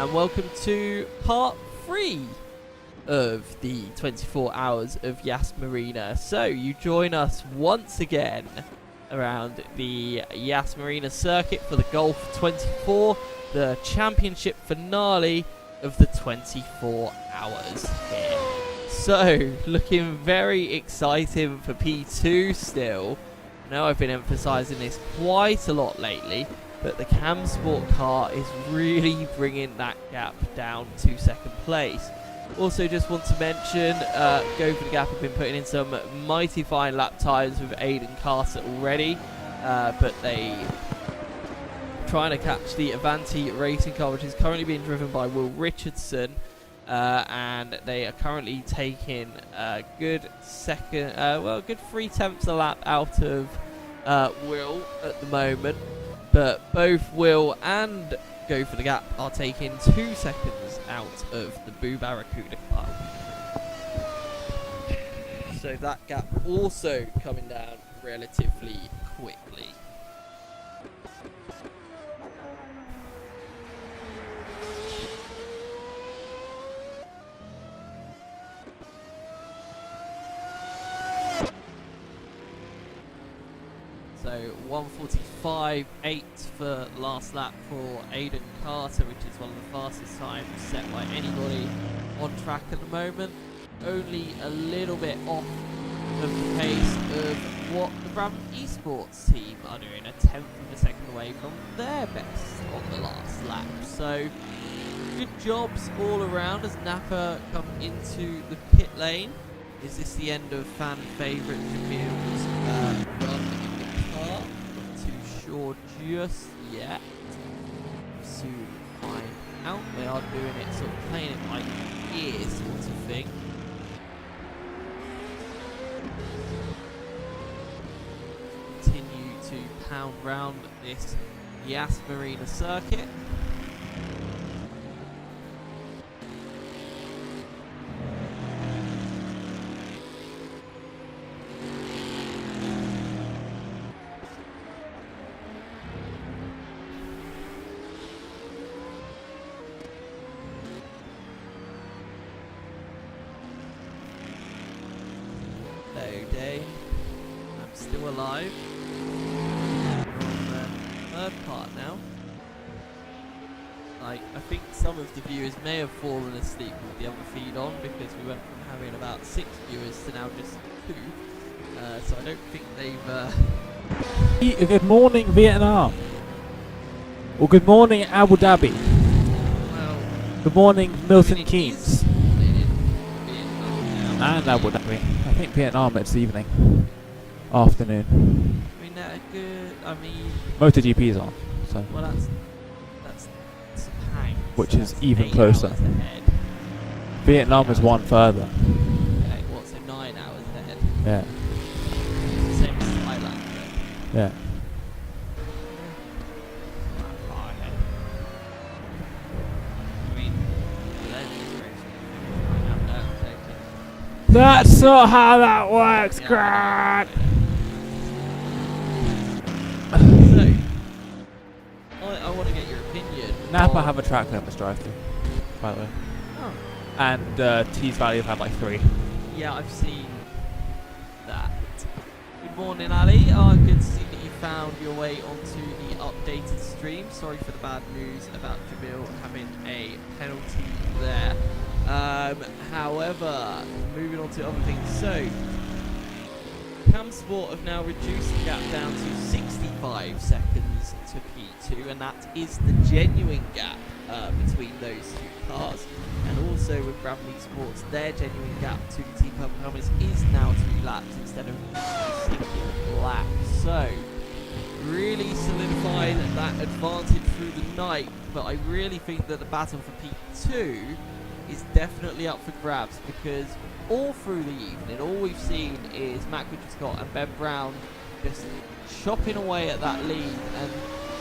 and welcome to part 3 of the 24 hours of Yas Marina. So you join us once again around the Yas Marina Circuit for the Golf 24, the championship finale of the 24 hours here. So looking very exciting for P2 still. I know I've been emphasising this quite a lot lately, but the Cam Sport car is really bringing that gap down to second place. Also just want to mention, Go For The Gap have been putting in some mighty fine lap times with Aiden Carter already, but they trying to catch the Avanti racing car, which is currently being driven by Will Richardson, and they are currently taking a good second, good 3/10 a lap out of Will at the moment. But both Will and Go For The Gap are taking 2 seconds out of the Boo Barracuda car. So that gap also coming down relatively quickly. So 1:45.8 for last lap for Aiden Carter, which is one of the fastest times set by anybody on track at the moment. Only a little bit off of the pace of what the Bramham Esports team are doing, a 10th of a second away from their best on the last lap. So good jobs all around as Napa come into the pit lane. Is this the end of fan favourite Jamil's run? Not too sure just yet. Soon find out. They are doing it, sort of playing it by ear sort of thing. Continue to pound round this Yas Marina Circuit. Day. I'm still alive. We're on the 3rd part now. I think some of the viewers may have fallen asleep with the other feed on because we went from having about 6 viewers to now just 2. So I don't think they've... Good morning, Vietnam. Or good morning, Abu Dhabi. Well, good morning, Milton I mean, Keynes. And Abu Dhabi. I think Vietnam it's evening. Afternoon. I mean, good. I mean, MotoGP's on. So. Well, that's Sepang. Which so is that's even 8 closer. hours ahead. Vietnam is one further. Okay, what, so 9 hours ahead? Yeah. Same as Thailand then? Yeah. That's not how that works, Grant! So, I want to get your opinion. Napa have a track limit drive through, by the way. Oh. And T's Valley have had like 3. Yeah, I've seen that. Good morning, Ali. Good to see that you found your way onto the updated stream. Sorry for the bad news about Jamil having a penalty there. However, moving on to other things. So, Cam Sport have now reduced the gap down to 65 seconds to P2, and that is the genuine gap between those 2 cars. And also with Bramham Esports, their genuine gap to the Team Purple Helmets is now 2 laps instead of a single lap. So, really solidified that advantage through the night, but I really think that the battle for P2 is definitely up for grabs because all through the evening, all we've seen is Matt Scott and Ben Brown just chopping away at that lead, and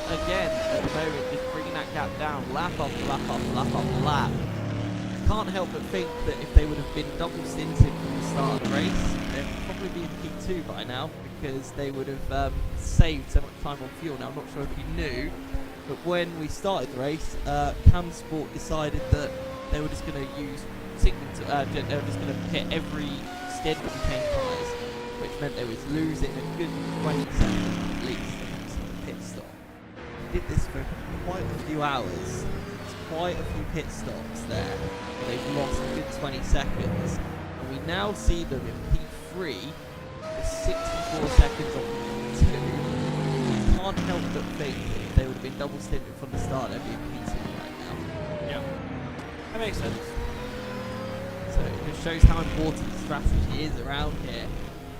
again, at the moment, just bringing that gap down, lap after lap after lap after lap. Can't help but think that if they would have been double stinted from the start of the race, they'd probably be in P2 by now because they would have saved so much time on fuel. Now, I'm not sure if you knew, But when we started the race, Cam Sport decided that they were just going to use they were just going to pit every steady became tyres, which meant they was losing a good 20 seconds at least amongst the pit stop. Did this for quite a few hours. There's quite a few pit stops there. They've lost a good 20 seconds, and we now see them in P3 with 64 seconds on P2. You can't help but think that if they would have been double stinted from the start, they'd be in P2 right now. Yeah, that makes sense. So it just shows how important strategy is around here.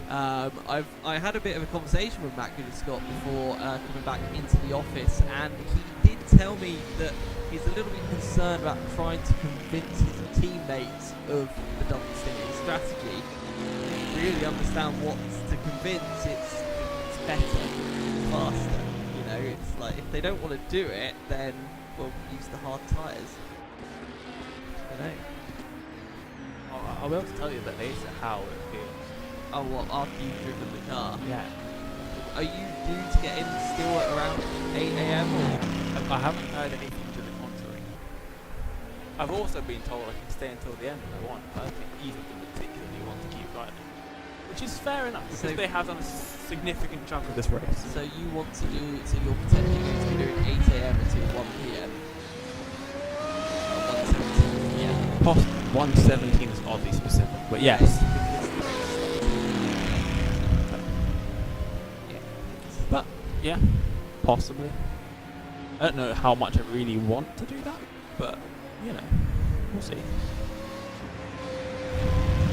I had a bit of a conversation with Matt Scott before coming back into the office, and he did tell me that he's a little bit concerned about trying to convince his teammates of the double stinting strategy. Really understand what to convince. It's better, it's faster. You know, it's like if they don't want to do it, then we'll use the hard tyres. I don't know. I'll be able to tell you that later how it feels. Oh, what, after you've driven the car? Yeah. Are you due to get in still at around 8 AM or? I haven't heard anything to the contrary. I've also been told I can stay until the end if I want. I don't think either of them particularly want to keep riding. Which is fair enough, because So they have done a significant chunk of this race. So you want to do, so you're potentially going to be doing 8 AM until 1 PM? Or 1:17 PM? Possibly 117 is oddly specific, but yes. But yeah, possibly. I don't know how much I really want to do that, but you know, we'll see.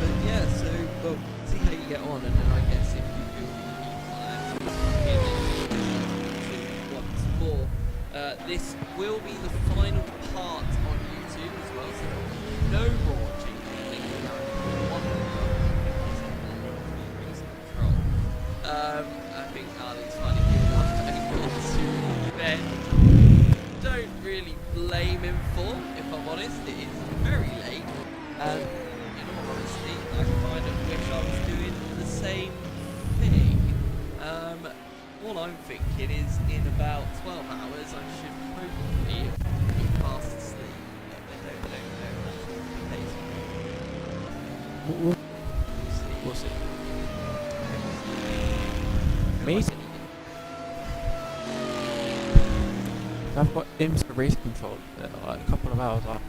But yeah, so well, see how you get on, and then I guess if you do once more, this will be the final part on YouTube as well. So no more changes. I think Ali's finally given up and gone to bed. Don't really blame him for, if I'm honest. It is very late, and in all honesty, I kind of wish I was doing the same thing. All I'm thinking is in about 12 hours I should hopefully be fast asleep. I don't know if that's the case. We'll see. Me? Me? I've got instant race control like a couple of hours off.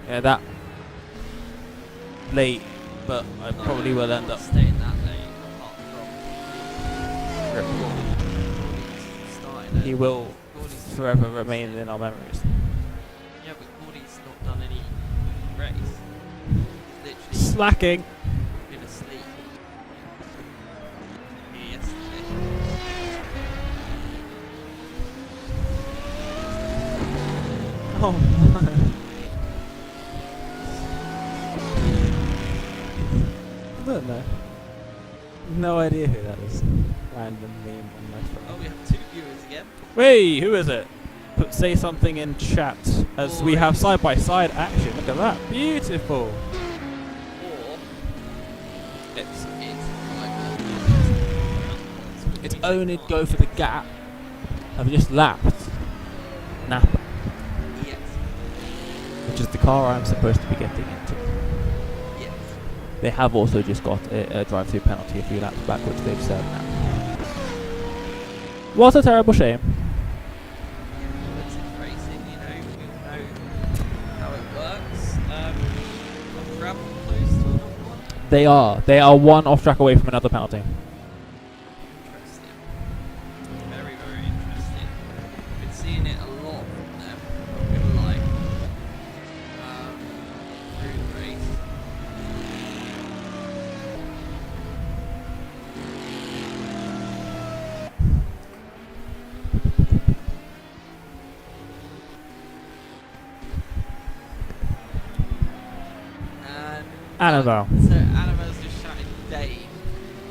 Yeah, that late, but I probably will end up staying that late apart from starting He will forever remain in our memories. Yeah, but Gordy's not done any race. He's literally Slacking. been asleep yesterday. Oh no. I don't know. No idea who that is. Random meme on my phone. Oh, we have 2 viewers again. Wait, who is it? Say something in chat as we have side-by-side action. Look at that. Beautiful. Or It's only go for the gap. I've just lapped Napa, yes. which is the car I'm supposed to be getting into. Yes. They have also just got a drive-through penalty a few laps back, which they've served now. What a terrible shame. It's racing, you know, we know how it works. Gravel close to another one. They are. They are one off track away from another penalty. Interesting. Very, very interesting. Been seeing it a lot from them, not gonna lie. Through the race. And Annabelle. so Annabelle's just shouting Dave.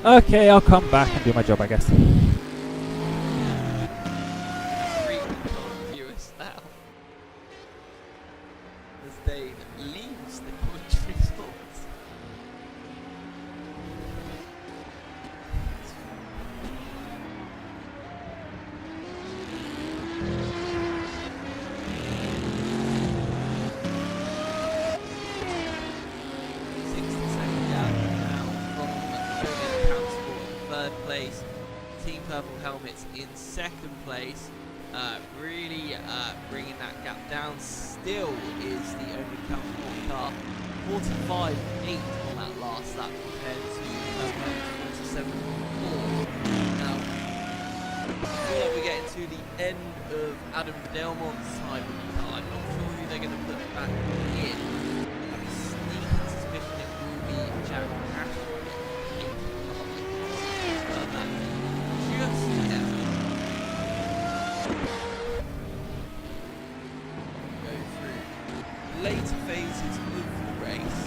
Okay, I'll come back and do my job, I guess. 3 viewers now. As Dave leaves the commentary slots. third place. Team Purple Helmets in second place. Really bringing that gap down. Still is the only Countable car. 45.8 on that last lap compared to Purple Helmets 47.4. Now, I feel like we're getting to the end of Adam Delmont's time on the car. I'm not sure who they're going to put back in. I have a sneaky suspicion it will be Jack Ashton. Just there. Go through later phases of the race.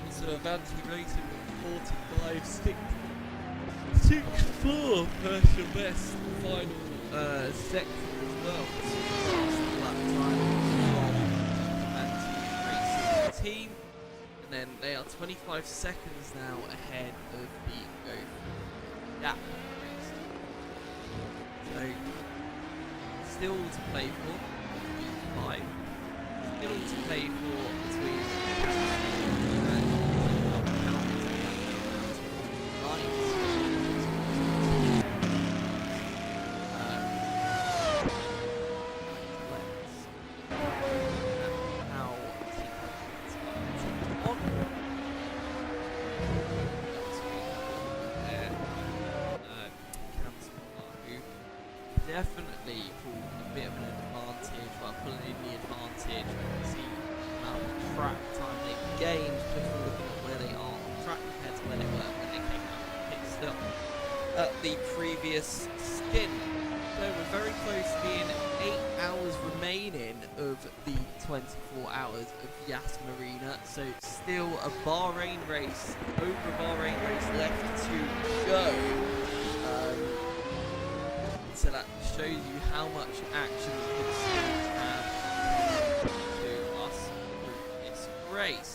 So Avanti Racing with 45.64 personal best final section as well. Last lap time from Avanti Racing team, and then they are 25 seconds now ahead of the Go Gap race. So still to play for 5. Still to play for between definitely pulled a bit of an advantage, well, pulling in the advantage. You can see the amount of track time they've gained just from looking at where they are on track compared to where they were when they came out of the pit stop at the previous stint. So we're very close to being 8 hours remaining of the 24 hours of Yas Marina. So still a Bahrain race, over a Bahrain race left to go. So that shows you how much action we can still have to us through this race.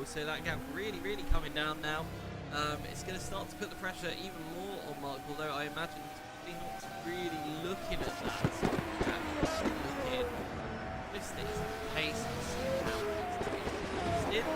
So that gap really coming down now. It's going to start to put the pressure even more on Mark, although I imagine he's probably not really looking at that. So looking just his pace and see how he's doing.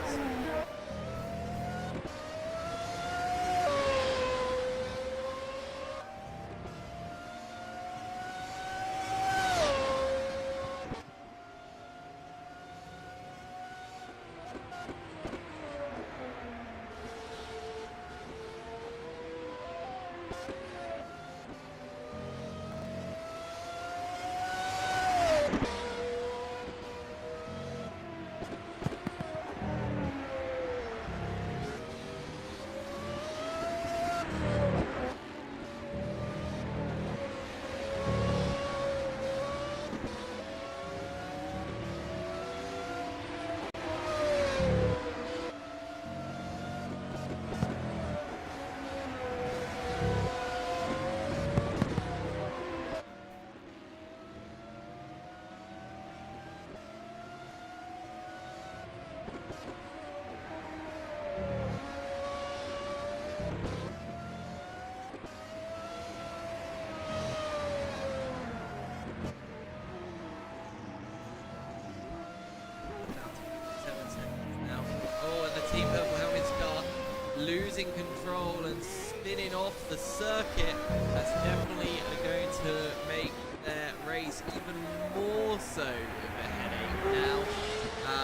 spinning off the circuit. That's definitely going to make their race even more so of a headache now.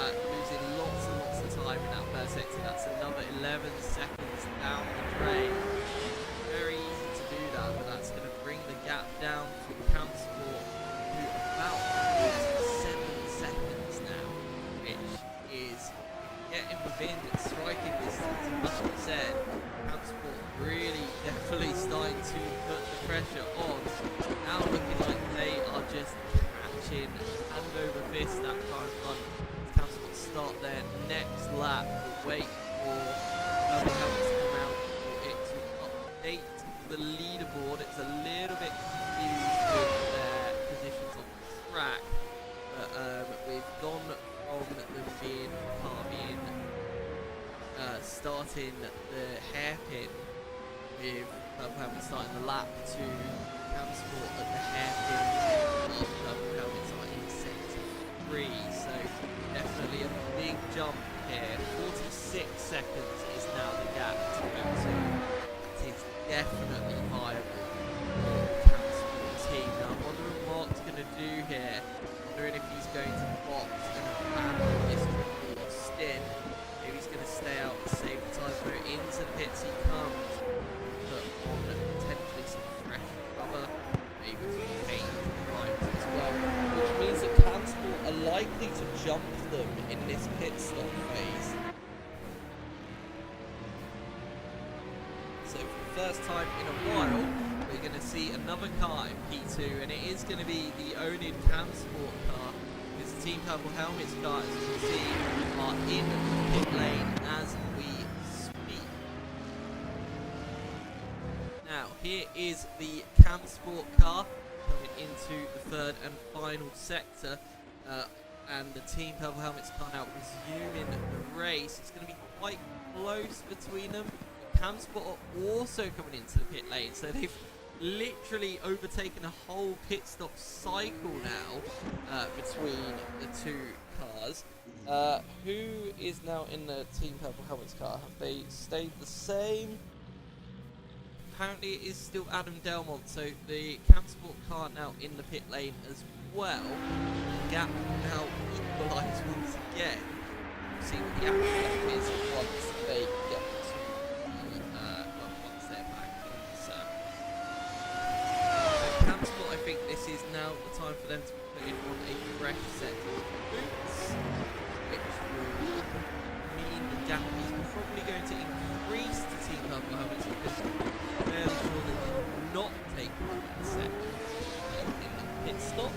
Losing lots and lots of time in that first sector. That's another 11 seconds down the drain. Very easy to do that, but that's going to bring the gap down to Campsport to about 47 seconds now, which is getting within striking distance. And like I said, Campsport really definitely starting to put the pressure on. Now looking like they are just catching hand over fist that current run. Campsport start their next lap, but wait for Helmets to come out for it to update the leaderboard. It's a little bit confused with their positions on the track, but we've gone from them being starting the hairpin with Purple Helmet starting the lap to Campsport at the hairpin of Purple Helmet starting in sector 3. So definitely a big jump here. 46 seconds is now the gap to go to. It is definitely viable for the Campsport team. Now I'm wondering what Mark's going to do here. Wondering if he's going to box and abandon this triple stint. Maybe he's going to stay out to save the time. Go into the pits he comes. Put on potentially some fresh rubber. Maybe some paint lines as well. Which means that Campsport are likely to jump them in this pit stop phase. So for the first time in a while, we're going to see another car in P2, and it is going to be the Onin Campsport car. Because the Team Purple Helmets car, as you can see, are in the pit lane as we speak. Now, here is the Campsport car coming into the third and final sector. And the Team Purple Helmets car now resuming the race. It's going to be quite close between them. Campsport are also coming into the pit lane, so they've literally overtaken a whole pit stop cycle now between the two cars. Who is now in the Team Purple Helmets car? Have they stayed the same? Apparently it is still Adam Delmont, so the Campsport car now in the pit lane as well. The gap now equalised once again. We'll see what the actual gap is once they get to once they're back in the circuit. So Campsport, I think this is now the time for them to be putting on a fresh set of boots, which will mean the gap is probably going to increase to Team Purple Helmets, because I'm fairly sure they did not take one set in the pit stop.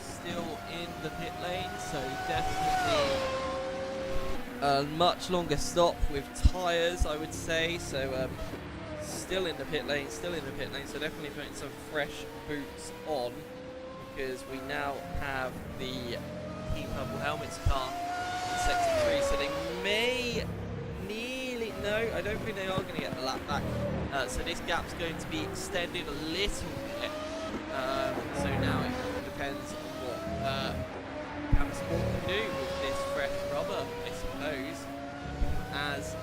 Still in the pit lane, so definitely a much longer stop with tyres, I would say. So still in the pit lane, so definitely putting some fresh boots on, because we now have the Team Purple Helmets car in sector 3, so they may nearly, no, I don't think they are going to get the lap back, so this gap's going to be extended a little bit, so now it depends on what Campsport can do with this fresh rubber, I suppose, as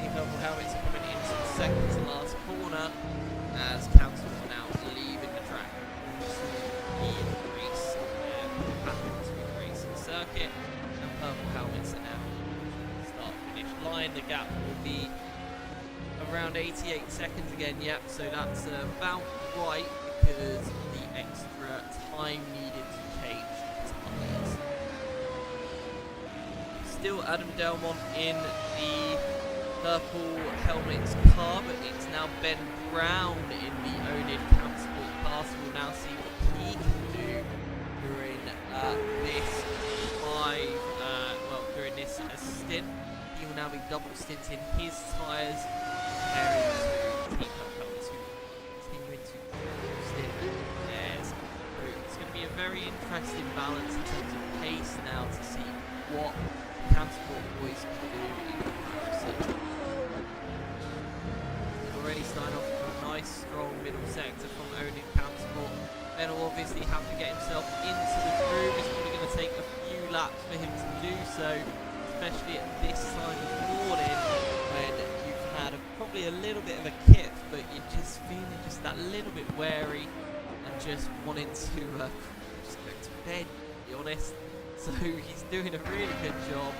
Team Purple Helmets are coming into the second to last corner, as Campsport are now leaving the track into the race, happens with the racing circuit, and Purple Helmets are now start-finish line. The gap will be around 88 seconds again, yep, so that's about right, because of the extra time needed to change tyres. Still Adam Delmont in the Purple Helmets car, but it's now Ben Brown in the Onin Campsport car, so we'll now see what he can do during during this stint. He will now be double stinting his tyres, comparing to Team Purple Helmets, who are continuing to stint theirs. So it's going to be a very interesting balance in terms of pace now to see what Campsport boys can do in comparison. We've already started off with a nice strong middle sector from Onin Campsport. Ben will obviously have to get himself into the groove. It's probably going to take a few laps for him to do so, especially at this time of morning when you've had probably a little bit of a kip, but you're just feeling just that little bit wary and just wanting to just go to bed, to be honest. So he's doing a really good job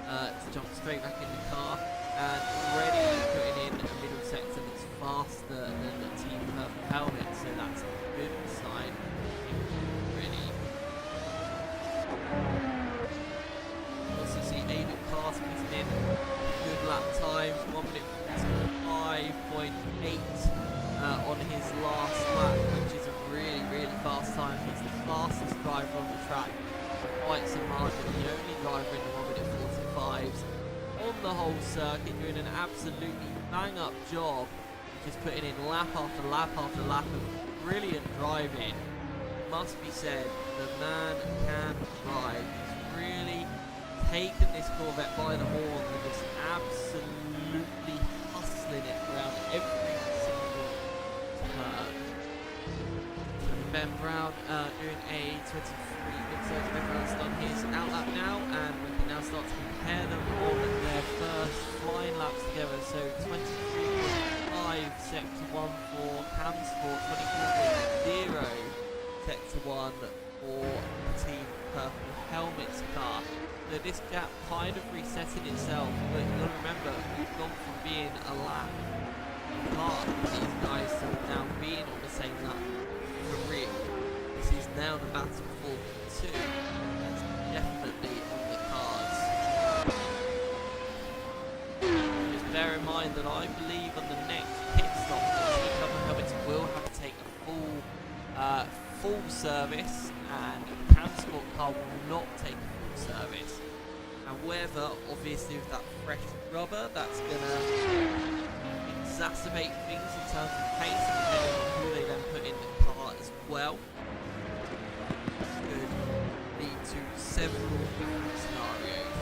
to jump straight back in the car and already putting in a middle sector that's faster than the Team Purple helmet, so that's a good sign. Really. Also see Aiden Cars putting in good lap times, 1 minute 5.8 on his last lap, which is a really, really fast time. He's the fastest driver on the track by quite some margin, the only driver in the 1 minute 45s on the whole circuit, doing an absolutely bang up job, just putting in lap after lap after lap of brilliant driving. Must be said, the man can drive. He's really taken this Corvette by the horn and just absolutely hustling it around every single turn. Ben Brown doing a 23. Looks like Ben Brown's done his out lap now, and we can now start to compare them on their first flying laps together. So 23.5 sector 1 for Camsport, 24.0 sector 1 for Team Purple Helmets car. So this gap kind of resetting itself, but you've got to remember, we've gone from being a lap apart with these guys to now being on the same lap for real. This is now the battle for 2. That's definitely on the cards. Just bear in mind that I believe on the next pit stop, the Team Purple Helmets will have to take a full service, and Camsport car will not take a full service. However, obviously with that fresh rubber, that's going to exacerbate things in terms of pace, depending on who they then put in the car as well. Could lead to several different scenarios.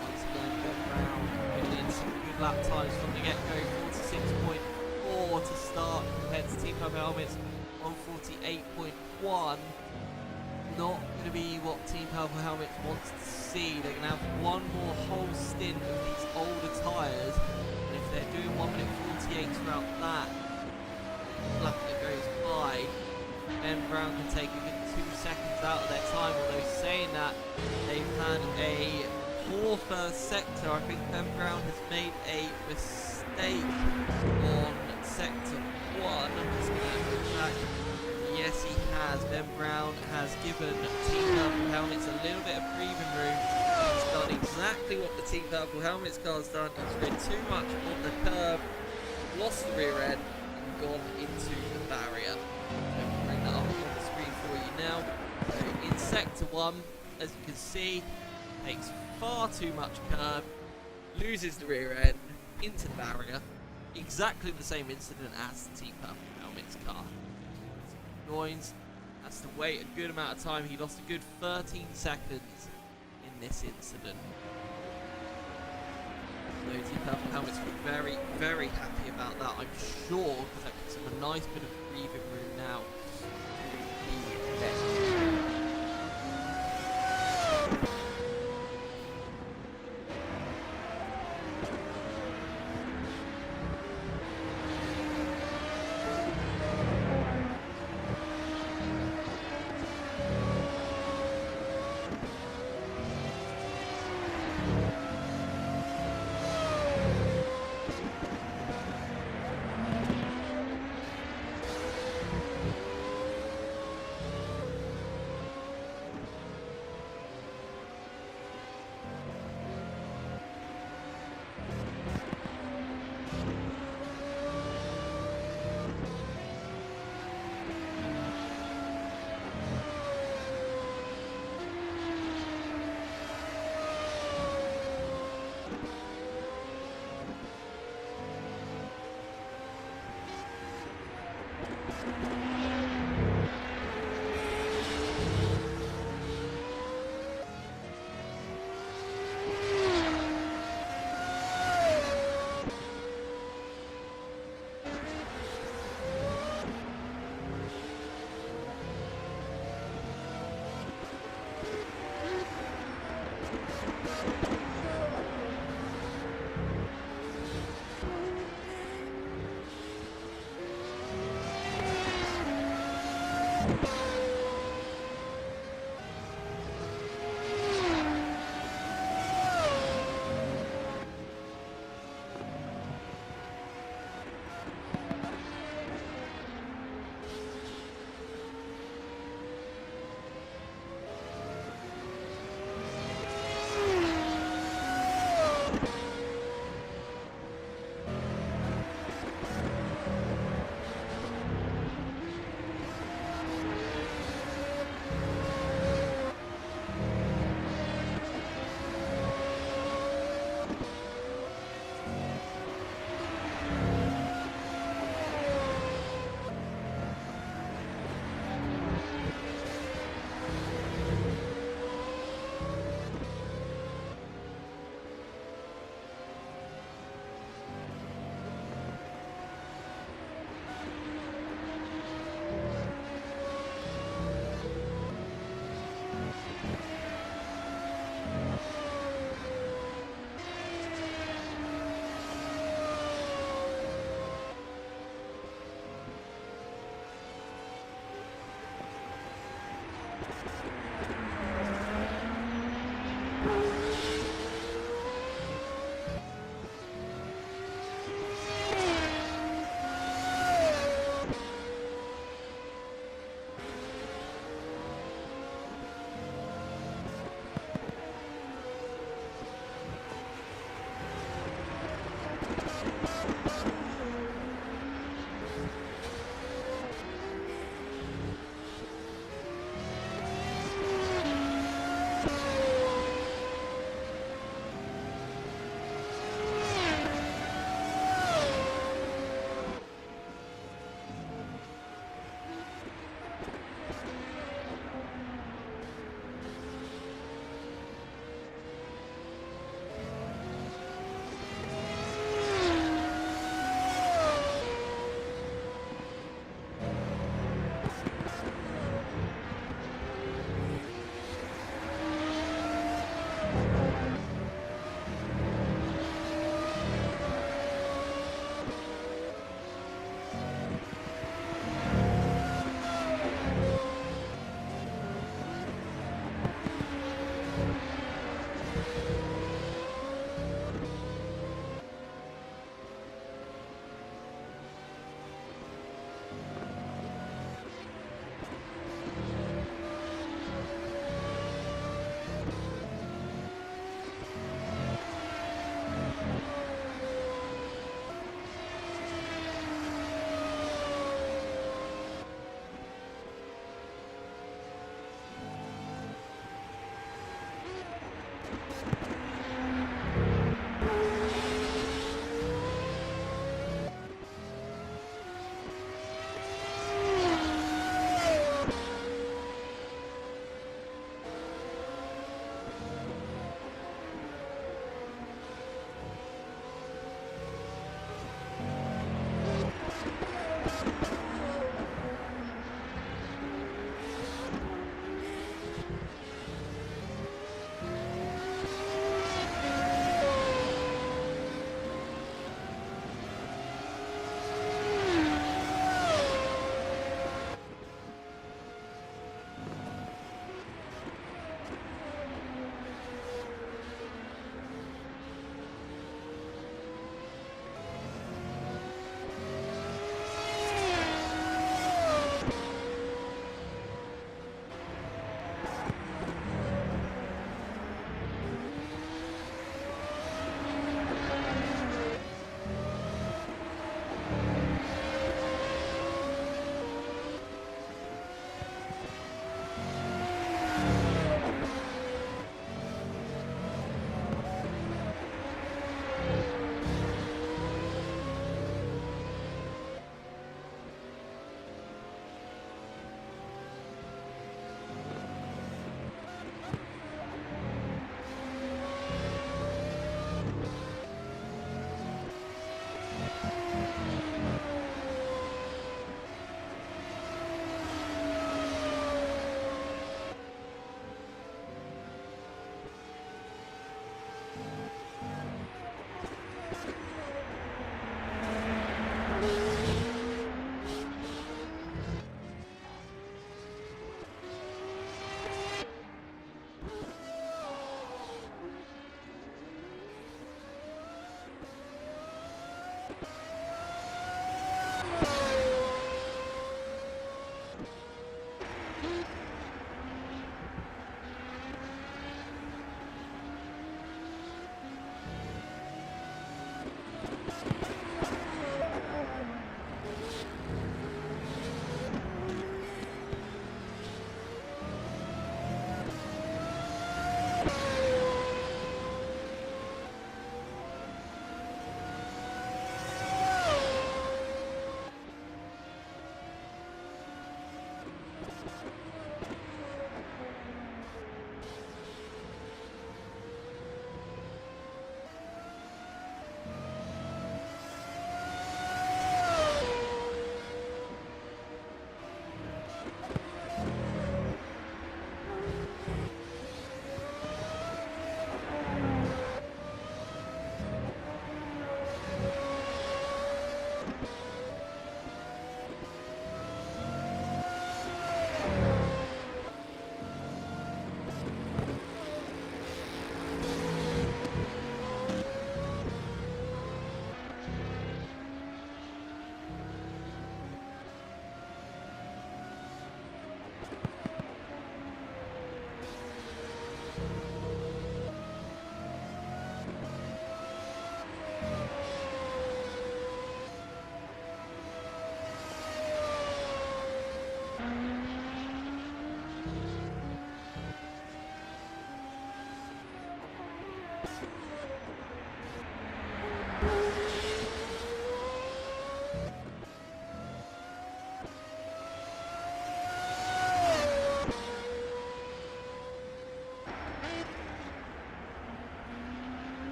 Once again, Ben Brown putting in some good lap times from the get-go, 46.4 to start compared to Team Purple Helmets on 48.1. Not going to be what Team Purple Helmets wants to see. They're going to have one more whole stint of these older tyres, and if they're doing 1 minute 48 throughout that lap that goes by, Ben Brown can take a good 2 seconds out of their time. Although saying that, they've had a poor first sector. I think Ben Brown has made a mistake on sector 1. I'm just going to look back. Yes, he has. Ben Brown has given Team Purple Helmets a little bit of breathing room. He's done exactly what the Team Purple Helmets car's done. He's rid too much on the curb, lost the rear end, and gone into the barrier. I'll bring that up on the screen for you now. So in sector 1, as you can see, takes far too much curb, loses the rear end into the barrier. Exactly the same incident as the Team Purple Helmets car. Joins, has to wait a good amount of time. He lost a good 13 seconds in this incident. So Team Purple Helmets were very, very happy about that, I'm sure, because that gives them a nice bit of breathing room now.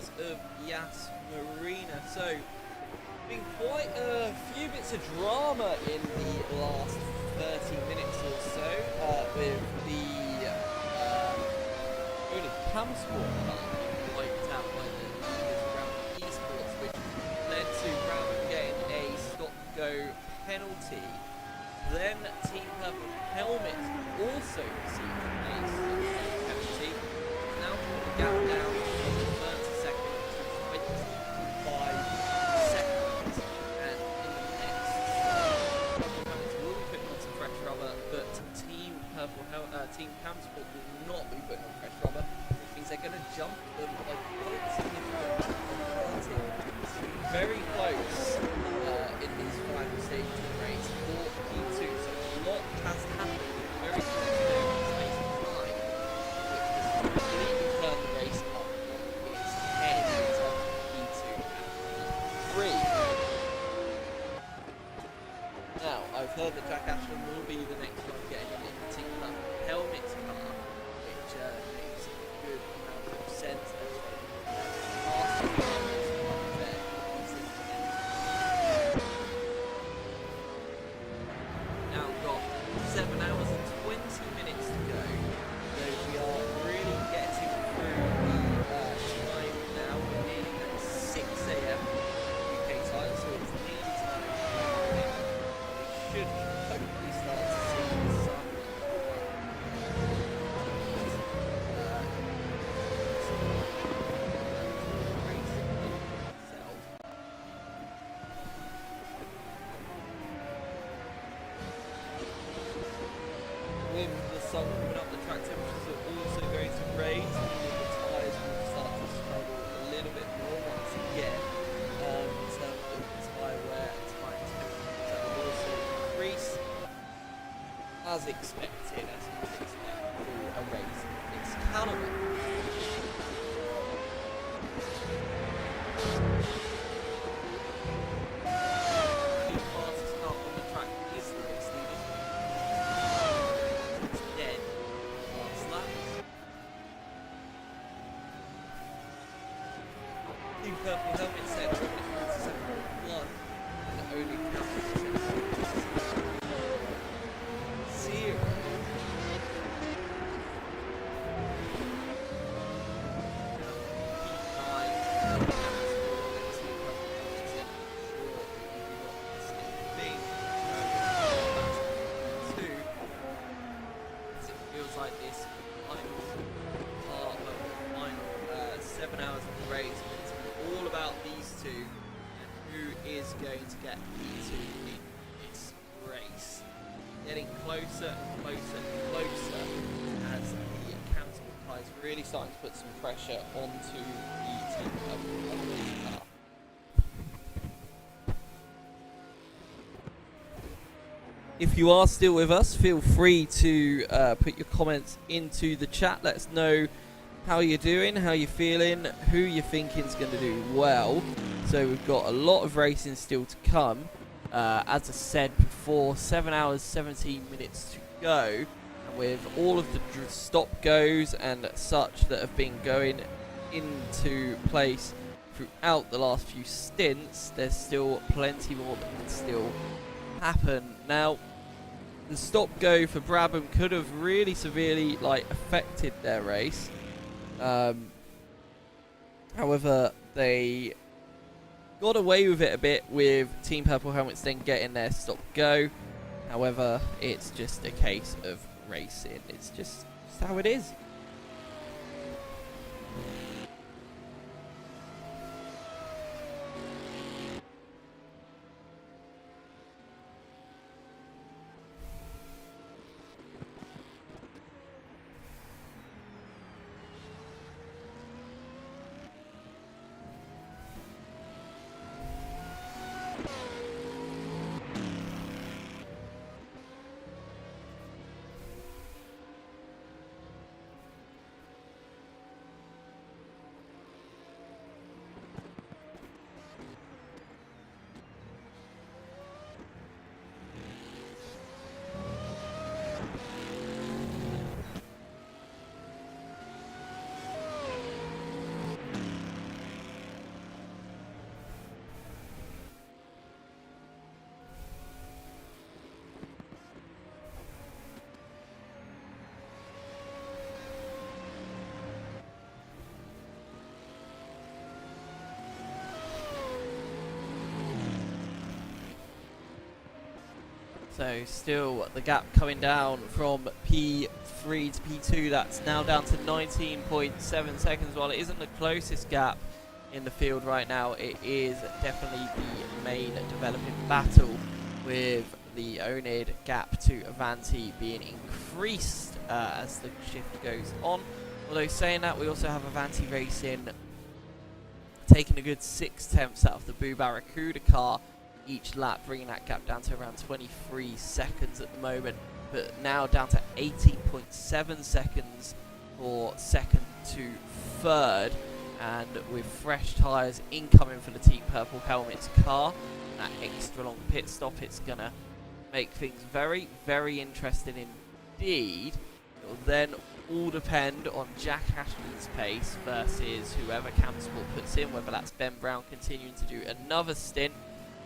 hours of Yas Marina. So, been quite a few bits of drama in the last 30 minutes or so with the only cam sport wiped out by the Brown esports, which led to Brown getting a stop-go penalty. Then Team Purple Helmets also received a stop-go penalty. Now put the gap down from 30 seconds to 25 seconds. And in the next Purple Helmets will be putting on some fresh rubber, but Team Cam Sport will not be putting on fresh rubber, which means they're going to jump them by quite significant. Very close in these final stages of the race for P2, so a lot has happened in a very short space of time, which has completely turned the race up on its head in terms of P2 and P3. Now, I've heard that Jack Ashton will be the next one getting in the Team Purple Helmets car, which makes a good amount of sense. Now got 7 hours and 20 minutes to go, so we are really getting through the time now. We're nearly at 6 AM UK time, so it's nearly time. We should hopefully start to see some with the sun coming up, the track temperatures are also going to raise, meaning the tyres will start to struggle a little bit more once again in terms of tyre wear and tyre temperatures that will also increase as expected, as you would expect for a race of this calibre. The fastest car on the track is the race leader. It's dead last lap. Team Purple Helmet set to 47.1 and only counted 0. Like this final part of the final 7 hours of the race, and it's all about these two and who is going to get P2 in this race. Getting closer and closer and closer as the Cam Sport car is really starting to put some pressure onto the Team Purple car. If you are still with us, feel free to put your comments into the chat. Let us know how you're doing, how you're feeling, who you're thinking is going to do well. So we've got a lot of racing still to come. As I said before, 7 hours, 17 minutes to go. And with all of the stop goes and such that have been going into place throughout the last few stints, there's still plenty more that can still happen. Now, the stop go for Brabham could have really severely affected their race. However, they got away with it a bit with Team Purple Helmets then getting their stop go. However, it's just a case of racing. It's just how it is. So still the gap coming down from P3 to P2. That's now down to 19.7 seconds. While it isn't the closest gap in the field right now, it is definitely the main developing battle, with the Onid gap to Avanti being increased as the shift goes on. Although saying that, we also have Avanti Racing taking a good 6 tenths out of the Boo Barracuda car each lap, bringing that gap down to around 23 seconds at the moment, but now down to 18.7 seconds for second to third. And with fresh tyres incoming for the Team Purple Helmets car, that extra long pit stop, it's going to make things very, very interesting indeed. It will then all depend on Jack Ashton's pace versus whoever Campsport puts in, whether that's Ben Brown continuing to do another stint,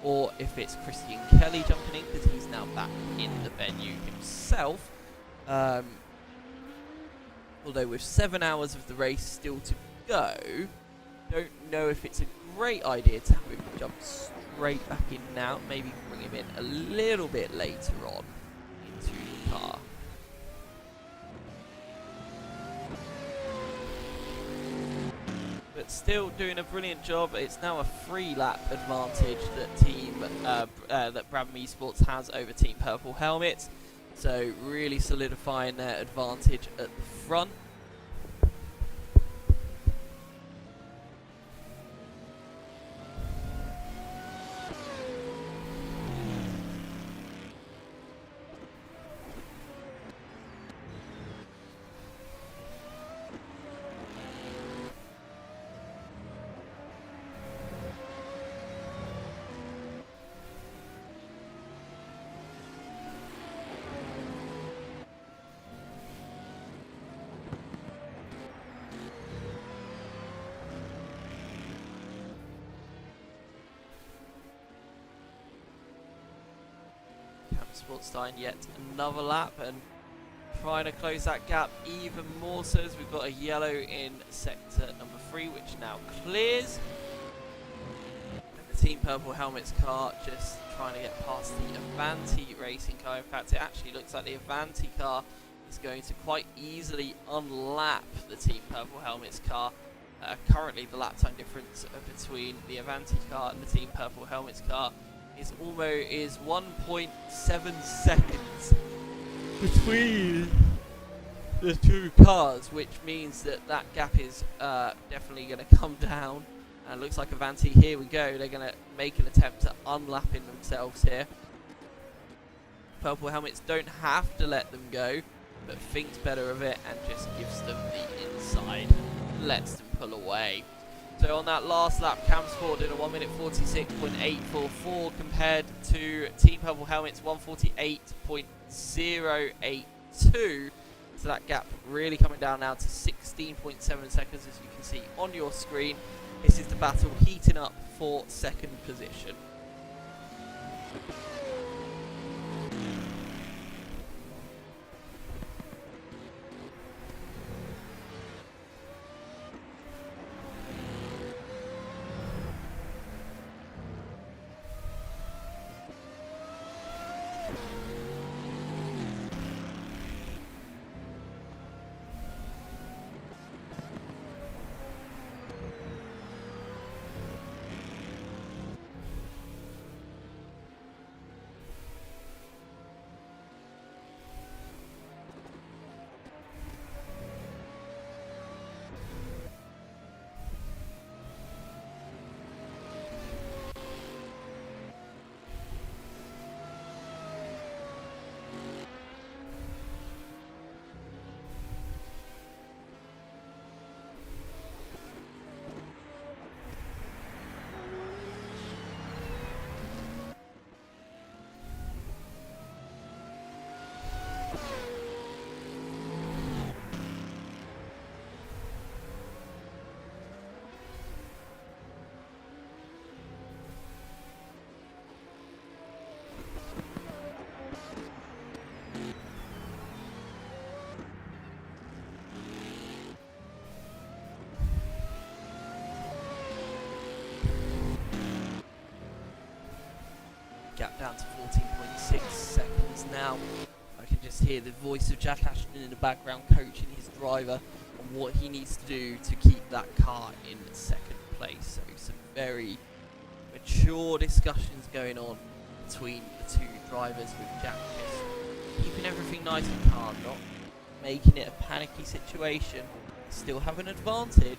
or if it's Christian Kelly jumping in, because he's now back in the venue himself. Although with 7 hours of the race still to go, don't know if it's a great idea to have him jump straight back in now. Maybe bring him in a little bit later on into the car. But still doing a brilliant job. It's now a 3-lap advantage that Brabham Esports has over Team Purple Helmets. So really solidifying their advantage at the front. Campsport starting yet another lap and trying to close that gap even more so, as we've got a yellow in sector number 3, which now clears. And the Team Purple Helmets car just trying to get past the Avanti Racing car. In fact, it actually looks like the Avanti car is going to quite easily unlap the Team Purple Helmets car. Currently the lap time difference between the Avanti car and the Team Purple Helmets car is 1.7 seconds between the two cars, which means that that gap is definitely going to come down. And it looks like Avanti, here we go, they're going to make an attempt at unlapping themselves here. Purple Helmets don't have to let them go, but thinks better of it and just gives them the inside, lets them pull away. So on that last lap, Campsport did a 1 minute 46.844 compared to Team Purple Helmets 148.082. So that gap really coming down now to 16.7 seconds, as you can see on your screen. This is the battle heating up for second position. gap down to 14.6 seconds now. I can just hear the voice of Jack Ashton in the background coaching his driver on what he needs to do to keep that car in second place. So some very mature discussions going on between the two drivers, with Jack just keeping everything nice and calm, not making it a panicky situation, still have an advantage.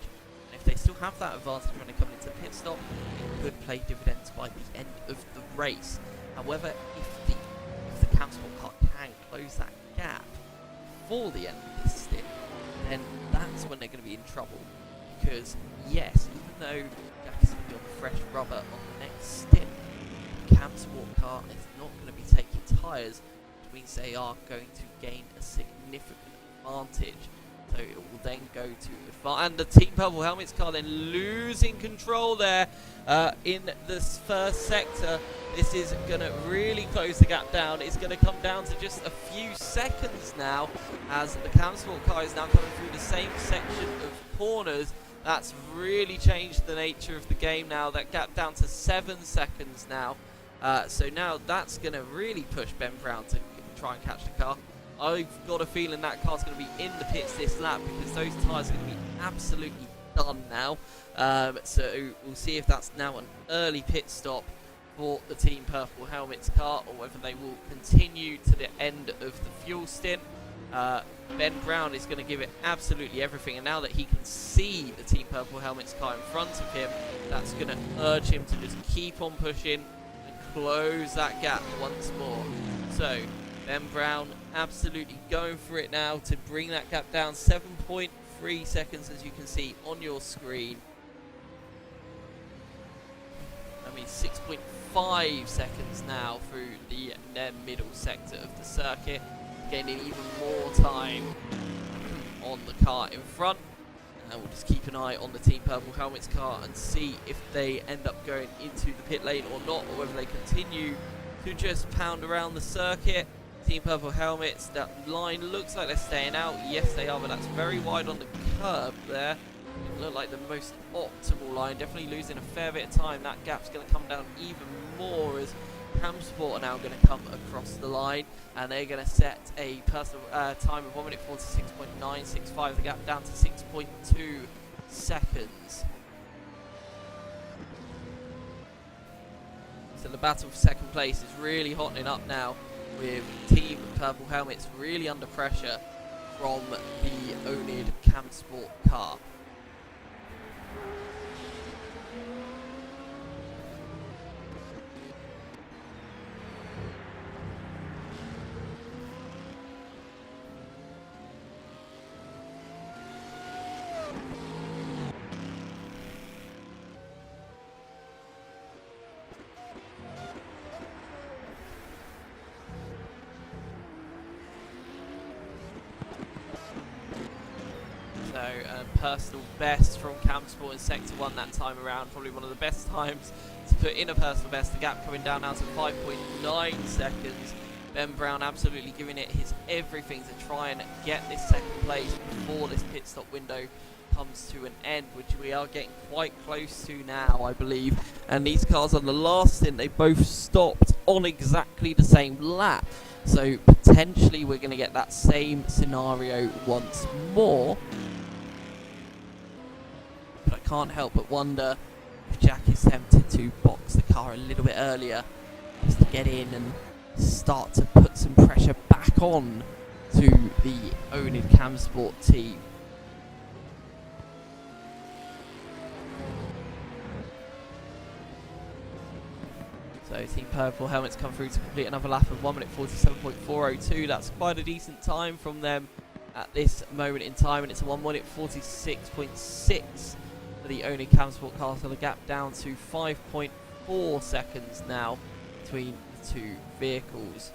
And if they still have that advantage when they come into the pit stop, it could play dividends by the end of the race. However, if the Campsport car can close that gap before the end of this stint, then that's when they're going to be in trouble. Because yes, even though Jack is going to be on fresh rubber on the next stint, the Campsport car is not going to be taking tyres, which means they are going to gain a significant advantage. So it will then go to and the Team Purple Helmets car then losing control there in this first sector. This is going to really close the gap down. It's going to come down to just a few seconds now, as the Campsport car is now coming through the same section of corners. That's really changed the nature of the game now. That gap down to 7 seconds now. So now that's going to really push Ben Brown to try and catch the car. I've got a feeling that car's going to be in the pits this lap, because those tyres are going to be absolutely done now. So we'll see if that's now an early pit stop for the Team Purple Helmets car, or whether they will continue to the end of the fuel stint. Ben Brown is going to give it absolutely everything, and now that he can see the Team Purple Helmets car in front of him, that's going to urge him to just keep on pushing and close that gap once more. So Ben Brown absolutely going for it now to bring that gap down 7.3 seconds, as you can see on your screen. I mean 6.5 seconds now through the middle sector of the circuit, gaining even more time on the car in front. And we'll just keep an eye on the Team Purple Helmets car and see if they end up going into the pit lane or not, or whether they continue to just pound around the circuit. Team Purple Helmets, that line looks like they're staying out. Yes, they are, but that's very wide on the curb there. It looked like the most optimal line, definitely losing a fair bit of time. That gap's going to come down even more, as Campsport are now going to come across the line, and they're going to set a personal time of 1 minute 46.965, the gap down to 6.2 seconds. So the battle for second place is really hotting up now, with Team Purple Helmets really under pressure from the Onid Campsport car. So personal best from Campsport in Sector 1 that time around, probably one of the best times to put in a personal best. The gap coming down now to 5.9 seconds. Ben Brown absolutely giving it his everything to try and get this second place before this pit stop window comes to an end, which we are getting quite close to now, I believe. And these cars on the last stint, they both stopped on exactly the same lap. So potentially we're going to get that same scenario once more. But I can't help but wonder if Jack is tempted to box the car a little bit earlier, just to get in and start to put some pressure back on to the Onid Campsport team. So Team Purple Helmets come through to complete another lap of 1 minute 47.402. That's quite a decent time from them at this moment in time, and it's a 1 minute 46.6 for the Onid Campsport car. So the gap down to 5.4 seconds now between the two vehicles.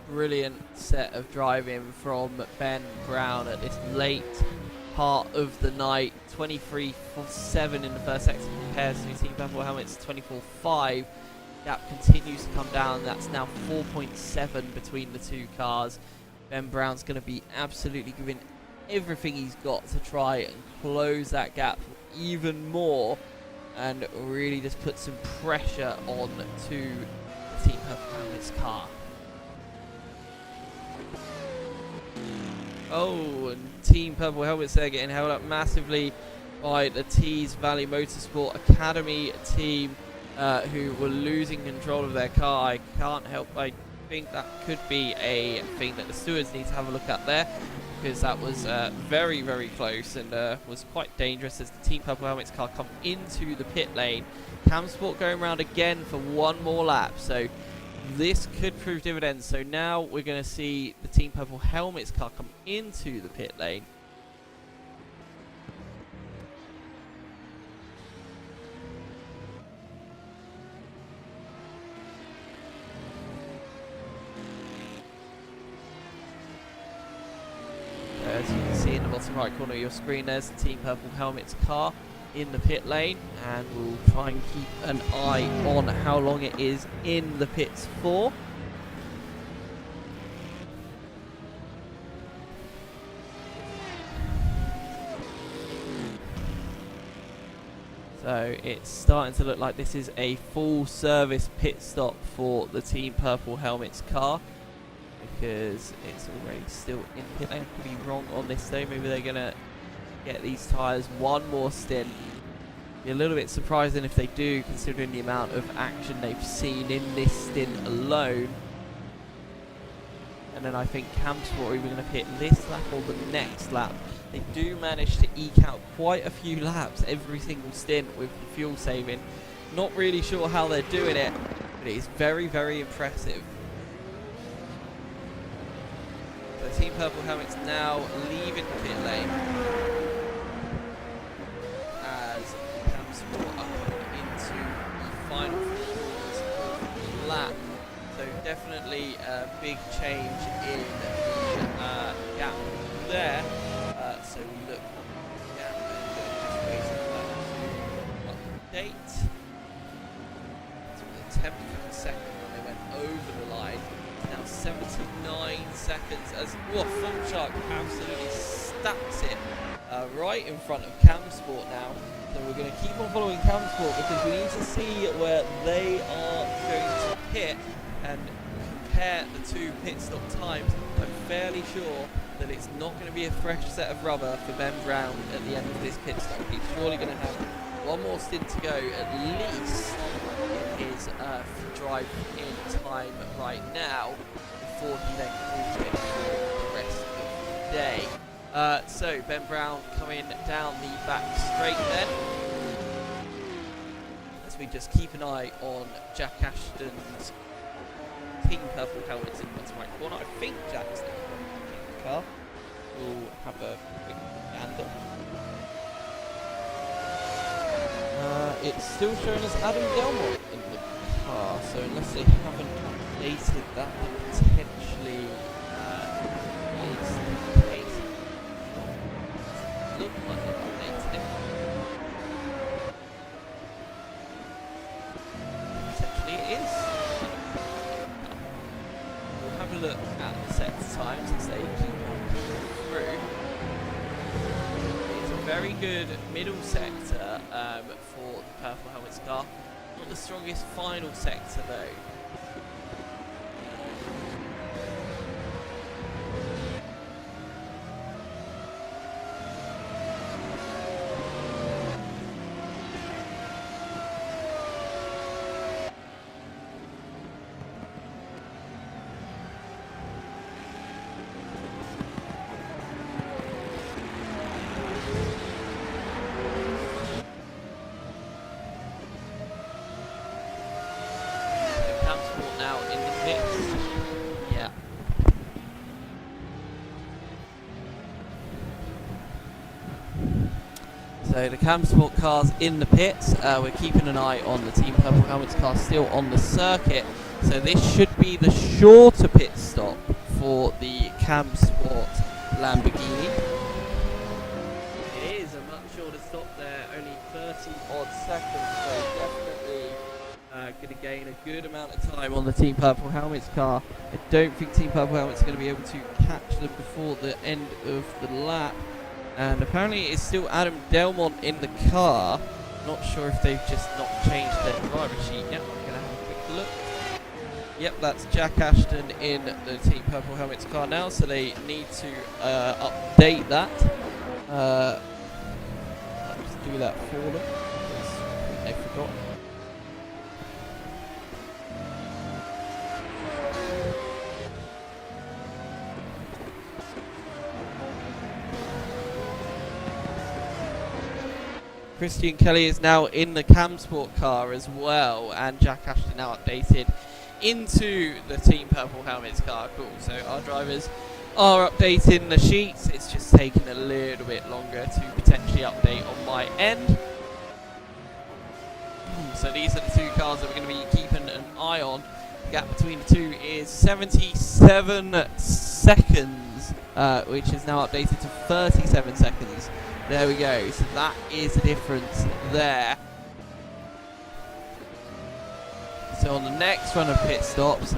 brilliant set of driving from Ben Brown at this late part of the night. 23.47 in the first sector compares to Team Purple Helmet's 24.5. Gap continues to come down. That's now 4.7 between the two cars. Ben Brown's going to be absolutely giving everything he's got to try and close that gap even more and really just put some pressure on to the Team Purple Helmet's car. Oh, and Team Purple Helmets there getting held up massively by the Tees Valley Motorsport Academy team, who were losing control of their car. I can't help, I think that could be a thing that the stewards need to have a look at there, because that was very, very close and was quite dangerous as the Team Purple Helmets car come into the pit lane. Cam Sport going around again for one more lap, so this could prove dividends. So now we're going to see the Team Purple Helmets car come into the pit lane. As you can see in the bottom right corner of your screen, there's the Team Purple Helmets car in the pit lane, and we'll try and keep an eye on how long it is in the pits for. So it's starting to look like this is a full service pit stop for the Team Purple Helmets car, because it's already still in pit lane. I could be wrong on this though. Maybe they're going to get these tyres one more stint. Be a little bit surprising if they do, considering the amount of action they've seen in this stint alone. And then I think Cam Sport are either going to pit this lap or the next lap. They do manage to eke out quite a few laps every single stint with the fuel saving. Not really sure how they're doing it, but it is very, very impressive. So Team Purple Helmets now leaving the pit lane as Cam Sport are coming into the final quarters of the lap. So definitely a big change in the gap there. So we look at the gap and just waiting for that to update. So the 10th of a second when they went over the line. Now 79 seconds as Full Shark absolutely stacks it right in front of Cam Sport now. So we're going to keep on following Cam Sport because we need to see where they are going to pit and compare the two pit stop times. I'm fairly sure that it's not going to be a fresh set of rubber for Ben Brown at the end of this pit stop. He's surely going to have one more stint to go at least in his drive in time right now before he then calls it for the rest of the day. So Ben Brown coming down the back straight then, as we just keep an eye on Jack Ashton's Team Purple Helmets in the bottom right corner. I think Jack's in the car. We'll have a quick gander. It's still showing us Adam Delmont in the car, so unless they haven't updated that, then potentially is the case. Look like they've updated it. Potentially it is. We'll have a look at the sector times as they keep on coming through. It's a very good middle sector for the Purple Helmets car. Not the strongest final sector though. Now in the pits. Yeah. So the Cam Sport cars in the pits. We're keeping an eye on the Team Purple Helmets car still on the circuit. So this should be the shorter pit stop for the Cam Sport Lamborghini. It is a much shorter stop there, only 30 odd seconds, so definitely going to gain a good amount of time on the Team Purple Helmets car. I don't think Team Purple Helmets are going to be able to catch them before the end of the lap. And apparently it's still Adam Delmont in the car. Not sure if they've just not changed their driver sheet yet. I'm going to have a quick look. Yep, that's Jack Ashton in the Team Purple Helmets car now, so they need to update that. I'll just do that for them because they forgot. Christian Kelly is now in the Cam Sport car as well, and Jack Ashton now updated into the Team Purple Helmets car. Cool, so our drivers are updating the sheets. It's just taking a little bit longer to potentially update on my end. So these are the two cars that we're going to be keeping an eye on. The gap between the two is 77 seconds, which is now updated to 37 seconds. There we go, so that is the difference there. So on the next run of pit stops,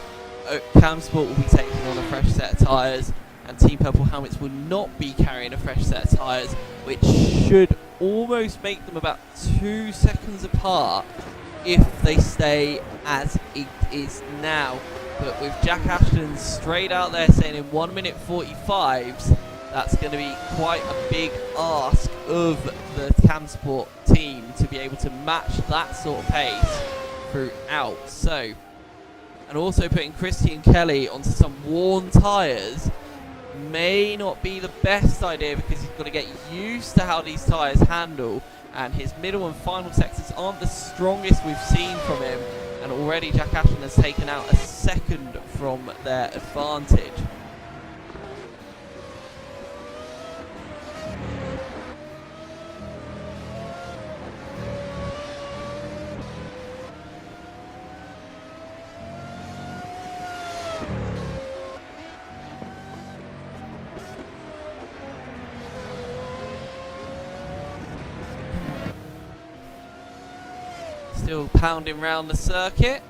Cam Sport will be taking on a fresh set of tyres, and Team Purple Helmets will not be carrying a fresh set of tyres, which should almost make them about 2 seconds apart if they stay as it is now. But with Jack Ashton straight out there saying in 1 minute 45s, that's going to be quite a big ask of the Cam Sport team to be able to match that sort of pace throughout. So, and also putting Christian Kelly onto some worn tyres may not be the best idea, because he's got to get used to how these tyres handle, and his middle and final sectors aren't the strongest we've seen from him, and already Jack Ashton has taken out a second from their advantage. Still pounding round the circuit.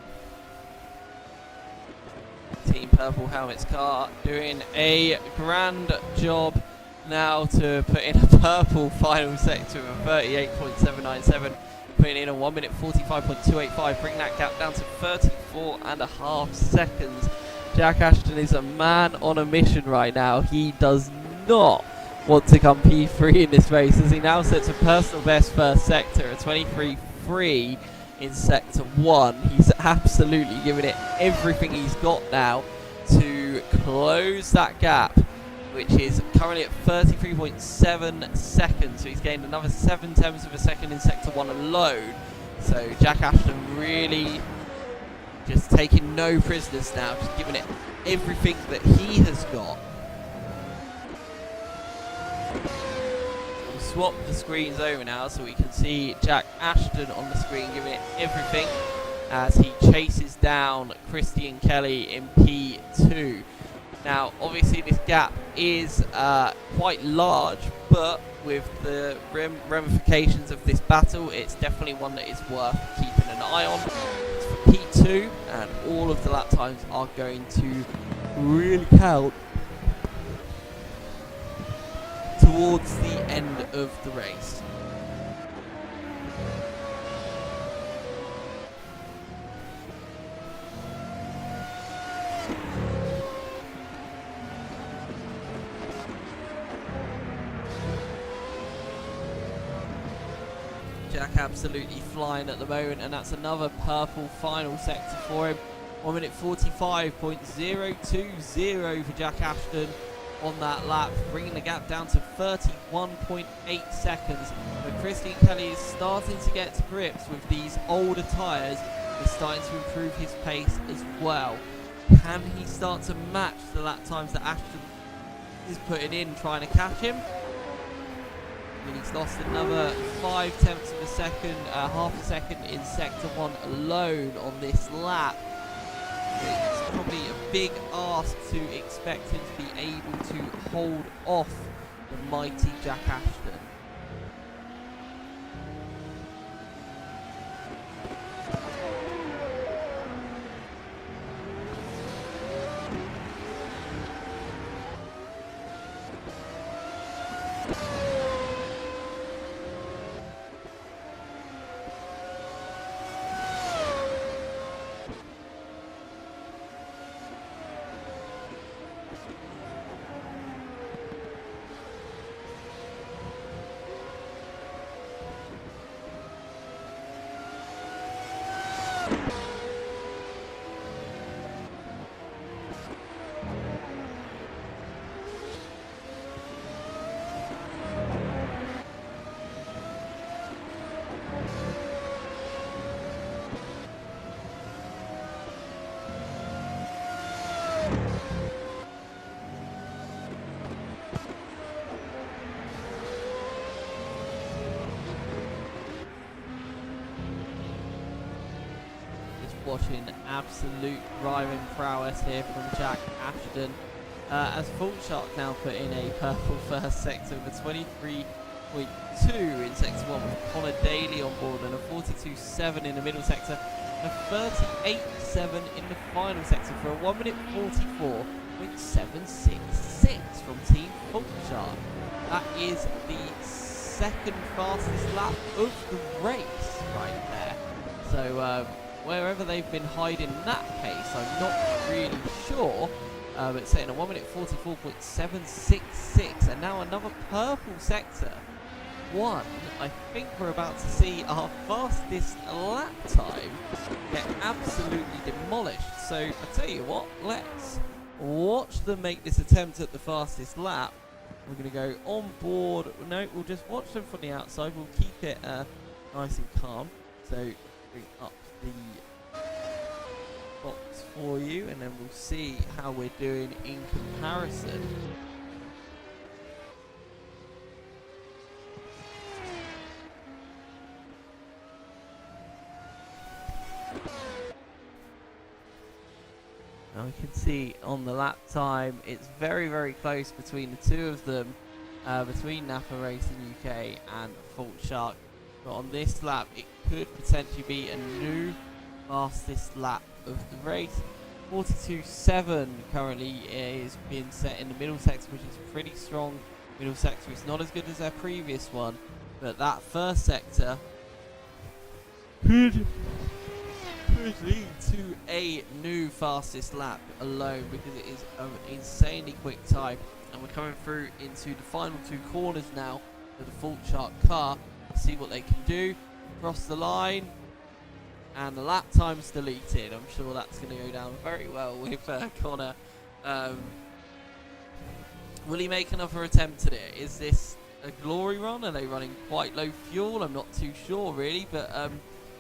Team Purple Helmets car doing a grand job now to put in a purple final sector of 38.797, putting in a 1 minute 45.285, bring that gap down to 34.5 seconds. Jack Ashton is a man on a mission right now. He does not want to come P3 in this race, as he now sets a personal best first sector, a 23.3 in sector 1. He's absolutely giving it everything he's got now to close that gap, which is currently at 33.7 seconds. So he's gained another 0.7 of a second in sector 1 alone. So Jack Ashton really just taking no prisoners now, just giving it everything that he has got. Swap the screens over now so we can see Jack Ashton on the screen giving it everything as he chases down Christian Kelly in P2. Now obviously this gap is quite large, but with the ramifications of this battle, it's definitely one that is worth keeping an eye on. It's for P2, and all of the lap times are going to really count towards the end of the race. Jack absolutely flying at the moment, and that's another purple final sector for him. 1 minute 45.020 for Jack Ashton on that lap, bringing the gap down to 31.8 seconds. But Christian Kelly is starting to get to grips with these older tyres. He's starting to improve his pace as well. Can he start to match the lap times that Ashton is putting in trying to catch him? I mean, he's lost another 0.5 of a second, half a second in sector 1 alone on this lap. It's probably a big ask to expect him to be able to hold off the mighty Jack Ashton. Watching absolute driving prowess here from Jack Ashton. As Full Shark now put in a purple first sector with a 23.2 in sector 1 with Connor Daly on board, and a 42.7 in the middle sector, and a 38.7 in the final sector for a 1 minute 44.766 from Team Full Shark. That is the second fastest lap of the race right there. So wherever they've been hiding in that pace, I'm not really sure. But setting a 1 minute 44.766, and now another purple sector. I think we're about to see our fastest lap time get absolutely demolished. So I tell you what, let's watch them make this attempt at the fastest lap. We're going to go on board. No, we'll just watch them from the outside. We'll keep it nice and calm. So bring up the box for you, and then we'll see how we're doing in comparison. Now we can see on the lap time it's very, very close between the two of them, between Napa Racing UK and Fault Shark. But on this lap it could potentially be a new fastest lap of the race. 42.7 currently is being set in the middle sector, which is a pretty strong middle sector. It's not as good as their previous one, but that first sector could lead to a new fastest lap alone, because it is an insanely quick time. And we're coming through into the final two corners now for the Fault Shark car. See what they can do. Cross the line, and the lap time's deleted. I'm sure that's going to go down very well with Connor. Will he make another attempt at it? Is this a glory run? Are they running quite low fuel? I'm not too sure really, but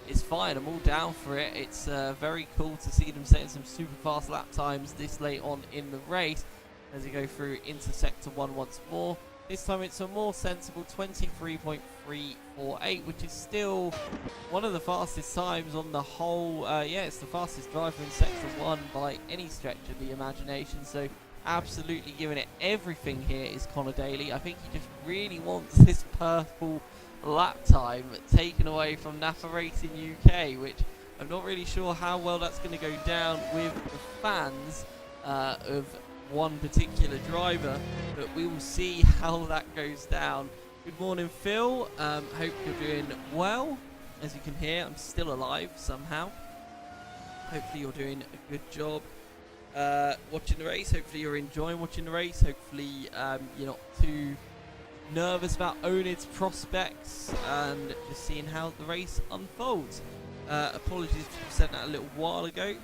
it's fine. I'm all down for it. It's very cool to see them setting some super fast lap times this late on in the race as you go through into sector 1 once more. This time it's a more sensible 23.348, which is still one of the fastest times on the whole. Yeah, it's the fastest driver in sector 1 by any stretch of the imagination. So absolutely giving it everything here is Connor Daly. I think he just really wants this purple lap time taken away from Napa Racing UK, which I'm not really sure how well that's going to go down with the fans of one particular driver, but we will see how that goes down. Good morning, Phil. Hope you're doing well. As you can hear, I'm still alive somehow. Hopefully you're doing a good job watching the race. Hopefully you're enjoying watching the race. Hopefully you're not too nervous about Onid's prospects and just seeing how the race unfolds. Apologies for saying that a little while ago.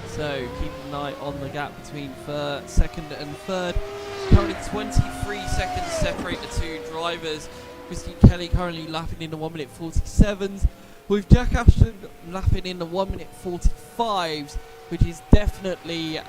So keep an eye on the gap between second and third. Currently 23 seconds separate the two drivers. Christian Kelly currently lapping in the 1 minute 47s, with Jack Ashton lapping in the 1 minute 45s, which is definitely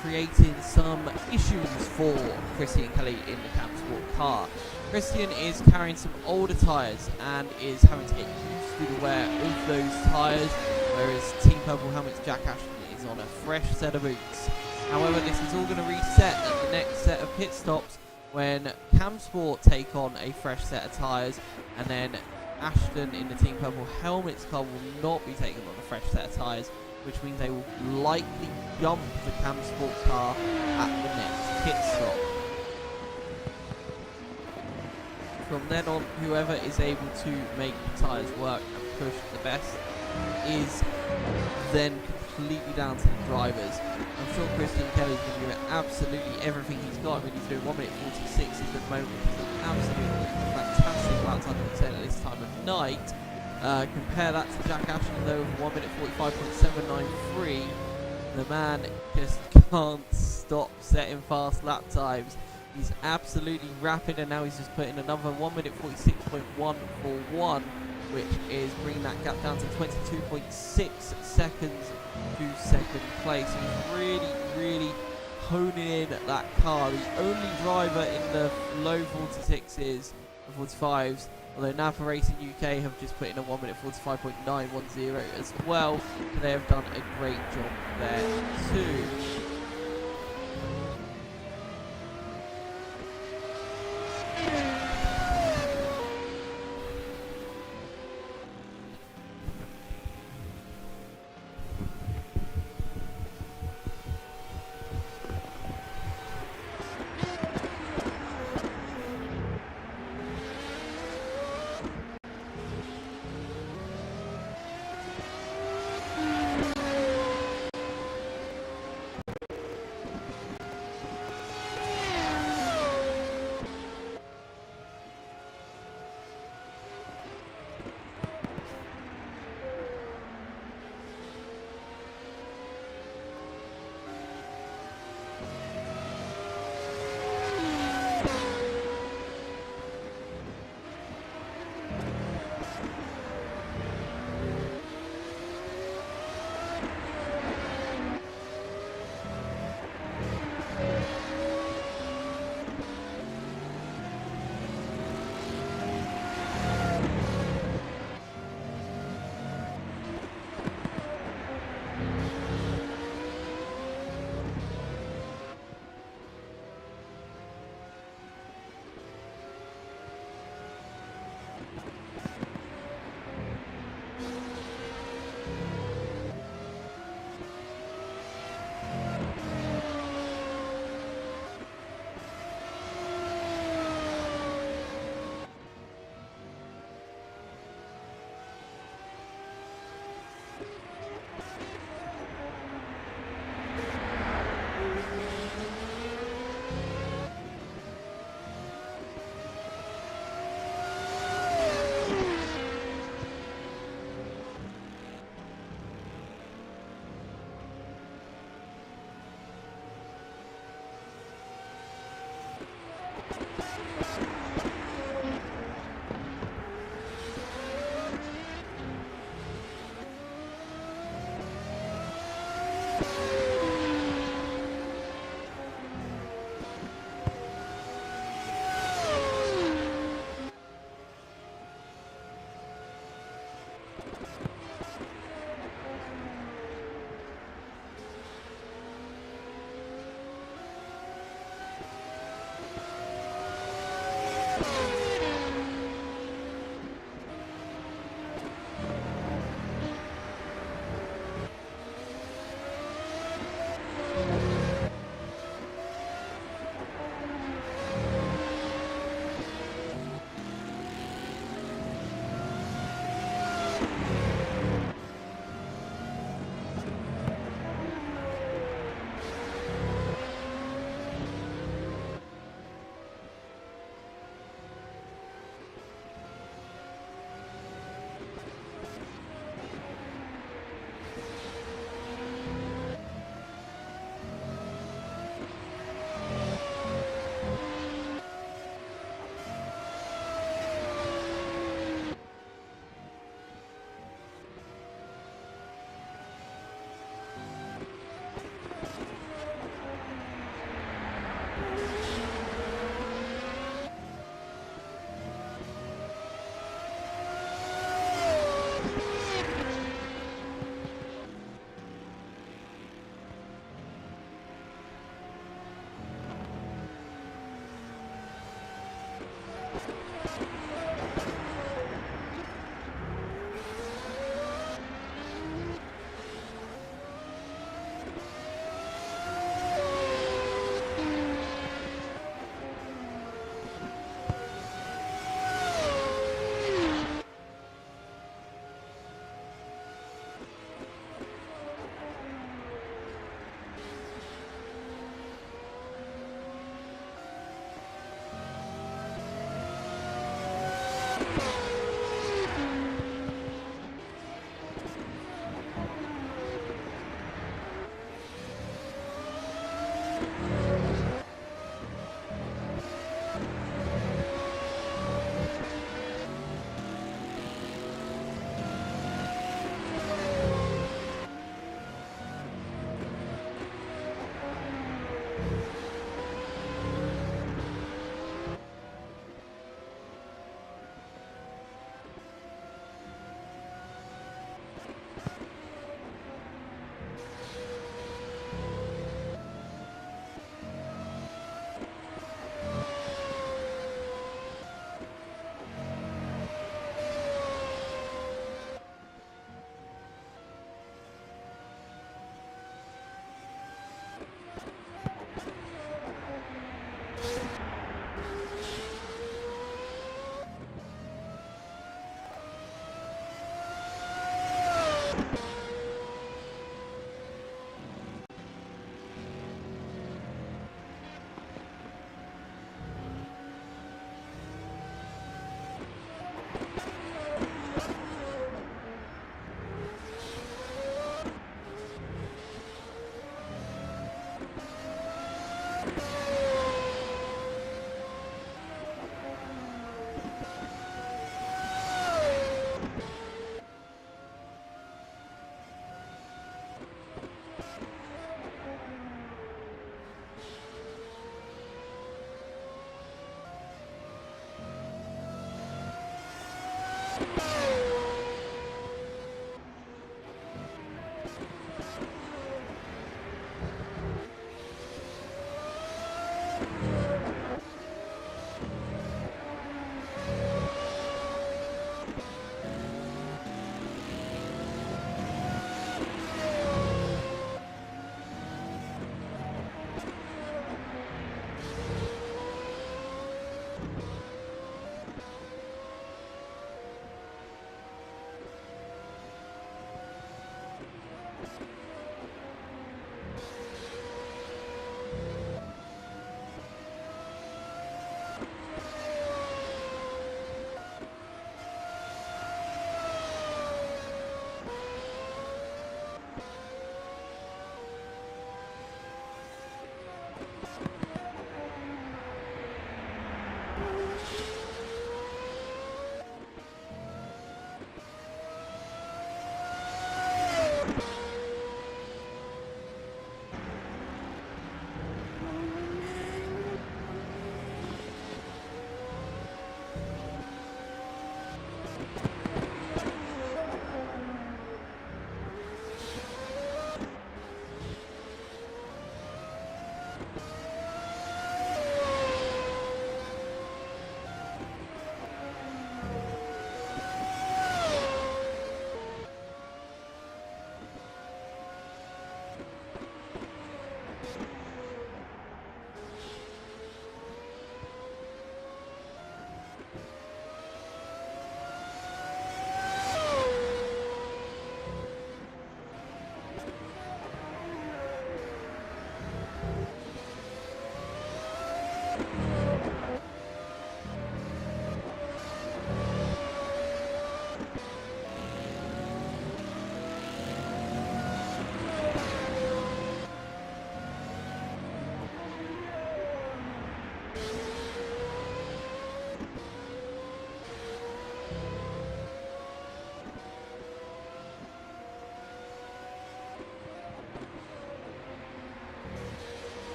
creating some issues for Christian Kelly in the Cam Sport car. Christian is carrying some older tyres and is having to get used to the wear of those tyres, whereas Team Purple Helmet's Jack Ashton is on a fresh set of boots. However, this is all going to reset at the next set of pit stops when Cam Sport take on a fresh set of tyres, and then Ashton in the Team Purple Helmets car will not be taking on a fresh set of tyres, which means they will likely jump the Cam Sport car at the next pit stop. From then on, whoever is able to make the tyres work and push the best is then completely down to the drivers. I'm sure Christian Kelly's going to give it absolutely everything he's got. I mean, he's doing 1 minute 46 at the moment, which is an absolutely fantastic lap time to say at this time of night. Compare that to Jack Ashton though, with 1 minute 45.793. The man just can't stop setting fast lap times. He's absolutely rapid, and now he's just put in another 1 minute 46.141, which is bringing that gap down to 22.6 seconds to second place. He's really honing in at that car. The only driver in the low 46s and 45s, although Napa Racing UK have just put in a 1 minute 45.910 as well. So they have done a great job there too.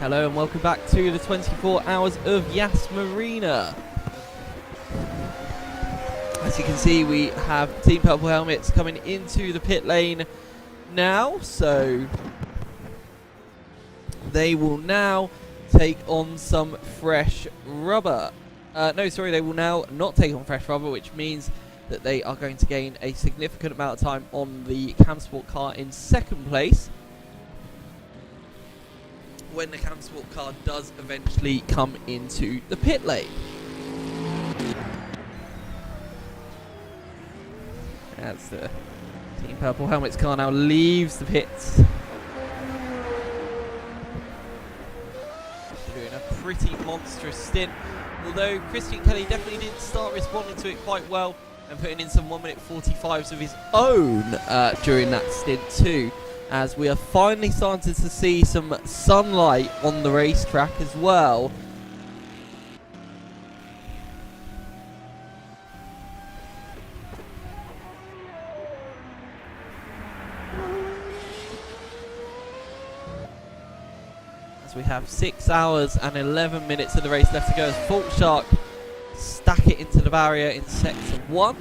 Hello and welcome back to the 24 hours of Yas Marina. As you can see, we have Team Purple Helmets coming into the pit lane now, so they will now take on some fresh rubber. They will now not take on fresh rubber, which means that they are going to gain a significant amount of time on the Cam Sport car in second place, when the Cam Sport car does eventually come into the pit lane. As the Team Purple Helmets car now leaves the pits. Doing a pretty monstrous stint, although Christian Kelly definitely didn't start responding to it quite well and putting in some 1 minute 45s of his own during that stint too, as we are finally starting to see some sunlight on the racetrack as well. As we have 6 hours and 11 minutes of the race left to go, as Fault Shark stack it into the barrier in sector 1.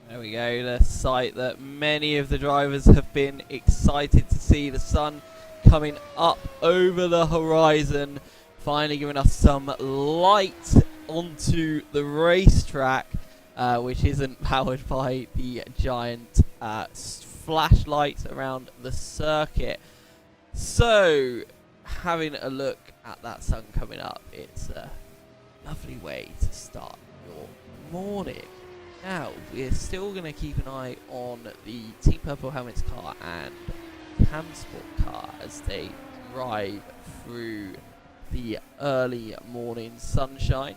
There we go, the sight that many of the drivers have been excited to see, the sun coming up over the horizon, finally giving us some light onto the racetrack, which isn't powered by the giant flashlights around the circuit. So, having a look at that sun coming up, it's a lovely way to start your morning. Now, we're still going to keep an eye on the Team Purple Helmets car and Cam Sport car as they drive through the early morning sunshine.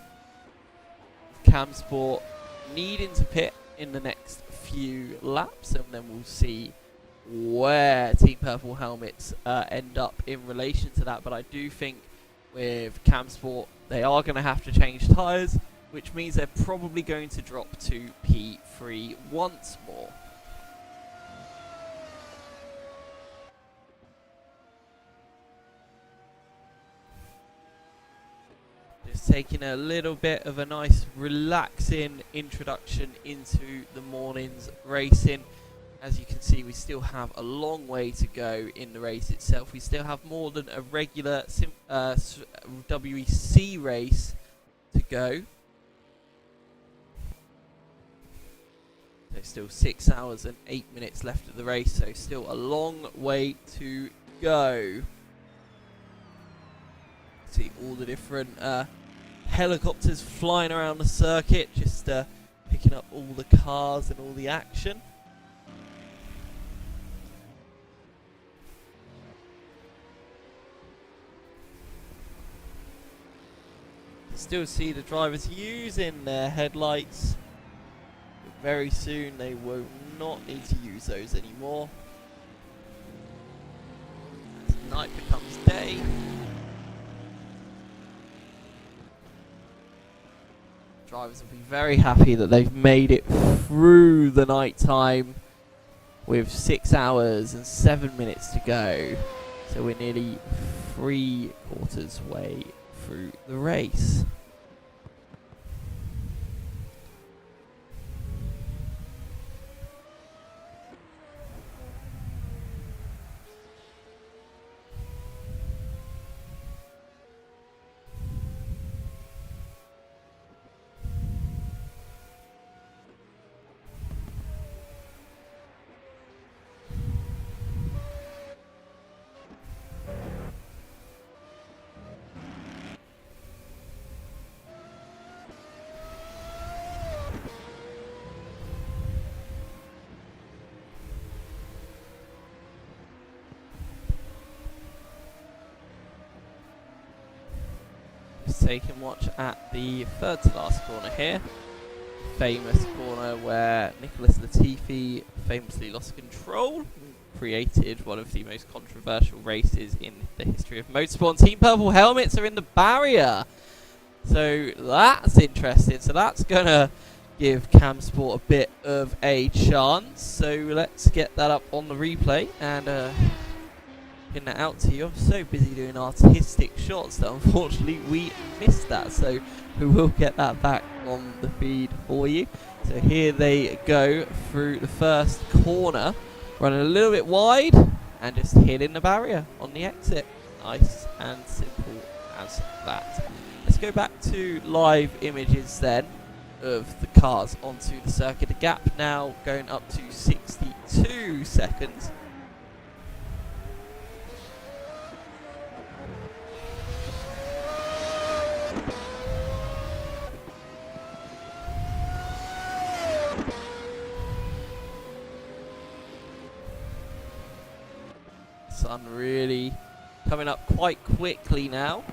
Cam Sport needing to pit in the next few laps, and then we'll see where Team Purple Helmets end up in relation to that. But I do think with Cam Sport, they are going to have to change tyres, which means they're probably going to drop to P3 once more. Just taking a little bit of a nice relaxing introduction into the morning's racing. As you can see, we still have a long way to go in the race itself. We still have more than a regular WEC race to go. There's still 6 hours and 8 minutes left of the race, so still a long way to go. See all the different helicopters flying around the circuit, just picking up all the cars and all the action. Still see the drivers using their headlights. Very soon they will not need to use those anymore. night becomes day. Drivers will be very happy that they've made it through the night time with 6 hours and 7 minutes to go. So we're nearly 3/4 way through the race. Taking watch at the third to last corner here. Famous corner where Nicholas Latifi famously lost control, created one of the most controversial races in the history of motorsport. Team Purple helmets are in the barrier, so that's interesting. So that's gonna give Cam Sport a bit of a chance. So let's get that up on the replay and pin that out to you. I'm so busy doing artistic shots that unfortunately we missed that, so we will get that back on the feed for you. So here they go through the first corner, running a little bit wide and just hitting the barrier on the exit. Nice and simple as that. Let's go back to live images then of the cars onto the circuit. The gap now going up to 62 seconds. Sun really coming up quite quickly now.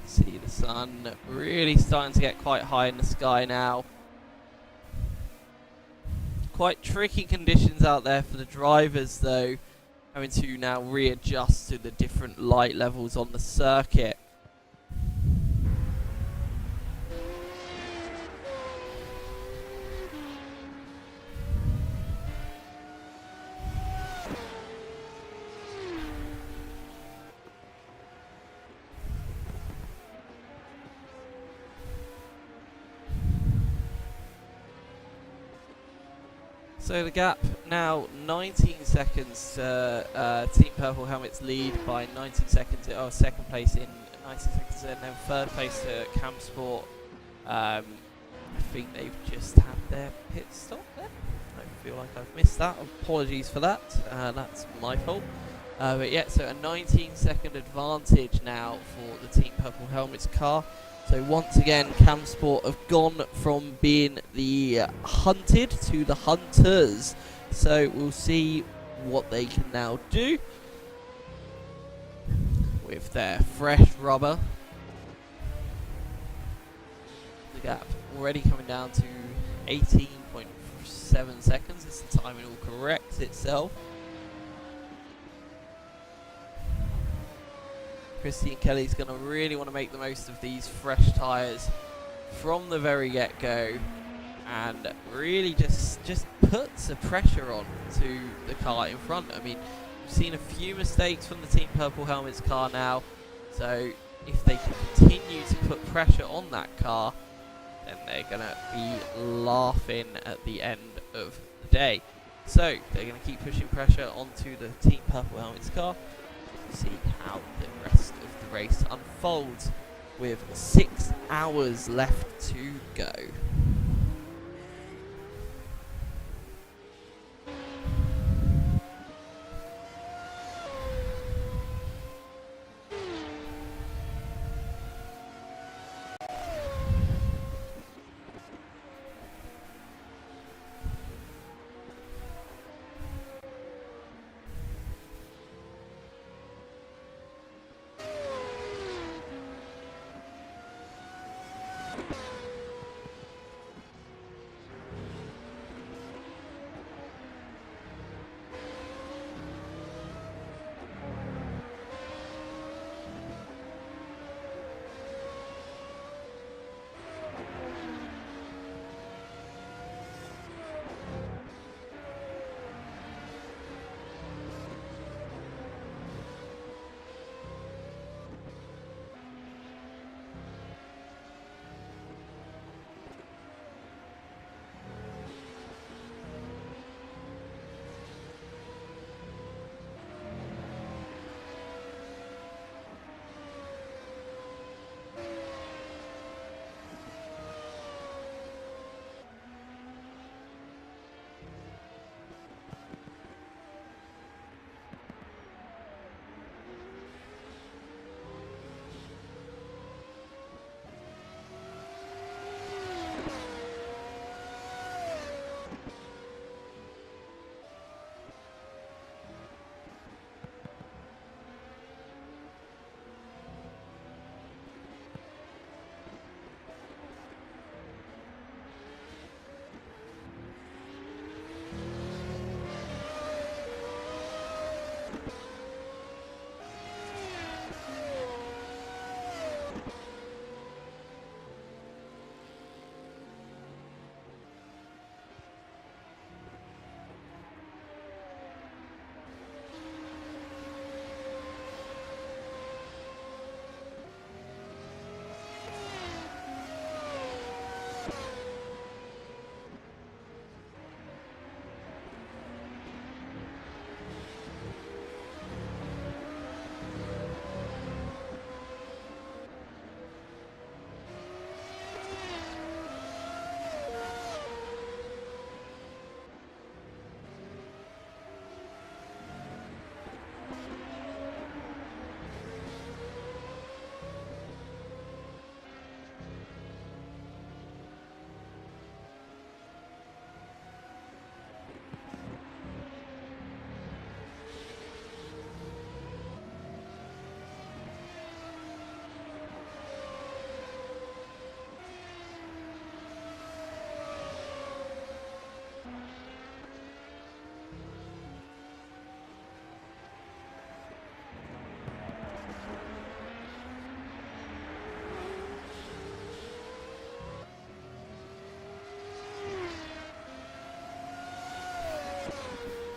See the sun really starting to get quite high in the sky now. Quite tricky conditions out there for the drivers though, having to now readjust to the different light levels on the circuit. So the gap now 19 seconds to Team Purple Helmets lead by 19 seconds. Oh, second place in 19 seconds, and then third place to Cam Sport. I think they've just had their pit stop there. I feel like I've missed that. Apologies for that. That's my fault. But yeah, so a 19-second advantage now for the Team Purple Helmets car. So once again, Cam Sport have gone from being the hunted to the hunters. So we'll see what they can now do. with their fresh rubber. The gap already coming down to 18.7 seconds. As the timing all corrects itself. Christian Kelly's going to really want to make the most of these fresh tyres from the very get-go, and really just put some pressure on to the car in front. I mean, we've seen a few mistakes from the Team Purple Helmets car now, so if they can continue to put pressure on that car, then they're going to be laughing at the end of the day. So they're going to keep pushing pressure onto the Team Purple Helmets car. We'll see how the rest of the race unfolds with 6 hours left to go.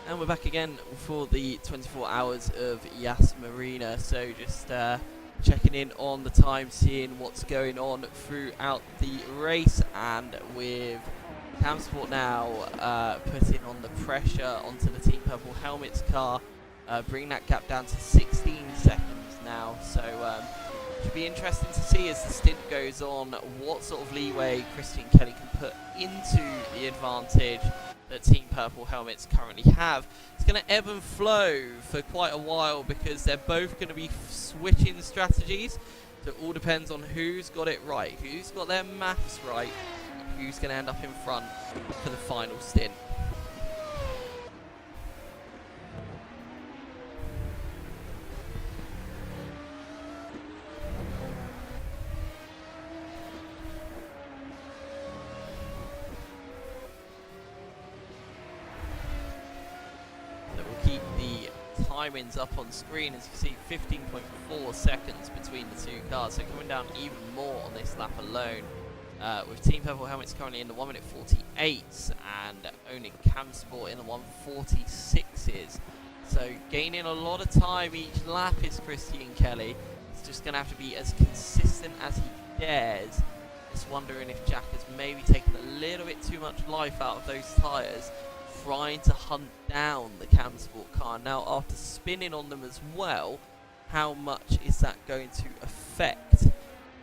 And we're back again for the 24 hours of Yas Marina. So just checking in on the time, seeing what's going on throughout the race, and with Cam Sport now putting on the pressure onto the Team Purple Helmets car, bringing that gap down to 16 seconds now. So should be interesting to see as the stint goes on what sort of leeway Christian Kelly can put into the advantage that Team Purple Helmets currently have. It's going to ebb and flow for quite a while because they're both going to be switching strategies. So it all depends on who's got it right, who's got their maths right, and who's going to end up in front for the final stint. timings up on screen. As you see, 15.4 seconds between the two cars, so coming down even more on this lap alone. With Team Purple Helmets currently in the 1 minute 48s and owning Cam Sport in the 1:46s. So gaining a lot of time each lap is Christian Kelly. He's just going to have to be as consistent as he dares. Just wondering if Jack has maybe taken a little bit too much life out of those tyres, trying to hunt down the Cam Sport car. Now, after spinning on them as well, how much is that going to affect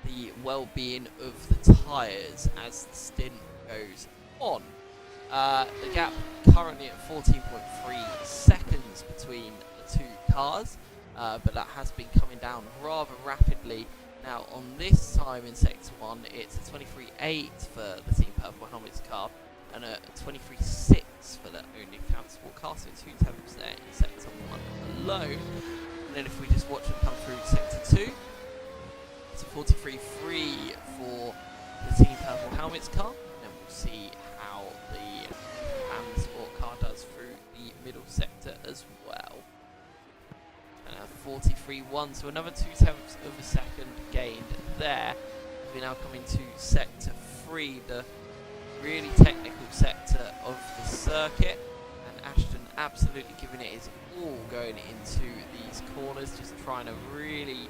the well-being of the tyres as the stint goes on? The gap currently at 14.3 seconds between the two cars, but that has been coming down rather rapidly. Now on this time in Sector 1, it's a 23.8 for the Team Purple Helmets car and a 23.6 for the only Cam Sport car, so 2 tenths there in Sector 1 alone. And then if we just watch them come through Sector 2, it's a 43.3 for the Team Purple Helmets car, and then we'll see how the Cam Sport car does through the middle sector as well. 43.1, so another 2 tenths of a second gained there. We're now coming to Sector 3, the really technical sector of the circuit, and Ashton absolutely giving it his all going into these corners, just trying to really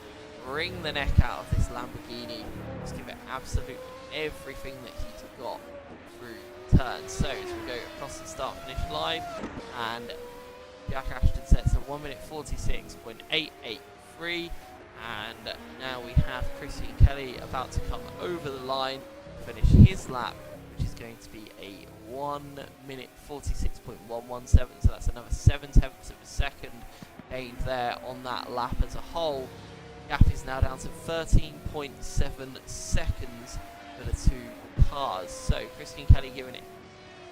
wring the neck out of this Lamborghini, just give it absolutely everything that he's got through turns. So as we go across the start finish line, and Jack Ashton sets a 1 minute 46.883, and now we have Christian Kelly about to come over the line to finish his lap, which is going to be a 1 minute 46.117, so that's another 7 tenths of a second gained there on that lap as a whole. Gap is now down to 13.7 seconds for the two cars, so Christian Kelly giving it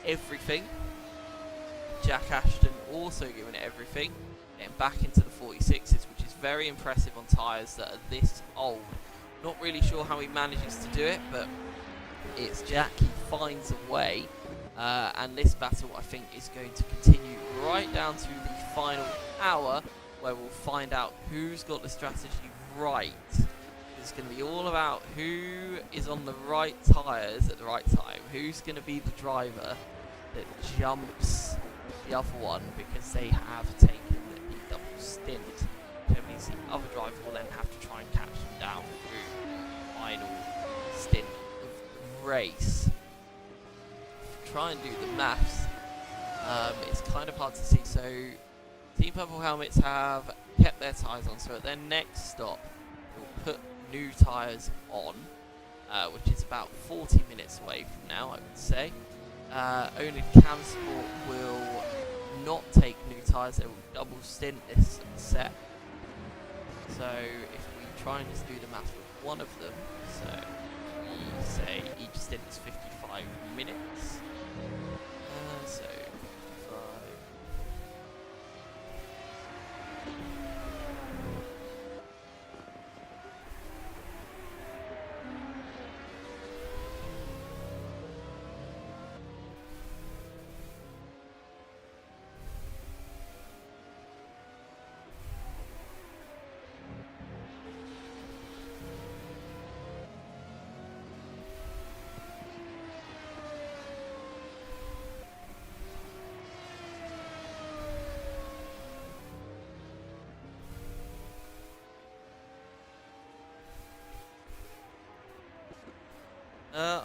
everything. Jack Ashton also giving it everything, getting back into the 46s, which is very impressive on tyres that are this old. Not really sure how he manages to do it, but it's Jack, he finds a way, and this battle I think is going to continue right down to the final hour, where we'll find out who's got the strategy right. It's going to be all about who is on the right tyres at the right time, who's going to be the driver that jumps the other one, because they have taken the double stint. Which means the other driver will then have to try and catch them down through the final stint of the race. Try and do the maths. It's kind of hard to see. So Team Purple Helmets have kept their tyres on, so at their next stop they'll put new tyres on, which is about 40 minutes away from now, I would say. Only Cam Sport will not take new tyres, they will double stint this set. So if we try and just do the math with one of them, so we say each stint is 55 minutes. So 55.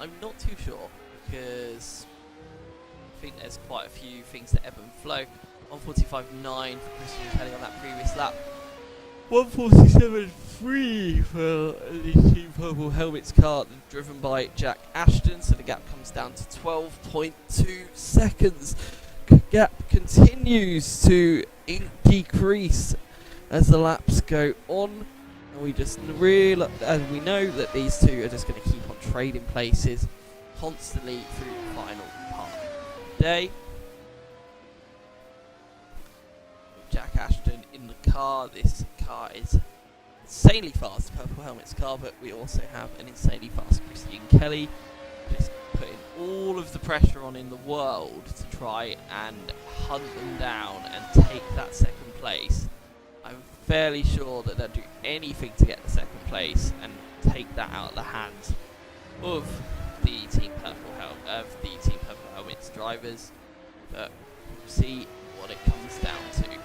I'm not too sure, because I think there's quite a few things that ebb and flow. 1:45.9 for Christian Kelly on that previous lap. 1:47.3 for the Team Purple Helmets car, driven by Jack Ashton, so the gap comes down to 12.2 seconds. Gap continues to decrease as the laps go on. We just and we know that these two are just going to keep on trading places constantly through the final part of the day. Jack Ashton in the car. This car is insanely fast, Purple Helmets car, but we also have an insanely fast Christian Kelly, just putting all of the pressure on in the world to try and hunt them down and take that second place. I'm fairly sure that they'll do anything to get the second place and take that out of the hands of the Team Purple Helmets drivers. But we'll see what it comes down to.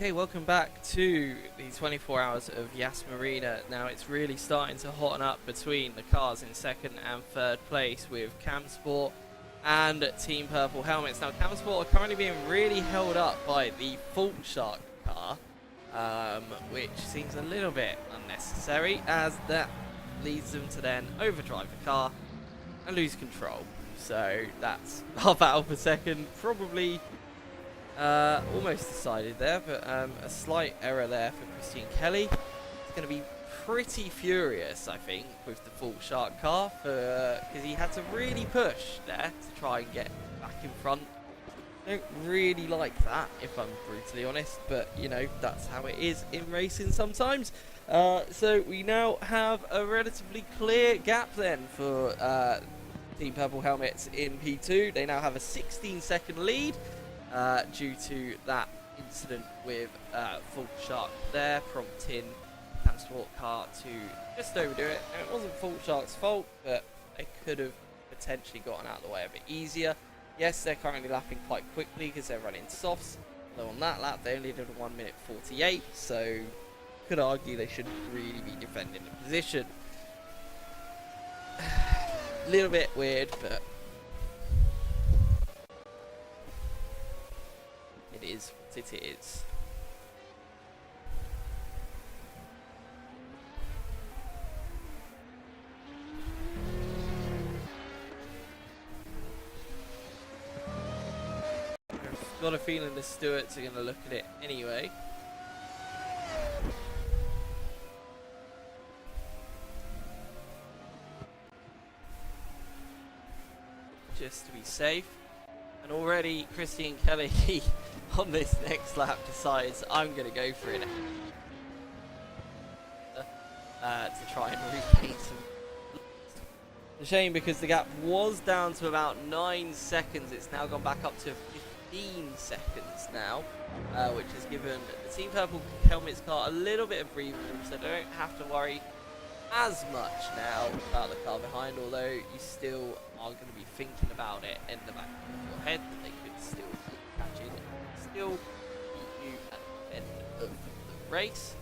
Okay, welcome back to the 24 hours of Yas Marina. Now it's really starting to hotten up between the cars in second and third place with Camsport and Team Purple Helmets. Now Camsport are currently being really held up by the Fault Shark car, which seems a little bit unnecessary, as that leads them to then overdrive the car and lose control. So that's our battle for second, probably almost decided there, but a slight error there for Christian Kelly. He's going to be pretty furious, I think, with the Fault Shark car, because he had to really push there to try and get back in front. I don't really like that, if I'm brutally honest, but you know, that's how it is in racing sometimes. So we now have a relatively clear gap then for Team Purple Helmets in P2. They now have a 16-second lead. Due to that incident with Fault Shark there, prompting Camsport car to just overdo it. And it wasn't Fault Shark's fault, but they could have potentially gotten out of the way a bit easier. Yes, they're currently lapping quite quickly because they're running softs, although on that lap they only did a 1 minute 48, so could argue they shouldn't really be defending the position. A little bit weird, but it is what it is. I've got a feeling the Stewarts are going to look at it anyway. Just to be safe. And already Christian Kelly on this next lap decides I'm going to go for it to try and regain some. It's a shame because the gap was down to about 9 seconds. It's now gone back up to 15 seconds now, which has given the Team Purple Helmets car a little bit of breathing room, so they don't have to worry as much now about the car behind, although you still are going to be thinking about it in the back of your head that they could still catch in and still beat you at the end of the race.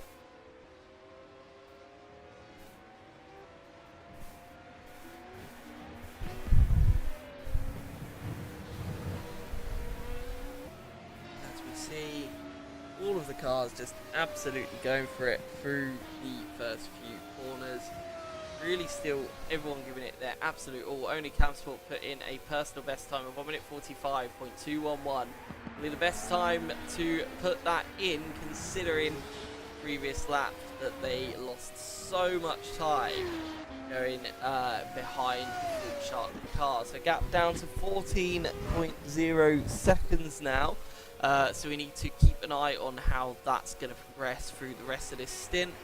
As we see all of the cars just absolutely going for it through the first few corners. Really still everyone giving it their absolute all. Only Camsport put in a personal best time of 1 minute 45.211. Really the best time to put that in, considering previous lap that they lost so much time going behind the Fault Shark car. So gap down to 14.0 seconds now. So we need to keep an eye on how that's going to progress through the rest of this stint.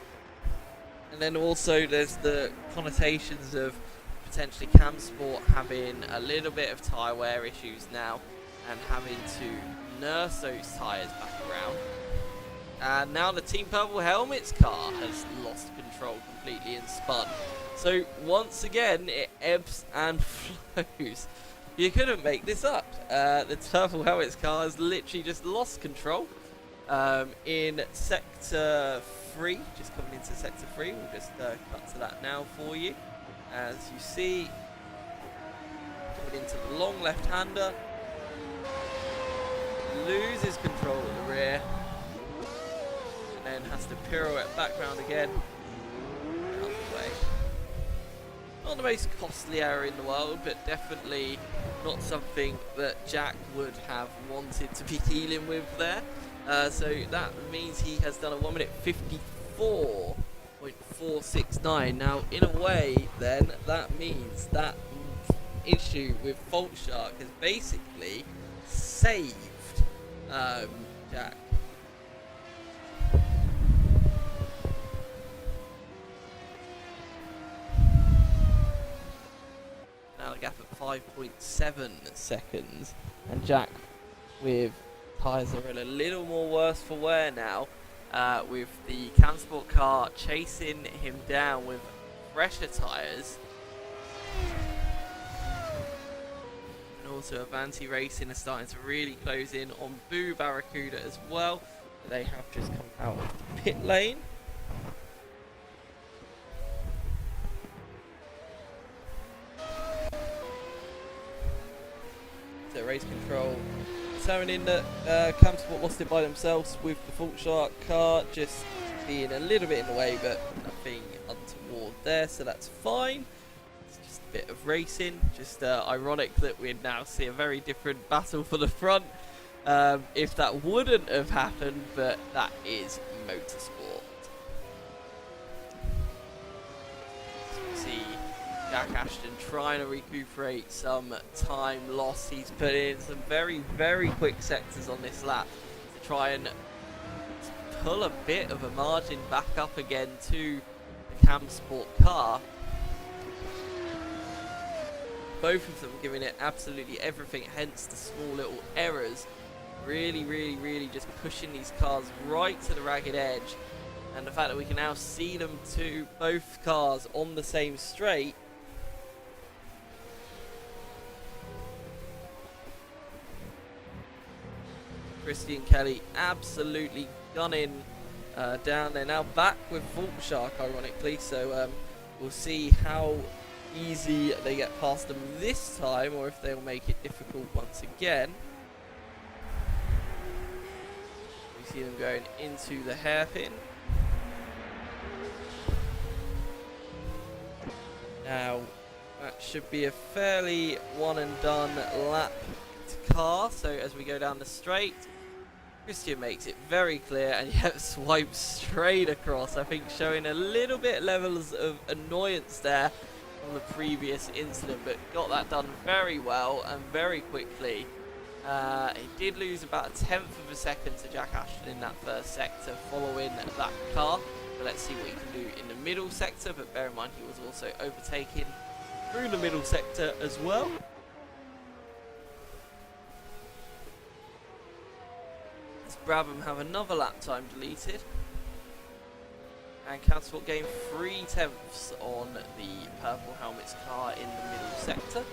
And then also there's the connotations of potentially Camsport having a little bit of tyre wear issues now and having to nurse those tyres back around. And now the Team Purple Helmets car has lost control completely and spun. So once again it ebbs and flows. You couldn't make this up. The Purple Helmets car has literally just lost control in sector 3, just coming into sector 3. We'll just cut to that now for you. As you see, coming into the long left-hander, loses control at the rear, and then has to pirouette back round again, out the way. Not the most costly error in the world, but definitely not something that Jack would have wanted to be dealing with there. So that means he has done a 1 minute 54.469. Now, in a way, then, that means that issue with Fault Shark has basically saved Jack. Now the gap at 5.7 seconds, and Jack with tyres are a little more worse for wear now, with the Camsport car chasing him down with fresher tyres. And also Avanti Racing are starting to really close in on Boo Barracuda as well. they have just come out of the pit lane. So race control determining that Camsport lost it by themselves with the Fault Shark car just being a little bit in the way, but nothing untoward there, so that's fine. It's just a bit of racing. Just ironic that we'd now see a very different battle for the front if that wouldn't have happened, but that is motorsport. So we see Jack Ashton trying to recuperate some time lost. He's put in some very, very quick sectors on this lap to try and pull a bit of a margin back up again to the Camsport car. Both of them giving it absolutely everything, hence the small little errors. Really, really, really just pushing these cars right to the ragged edge. And the fact that we can now see them to both cars on the same straight. Christy and Kelly absolutely gunning down. They're now back with Fault Shark, ironically, so we'll see how easy they get past them this time, or if they'll make it difficult once again. We see them going into the hairpin. Now, that should be a fairly one and done lap to car, so as we go down the straight, Christian makes it very clear and yet swipes straight across. I think showing a little bit levels of annoyance there from the previous incident, but got that done very well and very quickly. He did lose about a tenth of a second to Jack Ashton in that first sector following that car. But let's see what he can do in the middle sector, but bear in mind he was also overtaken through the middle sector as well. Brabham have another lap time deleted, and Camsport gain 3/10 on the Purple Helmets car in the middle sector.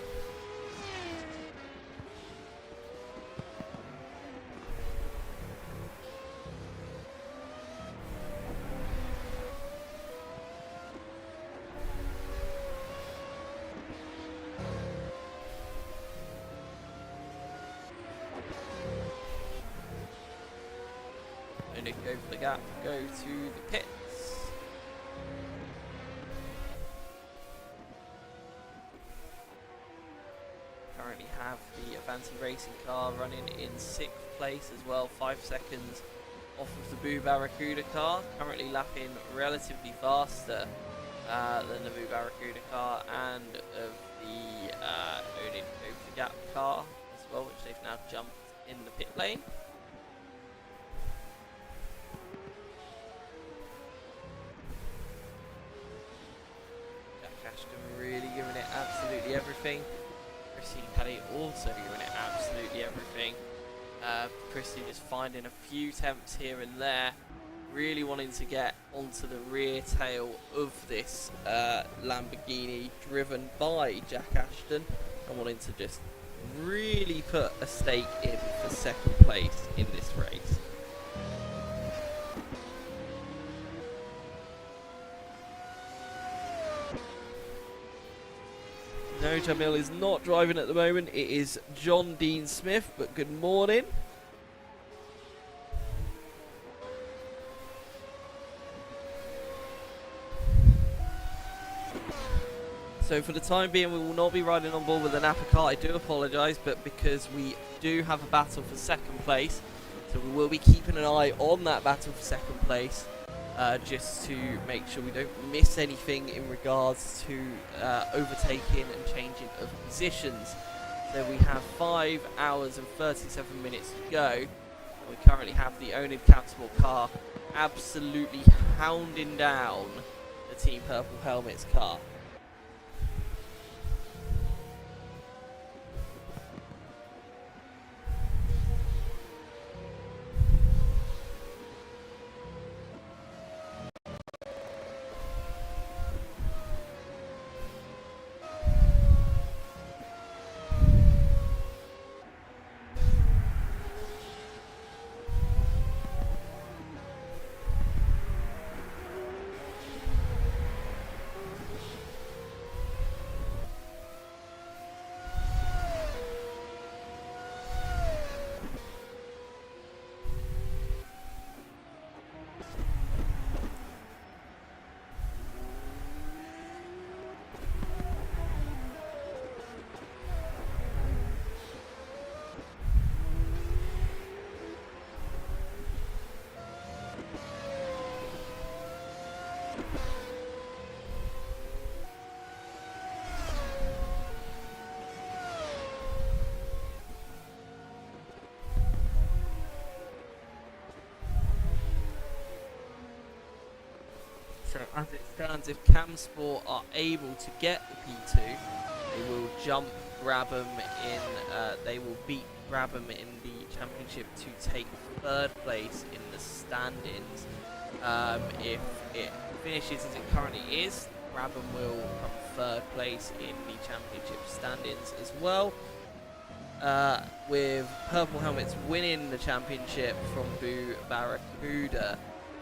Go for the gap, go to the pits. Currently have the Avanti Racing car running in 6th place as well, 5 seconds off of the Boo Barracuda car. Currently lapping relatively faster than the Boo Barracuda car and of the Odin Go for the Gap car as well, which they've now jumped in the pit lane. Really giving it absolutely everything. Christy and Paddy also giving it absolutely everything. Christy just finding a few attempts here and there, really wanting to get onto the rear tail of this Lamborghini driven by Jack Ashton, and wanting to just really put a stake in for second place in this race. No, Jamil is not driving at the moment. It is John Dean Smith, but good morning. So for the time being, we will not be riding on board with the Napa car. I do apologise, but because we do have a battle for second place, so we will be keeping an eye on that battle for second place. Just to make sure we don't miss anything in regards to overtaking and changing of positions. So we have 5 hours and 37 minutes to go. We currently have the Onid Camsport car absolutely hounding down the Team Purple Helmets car. So as it stands, if CamSport are able to get the P2, they will jump Brabham in. They will beat Brabham in the championship to take third place in the standings. If it finishes as it currently is, Brabham will come third place in the championship standings as well. With Purple Helmets winning the championship from Boo Barracuda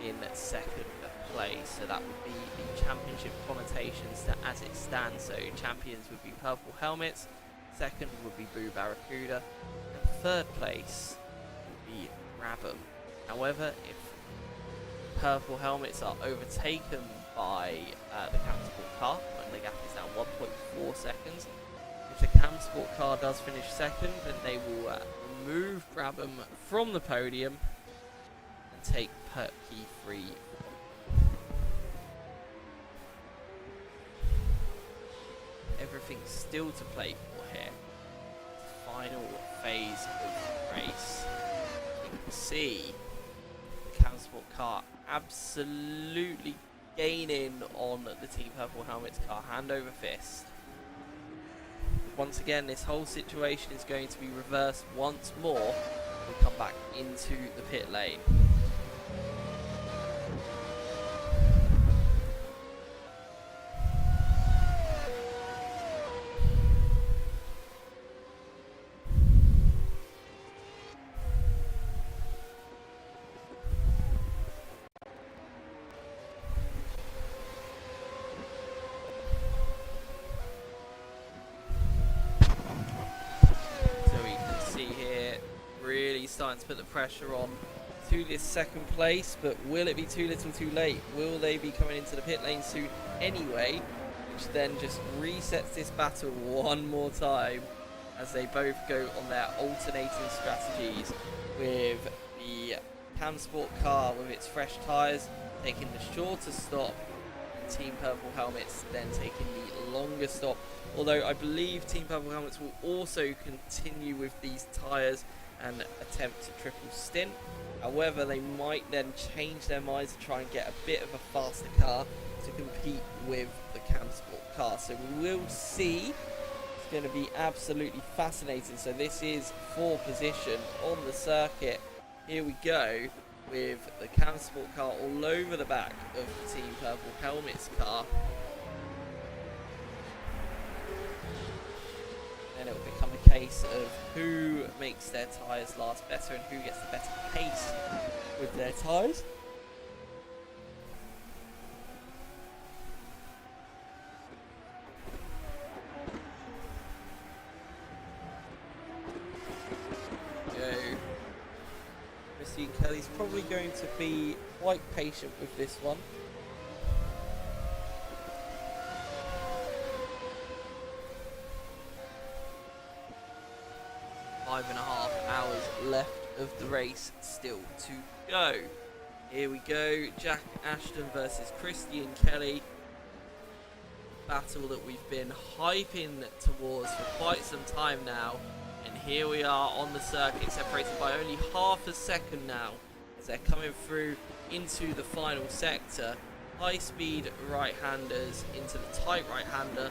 in second place. So that would be the championship connotations as it stands. So champions would be Purple Helmets, second would be Boo Barracuda, and third place would be Brabham. However, if Purple Helmets are overtaken by the CamSport car, when the gap is now 1.4 seconds, if the CamSport car does finish second, then they will remove Brabham from the podium and take P3. Everything's still to play for here. Final phase of the race. You can see the CamSport car absolutely gaining on the Team Purple Helmets car, hand over fist. Once again, this whole situation is going to be reversed once more. We come back into the pit lane. Starting to put the pressure on to this second place, but will it be too little too late? Will they be coming into the pit lane soon anyway, which then just resets this battle one more time as they both go on their alternating strategies, with the CamSport car with its fresh tyres taking the shorter stop and Team Purple Helmets then taking the longer stop, although I believe Team Purple Helmets will also continue with these tyres and attempt a triple stint. However, they might then change their minds to try and get a bit of a faster car to compete with the CamSport car. So we will see. It's going to be absolutely fascinating. So this is for position on the circuit. Here we go with the CamSport car all over the back of the Team Purple Helmets car. Then it will become a case of who makes their tyres last better and who gets the better pace with their tyres. Christian Kelly's probably going to be quite patient with this one. 5.5 hours left of the race still to go. Here we go, Jack Ashton versus Christian Kelly. Battle that we've been hyping towards for quite some time now. And here we are on the circuit, separated by only half a second now, as they're coming through into the final sector. High speed right-handers into the tight right-hander,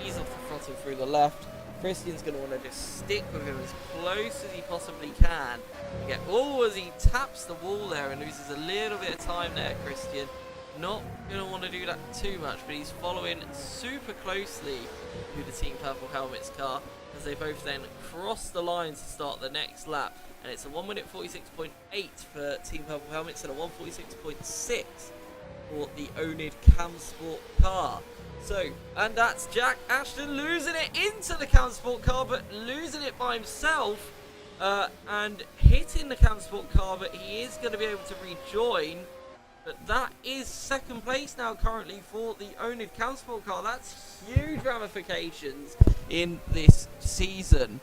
ease off the throttle through the left. Christian's going to want to just stick with him as close as he possibly can. As he taps the wall there and loses a little bit of time there, Christian. Not going to want to do that too much, but he's following super closely to the Team Purple Helmets car as they both then cross the line to start the next lap. And it's a 1 minute 46.8 for Team Purple Helmets and a 1:46.6 for the Onid CamSport car. So, and that's Jack Ashton losing it into the CamSport car, but losing it by himself and hitting the CamSport car, but he is going to be able to rejoin. But that is second place now currently for the Onid CamSport car. That's huge ramifications in this season.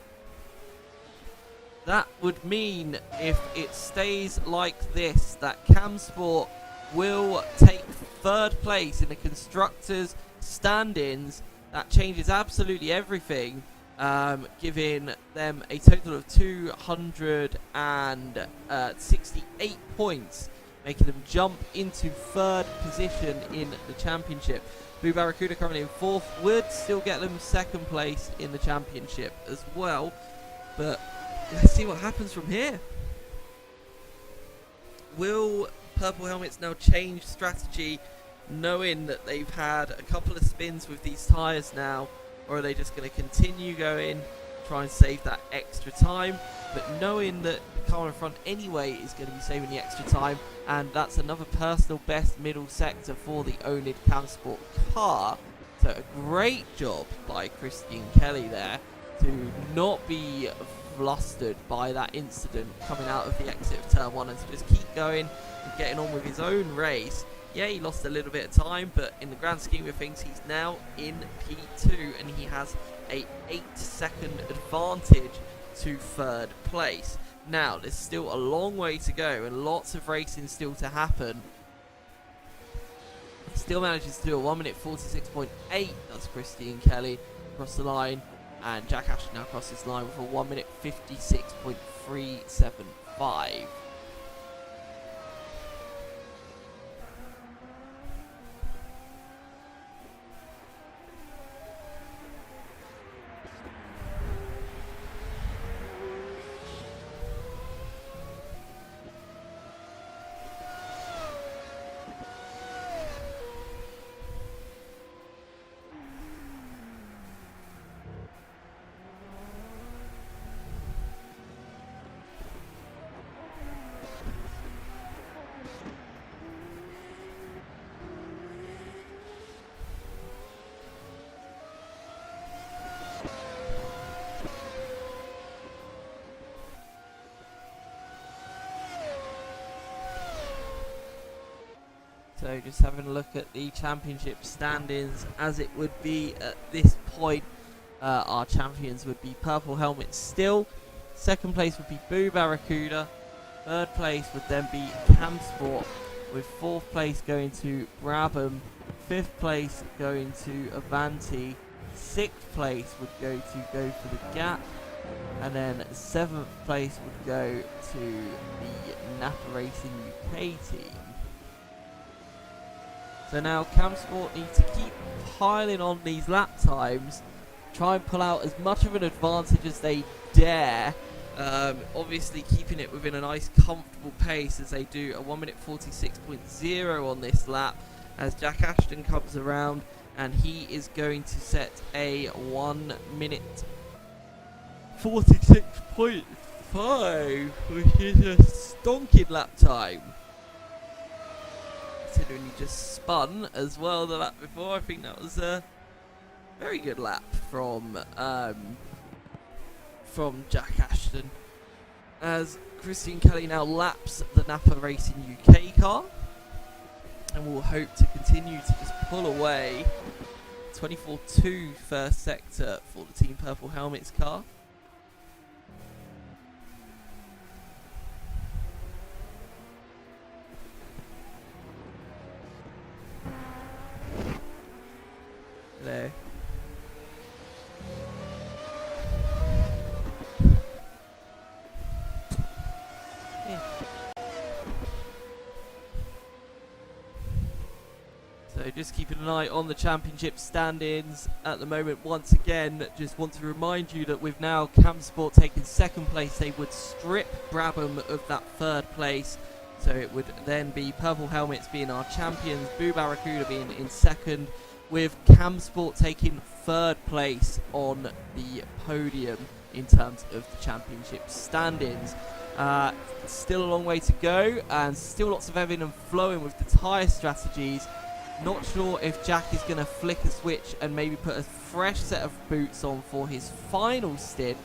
That would mean, if it stays like this, that CamSport will take third place in the constructors stand-ins. That changes absolutely everything, giving them a total of 268 points, making them jump into third position in the championship. Blue Barracuda currently in fourth, would still get them second place in the championship as well. But let's see what happens from here. Will Purple Helmets now change strategy, knowing that they've had a couple of spins with these tyres now, or are they just going to continue going, try and save that extra time, but knowing that the car in front anyway is going to be saving the extra time, and that's another personal best middle sector for the Onid Camsport car. So a great job by Christian Kelly there to not be flustered by that incident coming out of the exit of turn 1, and to just keep going and getting on with his own race. Yeah, he lost a little bit of time, but in the grand scheme of things, he's now in P2, and he has a 8-second advantage to third place. Now, there's still a long way to go, and lots of racing still to happen. He still manages to do a 1 minute 46.8, does Christian Kelly, across the line, and Jack Ashton now crosses the line with a 1 minute 56.375. So just having a look at the championship standings as it would be at this point. Our champions would be Purple Helmets still. Second place would be Boo Barracuda. Third place would then be Camsport, with fourth place going to Brabham. Fifth place going to Avanti. Sixth place would go for the Gap. And then seventh place would go to the Napa Racing UK team. So now Camsport need to keep piling on these lap times, try and pull out as much of an advantage as they dare, obviously keeping it within a nice comfortable pace as they do a 1 minute 46.0 on this lap, as Jack Ashton comes around and he is going to set a 1 minute 46.5, which is a stonking lap time. Considering he just spun as well the lap before, I think that was a very good lap from Jack Ashton. As Christian Kelly now laps the Napa Racing UK car, and we'll hope to continue to just pull away. 24-2 first sector for the Team Purple Helmets car. Hello. Yeah. So just keeping an eye on the championship stand-ins at the moment. Once again, just want to remind you that with now Camsport taking second place, they would strip Brabham of that third place. So it would then be Purple Helmets being our champions, Boo Barracuda being in second, with Camsport taking third place on the podium in terms of the championship stand-ins. Still a long way to go, and still lots of ebbing and flowing with the tyre strategies. Not sure if Jack is going to flick a switch and maybe put a fresh set of boots on for his final stint.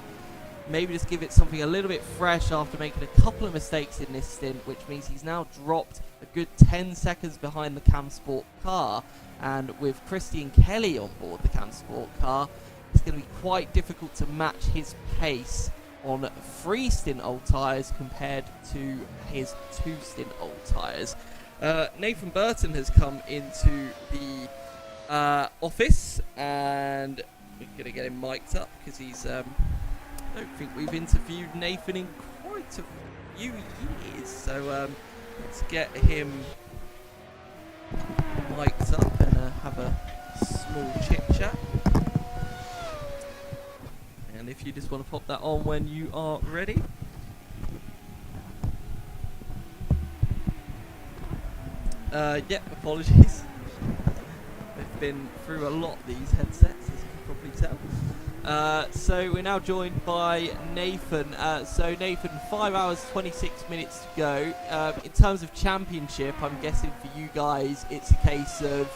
Maybe just give it something a little bit fresh after making a couple of mistakes in this stint, which means he's now dropped a good 10 seconds behind the Camsport car. And with Christian Kelly on board the Camsport car, it's going to be quite difficult to match his pace on 3 stint old tyres compared to his 2 stint old tyres. Nathan Burton has come into the office, and we're going to get him mic'd up because he's I don't think we've interviewed Nathan in quite a few years, so let's get him mic'd up and have a small chit chat. And if you just want to pop that on when you are ready. Yeah, apologies. We've been through a lot of these headsets, as you can probably tell. So we're now joined by Nathan. So Nathan, 5 hours 26 minutes to go. In terms of championship, I'm guessing for you guys, it's a case of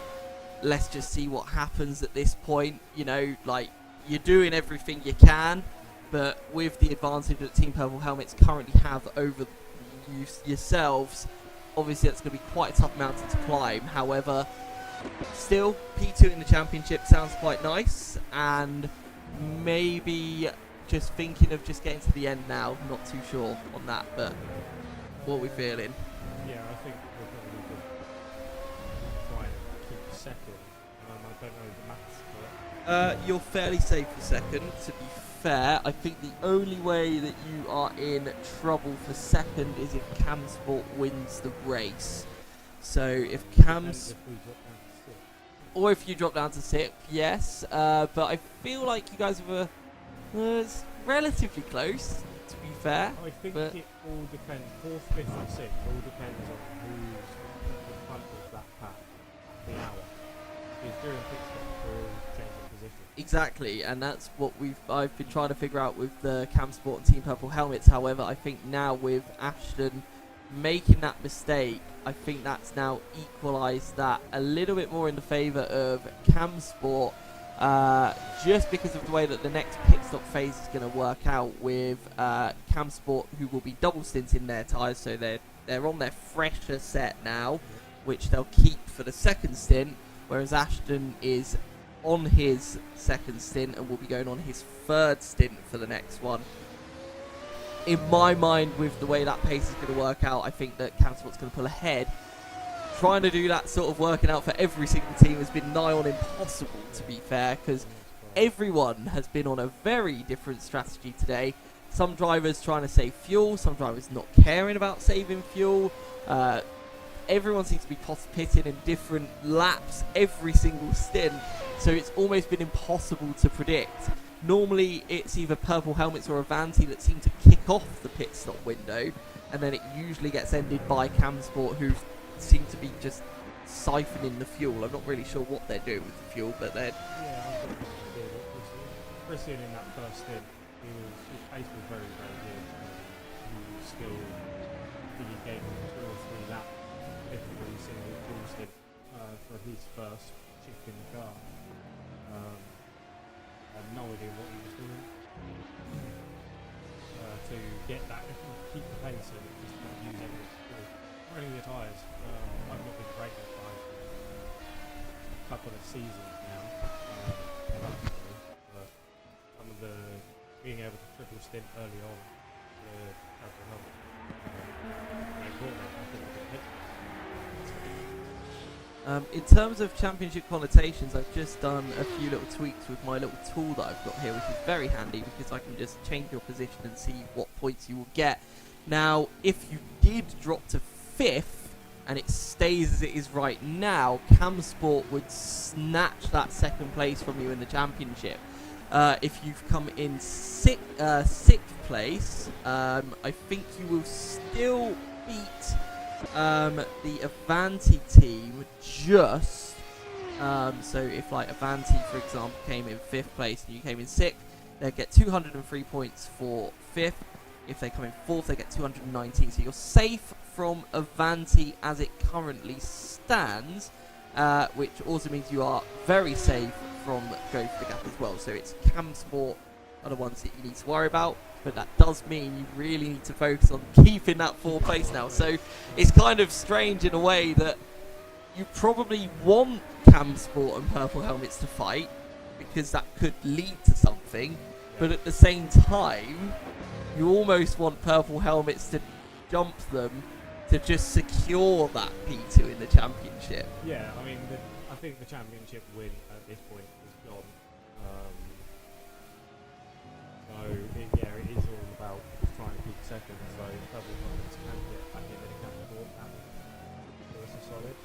let's just see what happens at this point. You know, like you're doing everything you can, but with the advantage that Team Purple Helmets currently have over yourselves, obviously that's going to be quite a tough mountain to climb. However, still, P2 in the championship sounds quite nice, and maybe just thinking of just getting to the end now. Not too sure on that, but what are we feeling? Yeah, I think we're probably good. Try and keep second. I don't know the maths, but You're fairly safe for second, to be fair. I think the only way that you are in trouble for second is if Camsport wins the race. So if Cam's... Or if you drop down to 6th, yes. But I feel like you guys were it's relatively close, to be fair. I think but it all depends. 4th, 5th, and 6th all depends on who's in front of that pack the hour. Because during pit stop, we're all changing position. exactly, and that's what I've been trying to figure out with the Camsport and Team Purple helmets. However, I think now with Ashton making that mistake, I think that's now equalised that a little bit more in the favour of Camsport, just because of the way that the next pit stop phase is going to work out with Camsport, who will be double stinting their tyres, so they're on their fresher set now, which they'll keep for the second stint, whereas Ashton is on his second stint and will be going on his third stint for the next one. In my mind, with the way that pace is going to work out, I think that Camsport's going to pull ahead. Trying to do that sort of working out for every single team has been nigh on impossible, to be fair, because everyone has been on a very different strategy today. Some drivers trying to save fuel, some drivers not caring about saving fuel. Everyone seems to be pitting in different laps every single stint, so it's almost been impossible to predict. Normally, it's either Purple Helmets or Avanti that seem to kick off the pit stop window, and then it usually gets ended by Camsport, who seem to be just siphoning the fuel. I'm not really sure what they're doing with the fuel, but they're... Yeah, I've got no idea what Christian in that first stint, his pace was very, very good. He was still, he gave him 2 or 3 laps every single fuel stint for his first shift in the car. I had no idea what he was doing to get that, keep the pace and just not use any running the tyres. I've not been great at tyres for a couple of seasons now, but some of the being able to triple stint early on has helped. I think a good hit. In terms of championship connotations, I've just done a few little tweaks with my little tool that I've got here, which is very handy because I can just change your position and see what points you will get. Now, if you did drop to 5th and it stays as it is right now, Camsport would snatch that second place from you in the championship. If you've come in 6th place, I think you will still beat the Avanti team just. So if like Avanti, for example, came in 5th place and you came in 6th, they'll get 203 points for 5th. If they come in 4th, they get 219. So you're safe from Avanti as it currently stands, which also means you are very safe from Go for the Gap as well. So it's Camsport are the ones that you need to worry about, but that does mean you really need to focus on keeping that 4th place now. So it's kind of strange in a way that you probably want Camsport and Purple Helmets to fight, because that could lead to something, but at the same time, you almost want Purple Helmets to jump them to just secure that P2 in the championship. Yeah, I mean, I think the championship win at this point is gone. It is all about trying to keep second. So Purple Helmets can get back into the campsport and it's a solid.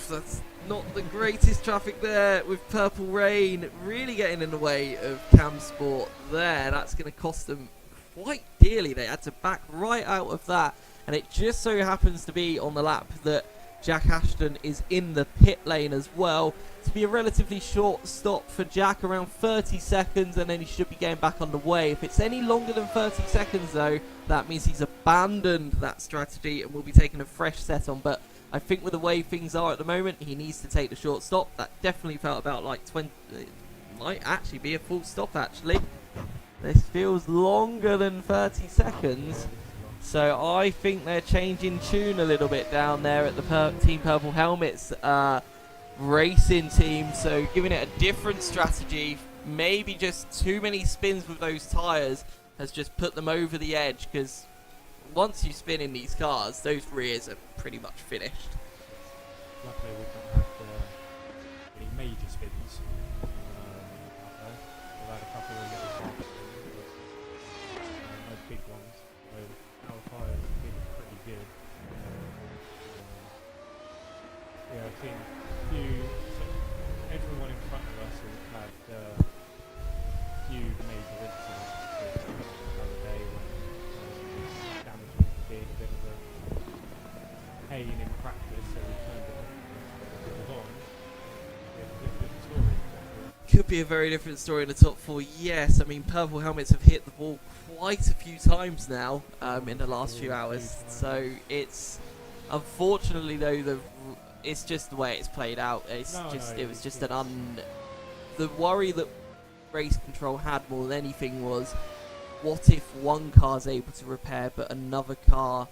So. That's not the greatest traffic there with Purple Rain really getting in the way of Cam Sport there. That's going to cost them quite dearly. They had to back right out of that, and it just so happens to be on the lap that Jack Ashton is in the pit lane as well. To be a relatively short stop for Jack, around 30 seconds, and then he should be getting back on the way. If it's any longer than 30 seconds though, that means he's abandoned that strategy and will be taking a fresh set on. But I think with the way things are at the moment, he needs to take the short stop. That definitely felt about like 20, it might actually be a full stop actually. This feels longer than 30 seconds. So I think they're changing tune a little bit down there at the Team Purple Helmets racing team. So giving it a different strategy. Maybe just too many spins with those tyres has just put them over the edge, because once you spin in these cars, those rears are pretty much finished. Luckily we've not had any major spins out there. We've had a couple of little parts, but no big ones. So our tyres have been pretty good. I've seen a few. So everyone in front of us has had a few major incidents. The other day when damage was being a bit of a pain in practice, so we turned it on. It's a different story. Could be a very different story in the top four. Yes, I mean Purple Helmets have hit the ball quite a few times now in the last few hours. So it's unfortunately though it's just the way it's played out. It was just the worry that race control had more than anything was, what if one car's able to repair but another car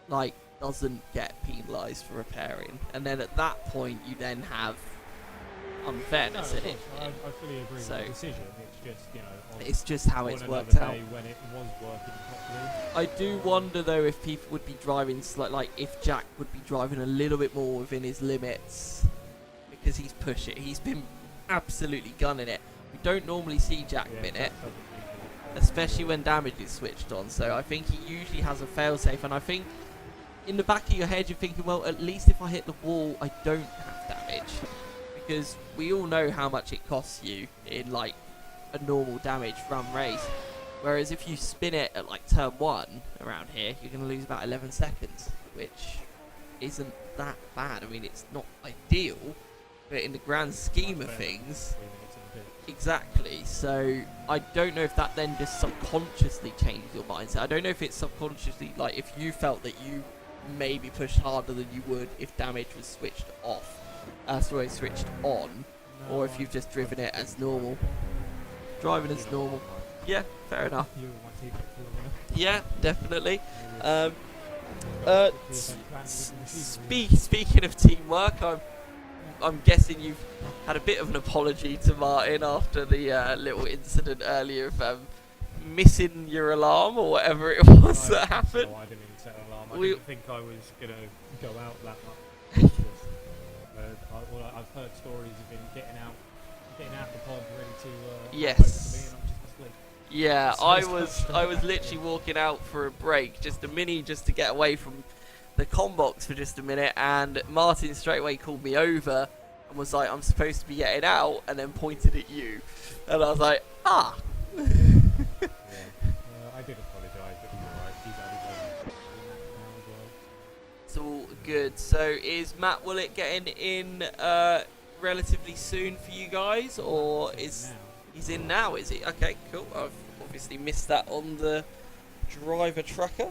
like doesn't get penalised for repairing, and then at that point you then have unfairness in it. I fully agree with the decision. It's just, it's just how it's worked out. When it was working properly. I do wonder though if people would be driving like if Jack would be driving a little bit more within his limits, because he's pushing. He's been absolutely gunning it. We don't normally see Jack bin it, especially when damage is switched on. So I think he usually has a failsafe, and I think in the back of your head you're thinking, well, at least if I hit the wall, I don't have damage, because we all know how much it costs you in like a normal damage run race. Whereas if you spin it at like turn 1 around here, you're going to lose about 11 seconds, which isn't that bad. I mean, it's not ideal, but in the grand scheme of things, exactly. So I don't know if that then just subconsciously changes your mindset. I don't know if it's subconsciously, like if you felt that you maybe pushed harder than you would if damage was switched off, switched on, or if you've just driven it as normal. Driving as normal. Yeah, fair enough. Yeah, definitely. Speaking of teamwork, I'm guessing you've had a bit of an apology to Martin after the little incident earlier of missing your alarm or whatever it was that happened. No, I didn't even set an alarm. I didn't think I was going to go out that much. I've heard stories of him getting out the pod ready to yes. to me, and I'm just asleep. Yeah, So I was literally walking out for a break, just to get away from the combox for just a minute, and Martin straight away called me over and was like, I'm supposed to be getting out, and then pointed at you, and I was like, ah. Yeah. I did apologise, but you're right. He's had his own now as well. It's all good. So is Matt Willett getting in relatively soon for you guys, or is he's in now? Is he? Okay, cool. I've obviously missed that on the driver tracker.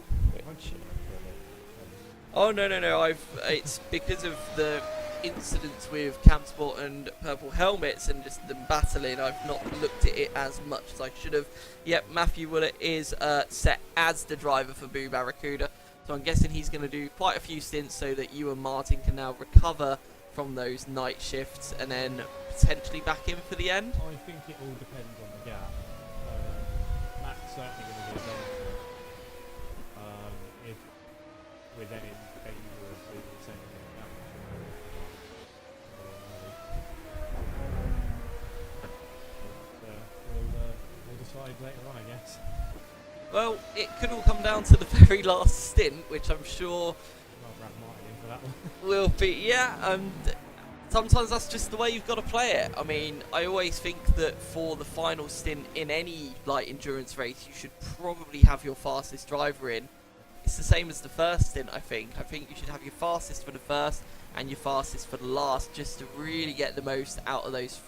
Oh no! It's because of the incidents with Campsport and Purple Helmets and just them battling. I've not looked at it as much as I should have. Yep, Matthew Willett is set as the driver for Boo Barracuda. So I'm guessing he's going to do quite a few stints so that you and Martin can now recover from those night shifts and then potentially back in for the end. I think it all depends on the gap. Matt's certainly going to do his own if we're then in Well, it could all come down to the very last stint, which I'm sure I'll wrap Martin in for that one. will be, yeah, sometimes that's just the way you've got to play it. I mean, I always think that for the final stint in any like endurance race, you should probably have your fastest driver in. It's the same as the first stint, I think. I think you should have your fastest for the first and your fastest for the last, just to really get the most out of those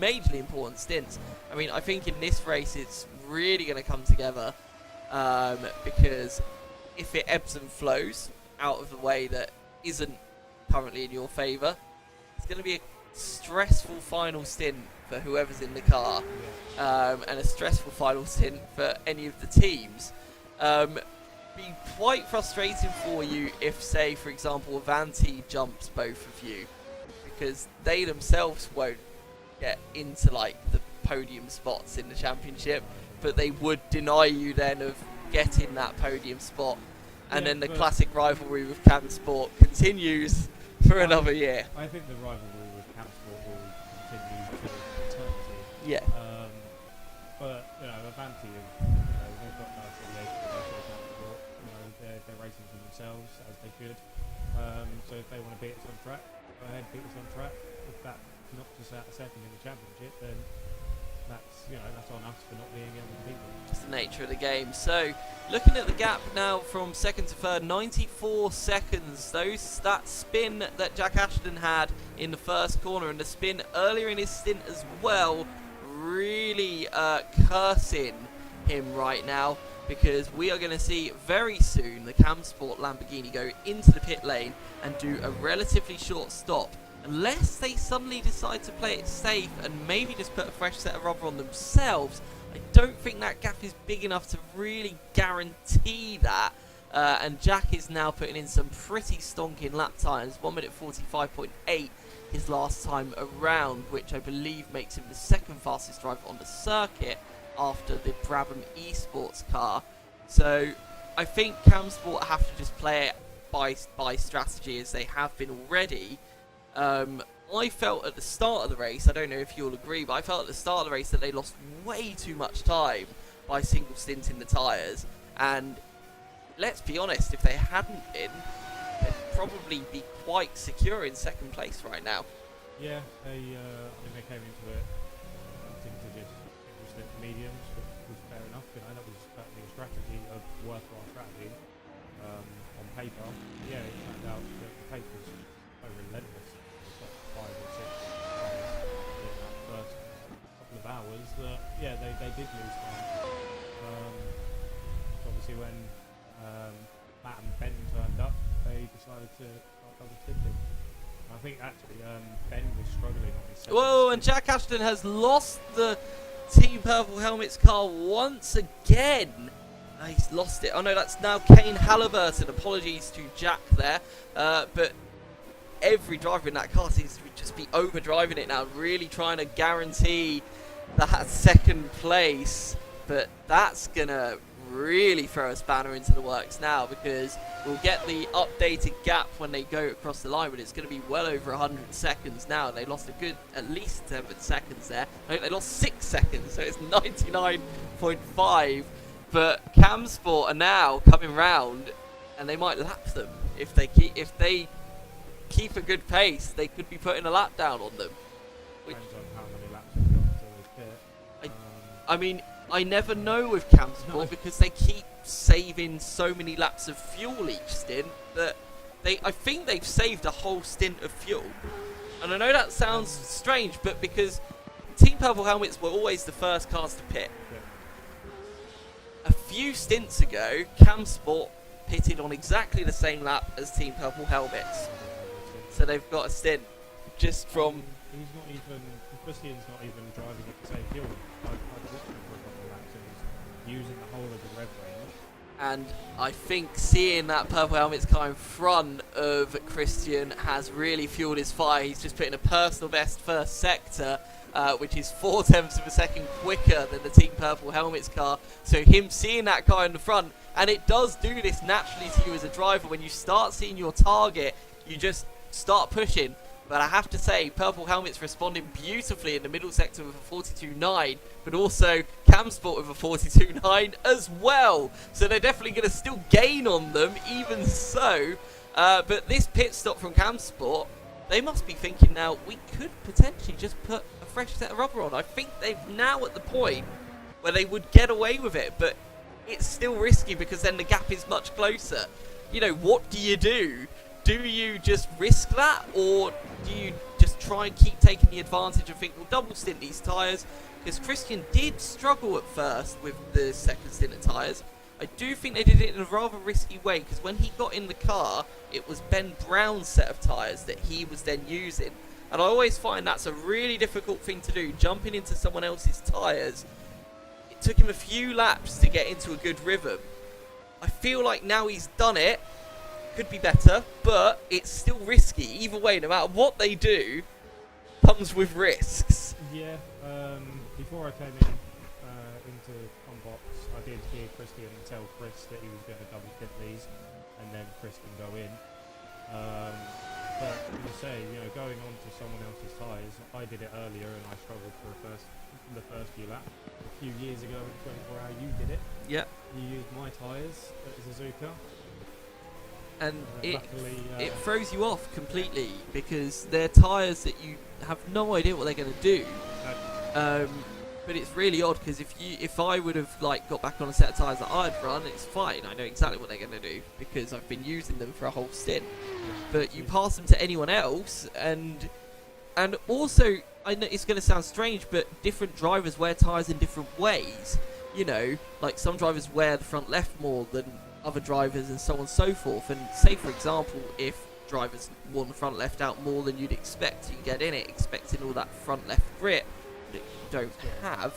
majorly important stints. I mean, I think in this race it's really going to come together, because if it ebbs and flows out of the way that isn't currently in your favour, it's going to be a stressful final stint for whoever's in the car, and a stressful final stint for any of the teams. Be quite frustrating for you if, say, for example, Avanti jumps both of you, because they themselves won't get into like the podium spots in the championship, but they would deny you then of getting that podium spot, and then the classic rivalry with Cam Sport continues for another year. I think the rivalry with Campsport will continue to eternity. Yeah. But Avanti, they've got no affiliation with Campsport. They're racing for themselves as they should. So if they want to beat us on track, go ahead, beat us on track. If that knocks us out second in the championship, then that's on us for not being able to beat them. It's the nature of the game. So, looking at the gap now from second to third, 94 seconds. That spin that Jack Ashton had in the first corner and the spin earlier in his stint as well, really cursing him right now, because we are going to see very soon the Cam Sport Lamborghini go into the pit lane and do a relatively short stop. Unless they suddenly decide to play it safe and maybe just put a fresh set of rubber on themselves, I don't think that gap is big enough to really guarantee that. And Jack is now putting in some pretty stonking lap times, 1 minute 45.8 his last time around, which I believe makes him the second fastest driver on the circuit after the Brabham Esports car. So I think Cam Sport have to just play it by strategy, as they have been already. I felt at the start of the race, I don't know if you'll agree, but I felt at the start of the race that they lost way too much time by single stinting the tyres. And let's be honest, if they hadn't been, they'd probably be quite secure in second place right now. Yeah, they came into it wanting to just stick to mediums, which was fair enough. That was certainly a strategy, a worthwhile strategy on paper. Yeah, it turned out that the paper was so relentless. 5 or 6 cars in that first couple of hours that they did lose time. Obviously when Matt and Ben turned up, they decided to start double stinting. I think actually Ben was struggling on his second Whoa, stint. and Jack Ashton has lost the Team Purple Helmets car once again. He's lost it. Oh no, that's now Kane Halliburton. Apologies to Jack there, but every driver in that car seems to just be overdriving it now, really trying to guarantee that second place. But that's gonna really throw a spanner into the works now, because we'll get the updated gap when they go across the line, but it's going to be well over 100 seconds now. They lost a good at least 7 seconds there. I think they lost 6 seconds, so it's 99.5. But Cam Sport are now coming round, and they might lap them if they keep a good pace. They could be putting a lap down on them. Depends on how many laps they've got until they pit. I mean, I never know with Cam Sport, because they keep saving so many laps of fuel each stint that I think they've saved a whole stint of fuel. And I know that sounds strange, but because Team Purple Helmets were always the first cars to pit. A few stints ago, Cam Sport pitted on exactly the same lap as Team Purple Helmets. So they've got a stint just from... He's not even... Christian's not even driving at the same fuel. I've watched him for a couple of laps and he's using the whole of the rev range. And I think seeing that Purple Helmets car in front of Christian has really fueled his fire. He's just put in a personal best first sector, which is 0.4 of a second quicker than the Team Purple Helmets car. So him seeing that car in the front, and it does do this naturally to you as a driver. When you start seeing your target, you just start pushing. But I have to say, Purple Helmet's responding beautifully in the middle sector with a 42.9, but also Camsport with a 42.9 as well. So they're definitely going to still gain on them, even so. But this pit stop from Camsport, they must be thinking now, we could potentially just put a fresh set of rubber on. I think they're now at the point where they would get away with it, but it's still risky because then the gap is much closer. You know, what do you do? Do you just risk that, or do you just try and keep taking the advantage and think, we'll double stint these tyres? Because Christian did struggle at first with the second stint of tyres. I do think they did it in a rather risky way, because when he got in the car, it was Ben Brown's set of tyres that he was then using. And I always find that's a really difficult thing to do, jumping into someone else's tyres. It took him a few laps to get into a good rhythm. I feel like now he's done it, could be better, but it's still risky. Either way, no matter what they do, comes with risks. Yeah, before I came into Combox, I did hear Christian tell Chris that he was going to double stint these, and then Chris can go in. But as you say, you know, going on to someone else's tyres, I did it earlier and I struggled for the first few laps. A few years ago in 24 Hour, you did it. Yep. You used my tyres at Suzuka. And Luckily, it throws you off completely, because they're tyres that you have no idea what they're going to do. But it's really odd, because if I would have like got back on a set of tyres that I'd run, it's fine. I know exactly what they're going to do because I've been using them for a whole stint. But you pass them to anyone else, and also, I know it's going to sound strange, but different drivers wear tyres in different ways. You know, like some drivers wear the front left more than other drivers, and so on and so forth. And say, for example, if drivers worn the front left out more than you'd expect, you get in it expecting all that front left grip that you don't have,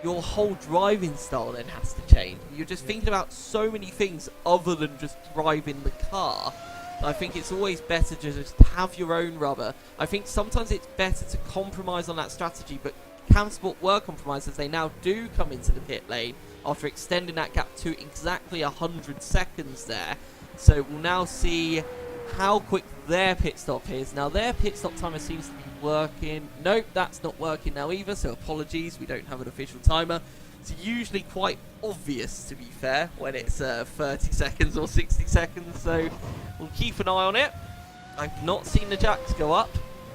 your whole driving style then has to change. You're just thinking about so many things other than just driving the car. I think it's always better to just have your own rubber. I think sometimes it's better to compromise on that strategy, but Camsport were compromised as they now do come into the pit lane after extending that gap to exactly 100 seconds there. So we'll now see how quick their pit stop is. Now their pit stop timer seems to be working. Nope, that's not working now either, so apologies, we don't have an official timer. It's usually quite obvious, to be fair, when it's 30 seconds or 60 seconds, so we'll keep an eye on it. I've not seen the jacks go up,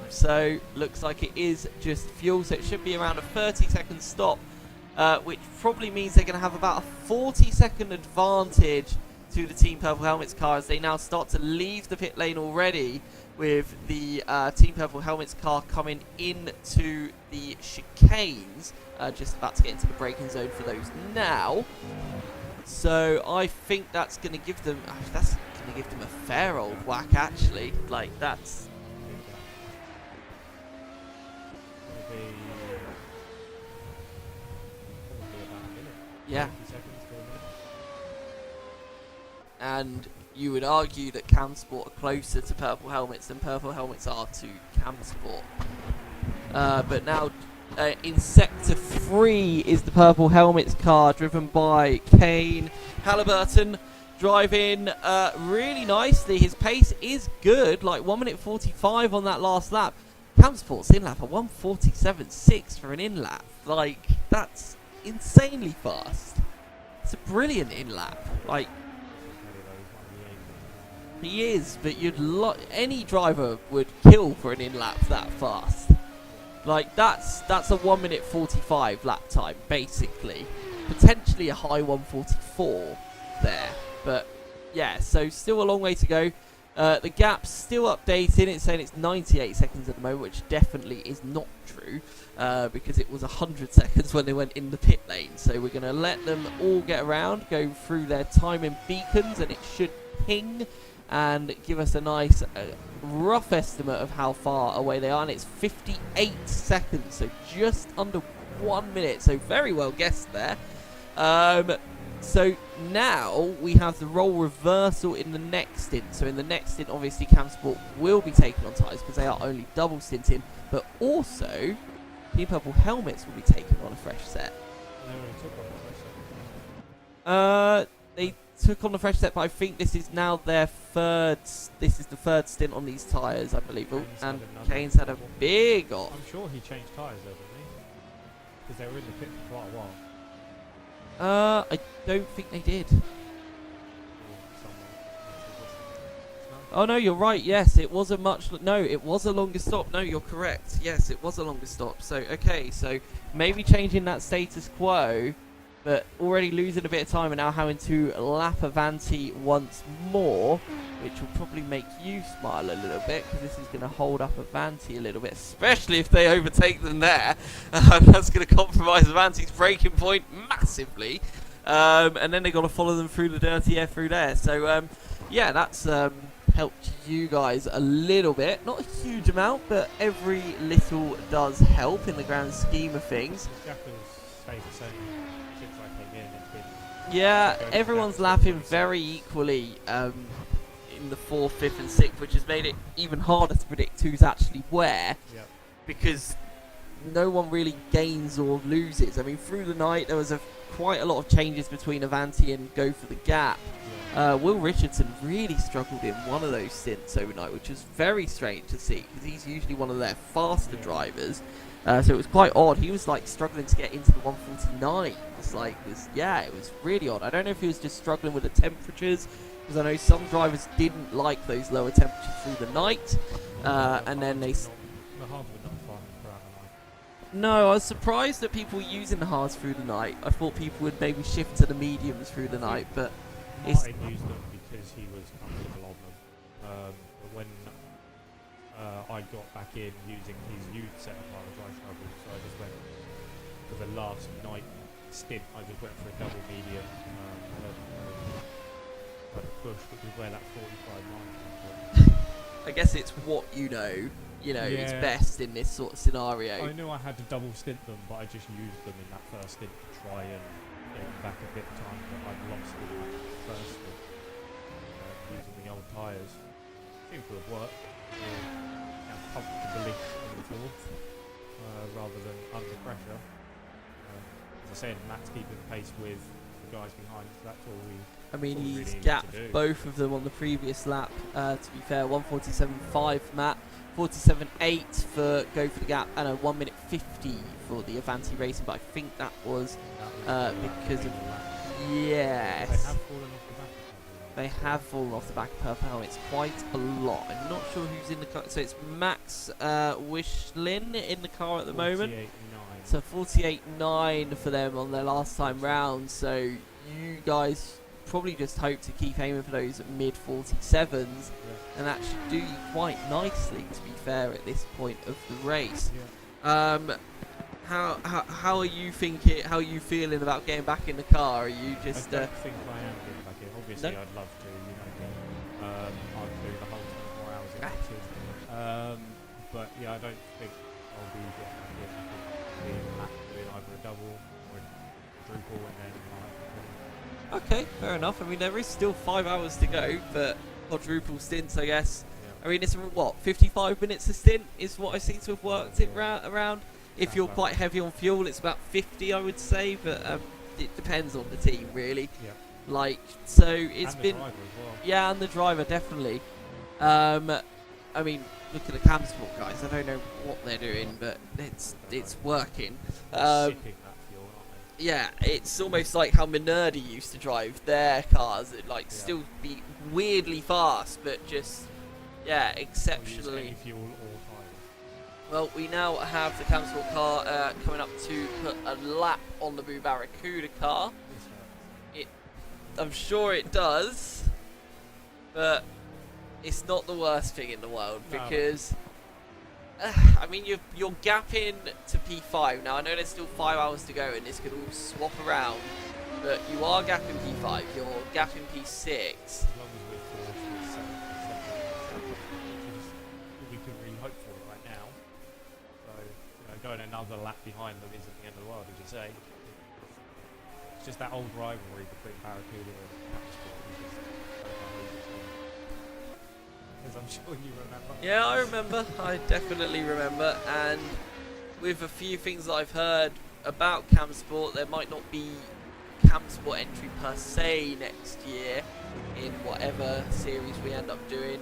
so looks like it is just fuel, so it should be around a 30-second stop, which probably means they're going to have about a 40-second advantage to the Team Purple Helmets car as they now start to leave the pit lane already, with the Team Purple Helmets car coming into the chicanes, just about to get into the braking zone for those now. So I think that's going to give them a fair old whack, actually. Like, that's probably about a minute. yeah. 30 seconds to a minute. And you would argue that Camsport are closer to Purple Helmets than Purple Helmets are to Camsport. But now in Sector 3 is the Purple Helmets car, driven by Kane Halliburton, driving really nicely. His pace is good, like 1 minute 45 on that last lap. Camsport's in-lap at 1:47.6 for an in-lap. Like, that's insanely fast. It's a brilliant in-lap. Like, he is, but any driver would kill for an in-lap that fast. Like, that's a 1 minute 45 lap time, basically. Potentially a high 1:44 there. But, yeah, so still a long way to go. The gap's still updating. It's saying it's 98 seconds at the moment, which definitely is not true, because it was 100 seconds when they went in the pit lane. So we're going to let them all get around, go through their timing beacons, and it should ping and give us a nice rough estimate of how far away they are. And it's 58 seconds, so just under 1 minute. So very well guessed there. So now we have the role reversal in the next stint. So in the next stint, obviously, Camsport will be taking on tyres because they are only double stinting. But also, Team Purple Helmets will be taking on a fresh set. they took on the fresh set, but I think this is now their third. This is the third stint on these tyres, I believe. Oh, Kane's and had another Kane's had a double. big off. I'm sure he changed tyres though, didn't he? Because they were in the pit for quite a while. I don't think they did. Or somewhere. Oh no, you're right. Yes, it was a no, it was a longer stop. No, you're correct. Yes, it was a longer stop. So okay, so maybe changing that status quo, but already losing a bit of time and now having to lap Avanti once more, which will probably make you smile a little bit because this is going to hold up Avanti a little bit, especially if they overtake them there. That's going to compromise Avanti's braking point massively, and then they've got to follow them through the dirty air through there. So yeah, that's helped you guys a little bit, not a huge amount, but every little does help in the grand scheme of things. His gap has stayed the same since I came in. It's been Yeah, going everyone's back to lapping 27. very equally in the 4th, 5th and 6th, which has made it even harder to predict who's actually where, Yeah. because no one really gains or loses. I mean, through the night there was quite a lot of changes between Avanti and Go for the Gap. Will Richardson really struggled in one of those stints overnight, which was very strange to see because he's usually one of their faster drivers. So it was quite odd. He was like struggling to get into the 149. It was really odd. I don't know if he was just struggling with the temperatures, because I know some drivers didn't like those lower temperatures through the night, and then they. The halves were not fun throughout the night. No, I was surprised that people were using the hards through the night. I thought people would maybe shift to the mediums through the night, but it's Martin used them because he was comfortable on them. But when I got back in using his youth set of cars, I struggled, so I just went for the last night stint. I just went for a double medium, had a push, which is where that 45 line comes from. I guess it's what you know is Yeah. best in this sort of scenario. I knew I had to double stint them, but I just used them in that first stint to try and get back a bit of time that I'd lost in that first stint. Using the old tyres. Seems to have worked. Comfortably in the 4th, rather than under pressure. As I said, Matt's keeping pace with the guys behind, so that's all we. I mean, That's all we he's really need gapped to do. both of them on the previous lap, to be fair. 1:47.5 for Matt, 47.8 for Go for the Gap, and a 1 minute 50 for the Avanti Racing, but I think that was because of. Yes. They have fallen off the back. They have fallen off the back of Purple Helmet. It's quite a lot. I'm not sure who's in the car. So it's Max Wishlin in the car at the moment. 48.9. So 48.9 for them on their last time round. So you guys probably just hope to keep aiming for those mid 47s, and that should do you quite nicely, to be fair, at this point of the race. Yeah. How are you thinking? How are you feeling about getting back in the car? Are you just? I don't think I am getting back in. Obviously, No? I'd love to. I'd do the whole 24 hours if I could. But yeah, I don't think I'll be getting back in. I think being doing either a double or a quadruple and then Okay, fair enough. I mean, there is still 5 hours to go, but quadruple stints, I guess. yeah. I mean, it's what 55 minutes a stint is what I seem to have worked it around. If you're quite heavy on fuel, it's about 50, I would say, but it depends on the team, really. Yeah. So it's And the been driver as well. yeah, and the driver definitely. I mean, look at the cam sport guys. I don't know what they're doing, but it's working. They're sipping that fuel, aren't they? Yeah, it's almost like how Minardi used to drive their cars. It still be weirdly fast, but just exceptionally. Or use any fuel or tyres. Well, we now have the cam sport car coming up to put a lap on the Blue Barracuda car. I'm sure it does, but it's not the worst thing in the world No. because I mean you're gapping to P5 now. I know there's still 5 hours to go and this could all swap around, but you are gapping P5. You're gapping P6. As long as we're forced with second, which is all we can really hope for right now. So, going another lap behind them isn't the end of the world, as you say. It's just that old rivalry between Barracuda and Campsport, as I'm sure you remember. Yeah, I remember. I definitely remember. And with a few things that I've heard about Cam Sport, there might not be camp sport entry per se next year in whatever series we end up doing.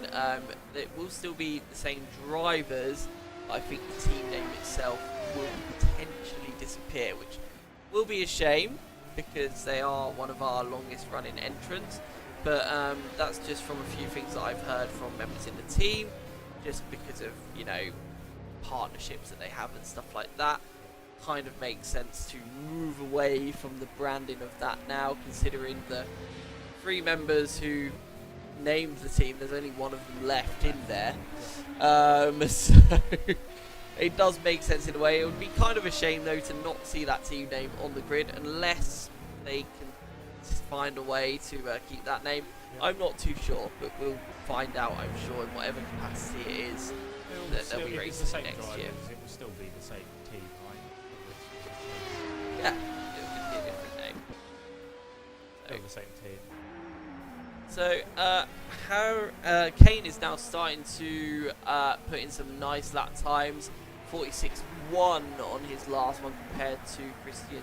It will still be the same drivers. I think the team name itself will potentially disappear, which will be a shame because they are one of our longest running entrants. But that's just from a few things that I've heard from members in the team, just because of, you know, partnerships that they have and stuff like that. Kind of makes sense to move away from the branding of that now, considering the 3 members who named the team, there's only one of them left in there. So it does make sense in a way. It would be kind of a shame though to not see that team name on the grid unless they can find a way to keep that name. I'm not too sure, but we'll find out, I'm sure, in whatever capacity it is that they'll be racing next year. It will still be the same team, right? Yeah, it'll just be a different name. Still the same team. So, Kane is now starting to put in some nice lap times. 46.1 on his last one compared to Christian's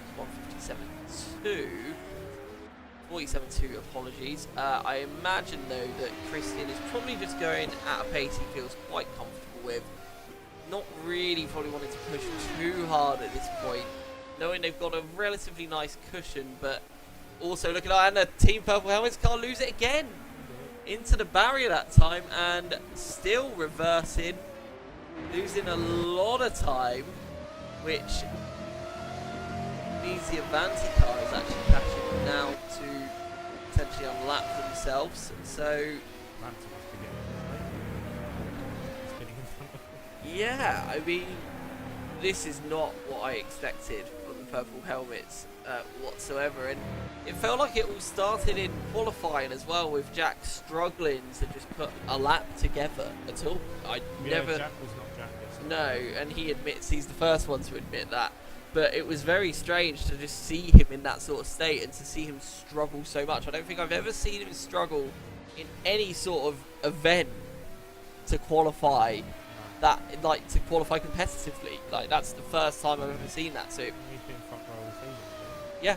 157.2. 47.2, apologies. I imagine though that Christian is probably just going at a pace he feels quite comfortable with. Not really probably wanting to push too hard at this point, knowing they've got a relatively nice cushion, but also looking at, and the Team Purple Helmets can't lose it again. Into the barrier that time and still reversing, losing a lot of time, which means the Avanti car is actually catching now to potentially unlap themselves. So yeah, I mean, this is not what I expected from the Purple Helmets whatsoever, and it felt like it all started in qualifying as well, with Jack struggling to just put a lap together at all. Jack was not Jack yesterday. No, and he admits he's the first one to admit that. But it was very strange to just see him in that sort of state and to see him struggle so much. I don't think I've ever seen him struggle in any sort of event to qualify that, like, to qualify competitively. Like, that's the first time I've ever seen that. So He's been front row all season. yeah.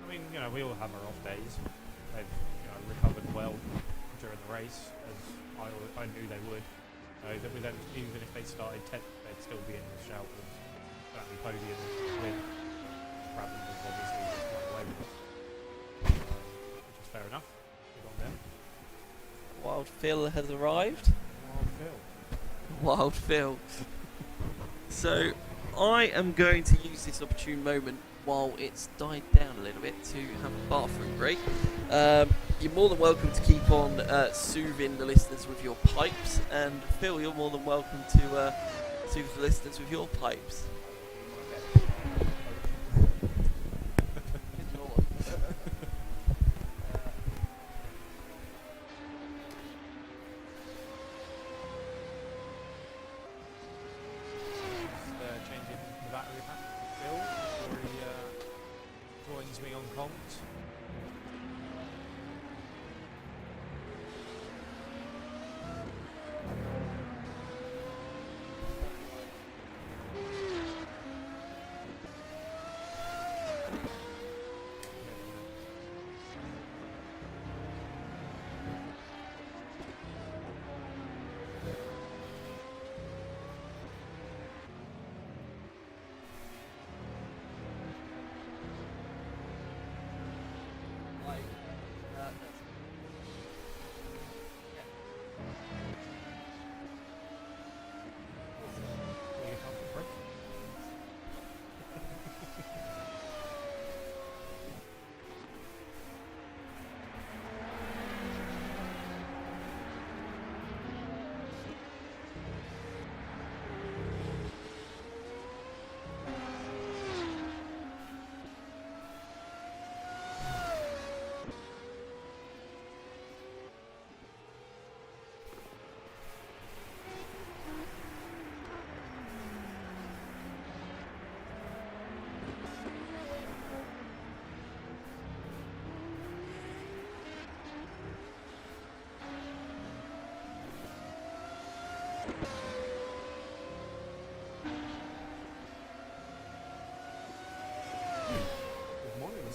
I mean, you know, we all have our off days. They've, you know, recovered well during the race, as I knew they would. That with them, even if they started 10th, they'd still be in the shout and certainly Podium win. Brabham was obviously just right away with us, which is fair enough. Good on them. Wild Phil has arrived. Wild Phil. So I am going to use this opportune moment while it's died down a little bit to have a bathroom break. You're more than welcome to keep on soothing the listeners with your pipes, and Phil, you're more than welcome to soothe the listeners with your pipes. Changing the battery pack for Phil before he joins me on comms.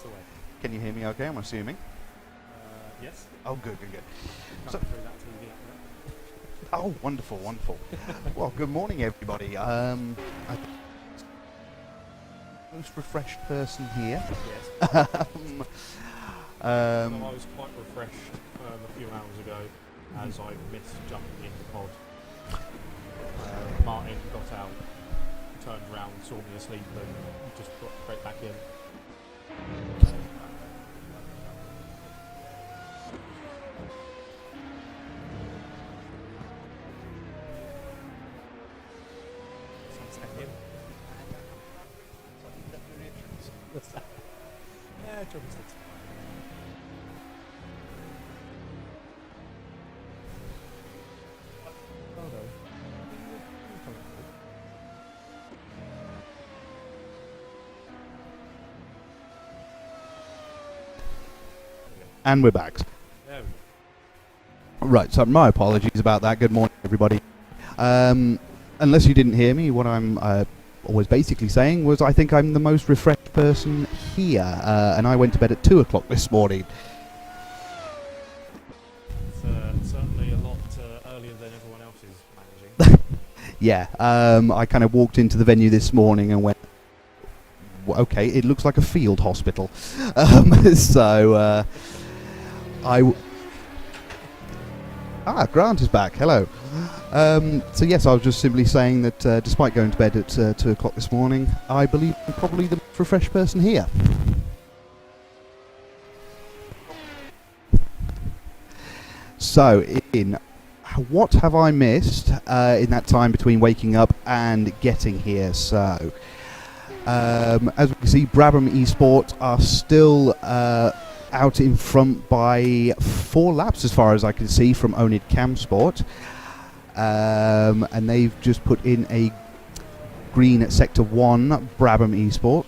away. Can you hear me okay, I'm assuming? Yes. Oh, good, good, good. So- Coming through that TV up there. Oh, wonderful, wonderful. Well, good morning, everybody. I'm the most refreshed person here. Yes. Um, So I was quite refreshed a few hours ago as I missed jumping in the pod. Martin got out, turned around, saw me asleep, and just got straight back in. What's that? Yeah, drumsticks. Oh no. and we're back. There we go. Right, so my apologies about that. Good morning, everybody. Unless you didn't hear me, what I'm always basically saying was I think I'm the most refreshed person here, and I went to bed at 2 o'clock this morning. It's certainly a lot earlier than everyone else is managing. Yeah, I kind of walked into the venue this morning and went, okay, it looks like a field hospital. So Grant is back. Hello. So yes, I was just simply saying that despite going to bed at 2 o'clock this morning, I believe I'm probably the most refreshed person here. So, what have I missed in that time between waking up and getting here? So, as we can see, Brabham Esports are still out in front by 4 laps as far as I can see from Onid Camsport. And they've just put in a green at Sector 1, Brabham Esports.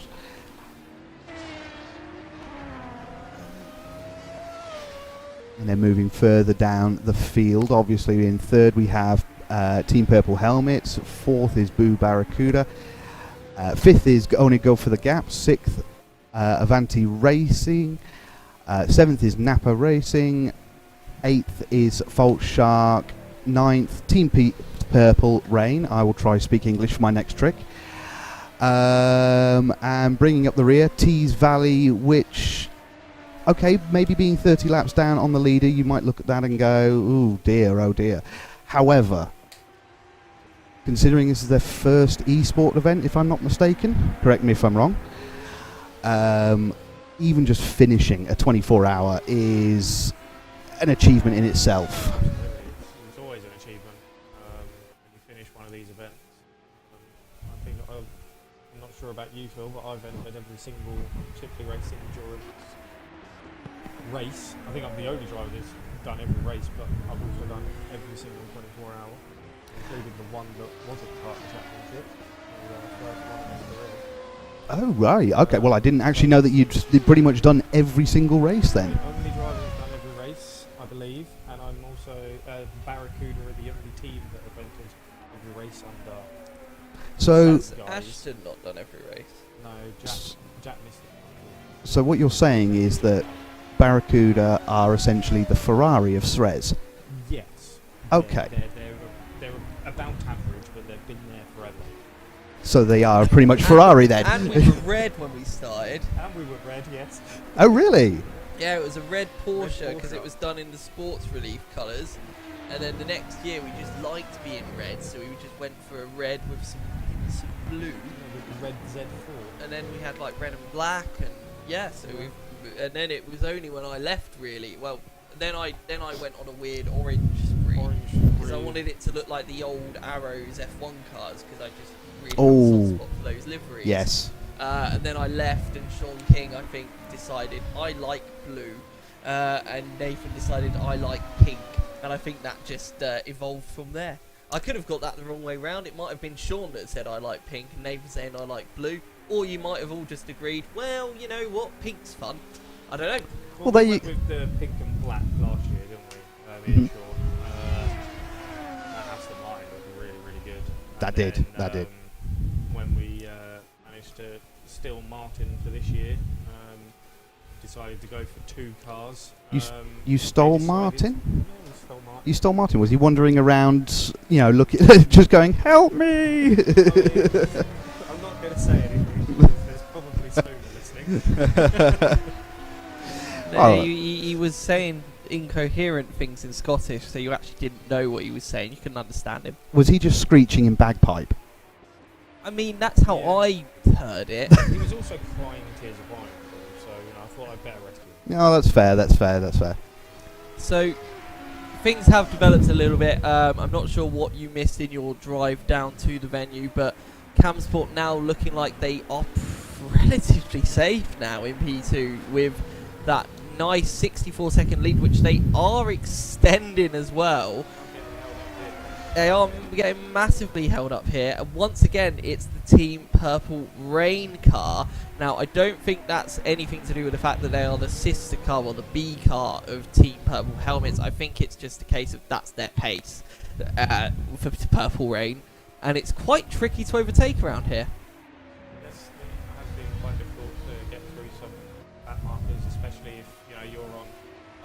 And then moving further down the field, obviously in third we have Team Purple Helmets, fourth is Boo Barracuda, fifth is Only Go for the Gap, sixth Avanti Racing, seventh is Napa Racing, eighth is Fault Shark, ninth Team Purple Rain. I will try speak English for my next trick. And bringing up the rear, Tees Valley, which, okay, maybe being 30 laps down on the leader, you might look at that and go, ooh dear, oh dear. However, considering this is their first esport event, if I'm not mistaken, correct me if I'm wrong, even just finishing a 24-hour is an achievement in itself. It's always an achievement when you finish one of these events. I think I'm not sure about you, Phil, but I've entered every single Chipley Racing endurance race. I think I'm the only driver that's done every race, but I've also done every single 24-hour, including the one that wasn't part of the championship. The first one in the career. Oh, right. Okay, well, I didn't actually know that you'd pretty much done every single race then. Only driver who's done every race, I believe, and I'm also Barracuda are the only team that have entered every race under. So, Has Ashton not done every race? No, Jack missed it. so what you're saying is that Barracuda are essentially the Ferrari of SRES. Yes. Okay. They're about average, but they've been there forever. So they are pretty much Ferrari then. And we were red when we started. And we were red, yes. Oh, really? Yeah, it was a red Porsche Red because Porsche. it was done in the sports relief colours. And then the next year we just liked being red, so we just went for a red with some blue. With the red Z4. And then we had like red and black, and yeah, so and then it was only when I left really. Well, then I went on a weird orange spree because I wanted it to look like the old Arrows F1 cars because I just really had a soft spot for those liveries. Yes. And then I left, and Sean King I think decided I like blue, and Nathan decided I like pink, and I think that just evolved from there. I could have got that the wrong way round. It might have been Sean that said I like pink and Nathan saying I like blue. Or you might have all just agreed, well, you know what, pink's fun. I don't know. Well, there we you- went with the pink and black last year, didn't we? Me and Sean. That Aston Martin looked really, really good. That And did, then, that did. When we managed to steal Martin for this year, decided to go for 2 cars. You stole They decided- Martin? No, we stole Martin. You stole Martin. Was he wandering around, just going, help me? I'm not going to say anything because there's probably Spooner listening. No, Oh. he was saying incoherent things in Scottish, so you actually didn't know what he was saying. You couldn't understand him. Was he just screeching in bagpipe? I mean, that's how Yeah. I heard it. He was also crying tears of wine, so I thought I'd better rescue him. No, that's fair. That's fair. That's fair. So things have developed a little bit. I'm not sure what you missed in your drive down to the venue, but Camsport now looking like they are relatively safe now in P2 with that nice 64-second lead, which they are extending as well. They are getting massively held up here. And once again, it's the Team Purple Rain car. Now, I don't think that's anything to do with the fact that they are the sister car or the B car of Team Purple Helmets. I think it's just a case of that's their pace for Purple Rain. And it's quite tricky to overtake around here. Yes, it has been quite difficult to get through some back markers, especially if you're on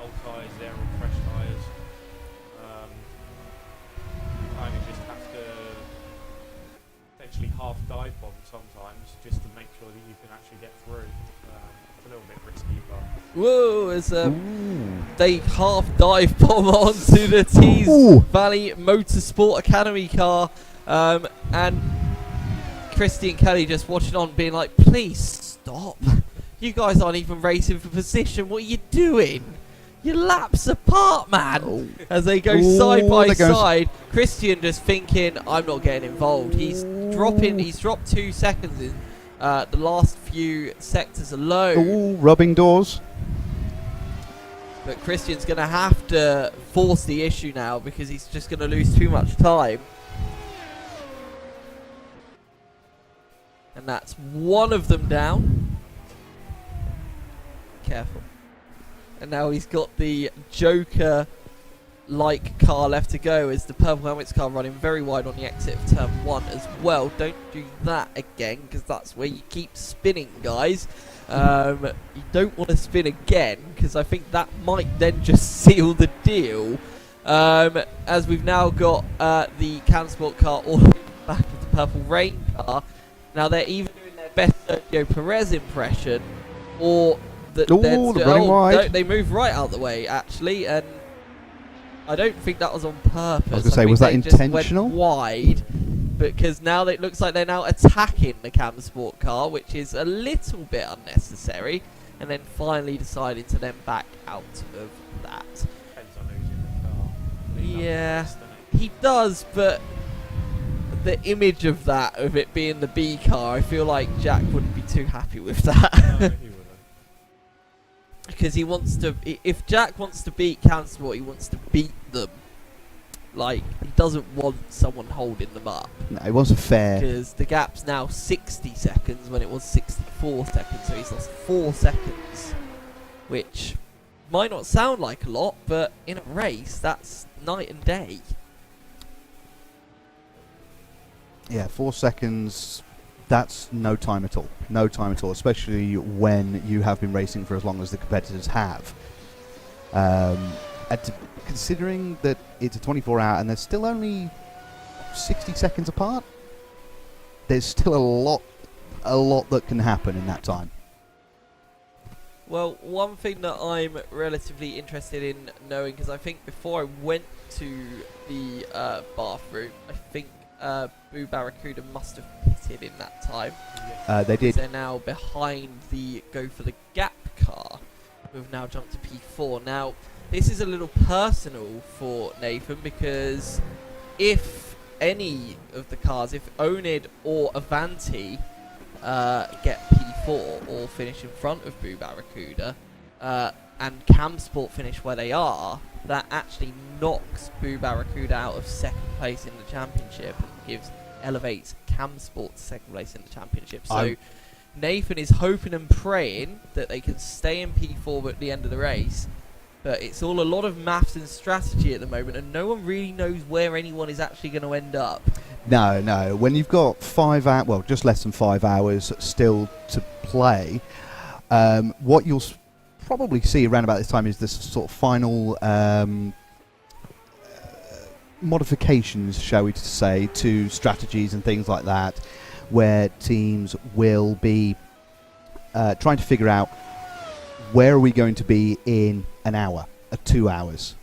old tyres, they're on fresh tyres. You kind of just have to essentially half dive bomb sometimes just to make sure that you can actually get through. It's a little bit risky, but Whoa, as they half dive bomb onto the Tees Ooh. Valley Motorsport Academy car. And Christy and Kelly just watching on being like, please stop. You guys aren't even racing for position. What are you doing? You're laps apart, man. Oh. As they go Ooh, side by there goes- side. Christian just thinking, I'm not getting involved. He's dropped 2 seconds in the last few sectors alone. Ooh, rubbing doors. But Christian's going to have to force the issue now because he's just going to lose too much time. And that's one of them down. Careful. And now he's got the Joker-like car left to go as the Purple Helmets car running very wide on the exit of turn 1 as well. Don't do that again because that's where you keep spinning, guys. You don't want to spin again because I think that might then just seal the deal. As we've now got the Camsport car all the way back of the Purple Rain car. Now they're either doing their best Sergio Perez impression or that Ooh, they're running wide. no, they move right out the way actually, and I don't think that was on purpose. I was gonna say, think was that they just went intentional? wide because now it looks like they're now attacking the Camsport car, which is a little bit unnecessary, and then finally deciding to then back out of that. depends on who's in the car. Who Yeah. knows, doesn't He does, but the image of that, of it being the B car, I feel like Jack wouldn't be too happy with that. he? No, he wouldn't. Because he wants to, if Jack wants to beat Camsport, he wants to beat them. Like, he doesn't want someone holding them up. No, it wasn't fair. Because the gap's now 60 seconds when it was 64 seconds, so he's lost 4 seconds. Which might not sound like a lot, but in a race, that's night and day. Yeah, 4 seconds. That's no time at all. No time at all, especially when you have been racing for as long as the competitors have. Considering that it's a 24-hour and they're still only 60 seconds apart, there's still a lot that can happen in that time. Well, one thing that I'm relatively interested in knowing, because I think before I went to the bathroom, I think Boo Barracuda must have pitted in that time. They did. They're now behind the Go for the Gap car, who have now jumped to P4. Now, this is a little personal for Nathan because if any of the cars, if Onid or Avanti get P4 or finish in front of Boo Barracuda, and Camsport finish where they are, that actually knocks Boo Barracuda out of second place in the championship and elevates Camsport to second place in the championship. So Nathan is hoping and praying that they can stay in P4 at the end of the race, but it's all a lot of maths and strategy at the moment, and no one really knows where anyone is actually going to end up. No. When you've got 5 hours, well, just less than 5 hours still to play, what you'll probably see around about this time is this sort of final modifications, shall we say, to strategies and things like that, where teams will be trying to figure out where are we going to be in an hour, 2 hours.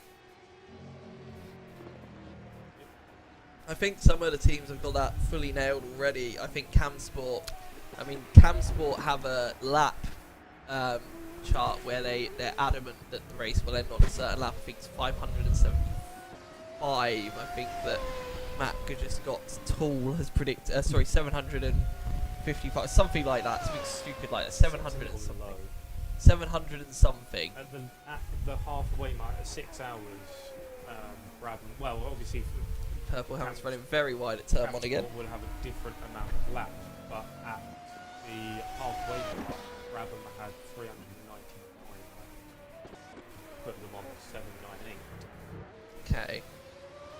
I think some of the teams have got that fully nailed already. I think CamSport have a lap chart where they're adamant that the race will end on a certain lap. I think it's 575. I think that Matt Scott's tool has predicted, 755, something like that, something stupid like that, 700 and something. 700 and something. At the halfway mark, at 6 hours, Brabham, well, obviously, Purple Helmet's running very wide at turn 1 again. will have a different amount of laps, but at the halfway mark, Brabham had 399, put them on 798. Okay.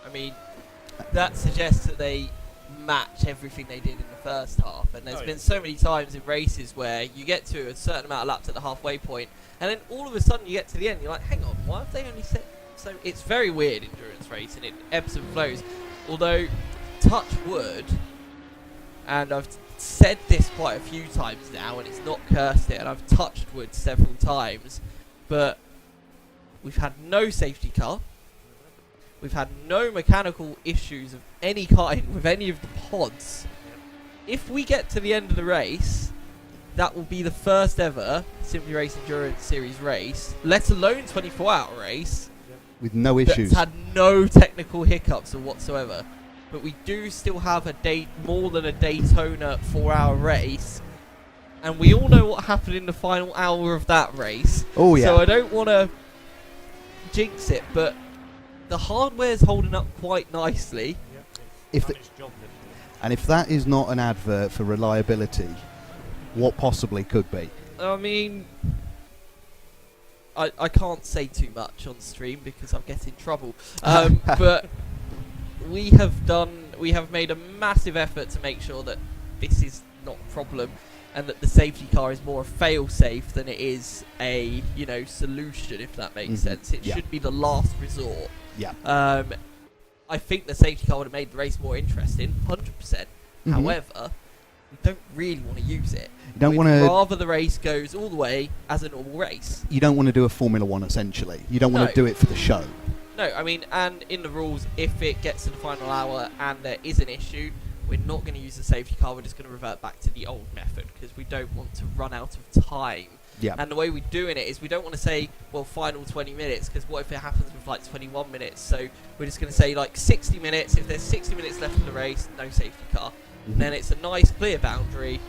I mean, that suggests that they match everything they did in the first half, and there's been so many times in races where you get to a certain amount of laps at the halfway point, and then all of a sudden you get to the end, you're like, hang on, why have they only set... So it's very weird, endurance racing, it ebbs and flows. Although, touch wood, and I've said this quite a few times now, and it's not cursed it, and I've touched wood several times, but we've had no safety car. We've had no mechanical issues of any kind with any of the pods. If we get to the end of the race, that will be the first ever Simply Race Endurance Series race, let alone 24-hour race, with no issues. that's had no technical hiccups or whatsoever. But we do still have more than a Daytona 4-hour race, and we all know what happened in the final hour of that race. Oh yeah. So I don't want to jinx it, but the hardware's holding up quite nicely. Yep, if that is not an advert for reliability, what possibly could be? I mean, I can't say too much on stream because I'll get in trouble. But we have made a massive effort to make sure that this is not a problem, and that the safety car is more a fail-safe than it is a solution, if that makes sense. It should be the last resort. Yeah. I think the safety car would have made the race more interesting, 100%. However, we don't really want to use it. You don't want We'd to. rather the race goes all the way as a normal race. You don't want to do a Formula One, essentially. You don't want No. to do it for the show. No, I mean, and in the rules, if it gets to the final hour and there is an issue, we're not going to use the safety car. We're just going to revert back to the old method because we don't want to run out of time. Yeah. And the way we're doing it is we don't want to say, well, final 20 minutes, because what if it happens with like 21 minutes? So we're just going to say like 60 minutes. If there's 60 minutes left in the race, no safety car. And then it's a nice clear boundary.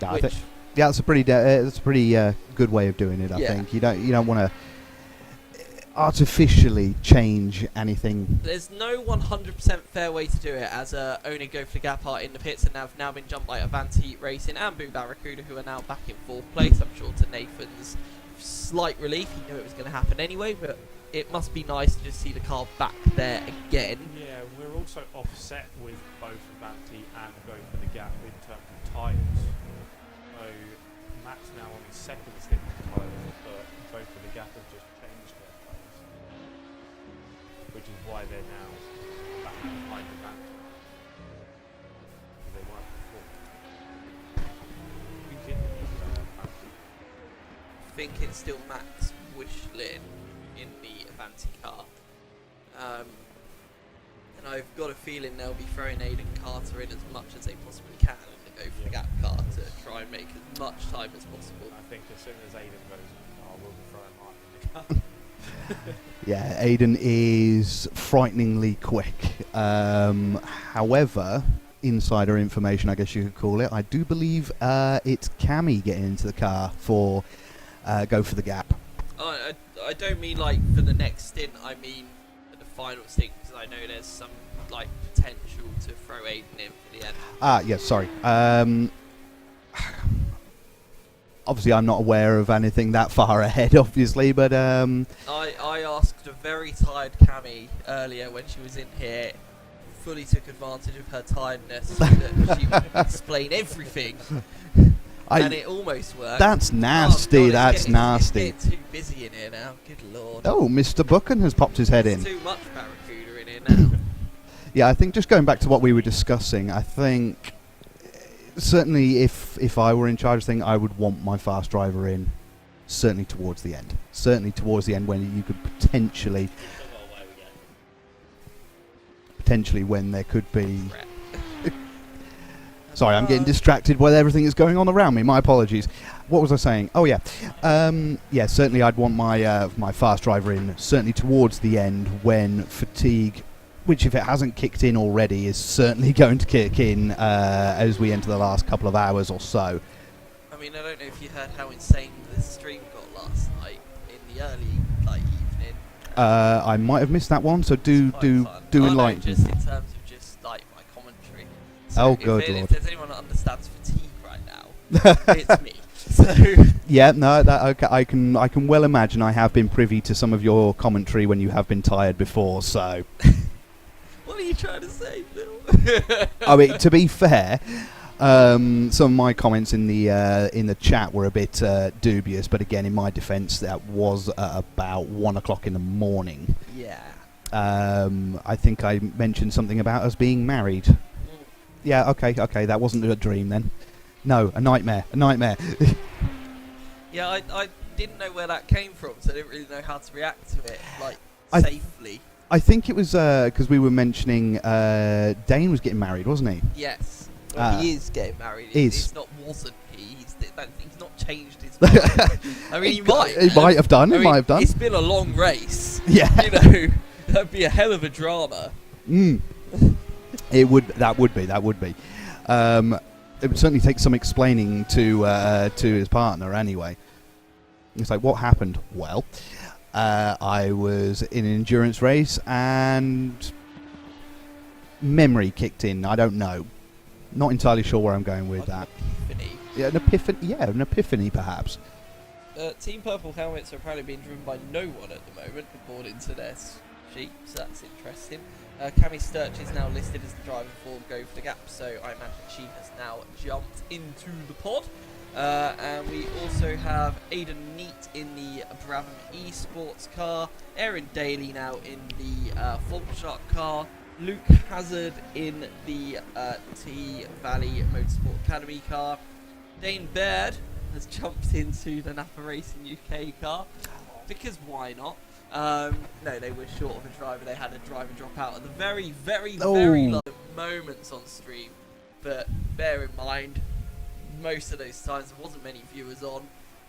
Yeah, which that's a pretty good way of doing it. I think you don't want to artificially change anything. There's no 100% fair way to do it, as only go for the gap are in the pits and have now been jumped by Avanti Racing and Boo Barracuda, who are now back in 4th place. I'm sure to Nathan's slight relief, he knew it was going to happen anyway, but it must be nice to just see the car back there again. Yeah, we're also offset with both Avanti and Go for the Gap in terms of tyres. So Matt's now on his second stint of tyres, but Go for the Gap have just changed their tyres, which is why they're now back behind Avanti. They weren't before. I think it's still Max Wishlin in the Avanti car. And I've got a feeling they'll be throwing Aiden Carter in as much as they possibly can in the Go for the Gap car to try and make as much time as possible. I think as soon as Aiden goes in the car, we'll be throwing Martin in the car. Yeah, Aiden is frighteningly quick. However, insider information, I guess you could call it, I do believe it's Cammy getting into the car for Go for the Gap. I don't mean like for the next stint, I mean for the final stint, because I know there's some like potential to throw Aiden in for the end. Yes, sorry. Obviously, I'm not aware of anything that far ahead, obviously, but... I asked a very tired Cammy earlier when she was in here, fully took advantage of her tiredness so that she would explain everything. and it almost worked. That's Oh, nasty. God, That's nasty. It's getting too busy in here now. Good lord. Oh, Mr. Buchan has popped his head There's in. too much Barracuda in here now. Yeah, I think just going back to what we were discussing, I think certainly if I were in charge of the thing, I would want my fast driver in certainly towards the end. Certainly towards the end when you could potentially when there could be... Sorry, I'm getting distracted by everything that's going on around me. My apologies. What was I saying? Oh, yeah. Yeah, certainly I'd want my fast driver in certainly towards the end when fatigue, which if it hasn't kicked in already, is certainly going to kick in as we enter the last couple of hours or so. I mean, I don't know if you heard how insane the stream got last night in the early evening. I might have missed that one, so do enlighten. Just in terms of just my commentary. So Oh, good lord. If there's anyone that understands fatigue right now, it's me. So Yeah, no, that okay, I can well imagine. I have been privy to some of your commentary when you have been tired before. So, what are you trying to say, Phil? I mean, to be fair, some of my comments in the chat were a bit dubious. But again, in my defence, that was at about 1 o'clock in the morning. Yeah. I think I mentioned something about us being married. Yeah, okay, that wasn't a dream then. No, a nightmare. Yeah, I didn't know where that came from, so I didn't really know how to react to it, safely. I think it was because we were mentioning Dane was getting married, wasn't he? Yes. Well, he is getting married. Is. It's not wasn't he. He's not changed his mind. I mean, he might. He might have done. It's been a long race. Yeah. You know, that'd be a hell of a drama. It would. That would be. It would certainly take some explaining to his partner anyway. It's like, what happened? Well, I was in an endurance race and memory kicked in. I don't know. Not entirely sure where I'm going with that. Epiphany. Yeah, an epiphany. Yeah, an epiphany perhaps. Team Purple helmets are apparently being driven by no one at the moment, according to their sheet, so that's interesting. Cami Sturch is now listed as the driver for Go for the Gap, so I imagine she has now jumped into the pod. And we also have Aidan Neat in the Brabham Esports car, Aaron Daly now in the Falkenshark car, Luke Hazard in the T Valley Motorsport Academy car, Dane Baird has jumped into the Napa Racing UK car, because why not? No, they were short of a driver. They had a driver drop out at the very last moments on stream. But bear in mind, most of those times there wasn't many viewers on.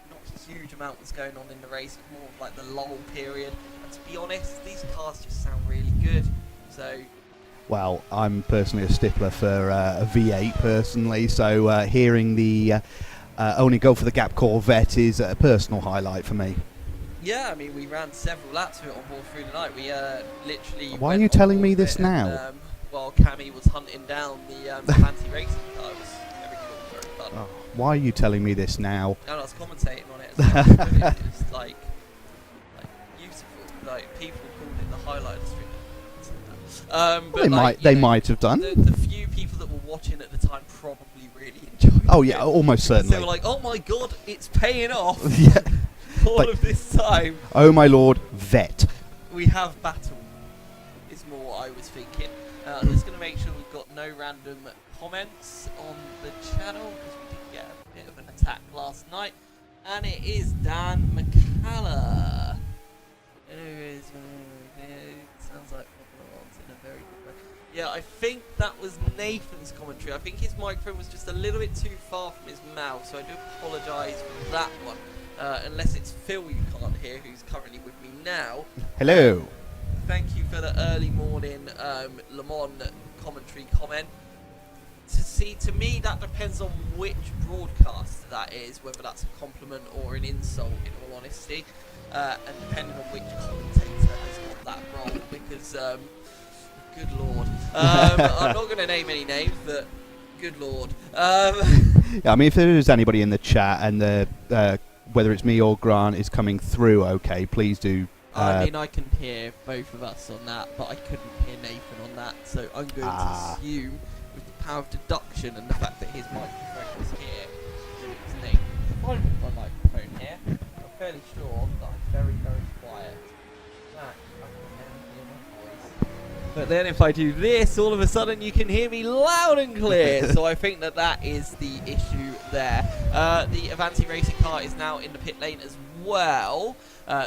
Not a huge amount was going on in the race. More of like the lull period. And to be honest, these cars just sound really good. So. Well, I'm personally a stickler for a V8 personally, so hearing the only Go for the Gap Corvette is a personal highlight for me. Yeah, I mean, we ran several laps of it on board through the night. We literally. Why are you telling me this now? While Cammy was hunting down the fancy racing car, it was very cool, very fun. Oh, why are you telling me this now? And I was commentating on it as well. It was like beautiful. Like people called it the highlight of the stream. Well, they might have done. The few people that were watching at the time probably really enjoyed it. Oh yeah, almost certainly. They were like, "Oh my god, it's paying off!" Yeah. All of this time. Oh my lord, vet. We have battle. Is more what I was thinking. I'm just going to make sure we've got no random comments on the channel because we did get a bit of an attack last night, and it is Dan McCullough. Sounds like in a very good way. Yeah, I think that was Nathan's commentary. I think his microphone was just a little bit too far from his mouth, so I do apologise for that one. Unless it's Phil you can't hear, who's currently with me now. Hello. Thank you for the early morning Le Mans commentary comment. To me, that depends on which broadcast that is, whether that's a compliment or an insult, in all honesty. And depending on which commentator has got that role, because, good lord. I'm not going to name any names, but good lord. Yeah, I mean, if there is anybody in the chat and whether it's me or Grant is coming through, okay, please do. I mean, I can hear both of us on that, but I couldn't hear Nathan on that, so I'm going to assume, with the power of deduction and the fact that his microphone was here, that it was fine with my microphone here. I'm fairly sure that I'm very, very quiet. That, I can hear my voice. But then if I do this, all of a sudden you can hear me loud and clear. So I think that is the issue there. The Avanti racing car is now in the pit lane as well.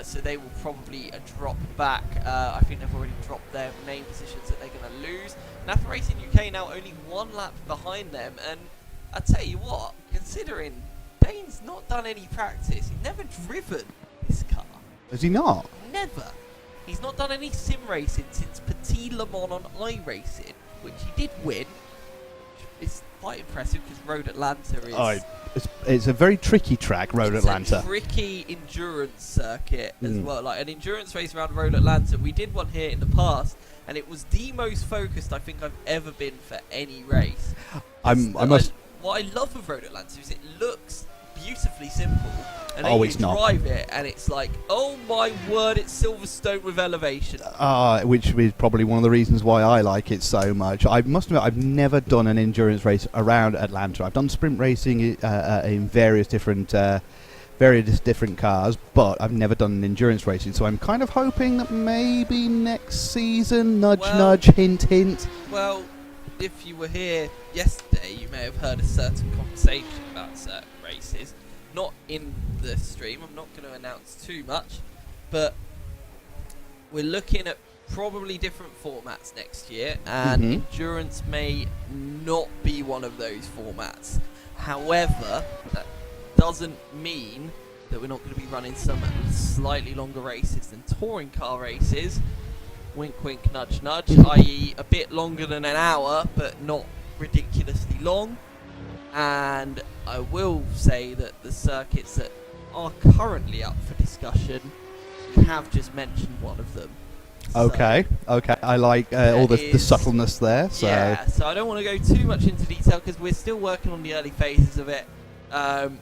So they will probably drop back. I think they've already dropped their main positions that they're going to lose. NAFA Racing UK now only 1 lap behind them. And I tell you what, considering Dane's not done any practice, he's never driven this car. Has he not? Never. He's not done any sim racing since Petit Le Mans on iRacing, which he did win. It's quite impressive because Road Atlanta is... it's a very tricky track, Road Atlanta. It's a tricky endurance circuit as well. Like an endurance race around Road Atlanta. We did one here in the past, and it was the most focused I think I've ever been for any race. What I love of Road Atlanta is it looks beautifully simple, and then you drive it and it's like, oh my word, it's Silverstone with elevation. Which is probably one of the reasons why I like it so much. I must admit, I've never done an endurance race around Atlanta. I've done sprint racing in various different cars, but I've never done an endurance racing. So I'm kind of hoping that maybe next season, nudge, hint, hint. Well, if you were here yesterday, you may have heard a certain conversation about certain races. Not in the stream, I'm not going to announce too much, but we're looking at probably different formats next year, and endurance may not be one of those formats. However, that doesn't mean that we're not going to be running some slightly longer races than touring car races. Wink, wink, nudge, nudge, i.e. a bit longer than an hour, but not ridiculously long. And I will say that the circuits that are currently up for discussion, we have just mentioned one of them. Okay, I like all the subtleness there. So. Yeah, so I don't want to go too much into detail because we're still working on the early phases of it.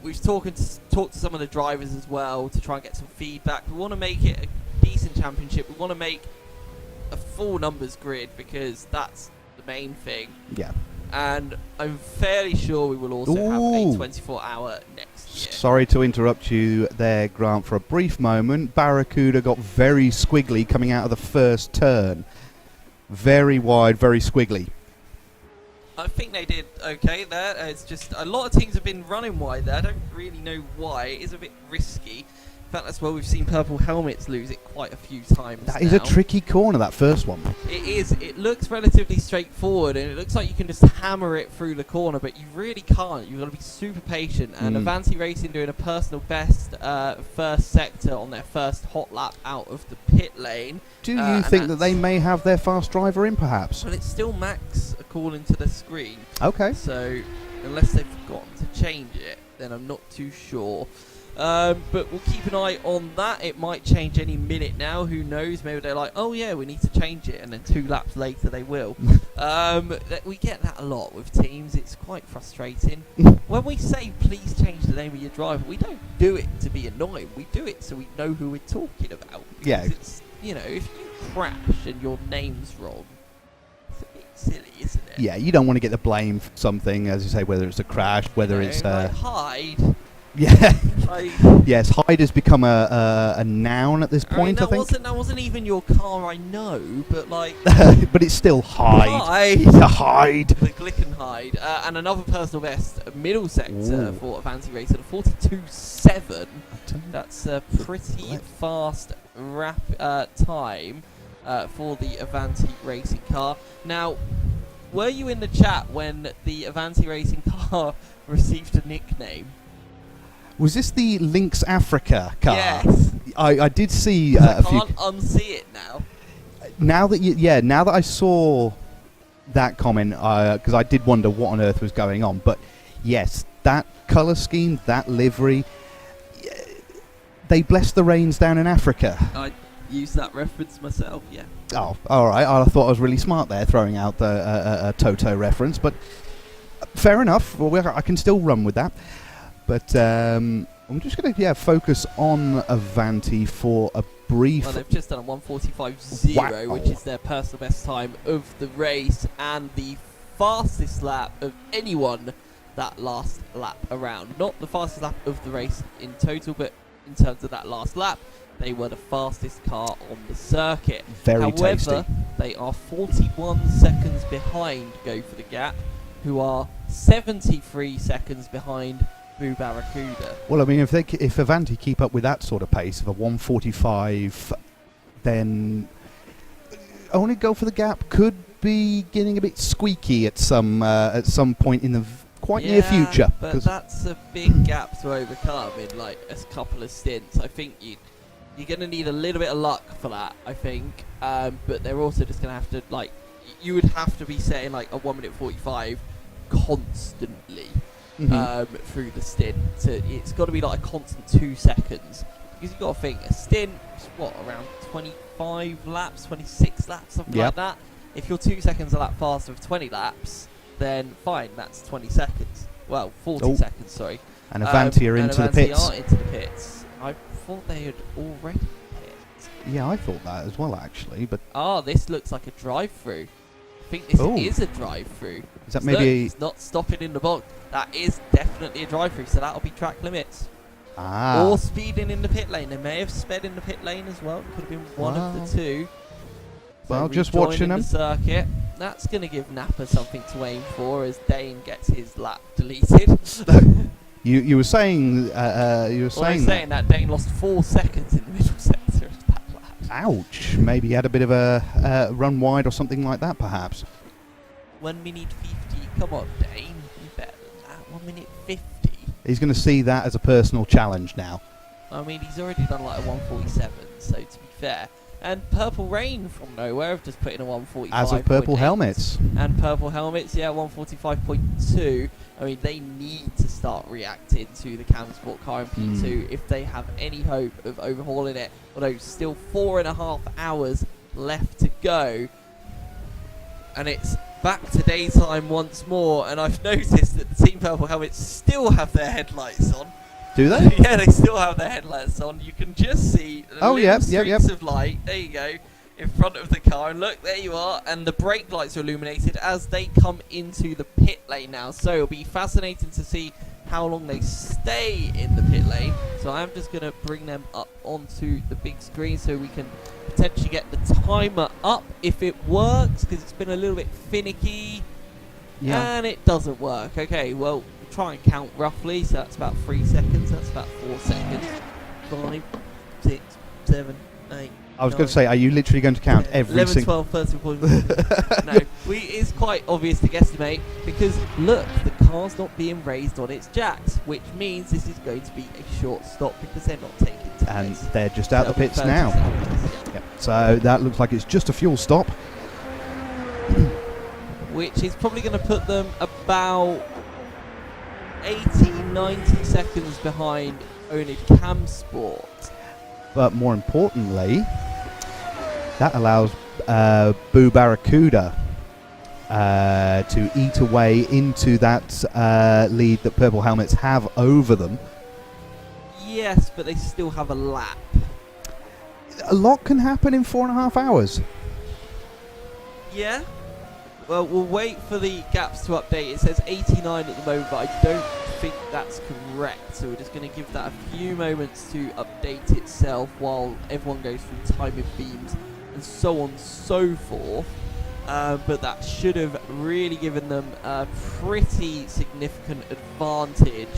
We've talked to some of the drivers as well to try and get some feedback. We want to make it a decent championship. We want to make a full numbers grid because that's the main thing. Yeah. And I'm fairly sure we will also have a 24-hour next year. Sorry to interrupt you there, Grant, for a brief moment. Barracuda got very squiggly coming out of the first turn. Very wide, very squiggly. I think they did okay there. It's just a lot of teams have been running wide there. I don't really know why. It is a bit risky. In fact, that's where we've seen purple helmets lose it quite a few times. That is a tricky corner, that first one. It is. It looks relatively straightforward, and it looks like you can just hammer it through the corner, but you really can't. You've got to be super patient. And Avanti Racing doing a personal best first sector on their first hot lap out of the pit lane. Do you think that they may have their fast driver in, perhaps? Well, it's still Max, according to the screen. Okay. So, unless they've forgotten to change it, then I'm not too sure. But we'll keep an eye on that. It might change any minute now. Who knows? Maybe they're like, oh yeah, we need to change it, and then 2 laps later they will. We get that a lot with teams. It's quite frustrating. When we say please change the name of your driver, we don't do it to be annoying. We do it so we know who we're talking about. Yeah. It's, if you crash and your name's wrong, it's a bit silly, isn't it? Yeah, you don't want to get the blame for something, as you say, whether it's a crash, whether it's like Hyde. Yeah. Yes, Hyde has become a noun at this point, I think. That wasn't even your car, I know, but like... but it's still Hyde. Hyde. The Hyde. The Glicken Hyde. And another personal best, middle sector for Avanti Racing, a 42.7. That's a pretty fast time for the Avanti Racing car. Now, were you in the chat when the Avanti Racing car received a nickname? Was this the Lynx Africa car? Yes. I did see a few. I can't unsee it now. Now that I saw that comment, because I did wonder what on earth was going on. But yes, that colour scheme, that livery, they blessed the rains down in Africa. I used that reference myself, yeah. Oh, all right. I thought I was really smart there, throwing out the Toto reference. But fair enough. Well, I can still run with that. But I'm just going to focus on Avanti for a brief... Well, they've just done a 1:45.0, which is their personal best time of the race and the fastest lap of anyone that last lap around. Not the fastest lap of the race in total, but in terms of that last lap, they were the fastest car on the circuit. Very However, tasty. they are 41 seconds behind Go for the Gap, who are 73 seconds behind Boo Barracuda. Well, I mean, if Avanti keep up with that sort of pace of a 1:45, then only Go for the Gap could be getting a bit squeaky at some point in the quite near future. But 'cause that's a big gap to overcome in like a couple of stints. I think you're going to need a little bit of luck for that, I think. But they're also just going to have to, like, you would have to be setting like a 1 minute 45 constantly through the stint. So it's got to be like a constant 2 seconds. Because you've got to think, a stint is what, around 25 laps, 26 laps, something like that. If you're 2 seconds a lap faster of 20 laps, then fine, that's 20 seconds. Well, 40 seconds, sorry. And Avanti are into the pits. Are into the pits. I thought they had already pit. Yeah, I thought that as well, actually. But This looks like a drive-through. I think this is a drive-through. Is that maybe? It's not stopping in the box. That is definitely a drive-through, so that'll be track limits. Ah. Or speeding in the pit lane. They may have sped in the pit lane as well. Could have been one of the two. Well, So just watching rejoining them. the circuit. That's going to give Napa something to aim for as Dane gets his lap deleted. You were saying saying that Dane lost 4 seconds in the middle sector of that lap. Ouch. Maybe he had a bit of a run wide or something like that, perhaps. 1 minute 50. Come on, Dane. You better than that. 1 minute 50. He's going to see that as a personal challenge now. I mean, he's already done like a 147, so to be fair. And Purple Rain from nowhere have just put in a 145. As of Purple Helmets. And Purple Helmets, 145.2. I mean, they need to start reacting to the Cam Sport car in P2 if they have any hope of overhauling it. Although still 4.5 hours left to go. And it's back to daytime once more. And I've noticed that the Team Purple Helmets still have their headlights on. Do they? Yeah, they still have their headlights on. You can just see the streaks of light. There you go, in front of the car. And look, there you are. And the brake lights are illuminated as they come into the pit lane now. So it'll be fascinating to see how long they stay in the pit lane. So I'm just going to bring them up onto the big screen so we can potentially get the timer up if it works, because it's been a little bit finicky. Yeah. And it doesn't work. Okay, well, try and count roughly. So that's about 3 seconds. That's about 4 seconds. 5, 6, 7, 8. I was going to say, are you literally going to count every 11, single... 12, 13, 14. No, it's quite obvious to guesstimate because look, the car's not being raised on its jacks, which means this is going to be a short stop because they're not taking tires. And they're just out the pits 30 now. seconds, yeah. Yep. So that looks like it's just a fuel stop. Which is probably going to put them about 80, 90 seconds behind only Cam Sport. But more importantly, that allows Boo Barracuda to eat away into that lead that Purple Helmets have over them. Yes, but they still have a lap. A lot can happen in 4.5 hours. Yeah. Well, we'll wait for the gaps to update. It says 89 at the moment, but I don't think that's correct. So we're just going to give that a few moments to update itself while everyone goes through timing beams and so on and so forth. But that should have really given them a pretty significant advantage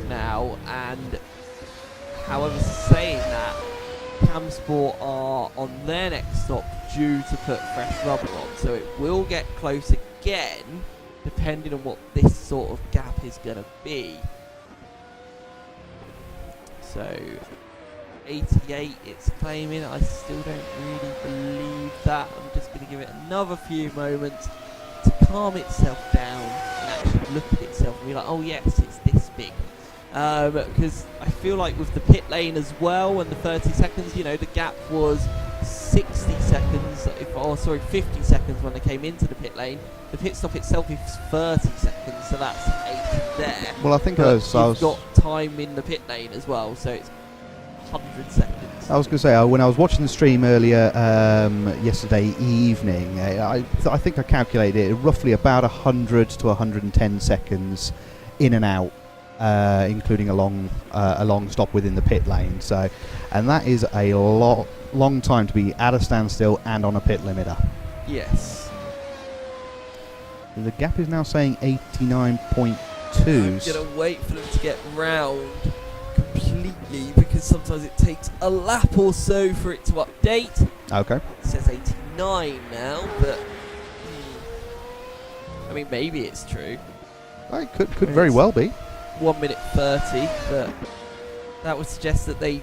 now. And however, saying that, Cam Sport are on their next stop due to put fresh rubber on, so it will get close again depending on what this sort of gap is going to be. So 88 it's claiming. I still don't really believe that. I'm just going to give it another few moments to calm itself down and actually look at itself and be like, oh yes, it's this big. Because I feel like with the pit lane as well and the 30 seconds, you know, the gap was 60 seconds, 50 seconds when they came into the pit lane. The pit stop itself is 30 seconds, so that's 8 there. Well, I think you've got time in the pit lane as well, so it's 100 seconds. I was going to say, when I was watching the stream earlier yesterday evening, I think I calculated it roughly about 100 to 110 seconds in and out, including a long stop within the pit lane. So, and that is a long time to be at a standstill and on a pit limiter. Yes. The gap is now saying 89.2. I'm gonna wait for them to get round completely because sometimes it takes a lap or so for it to update. Okay. It says 89 now, but I mean maybe it's true. Well, it could very well be. 1 minute 30, but that would suggest that they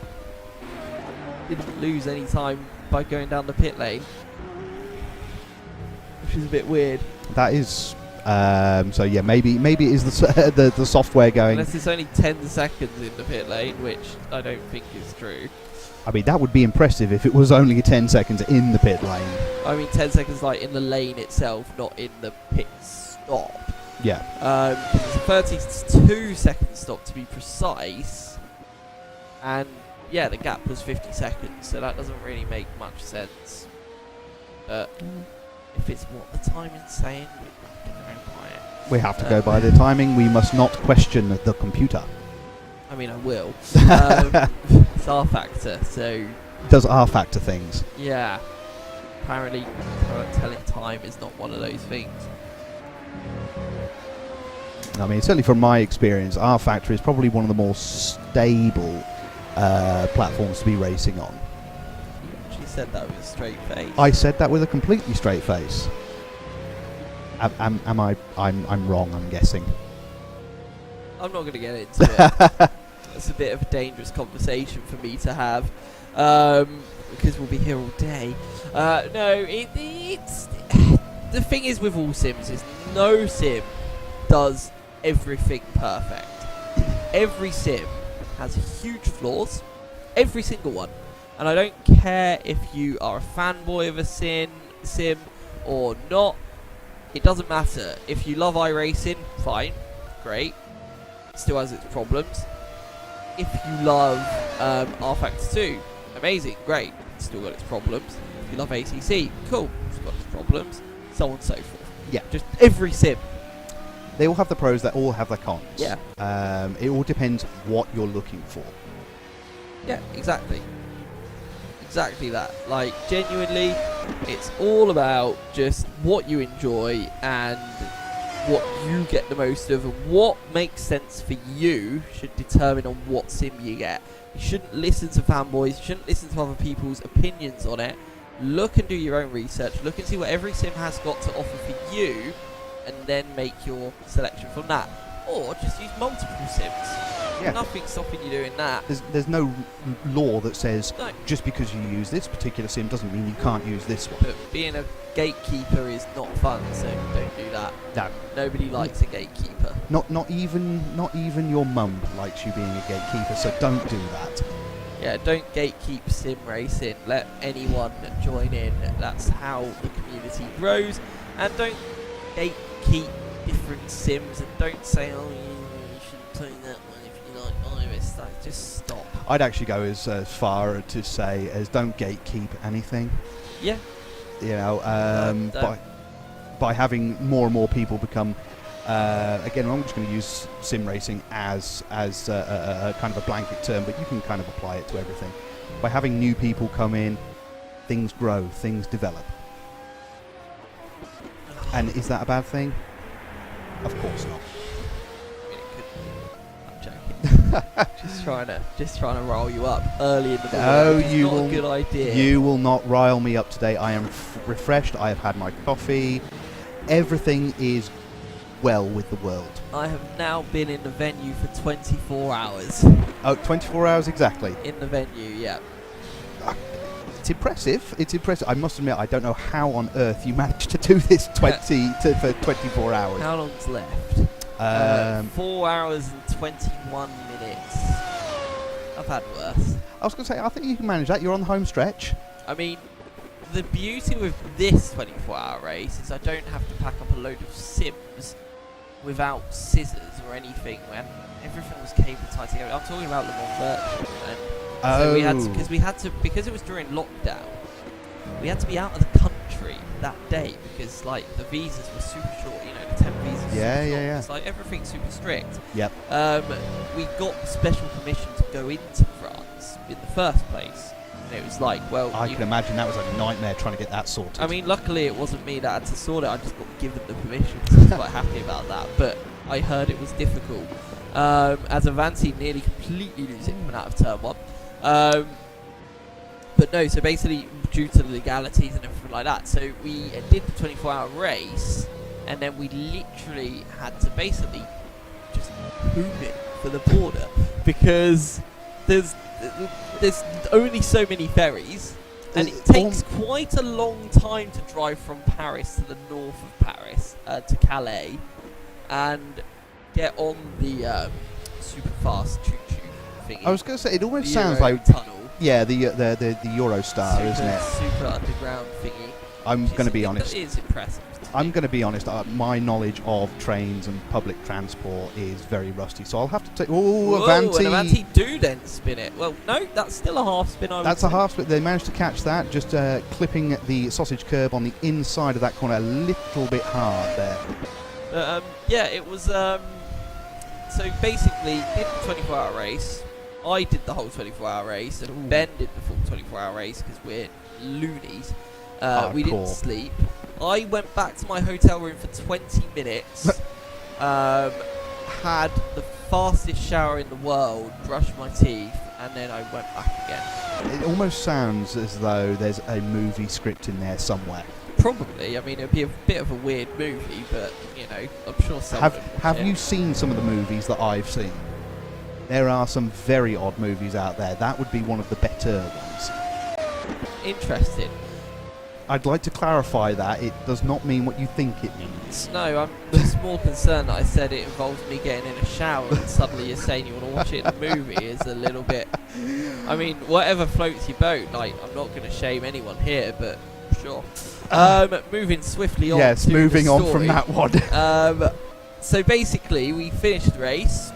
didn't lose any time by going down the pit lane, which is a bit weird. That is. So yeah, maybe it is the software going. Unless it's only 10 seconds in the pit lane, which I don't think is true. I mean, that would be impressive if it was only 10 seconds in the pit lane. I mean 10 seconds like in the lane itself, not in the pit stop. Yeah. It's a 32-second stop to be precise, and yeah, the gap was 50 seconds, so that doesn't really make much sense. But if it's what the timing's saying, we're going to buy it. We have to go by the timing. We must not question the computer. I mean, I will. It's R factor, so Does R factor things? yeah. Apparently, telling time is not one of those things. I mean, certainly from my experience, R factor is probably one of the more stable platforms to be racing on. She said that with a straight face. I said that with a completely straight face. Am I? I'm wrong. I'm guessing. I'm not going to get into it. It's a bit of a dangerous conversation for me to have, because we'll be here all day. No, it's the thing is with all sims is no sim does everything perfect. Every sim has huge flaws, every single one, and I don't care if you are a fanboy of a sim or not. It doesn't matter. If you love iRacing, fine, great. It still has its problems. If you love R Factor 2, amazing, great. It's still got its problems. If you love ACC, cool, it's got its problems. So on and so forth. Yeah. Just every sim. They all have the pros. They all have their cons. Yeah. It all depends what you're looking for. Yeah, exactly. Exactly that. Like, genuinely, it's all about just what you enjoy and what you get the most of, and what makes sense for you should determine on what sim you get. You shouldn't listen to fanboys, you shouldn't listen to other people's opinions on it. Look and do your own research, look and see what every sim has got to offer for you, and then make your selection from that. Or just use multiple sims. Yeah. Nothing's stopping you doing that. There's no law that says No. just because you use this particular sim doesn't mean you can't use this one. But being a gatekeeper is not fun, so don't do that. No. Nobody likes a gatekeeper. Not even your mum likes you being a gatekeeper, so don't do that. Yeah, don't gatekeep sim racing. Let anyone join in. That's how the community grows. And don't gatekeep different sims, and don't say, oh, you should play that one if you like Iris. Like, just stop. I'd actually go as far to say as don't gatekeep anything. Yeah. You know, by having more and more people become. Again, I'm just going to use sim racing as a kind of a blanket term, but you can kind of apply it to everything. By having new people come in, things grow, things develop. And is that a bad thing? Of course not. I mean, it could be. I'm joking. just trying to roll you up early in the morning. No, It's you not will. a good idea. You will not rile me up today. I am refreshed. I have had my coffee. Everything is well with the world. I have now been in the venue for 24 hours. Oh, 24 hours exactly. In the venue, yeah. It's impressive. It's impressive. I must admit, I don't know how on earth you managed to do this for 24 hours. How long's left? 4 hours and 21 minutes. I've had worse. I was going to say, I think you can manage that. You're on the home stretch. I mean, the beauty with this 24-hour race is I don't have to pack up a load of sims without scissors or anything. When everything was cable tied together. I'm talking about Le Mans Virtual. So we had to because it was during lockdown. We had to be out of the country that day because like the visas were super short. You know, the temp visas Yeah, super yeah, long. yeah. It's like everything's super strict. Yep. We got special permission to go into France in the first place. And it was like, well, I can imagine that was a nightmare trying to get that sorted. I mean, luckily it wasn't me that had to sort it. I just got given the permission, so I was quite happy about that. But I heard it was difficult. As Avanti nearly completely lose it coming out of turn 1. But no, so basically due to the legalities and everything like that, so we did the 24-hour race, and then we literally had to basically just boom it for the border, because there's only so many ferries, and it takes quite a long time to drive from Paris to the north of Paris to Calais, and get on the super fast choo-choo thingy. I was going to say, it almost The sounds Euro like tunnel. yeah, the Eurostar, isn't it? Super underground thingy. I'm going to be honest. It is impressive. I'm going to be honest. My knowledge of trains and public transport is very rusty, so I'll have to take. Oh, Avanti! And Avanti do then spin it. Well, no, that's still a half spin. That's a half split. They managed to catch that, just clipping the sausage curb on the inside of that corner a little bit hard there. Yeah, it was. So basically, did the 24-hour race. I did the whole 24-hour race, and Ooh. Ben did the full 24-hour race because we're loonies. We didn't sleep. I went back to my hotel room for 20 minutes, had the fastest shower in the world, brushed my teeth, and then I went back again. It almost sounds as though there's a movie script in there somewhere. Probably. I mean, it'd be a bit of a weird movie, but, you know, I'm sure someone would watch Have it. you seen some of the movies that I've seen? There are some very odd movies out there. That would be one of the better ones. Interesting. I'd like to clarify that it does not mean what you think it means. No, I'm just more concerned that I said it involves me getting in a shower and suddenly you're saying you want to watch it in a movie is a little bit... I mean, whatever floats your boat, like, I'm not going to shame anyone here, but sure. Moving swiftly on Yes, to moving the on story. from that one. So basically, we finished the race.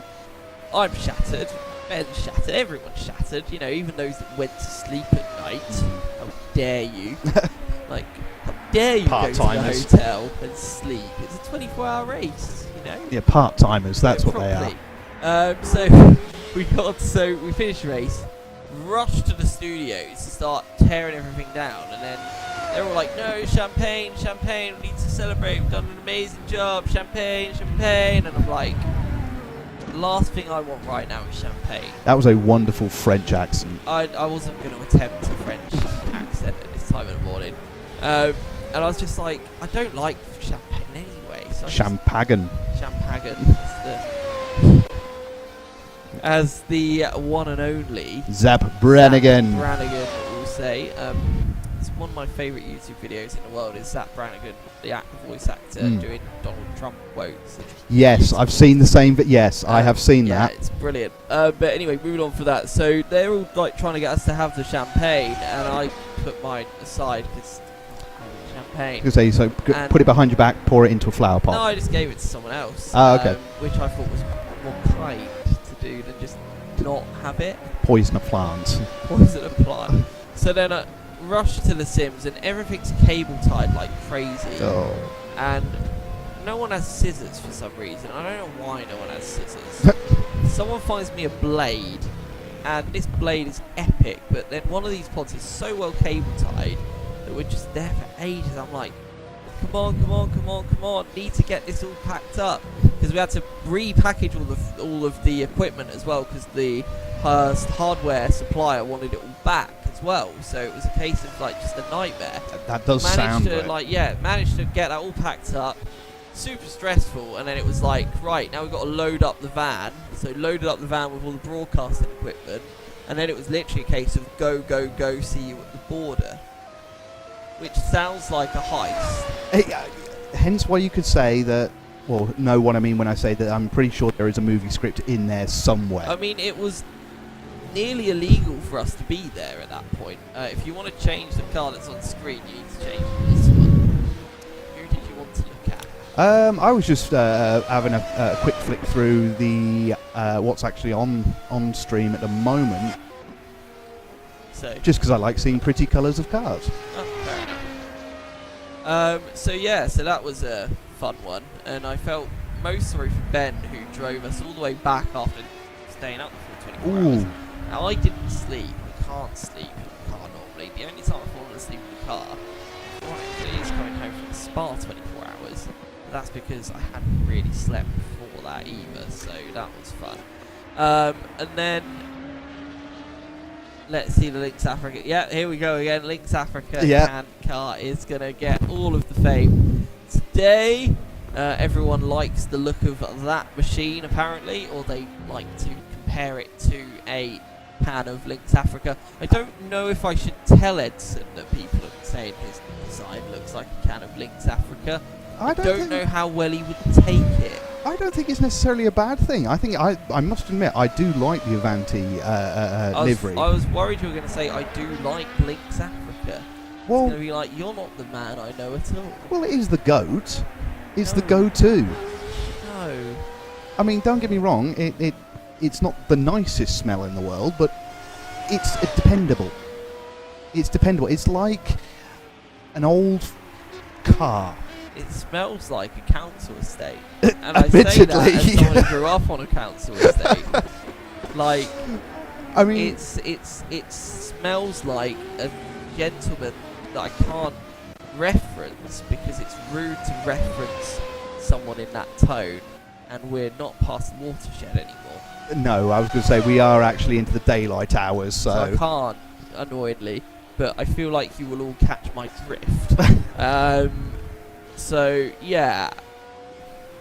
I'm shattered. Ben's shattered. Everyone's shattered. You know, even those that went to sleep at night. How dare you? Like, how dare you go to the Part-timers. hotel and sleep? It's a 24-hour race, you know? Yeah, part-timers, that's what they Properly. are. So we finished the race, rushed to the studios to start tearing everything down, and then they were all like, no, champagne, champagne, we need to celebrate, we've done an amazing job, champagne, champagne, and I'm like, the last thing I want right now is champagne. That was a wonderful French accent. I wasn't going to attempt a French accent at this time of the morning. And I was just like, I don't like champagne anyway. So Champagne. Champagne. As the one and only Zap Brannigan. Zap Brannigan will say. It's one of my favourite YouTube videos in the world is Zap Brannigan, the voice actor, doing Donald Trump quotes. Yes, I've seen the same, but yes, I have seen yeah, that. it's brilliant. But anyway, moving on for that. So they're all like trying to get us to have the champagne, and I put mine aside because champagne. You say, so And- put it behind your back, pour it into a flower pot. No, I just gave it to someone else. Oh, okay. Which I thought was more kind to do than just not have it. Poison a plant. Poison a plant. So then I rushed to the Sims, and everything's cable tied like crazy. Oh. And no one has scissors for some reason. I don't know why no one has scissors. Someone finds me a blade, and this blade is epic, but then one of these pods is so well cable tied that we're just there for ages. I'm like, come on, come on, come on, come on, need to get this all packed up, because we had to repackage all of the equipment as well, because the hardware supplier wanted it all back as well, so it was a case of like just a nightmare. That does sound right. Managed to get that all packed up. Super stressful, and then it was like, right, now we've got to load up the van. So loaded up the van with all the broadcasting equipment, and then it was literally a case of go, go, go, see you at the border, which sounds like a heist. Hence why you could say that, well, know what I mean when I say that I'm pretty sure there is a movie script in there somewhere. I mean, it was nearly illegal for us to be there at that point. If you want to change the car that's on screen, you need to change this one. Who did you want to look at? I was just having a quick flick through the what's actually on stream at the moment, So, just because I like seeing pretty colours of cars. oh, fair enough. So that was a fun one, and I felt most sorry for Ben, who drove us all the way back after staying up for 24 Ooh. hours. Now, I didn't sleep. I can't sleep in the car normally. The only time I've fallen asleep in the car, ironically, is coming home from the spa 24 hours. But that's because I hadn't really slept before that either, so that was fun. And then, let's see the Lynx Africa. Yeah, here we go again. Lynx Africa car is going to get all of the fame today. Everyone likes the look of that machine, apparently, or they like to compare it to a can of Lynx Africa. I don't know if I should tell Edson that people are saying his design looks like a can of Lynx Africa. I don't know how well he would take it. I don't think it's necessarily a bad thing. I think I must admit I do like the Avanti livery. I was worried you were going to say I do like Lynx Africa. Well, it's going to be like, you're not the man I know at all. Well, it is the GOAT. It's the go-to. No. I mean, don't get me wrong. It's not the nicest smell in the world, but it's dependable. It's dependable. It's like an old car. It smells like a council estate. And I say that as someone who grew up on a council estate. Like, I mean, it smells like a gentleman that I can't reference because it's rude to reference someone in that tone, and we're not past the watershed anymore. No, I was going to say we are actually into the daylight hours, so I can't, annoyedly, but I feel like you will all catch my drift. So yeah,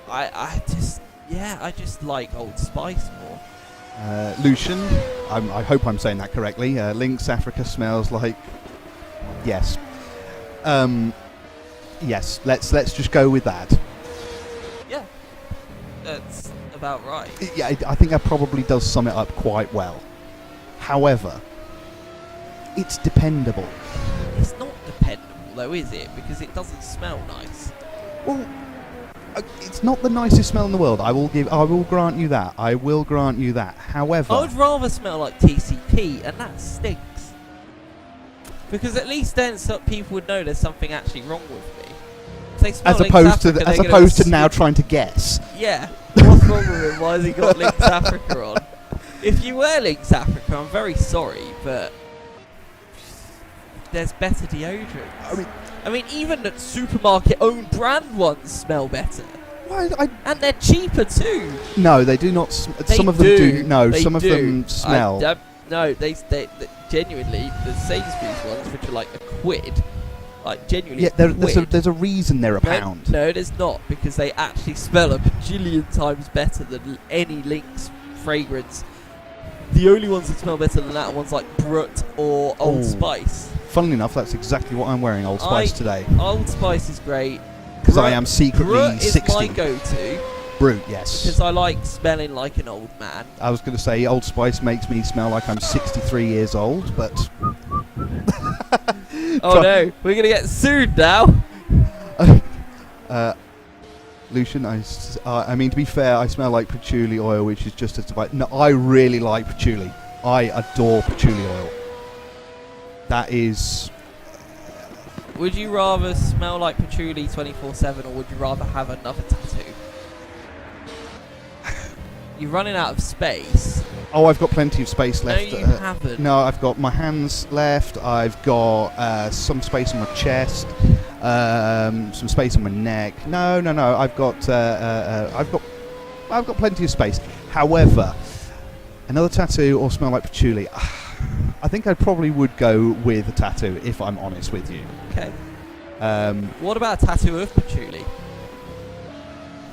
I just like Old Spice more. Lucian, I hope I'm saying that correctly. Lynx Africa smells like yes. Yes, let's just go with that. Yeah, that's about right. Yeah, I think that probably does sum it up quite well. However, it's dependable. It's not dependable though, is it? Because it doesn't smell nice. Well, it's not the nicest smell in the world. I will grant you that. I will grant you that. However, I would rather smell like TCP, and that stinks. Because at least then people would know there's something actually wrong with me. If they smell as opposed to now trying to guess. Yeah. What's wrong with him? Why has he got Lynx Africa on? If you wear Lynx Africa, I'm very sorry, but there's better deodorants. I mean, even the supermarket own brand ones smell better. And they're cheaper too. No, they do not. Some of them do. No, some of them smell. No, they genuinely, the Sainsbury's ones, which are like £1, like genuinely. Yeah, there's a reason they're £1. No, there's not, because they actually smell a bajillion times better than any Lynx fragrance. The only ones that smell better than that are ones like Brut or Old Spice. Funnily enough, that's exactly what I'm wearing, Old Spice today. Old Spice is great. Because I am secretly Brut 60. is my go-to. Brut, yes. Because I like smelling like an old man. I was going to say Old Spice makes me smell like I'm 63 years old, but... Oh no, we're going to get sued now. Lucian, I mean, to be fair, I smell like patchouli oil, which is just as divine. No, I really like patchouli. I adore patchouli oil. That is... Would you rather smell like patchouli 24/7, or would you rather have another tattoo? You're running out of space. Oh, I've got plenty of space left. No, you haven't. No, I've got my hands left. I've got some space on my chest. Some space on my neck. No. I've got plenty of space. However, another tattoo or smell like patchouli. I think I probably would go with a tattoo, if I'm honest with you. Okay. What about a tattoo of patchouli?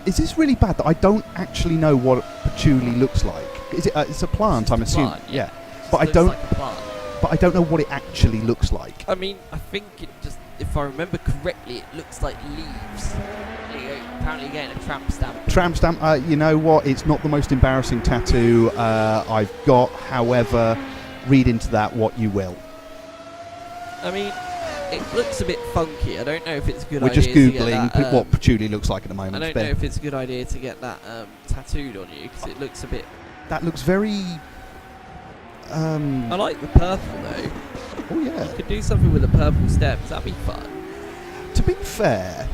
Is this really bad that I don't actually know what patchouli looks like? Is it? It's a plant, I'm assuming. Plant, yeah. But I don't. Like a plant. But I don't know what it actually looks like. I mean, I think it just, if I remember correctly, it looks like leaves. Apparently, you're getting a tramp stamp. Tramp stamp. You know what? It's not the most embarrassing tattoo I've got. However, read into that what you will. I mean, it looks a bit funky. I don't know if it's a good We're idea just googling to get that, what patchouli looks like at the moment. I don't know if it's a good idea to get that tattooed on you, because it looks a bit... That looks very... I like the purple though. Oh yeah. You could do something with the purple stems. That'd be fun. To be fair,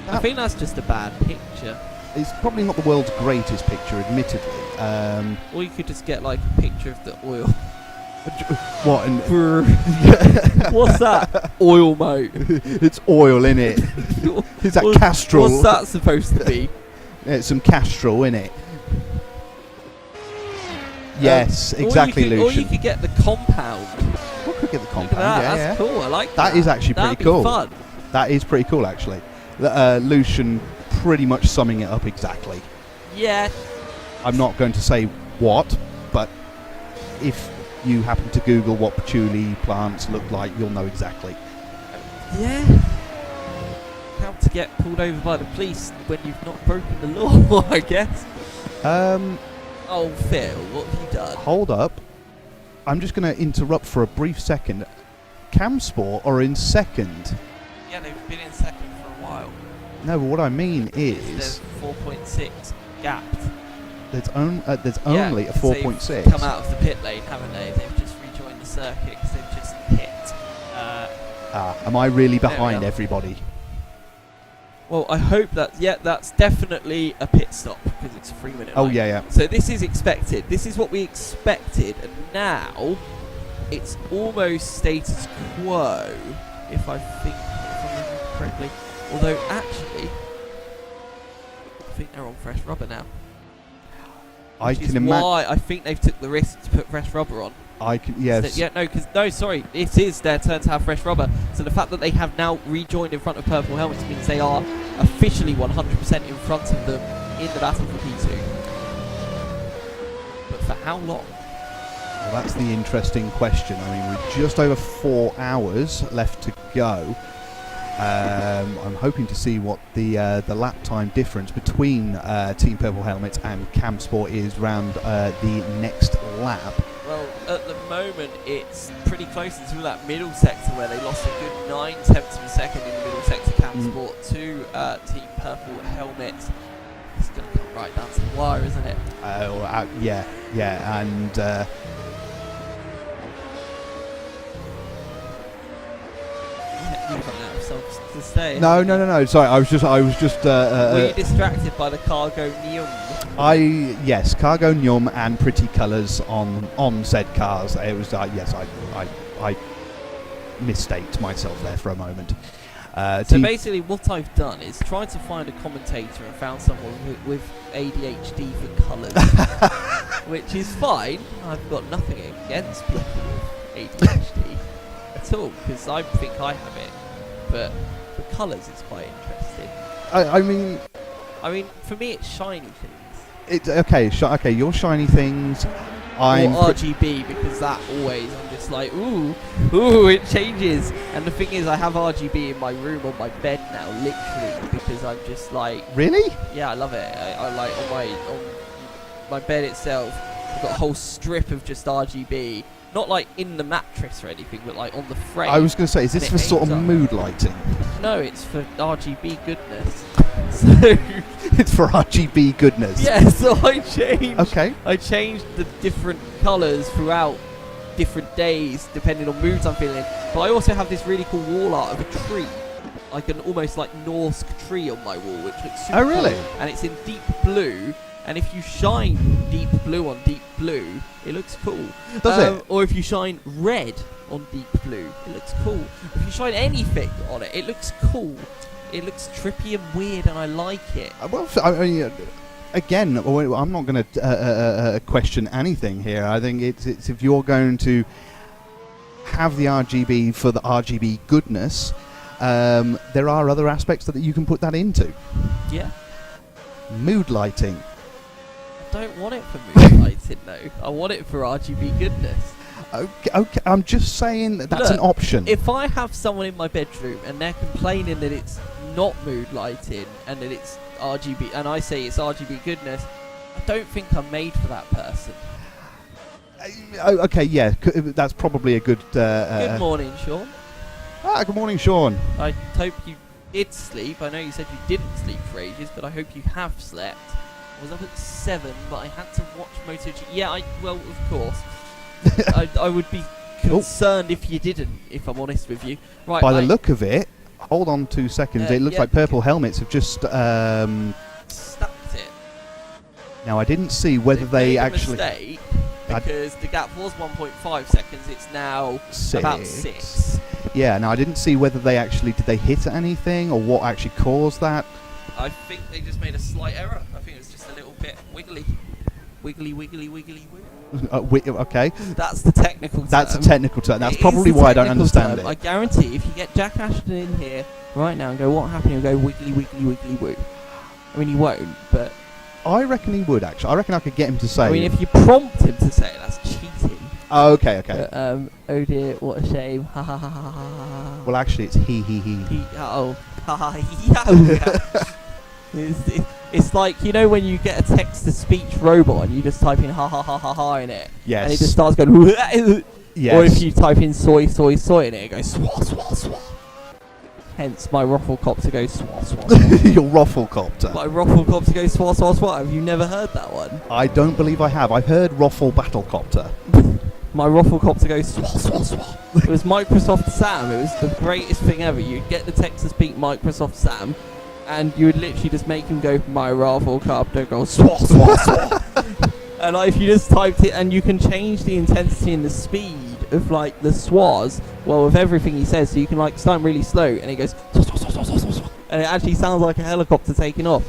I think that's just a bad picture. It's probably not the world's greatest picture, admittedly. Or you could just get like a picture of the oil. What? And What's that? Oil, mate. It's oil in it. Is that Castrol? What's that supposed to be? It's some Castrol in it. Yes, exactly, Or Lucian. you could get the compound. We could get the Look compound. at that. Yeah, That's yeah. cool. I like that. That is actually pretty That'd cool. Be fun. That is pretty cool, actually. Lucian pretty much summing it up exactly. Yeah. I'm not going to say what, but if you happen to Google what patchouli plants look like, you'll know exactly. Yeah. How to get pulled over by the police when you've not broken the law, I guess. Oh, Phil, what have you done? Hold up. I'm just going to interrupt for a brief second. Camsport are in second. Yeah, they've been in second for a while. No, but what I mean is There's 4.6 gapped. there's only a 4.6. They've come out of the pit lane, haven't they? They've just rejoined the circuit because they've just hit. Am I really There we behind are. everybody? Well, I hope that, yeah, that's definitely a pit stop because it's a 3-minute Oh, line. yeah, yeah. So this is expected. This is what we expected, and now it's almost status quo, if I remember correctly. Although, actually, I think they're on fresh rubber now. I Which is can imagine. why I think they've took the risk to put fresh rubber on. I can, yes. Sorry, it is their turn to have fresh rubber. So the fact that they have now rejoined in front of purple helmets means they are officially 100% in front of them in the battle for P2. But for how long? Well, that's the interesting question. I mean, we're just over 4 hours left to go. I'm hoping to see what the lap time difference between Team Purple Helmets and Camsport is round the next lap. Well, at the moment, it's pretty close until that middle sector where they lost a good 9/10 of a second in the middle sector. Camsport to Team Purple Helmets. It's going to come right down to the wire, isn't it? Yeah, and You've run out of songs to say. no. Sorry, I was just. Were you distracted by the cargo neon? Yes, cargo nyum and pretty colours on said cars. It was yes, I misstaked myself there for a moment. So basically, what I've done is tried to find a commentator and found someone with ADHD for colours, which is fine. I've got nothing against people with ADHD at all because I think I have it, but the colours is quite interesting. I mean, for me, it's shiny things. it's okay. Okay, your shiny things. Or RGB, because that always, I'm just like, ooh, it changes. And the thing is, I have RGB in my room on my bed now, literally, because I'm just like, really? yeah, I love it. I like on my bed itself, I've got a whole strip of just RGB, not like in the mattress or anything, but like on the frame. I was going to say, is this And for it sort of aims up. mood lighting? No, it's for RGB goodness. So It's for RGB goodness. yeah, so I changed. Okay. I changed the different colours throughout different days depending on moods I'm feeling. But I also have this really cool wall art of a tree, like an almost like Norse tree on my wall, which looks super Oh, really? cool. And it's in deep blue. And if you shine deep blue on deep blue, it looks cool. Does it? Or if you shine red on deep blue, it looks cool. If you shine anything on it, it looks cool. It looks trippy and weird, and I like it. Well, I mean, again, I'm not going to question anything here. I think it's if you're going to have the RGB for the RGB goodness, there are other aspects that you can put that into. Yeah. Mood lighting. I don't want it for mood lighting, though. I want it for RGB goodness. Okay, I'm just saying that that's an Look, option. If I have someone in my bedroom and they're complaining that it's not mood lighting and that it's RGB, and I say it's RGB goodness, I don't think I'm made for that person. Okay, yeah, that's probably a good. Good morning, Sean. Good morning, Sean. I hope you did sleep. I know you said you didn't sleep for ages, but I hope you have slept. I was up at 7, but I had to watch MotoGP. Yeah, well, of course. I would be concerned if you didn't, if I'm honest with you. Right. By the look of it, hold on 2 seconds. It looks yeah, like Purple Helmets have just stacked Now, I didn't see whether they made a actually... mistake I- because the gap was 1.5 seconds. It's now about 6. Yeah, now I didn't see whether they actually... Did they hit anything, or what actually caused that? I think they just made a slight error. I think it was just a little bit wiggly. Wiggly, wiggly, wiggly, wiggly. Okay. That's the technical term. That's a technical term. That's It probably is the why I don't technical understand term. it. I guarantee if you get Jack Ashton in here right now and go, what happened? He'll go wiggly, wiggly, wiggly, woo. I mean, he won't, but... I reckon he would, actually. I reckon I could get him to say... I mean, if you prompt him to say it, that's cheating. Oh, okay. But, oh dear, what a shame. Ha ha ha ha ha ha. Well, actually, it's he. Ha ha It's like, you know when you get a text-to-speech robot and you just type in ha ha ha ha ha in it? Yes. And it just starts going... Yes. Or if you type in soy, soy, soy in it, it goes swah, swah, swah. Hence my Rufflecopter goes swah, swah, swah. Your Rufflecopter. My Rufflecopter goes swah, swah, swah. Have you never heard that one? I don't believe I have. I've heard Ruffle Battlecopter. My Rufflecopter goes swah, swah, swah. It was Microsoft Sam. It was the greatest thing ever. You'd get the text-to-speak Microsoft Sam, and you would literally just make him go, my Rufflecopter goes swah, swah, swah. And like, if you just typed it, and you can change the intensity and the speed of like the swahs, well, with everything he says, so you can like start really slow, and he goes swah, swah, swah, swah, swah, swah, and it actually sounds like a helicopter taking off.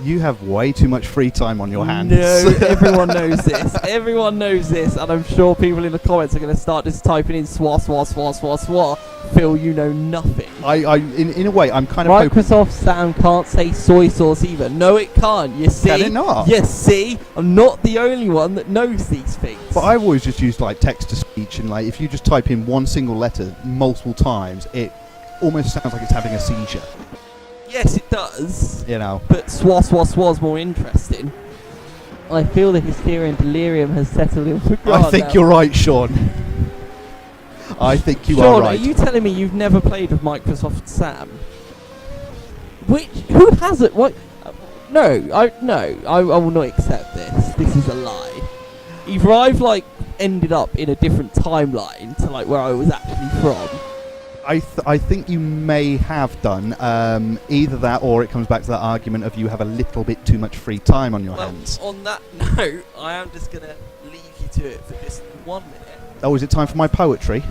You have way too much free time on your hands. No, everyone knows this. Everyone knows this, and I'm sure people in the comments are going to start just typing in swah, swah, swah, swah, swah. Phil, you know nothing. In a way, I'm kind of hoping... Microsoft Sam can't say soy sauce either. No, it can't. You see? Can it not? Yes, see? I'm not the only one that knows these things. But I've always just used like text-to-speech, and like if you just type in one single letter multiple times, it almost sounds like it's having a seizure. Yes, it does. You know. But swah, swah, swah's more interesting. I feel the hysteria and delirium has settled in for I think now. you're right, Sean. I think you Sean, are right. are you telling me you've never played with Microsoft Sam? Who has it? What? I will not accept this. This is a lie. Either I've like ended up in a different timeline to like where I was actually from. I think you may have done either that, or it comes back to that argument of you have a little bit too much free time on your hands. On that note, I am just gonna leave you to it for just 1 minute. Oh, is it time for my poetry?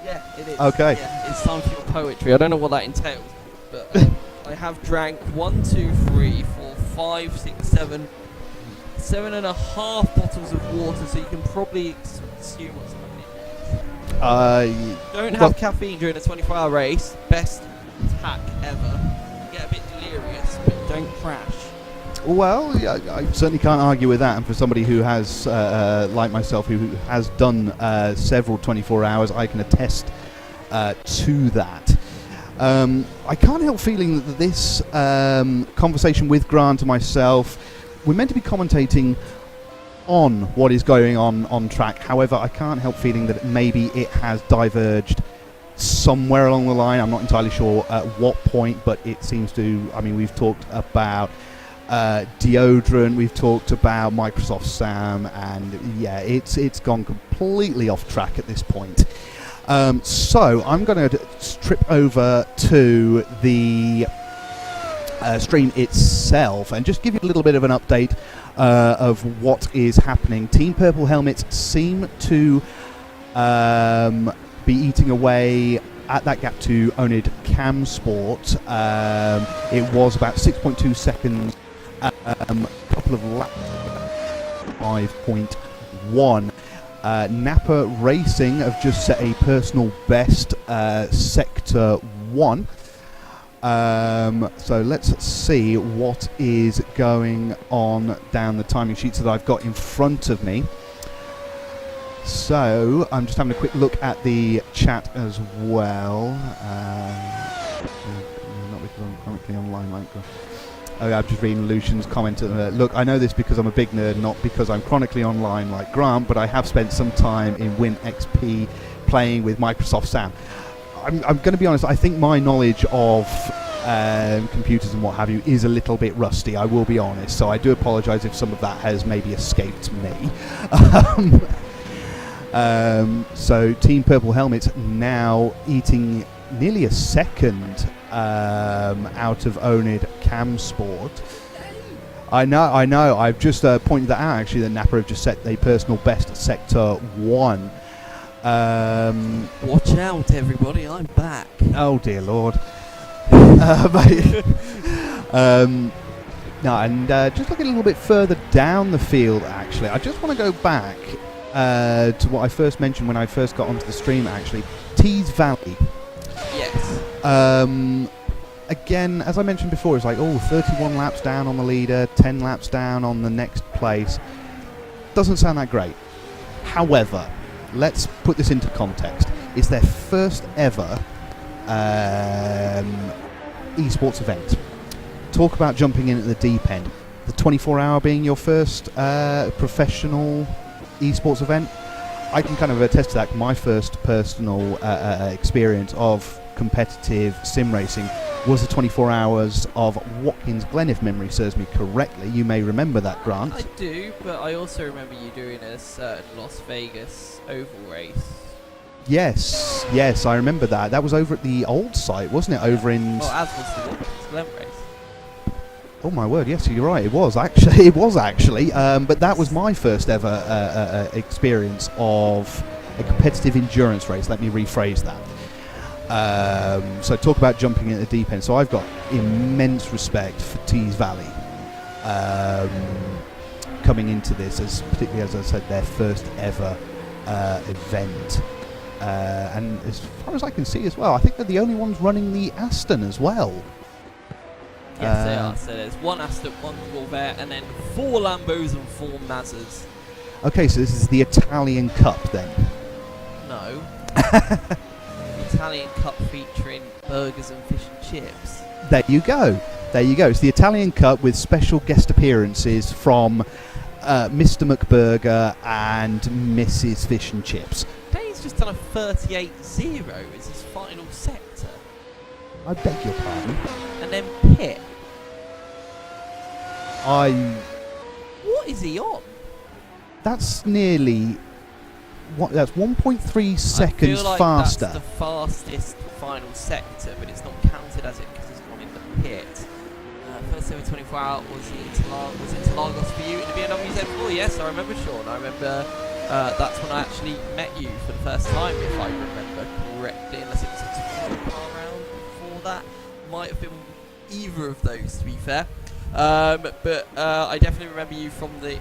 Yeah, it is. Okay. Yeah, it's time for your poetry. I don't know what that entails, but I have drank 1, 2, 3, 4, 5, 6, 7, 7.5 bottles of water, so you can probably assume what's happening next. Don't have caffeine during a 24-hour race. Best hack ever. Get a bit delirious, but don't crash. Well, yeah, I certainly can't argue with that. And for somebody who has, like myself, who has done several 24 hours, I can attest to that. I can't help feeling that this conversation with Grant and myself, we're meant to be commentating on what is going on track. However, I can't help feeling that maybe it has diverged somewhere along the line. I'm not entirely sure at what point, but it seems to. I mean, we've talked about deodorant, we've talked about Microsoft Sam, and yeah, it's gone completely off track at this point. So I'm going to trip over to the stream itself and just give you a little bit of an update of what is happening. Team Purple Helmets seem to be eating away at that gap to Onid Cam Sport. It was about 6.2 seconds, a couple of laps, 5.1. Napa Racing have just set a personal best, Sector 1. So let's see what is going on down the timing sheets that I've got in front of me. So I'm just having a quick look at the chat as well. Not because I'm chronically online, like. Oh, I'm just reading Lucian's comment. Look, I know this because I'm a big nerd, not because I'm chronically online like Grant, but I have spent some time in WinXP playing with Microsoft Sam. I'm going to be honest, I think my knowledge of computers and what have you is a little bit rusty, I will be honest, so I do apologise if some of that has maybe escaped me. So Team Purple Helmets now eating nearly a second out of Onid Cam Sport. I know. I've just pointed that out, actually, that Napa have just set a personal best at Sector 1. Watch out, everybody, I'm back. Oh, dear Lord. No, and just looking a little bit further down the field, actually, I just want to go back to what I first mentioned when I first got onto the stream, actually. Tees Valley. Yes. Again, as I mentioned before, it's like, 31 laps down on the leader, 10 laps down on the next place. Doesn't sound that great. However, let's put this into context. It's their first ever esports event. Talk about jumping in at the deep end. The 24-hour being your first professional esports event. I can kind of attest to that. My first personal experience of competitive sim racing was the 24 hours of Watkins Glen, if memory serves me correctly. You may remember that, Grant. I do, but I also remember you doing a certain Las Vegas oval race. Yes, I remember that. That was over at the old site, wasn't it? Over in... Well, as was the Watkins Glen race. Oh my word, yes, you're right. It was actually. But that was my first ever experience of a competitive endurance race. Let me rephrase that. So talk about jumping in at the deep end. So I've got immense respect for Tees Valley coming into this, particularly as I said, their first ever event. And as far as I can see as well, I think they're the only ones running the Aston as well. Yes, they are. So there's one Aston, one Corvette, and then 4 Lambos and 4 Mazzas. Okay, so this is the Italian Cup then. No. Italian Cup featuring burgers and fish and chips. There you go. It's the Italian Cup with special guest appearances from Mr. McBurger and Mrs. Fish and Chips. Dane's just done a 38-0 as his final sector. I beg your pardon. And then Pitt. What is he on? That's nearly... That's 1.3 seconds I feel like faster. That's the fastest final sector, but it's not counted as it because he's gone in the pit. First ever 24 hour was Interlagos for you in the BMW Z4. Yes, I remember, Sean. I remember that's when I actually met you for the first time, if I remember correctly, unless it was a car round before that. Might have been either of those, to be fair. But I definitely remember you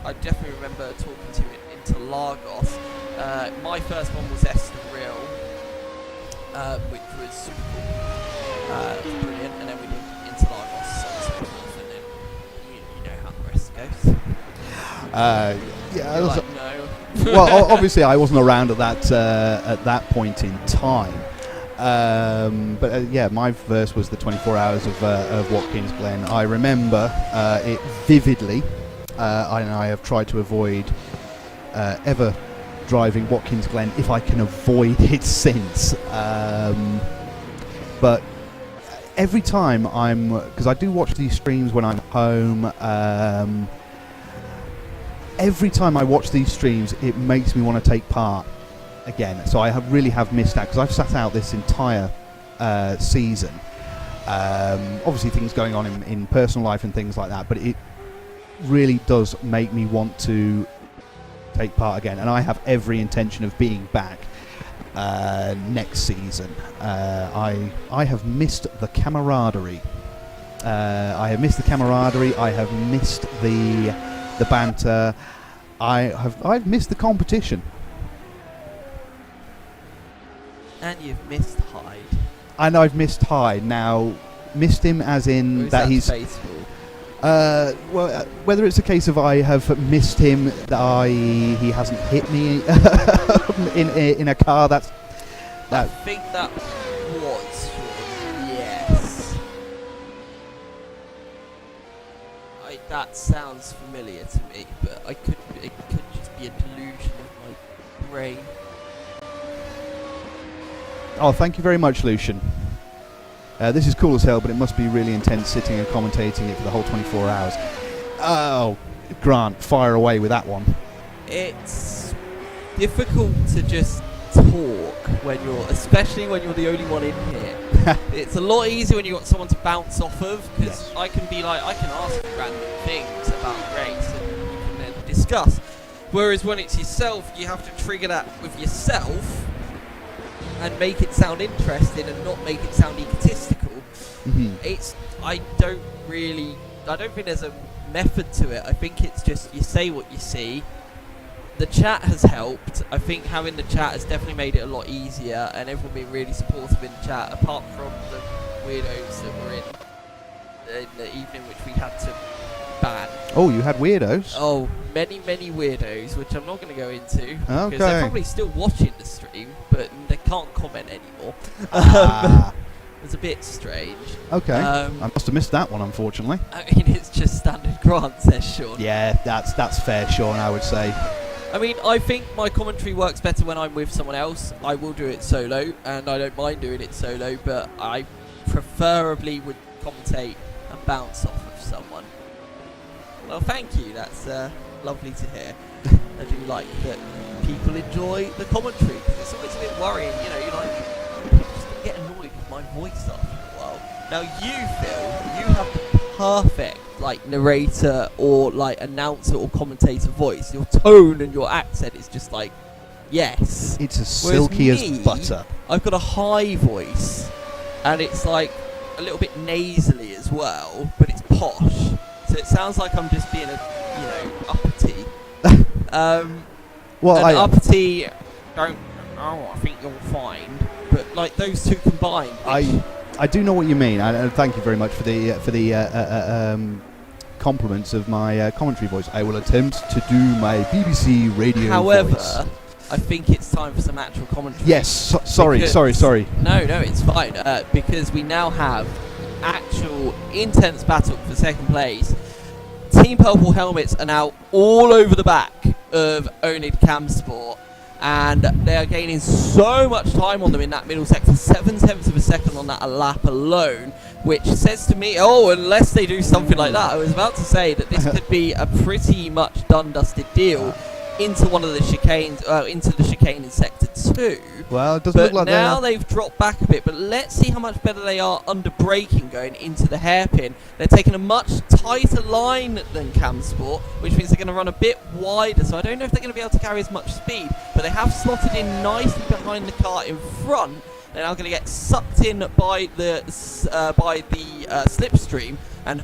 I definitely remember talking to you in Interlagos. My first one was Estoril, which was super cool. Brilliant. And then we did Interlagos, so on and so forth, and then you know how the rest goes. Yeah. You're like, no. Well, obviously I wasn't around at that point in time. But yeah, my verse was the 24 hours of Watkins Glen. I remember it vividly. I have tried to avoid ever driving Watkins Glen if I can avoid it since. But every time because I do watch these streams when I'm home. Every time I watch these streams, it makes me want to take part again. So I really have missed out, because I've sat out this entire season. Obviously things going on in personal life and things like that, but it really does make me want to take part again, and I have every intention of being back next season. I have missed the camaraderie. I have missed the banter. I've missed the competition. And you've missed Hyde. And I've missed Hyde. Now, missed him as in that he's... Faithful? Well, whether it's a case of I have missed him, that he hasn't hit me in a car, I think that was yes. That sounds familiar to me, but it could just be a delusion of my brain. Oh, thank you very much, Lucian. This is cool as hell, but it must be really intense sitting and commentating it for the whole 24 hours. Oh, Grant, fire away with that one. It's difficult to just talk especially when you're the only one in here. It's a lot easier when you've got someone to bounce off of, because Yes. I can be like, I can ask you random things about the race and we can then discuss. Whereas when it's yourself, you have to trigger that with yourself and make it sound interesting and not make it sound egotistical. I don't think there's a method to it. I think it's just you say what you see. The chat has helped. I think having the chat has definitely made it a lot easier, and everyone being really supportive in the chat, apart from the weirdos that were in the evening, which we had to ban. Oh, you had weirdos? Oh, many weirdos, which I'm not going to go into. Because Okay. they're probably still watching the stream, but they can't comment anymore. Ah, It's a bit strange. okay. I must have missed that one, unfortunately. I mean, it's just standard grant, says Sean. Yeah, that's fair, Sean, I would say. I mean, I think my commentary works better when I'm with someone else. I will do it solo, and I don't mind doing it solo, but I preferably would commentate and bounce off of someone. Well, thank you. That's lovely to hear. I do like that people enjoy the commentary, because it's always a bit worrying, you know, you're like, people just gonna get annoyed with my voice after a while. Now, you, Phil, you have the perfect like narrator or like announcer or commentator voice. Your tone and your accent is just like, yes. It's as Whereas silky as me, butter. I've got a high voice, and it's like a little bit nasally as well, but it's posh. So it sounds like I'm just being uppity. Well, and uppity, I think you'll find. But like those two combined, I do know what you mean, and thank you very much for the compliments of my commentary voice. I will attempt to do my BBC radio however, voice. I think it's time for some actual commentary. Yes, sorry. No, it's fine. Because we now have actual intense battle for second place. Team Purple helmets are now all over the back of Onid Cam Sport, and they are gaining so much time on them in that middle sector, 7/10 of a second on that lap alone, which says to me, unless they do something like that, I was about to say that this could be a pretty much done dusted deal into one of the chicanes, into the chicane in sector 2. Well, it doesn't look like now they've dropped back a bit, but let's see how much better they are under braking going into the hairpin. They're taking a much tighter line than Cam Sport, which means they're going to run a bit wider, so I don't know if they're going to be able to carry as much speed, but they have slotted in nicely behind the car in front. They're now going to get sucked in by the slipstream and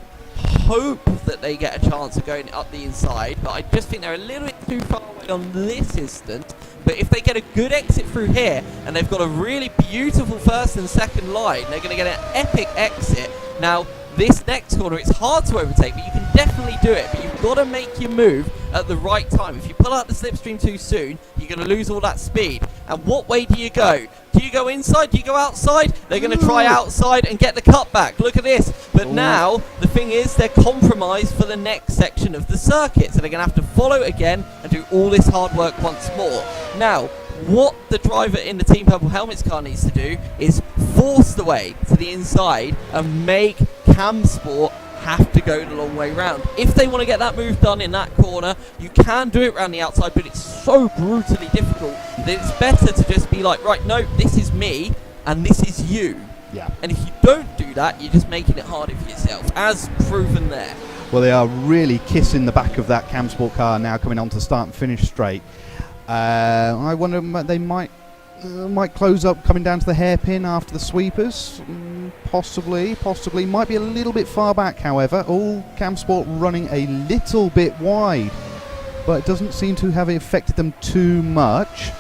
hope that they get a chance of going up the inside, but I just think they're a little bit too far away on this instance. But if they get a good exit through here, and they've got a really beautiful first and second line, they're going to get an epic exit. Now, this next corner, it's hard to overtake, but you can definitely do it. But you've got to make your move at the right time. If you pull out the slipstream too soon, you're going to lose all that speed. And what way do you go? Do you go inside? Do you go outside? They're going to try outside and get the cutback. Look at this. But now, the thing is, they're compromised for the next section of the circuit. So they're going to have to follow again and do all this hard work once more. Now, what the driver in the Team Purple Helmets car needs to do is force the way to the inside and make Cam Sport have to go the long way round. If they want to get that move done in that corner, you can do it around the outside, but it's so brutally difficult that it's better to just be like, right, no, this is me and this is you. Yeah. And if you don't do that, you're just making it harder for yourself, as proven there. Well, they are really kissing the back of that Cam Sport car now, coming on to start and finish straight. I wonder they might close up coming down to the hairpin after the sweepers. Possibly. Might be a little bit far back, however. All Cam Sport running a little bit wide, but it doesn't seem to have affected them too much.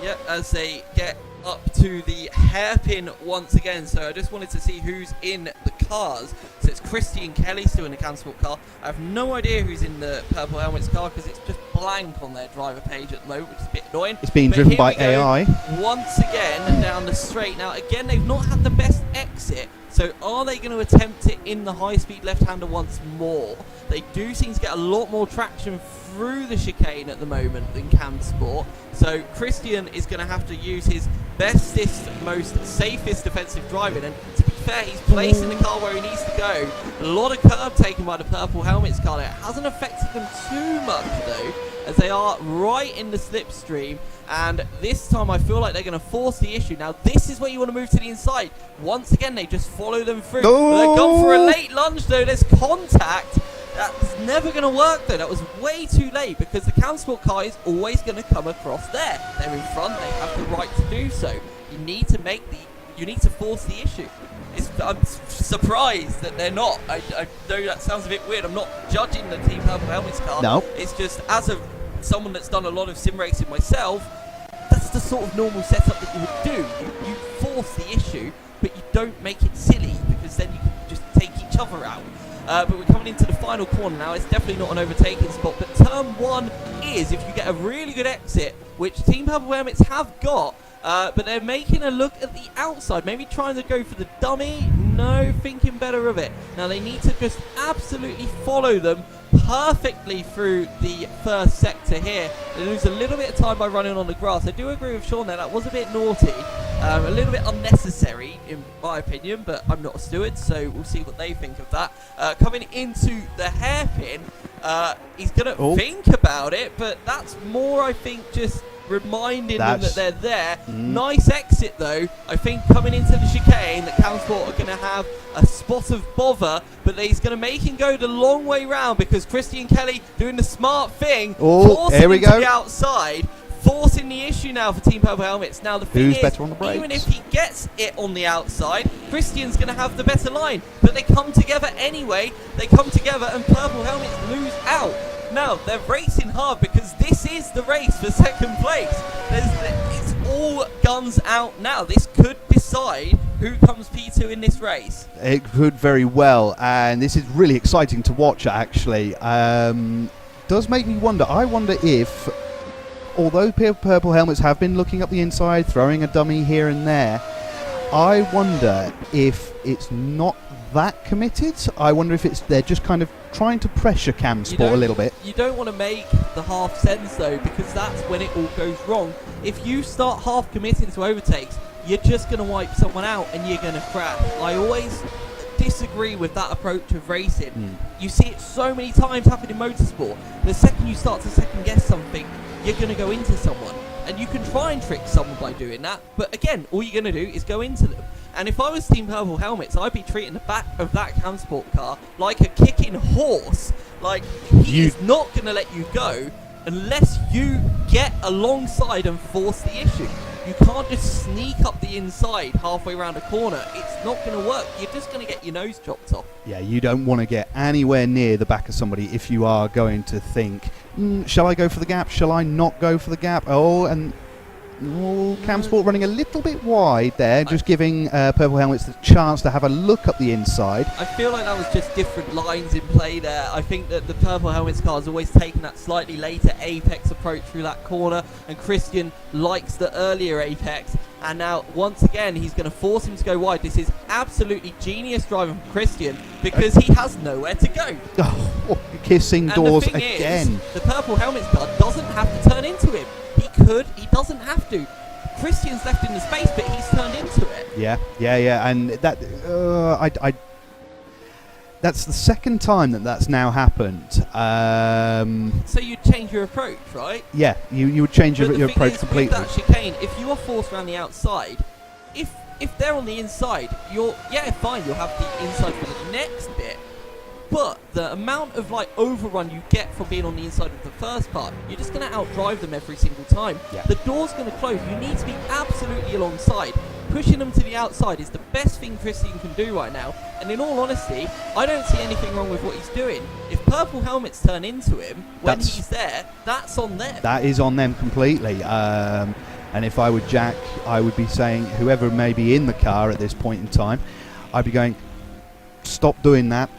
Yep, as they get up to the hairpin once again. So I just wanted to see who's in the cars. So it's Christy and Kelly still in the Cam Sport car. I have no idea who's in the Purple Helmets car because it's just blank on their driver page at the moment, which is a bit annoying. It's being But driven here by we go, AI. once again down the straight. Now again, they've not had the best exit. So are they going to attempt it in the high-speed left-hander once more? They do seem to get a lot more traction through the chicane at the moment than Cam Sport. So Christian is going to have to use his bestest, most safest defensive driving. And to be fair, he's placing the car where he needs to go. A lot of curb taken by the purple helmets car. It hasn't affected them too much though, as they are right in the slipstream. And this time I feel like they're going to force the issue. Now this is where you want to move to the inside. Once again, they just follow them through. Oh! They've gone for a late lunge though. There's contact. That's never going to work though. That was way too late because the Camsport car is always going to come across there. They're in front. They have the right to do so. You need to force the issue. I'm surprised that they're not. I know that sounds a bit weird. I'm not judging the Team Purple Helmets car. No. It's just as someone that's done a lot of sim racing myself, that's the sort of normal setup that you would do. You force the issue, but you don't make it silly because then you can just take each other out. But we're coming into the final corner now. It's definitely not an overtaking spot, but turn one is if you get a really good exit, which Team Purple Helmets have got. But they're making a look at the outside, maybe trying to go for the dummy. No, thinking better of it. Now they need to just absolutely follow them perfectly through the first sector here. They lose a little bit of time by running on the grass. I do agree with Sean there, that was a bit naughty, a little bit unnecessary in my opinion, but I'm not a steward, so we'll see what they think of that. Coming into the hairpin, he's going to think about it, but that's more, I think, just reminding them that they're there. Nice exit though. I think coming into the chicane that Camsport are going to have a spot of bother, but he's going to make him go the long way round because Christian Kelly doing the smart thing, forcing him to the outside, forcing the issue now for Team Purple Helmets. Now the thing is, better on the brakes? even if he gets it on the outside, Christian's going to have the better line, but they come together anyway. They come together and Purple Helmets lose out. Now, they're racing hard because this is the race for second place. It's all guns out now. This could decide who comes P2 in this race. It could very well, and this is really exciting to watch, actually. Does make me wonder. I wonder if, although Purple Helmets have been looking up the inside, throwing a dummy here and there, I wonder if it's not that committed. I wonder if they're just kind of trying to pressure Camsport a little bit. You don't want to make the half sense though, because that's when it all goes wrong. If you start half committing to overtakes, you're just going to wipe someone out and you're going to crash. I always disagree with that approach of racing. You see it so many times happen in motorsport. The second you start to second guess something, you're going to go into someone. And you can try and trick someone by doing that, but again, all you're going to do is go into them. And if I was Team Purple Helmets, I'd be treating the back of that Camsport car like a kicking horse. Like, he is not going to let you go unless you get alongside and force the issue. You can't just sneak up the inside halfway around a corner. It's not going to work. You're just going to get your nose chopped off. Yeah, you don't want to get anywhere near the back of somebody if you are going to think, shall I go for the gap? Shall I not go for the gap? Camsport running a little bit wide there, just giving Purple Helmets the chance to have a look up the inside. I feel like that was just different lines in play there. I think that the Purple Helmets car has always taken that slightly later apex approach through that corner, and Christian likes the earlier apex. And now, once again, he's going to force him to go wide. This is absolutely genius driving from Christian because he has nowhere to go. Kissing doors again. The Purple Helmets car doesn't have to turn into him. He doesn't have to. Christian's left in the space, but he's turned into it. Yeah, and that that's the second time that's now happened. So you'd change your approach, right? Yeah, you would change your approach completely. With that chicane, if you are forced around the outside, if they're on the inside, fine, you'll have the inside for the next bit. But the amount of overrun you get from being on the inside of the first part, you're just going to outdrive them every single time. Yeah. The door's going to close. You need to be absolutely alongside. Pushing them to the outside is the best thing Christian can do right now. And in all honesty, I don't see anything wrong with what he's doing. If Purple Helmets turn into him when he's there, that's on them. That is on them completely. And if I were Jack, I would be saying, whoever may be in the car at this point in time, I'd be going, stop doing that.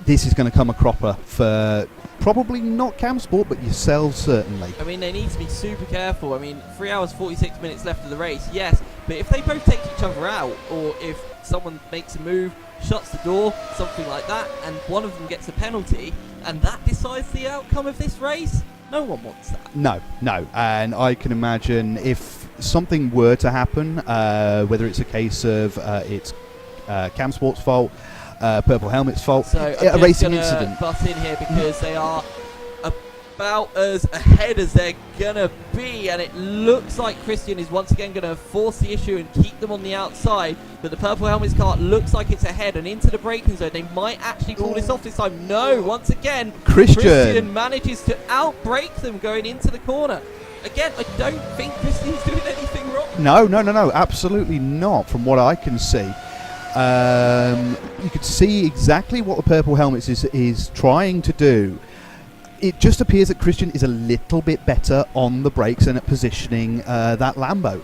This is going to come a cropper for probably not Camsport, but yourselves certainly. I mean, they need to be super careful. I mean, 3 hours, 46 minutes left of the race, yes. But if they both take each other out, or if someone makes a move, shuts the door, something like that, and one of them gets a penalty, and that decides the outcome of this race, no one wants that. No. And I can imagine if something were to happen, whether it's a case of it's Camsport's fault, Purple Helmet's fault. So A I'm racing just gonna incident. butt in here because they are about as ahead as they're gonna be, and it looks like Christian is once again gonna force the issue and keep them on the outside. But the Purple Helmet's car looks like it's ahead and into the braking zone. They might actually pull this off this time. No, once again, Christian manages to outbrake them going into the corner. Again, I don't think Christian's doing anything wrong. No, absolutely not. From what I can see, you could see exactly what the Purple Helmets is trying to do. It just appears that Christian is a little bit better on the brakes and at positioning that Lambo.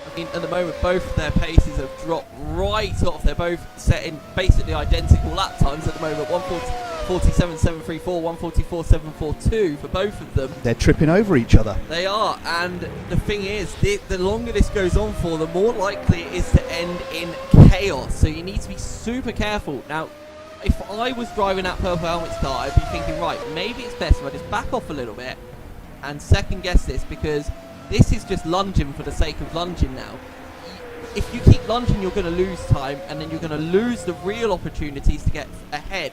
I mean, at the moment, both of their paces have dropped right off. They're both setting basically identical lap times at the moment. 147.734, 144.742 for both of them. They're tripping over each other. They are, and the thing is, the longer this goes on for, the more likely it is to end in chaos. So you need to be super careful. Now, if I was driving that Purple Helmet's car, I'd be thinking, right, maybe it's best if I just back off a little bit and second guess this, because this is just lunging for the sake of lunging now. If you keep lunging, you're going to lose time, and then you're going to lose the real opportunities to get ahead.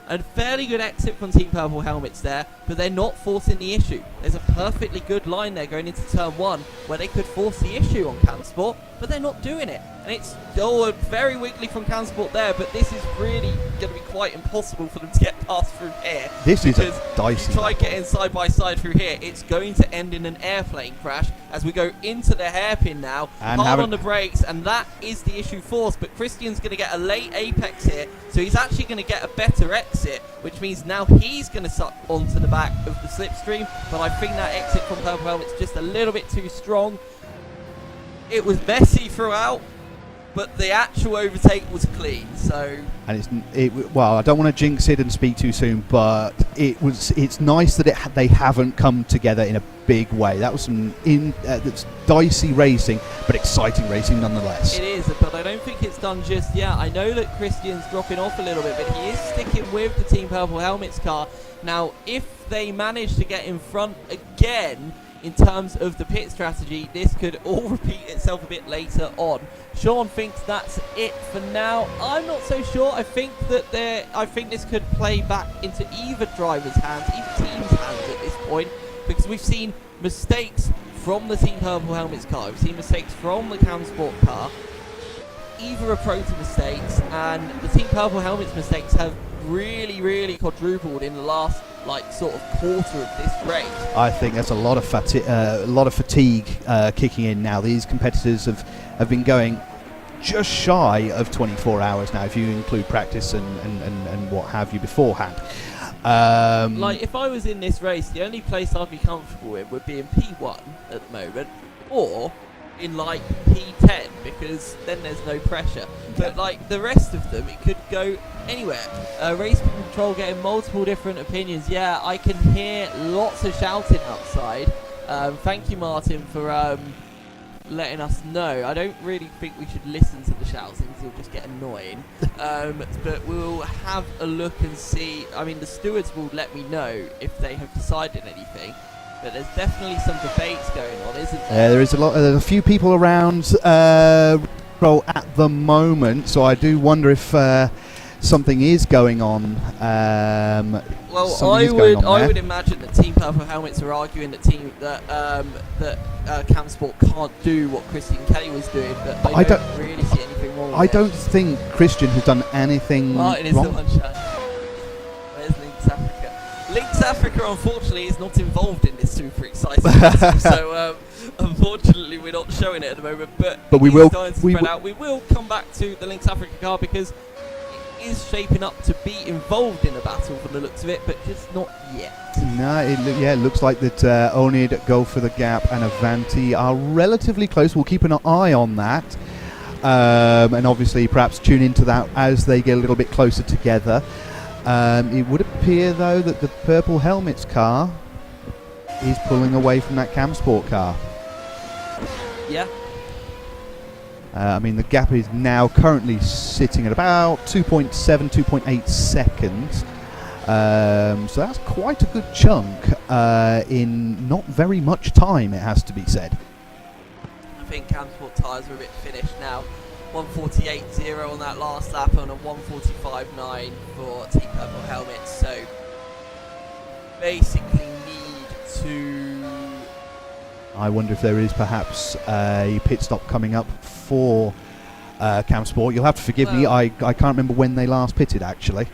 A fairly good exit from Team Purple Helmets there, but they're not forcing the issue. There's a perfectly good line there going into turn 1 where they could force the issue on Camsport, but they're not doing it. And it's still very wiggly from Camsport there, but this is really going to be quite impossible for them to get past through here. This is a dicey. If you try getting side by side through here, it's going to end in an airplane crash as we go into the hairpin now. And hard on the brakes, and that is the issue forced. But Christian's going to get a late apex here, so he's actually going to get a better exit, which means now he's going to suck onto the back of the slipstream. But I think that exit from Purple Helmet's just a little bit too strong. It was messy throughout, but the actual overtake was clean. So, and well, I don't want to jinx it and speak too soon, but it's nice that they haven't come together in a big way. That was some that's dicey racing, but exciting racing nonetheless. It is, but I don't think it's done just yet. I know that Christian's dropping off a little bit, but he is sticking with the Team Purple Helmets car. Now, if they manage to get in front again, in terms of the pit strategy, this could all repeat itself a bit later on. Sean thinks that's it for now. I'm not so sure. I think this could play back into either driver's hands, either team's hands at this point, because we've seen mistakes from the Team Purple Helmets car. We've seen mistakes from the Camsport car. Either are prone to mistakes, and the Team Purple Helmets mistakes have really quadrupled in the last sort of quarter of this race. I think there's a lot of fatigue kicking in now. These competitors have been going just shy of 24 hours now, if you include practice and what have you beforehand. If I was in this race, the only place I'd be comfortable in would be in P1 at the moment, or in P10, because then there's no pressure. But the rest of them, it could go anywhere. Race control getting multiple different opinions. Yeah, I can hear lots of shouting outside. Thank you, Martin, for letting us know. I don't really think we should listen to the shouting because it'll just get annoying. But we'll have a look and see. I mean, the stewards will let me know if they have decided anything. But there's definitely some debates going on, isn't there? There is a lot. There's a few people around at the moment, so I do wonder if something is going on. I would imagine that Team Purple Helmets are arguing that Camsport can't do what Christian Kelly was doing, but I don't really see anything wrong with it. I don't think Christian has done anything Martin is wrong. the one shouting. Where's Lynx Africa? Lynx Africa, unfortunately, is not involved in this super exciting racing, so unfortunately we're not showing it at the moment. But we will. We will come back to the Lynx Africa car because it is shaping up to be involved in a battle from the looks of it, but just not yet. No, it looks like that Onid, Go for the Gap, and Avanti are relatively close. We'll keep an eye on that, and obviously perhaps tune into that as they get a little bit closer together. It would appear, though, that the Purple Helmets car is pulling away from that Camsport car. Yeah. I mean, the gap is now currently sitting at about 2.7, 2.8 seconds. So that's quite a good chunk in not very much time, it has to be said. I think Camsport tyres are a bit finished now. 1:48.0 on that last lap and a 1:45.9 for Team Purple Helmets. So basically need to... I wonder if there is perhaps a pit stop coming up for Cam Sport. You'll have to forgive me, I can't remember when they last pitted actually.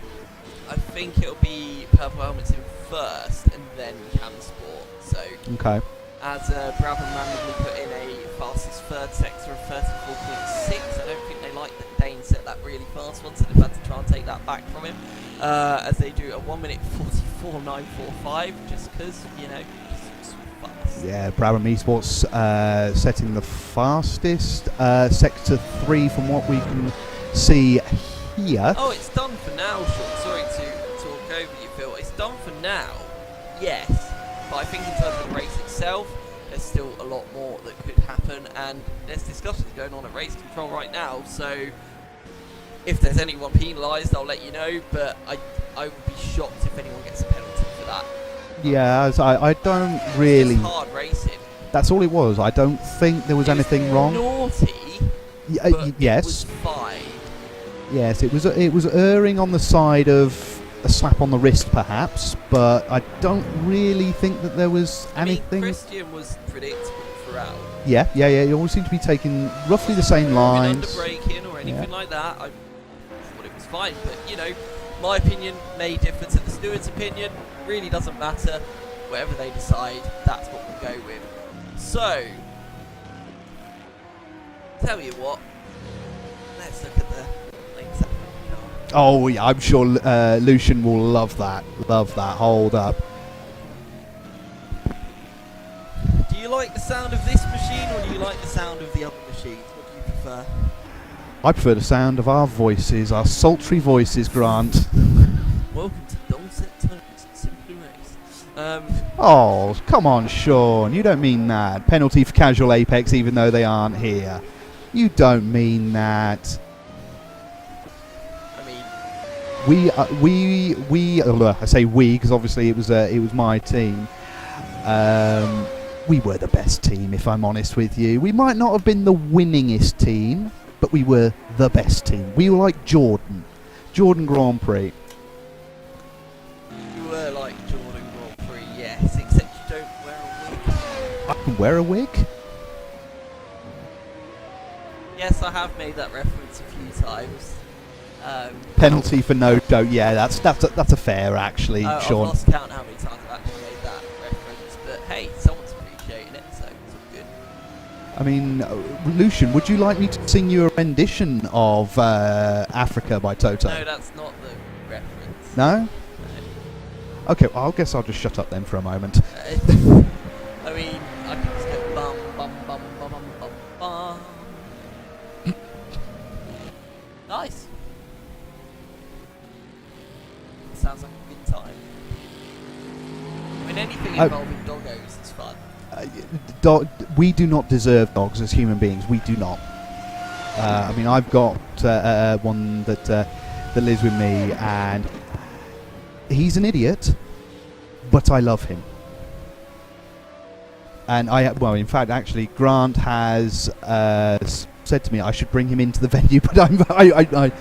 I think it'll be Purple Helmets in first and then Cam Sport. So Okay. as Brabham randomly put in a fastest third sector of 34.6, I don't think they like that Dane set that really fast one, so they've had to try and take that back from him. As they do a 1:44.945, just because, you know, it's fast. Yeah, Brabham Esports setting the fastest sector 3 from what we can see here. Oh, it's done for now, Sean. Sorry to talk over you, Phil. It's done for now, yes. But I think in terms of the race itself, there's still a lot more that could happen, and there's discussions going on at race control right now. So if there's anyone penalised, I'll let you know. But I would be shocked if anyone gets a penalty for that. Yeah, I don't really. It's hard racing. That's all it was. I don't think there was anything wrong. Naughty. But Yes. It was fine. Yes, it was erring on the side of a slap on the wrist, perhaps, but I don't really think that there was anything. I mean, Christian was predictable throughout. Yeah. You always seem to be taking roughly the same lines. Under braking or anything like that, I thought it was fine. But you know, my opinion may differ to the steward's opinion. Really doesn't matter. Whatever they decide, that's what we'll go with. So, tell you what, let's look at the links up. Oh, yeah, I'm sure Lucian will love that. Love that. Hold up. Do you like the sound of this machine, or do you like the sound of the other machines? What do you prefer? I prefer the sound of our voices, our sultry voices, Grant. Welcome to Dulcet Tones, Simply Race. Oh, come on, Sean. You don't mean that. Penalty for casual Apex, even though they aren't here. You don't mean that. I say we because obviously it was my team. We were the best team, if I'm honest with you. We might not have been the winningest team, but we were the best team. We were like Jordan Grand Prix. You were like Jordan Grand Prix, yes, except you don't wear a wig. I can wear a wig. Yes, I have made that reference a few times. Penalty for no joke. Yeah, that's a fair actually, I've Sean. lost count how many times I've actually made that reference, but hey, someone's appreciating it, so it's all good. I mean, Lucian, would you like me to sing you a rendition of Africa by Toto? No, that's not the reference. No? No. Okay, well, I guess I'll just shut up then for a moment. I mean, I can just go bum bum bum bum bum bum bum. Nice. Sounds like a good time. I mean, anything involving doggos is fun. We do not deserve dogs as human beings. We do not. I mean, I've got one that lives with me, and he's an idiot, but I love him. And in fact, actually, Grant has said to me I should bring him into the venue, but I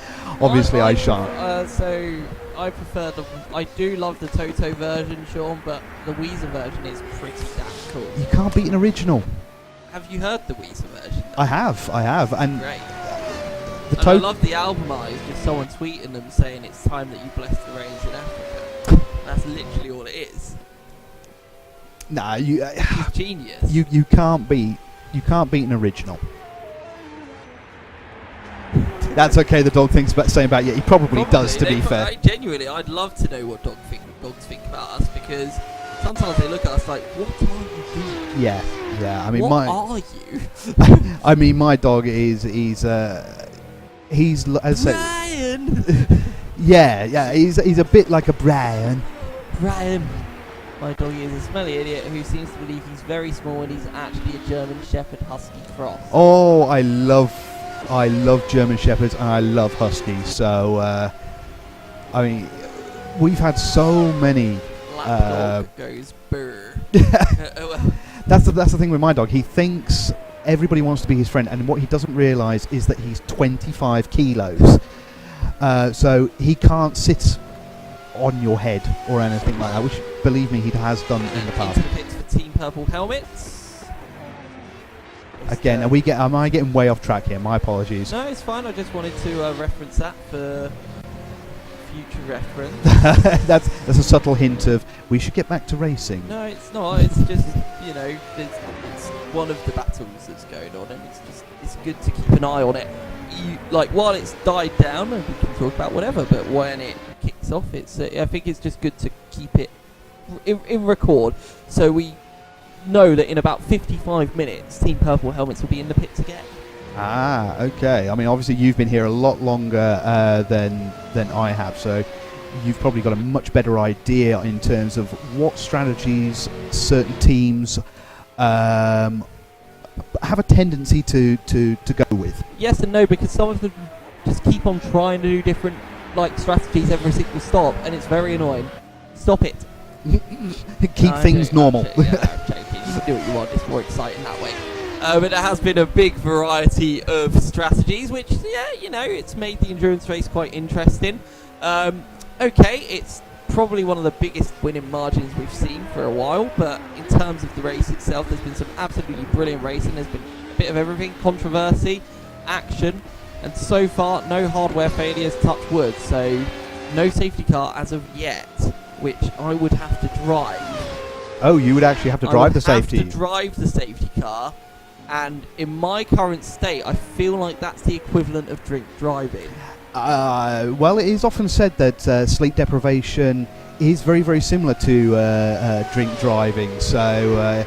obviously I shan't. So I prefer I do love the Toto version, Sean, but the Weezer version is pretty damn cool. You can't beat an original. Have you heard the Weezer version? I have, and Great. the I love the album art. It's just someone tweeting them saying it's time that you bless the rains in Africa. That's literally all it is. Nah, He's genius. you can't beat an original. That's okay. The dog thinks saying about you. He probably does, to be fair. Genuinely, I'd love to know what dogs think about us, because sometimes they look at us like, "What are you doing?" Yeah. I mean, what are you? I mean, my dog he's as I say. Brian. Yeah. He's a bit like a Brian. Brian. My dog is a smelly idiot who seems to believe he's very small and he's actually a German Shepherd Husky cross. Oh, I love German Shepherds and I love Huskies. So, I mean, we've had so many. Lapdog goes brr. That's the thing with my dog. He thinks everybody wants to be his friend, and what he doesn't realise is that he's 25 kilos. So he can't sit on your head or anything like that, which, believe me, he has done in the past. Into the pits for Team Purple helmets. Again, am I getting way off track here? My apologies. No, it's fine. I just wanted to reference that for future reference. That's a subtle hint of we should get back to racing. No, it's not. It's just, you know, it's one of the battles that's going on, and it's good to keep an eye on it. Like, while it's died down, and we can talk about whatever, but when it kicks off, I think it's just good to keep it in record, so we know that in about 55 minutes, Team Purple helmets will be in the pits again. Ah, okay. I mean, obviously you've been here a lot longer than I have, so you've probably got a much better idea in terms of what strategies certain teams have a tendency to go with. Yes and no, because some of them just keep on trying to do different strategies every single stop, and it's very annoying. Stop it. Keep things normal. I'm joking. You can do what you want. It's more exciting that way. But there has been a big variety of strategies, which, it's made the endurance race quite interesting. Okay, it's probably one of the biggest winning margins we've seen for a while, but in terms of the race itself, there's been some absolutely brilliant racing. There's been a bit of everything, controversy, action, and so far no hardware failures, touch wood, so no safety car as of yet, which I would have to drive. Oh, you would actually have to drive the safety? I would have to drive the safety car, and in my current state, I feel like that's the equivalent of drink driving. Well, it is often said that sleep deprivation is very, very similar to drink driving, so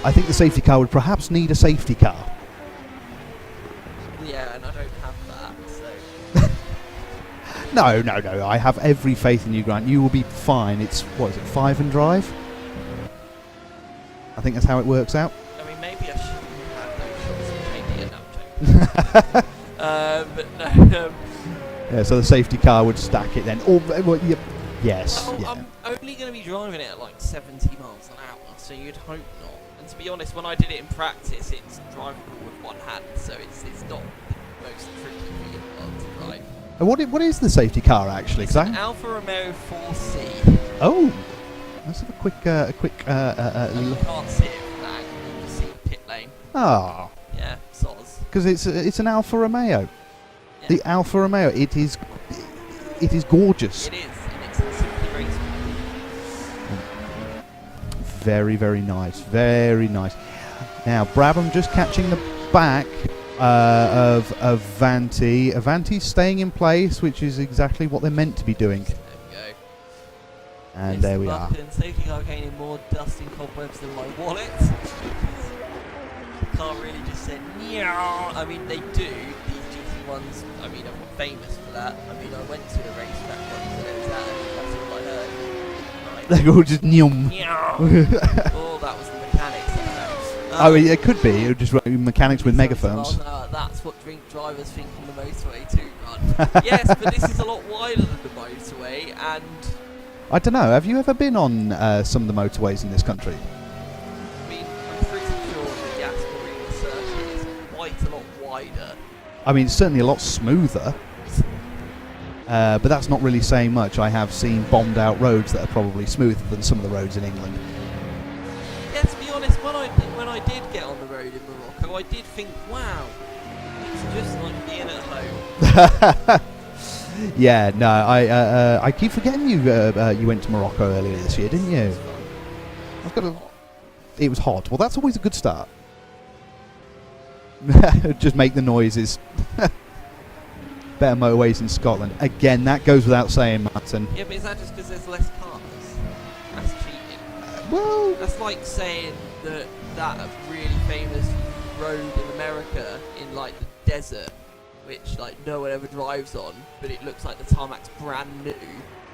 I think the safety car would perhaps need a safety car. Yeah, and I don't have that, so... No, I have every faith in you, Grant. You will be fine. It's, 5 and drive? I think that's how it works out. I mean, maybe I shouldn't have those shots of maybe but no, yeah, so the safety car would stack it then. Or, well, yes. Oh, yeah. I'm only going to be driving it at like 70 miles an hour, so you'd hope not. And to be honest, when I did it in practice, it's drivable with one hand, so it's not the most tricky thing in the world to drive. What is the safety car actually? It's an Alfa Romeo 4C. Oh, let's have a quick You can't see it from that angle, you can see the pit lane. Ah, Yeah, soz. because it's an Alfa Romeo. Yeah. The Alfa Romeo. It is gorgeous. It is, and it's simply racing. Very, very nice. Very nice. Now, Brabham just catching the back of Vanti. Vanti's staying in place, which is exactly what they're meant to be doing. There we go. And there we are. Safety car gaining more dust and cobwebs than my wallet. The car really just said, "Meow." I mean, they do. These GT1s, I mean, I'm famous for that. I mean, I went to the racetrack once and it was that, and that's all I heard. They're all just nyum. Meow. Oh, that was the mechanics. I mean, it could be. It would just mechanics with megaphones. That's what drink drivers think on the motorway too, Run. Yes, but this is a lot wider than the motorway, and... I don't know. Have you ever been on some of the motorways in this country? I mean, I'm pretty sure the Yas Marina Circuit is quite a lot wider. I mean, it's certainly a lot smoother. But that's not really saying much. I have seen bombed out roads that are probably smoother than some of the roads in England. Yeah, to be honest, when I did get on the road in Morocco, I did think, wow, it's just like being at home. Yeah, no, I keep forgetting you went to Morocco earlier this year, didn't you? It was hot. Well, that's always a good start. Just make the noises. Better motorways in Scotland. Again, that goes without saying, Martin. Yeah, but is that just because there's less cars? That's cheating. Well, that's like saying that really famous road in America in like the desert, which like no one ever drives on, but it looks like the tarmac's brand new.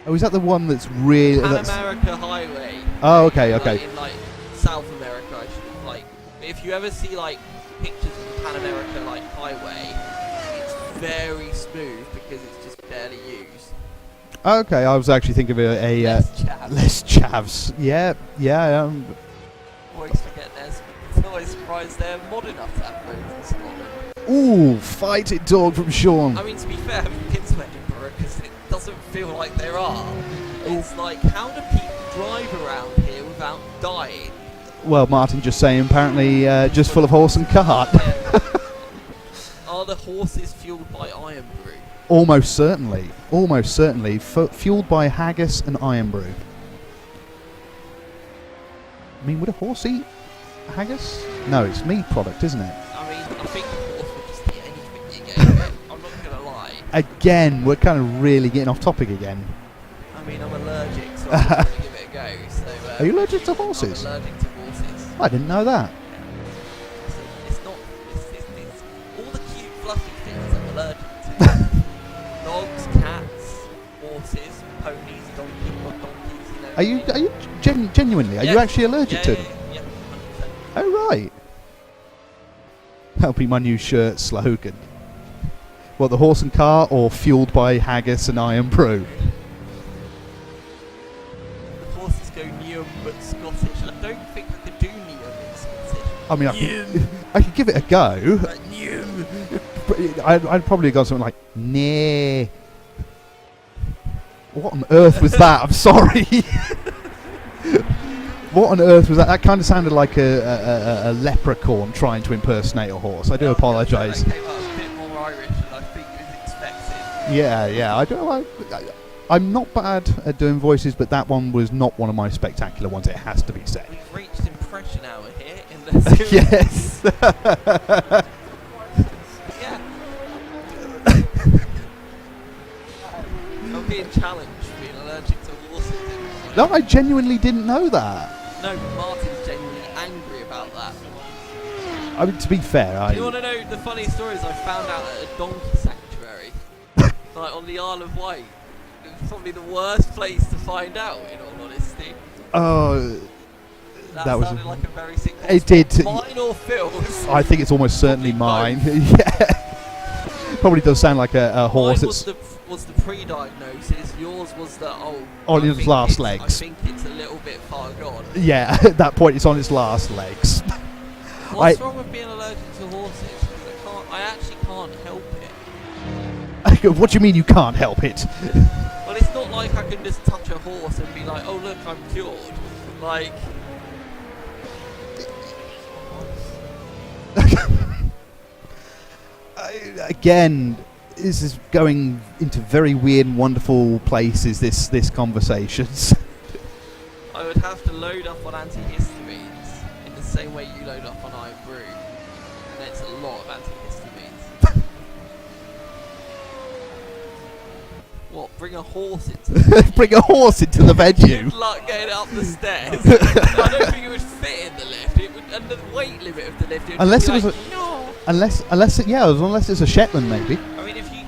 Oh, is that the one that's really... Pan America Highway. Oh, okay, okay. Like, in like South America, I should like. If you ever see like pictures of the Pan America like highway, it's very smooth because it's just barely used. Okay, I was actually thinking of less chavs. Less chavs. Yeah. Always forget there's always surprised they're mod enough to have roads in Scotland. Ooh, fight it dog from Sean. I mean, to be fair, having been to Edinburgh, because it doesn't feel like there are. It's like, how do people drive around here without dying? Well, Martin just saying, apparently just full of horse and cart. Yeah. Are the horses fueled by iron brew? Almost certainly. Almost certainly. Fueled by haggis and iron brew. I mean, would a horse eat haggis? No, it's meat product, isn't it? I mean, I think the horse would just eat anything you gave it. I'm not going to lie. Again, we're kind of really getting off topic again. I mean, I'm allergic, so I'm going to give it a go. So, Are you allergic to horses? I'm allergic to horses. I didn't know that. So it's not... It's all the cute, fluffy things I'm allergic to. Dogs, cats, horses, ponies, donkeys, you know. Are you genuinely? Are you actually allergic to them? Yeah, 100%. Oh right. That'll be my new shirt slogan. What, the horse and cart, or fueled by haggis and iron brew? The horses go Neum but Scottish. I don't think I could do Neum in Scottish. I mean, I could give it a go. Neum. I'd probably have gone something like, nah. What on earth was that? I'm sorry. What on earth was that? That kind of sounded like a leprechaun trying to impersonate a horse. I do apologise. That came out a bit more Irish than I think was expected. Yeah. I'm not bad at doing voices, but that one was not one of my spectacular ones. It has to be said. We've reached impression hour here in the series. Yes. Yeah. I'm being challenged for being allergic to horses. No, I genuinely didn't know that. No, Martin's genuinely angry about that. I mean, to be fair, Do you want to know the funny stories I found out at a donkey sanctuary? Like on the Isle of Wight. It was probably the worst place to find out, in all honesty. Oh, That was sounded like a very sick horse. it did. Mine or Phil's? I think it's almost certainly Probably mine. Yeah, probably does sound like a horse. Mine was the pre-diagnosis. Yours was the On I its think last I legs. think it's a little bit far gone. Yeah, at that point it's on its last legs. What's wrong with being allergic to horses? 'Cause I actually can't help it. What do you mean you can't help it? Well, it's not like I can just touch a horse and be like, oh look, I'm cured. Like, Again, this is going into very weird and wonderful places, this conversations. I would have to load up on antihistamines in the same way you load up on iron brew. And it's a lot of antihistamines. What, bring a horse into the Bring a horse into the venue. Good luck getting up the stairs. I don't think it would fit in the lift. It would, and the weight limit of the lift. It would Unless be it was like, a- no. Unless it's a Shetland, maybe. I mean, if you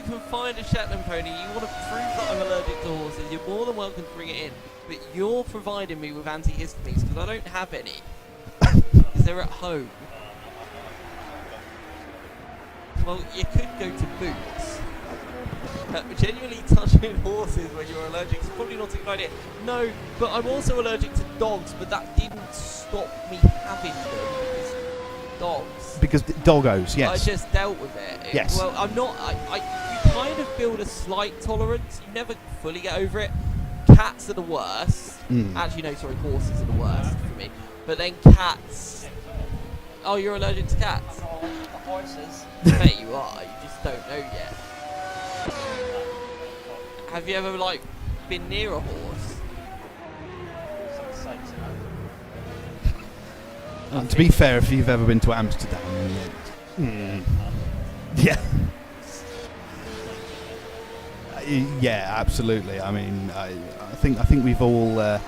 can find a Shetland pony, you want to prove that I'm allergic to horses, you're more than welcome to bring it in. But you're providing me with antihistamines because I don't have any. Because they're at home. Well, you could go to Boots. Genuinely touching horses when you're allergic is probably not a good idea. No, but I'm also allergic to dogs, but that didn't stop me having them. Dogs. Because doggos, yes. I just dealt with it. Yes. Well, I'm not. You kind of build a slight tolerance. You never fully get over it. Cats are the worst. Actually, no, sorry, horses are the worst for me. But then cats. Oh, you're allergic to cats? Horses. I bet you are. You just don't know yet. Have you ever been near a horse? To be fair, if you've ever been to Amsterdam, yeah, yeah, absolutely. I mean, I think we've all, Was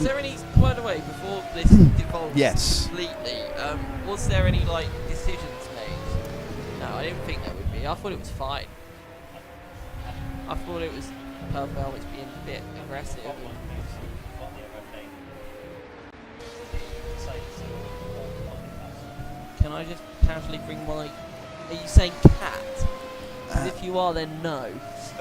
there any, by the way, before this devolves Yes. completely, was there any decisions made? No, I didn't think there would be. I thought it was fine. I thought it was Purple it's being a bit aggressive. Can I just casually bring my... Are you saying cat? 'Cause if you are, then no.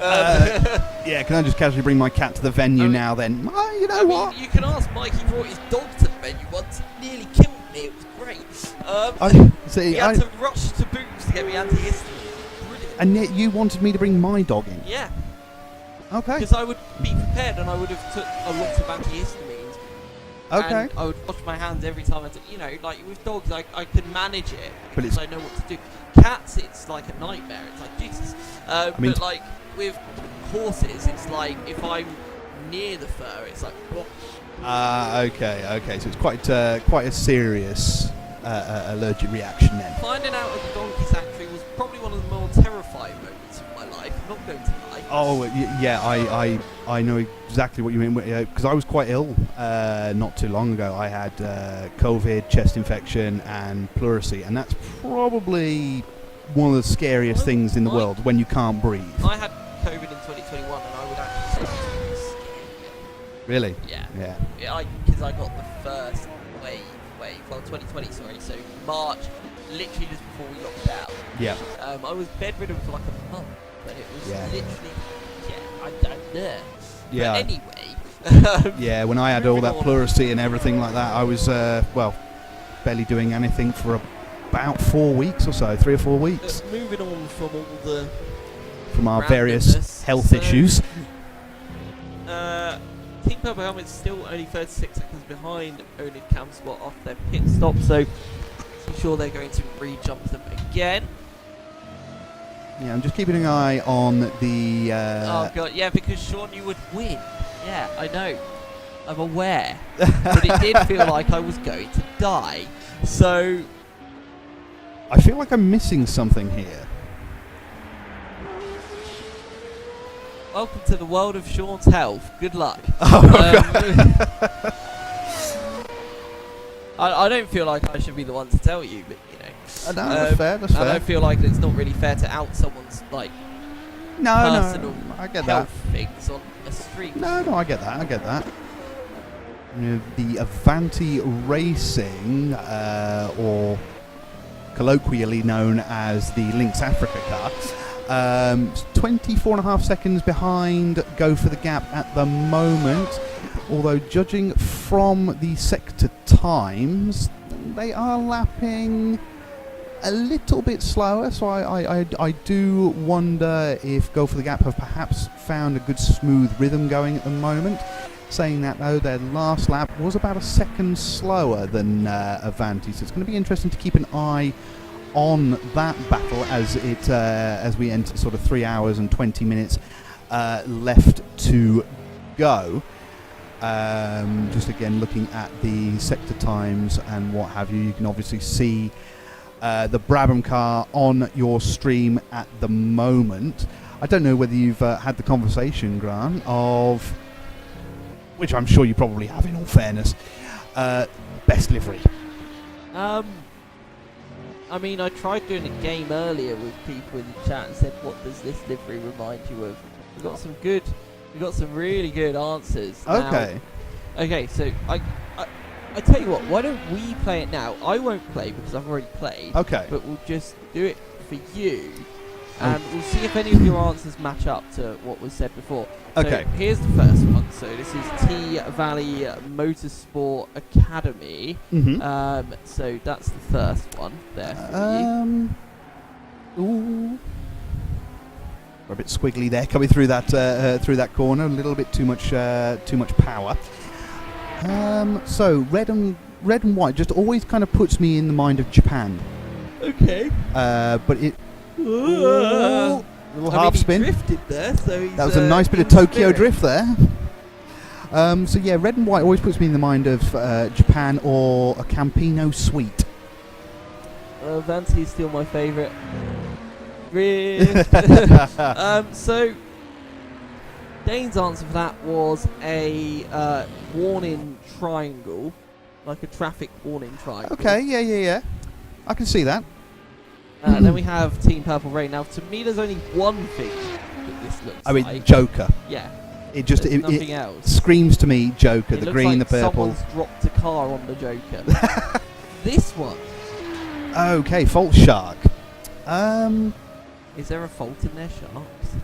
yeah. Can I just casually bring my cat to the venue now? Then, you know what? You can ask Mike. He brought his dog to the venue once. Nearly killed me. It was great. See, He had to rush to Boots to get me antihistamine. Brilliant. and yet you wanted me to bring my dog in. Yeah, Okay. because I would be prepared and I would have took a lot of antihistamines. Okay. And I would wash my hands every time I took, like with dogs, I could manage it But because it's- I know what to do. Cats, it's like a nightmare. It's like, Jesus. mean- But like with horses, it's like if I'm near the fur, it's like, what? Okay. So it's quite a serious allergic reaction then. Finding out of the donkey sanctuary was probably one of the more terrifying moments of my life. I'm not going to lie. Oh yeah, I know exactly what you mean because I was quite ill not too long ago. I had COVID, chest infection, and pleurisy, and that's probably one of the scariest things in the world when you can't breathe. I had COVID in 2021, and I would actually say it was scary. Really? Yeah. Yeah. Because I got the first wave, well, 2020, sorry, so March, literally just before we locked out. Yeah. I was bedridden for like a month, but it was Yeah. literally, I there. Yeah. But anyway. Yeah. When I had all that pleurisy and everything like that, I was barely doing anything for about 4 weeks or so, 3 or 4 weeks. Moving on from all the From our various randomness, health so- issues. Team Purple Helmet's still only 36 seconds behind Onid Cam Spot off their pit stop, so I'm sure they're going to re-jump them again. Yeah, I'm just keeping an eye on the. Oh god, yeah, because Sean, you would win. Yeah, I know. I'm aware. But it did feel like I was going to die. So, I feel like I'm missing something here. welcome to the world of Sean's health. Good luck. I don't feel like I should be the one to tell you, but No, that's fair. That's I fair. don't feel like it's not really fair to out someone's like personal No, I get health that. things on a stream. No, I get that. I get that. The Avanti Racing, or colloquially known as the Lynx Africa car, 24.5 seconds behind Go for the Gap at the moment. Although judging from the sector times, they are lapping a little bit slower, so I do wonder if Go for the Gap have perhaps found a good smooth rhythm going at the moment. Saying that though, their last lap was about a second slower than Avanti, so it's going to be interesting to keep an eye on that battle as we enter sort of 3 hours and 20 minutes left to go. Just again looking at the sector times and what have you, you can obviously see the Brabham car on your stream at the moment. I don't know whether you've had the conversation, Grant, of, which I'm sure you probably have in all fairness, best livery. I mean, I tried doing a game earlier with people in the chat and said, what does this livery remind you of? We got some really good answers. Okay. Now, okay, so I tell you what, why don't we play it now? I won't play because I've already played. Okay. But we'll just do it for you. And we'll see if any of your answers match up to what was said before. Okay. So here's the first one. So this is T Valley Motorsport Academy. Mm-hmm. So that's the first one there for you. Ooh. We're a bit squiggly there, coming through that corner. A little bit too much power. So red and white just always kind of puts me in the mind of Japan. Okay. But it. Little half spin. He drifted there, so That was a nice bit of Tokyo drift there. So yeah, red and white always puts me in the mind of Japan or a Campino Sweet. Vanti is still my favourite. Drift. So Dane's answer for that was a warning triangle, like a traffic warning triangle. Okay, yeah. I can see that. Then we have Team Purple Rain. Now, to me, there's only one thing that this looks I mean, like. Joker. Yeah. It just There's nothing it else. screams to me Joker. It The looks green, like the purple. Someone's dropped a car on the Joker. This one. Okay, Fault Shark. Is there a fault in their sharks?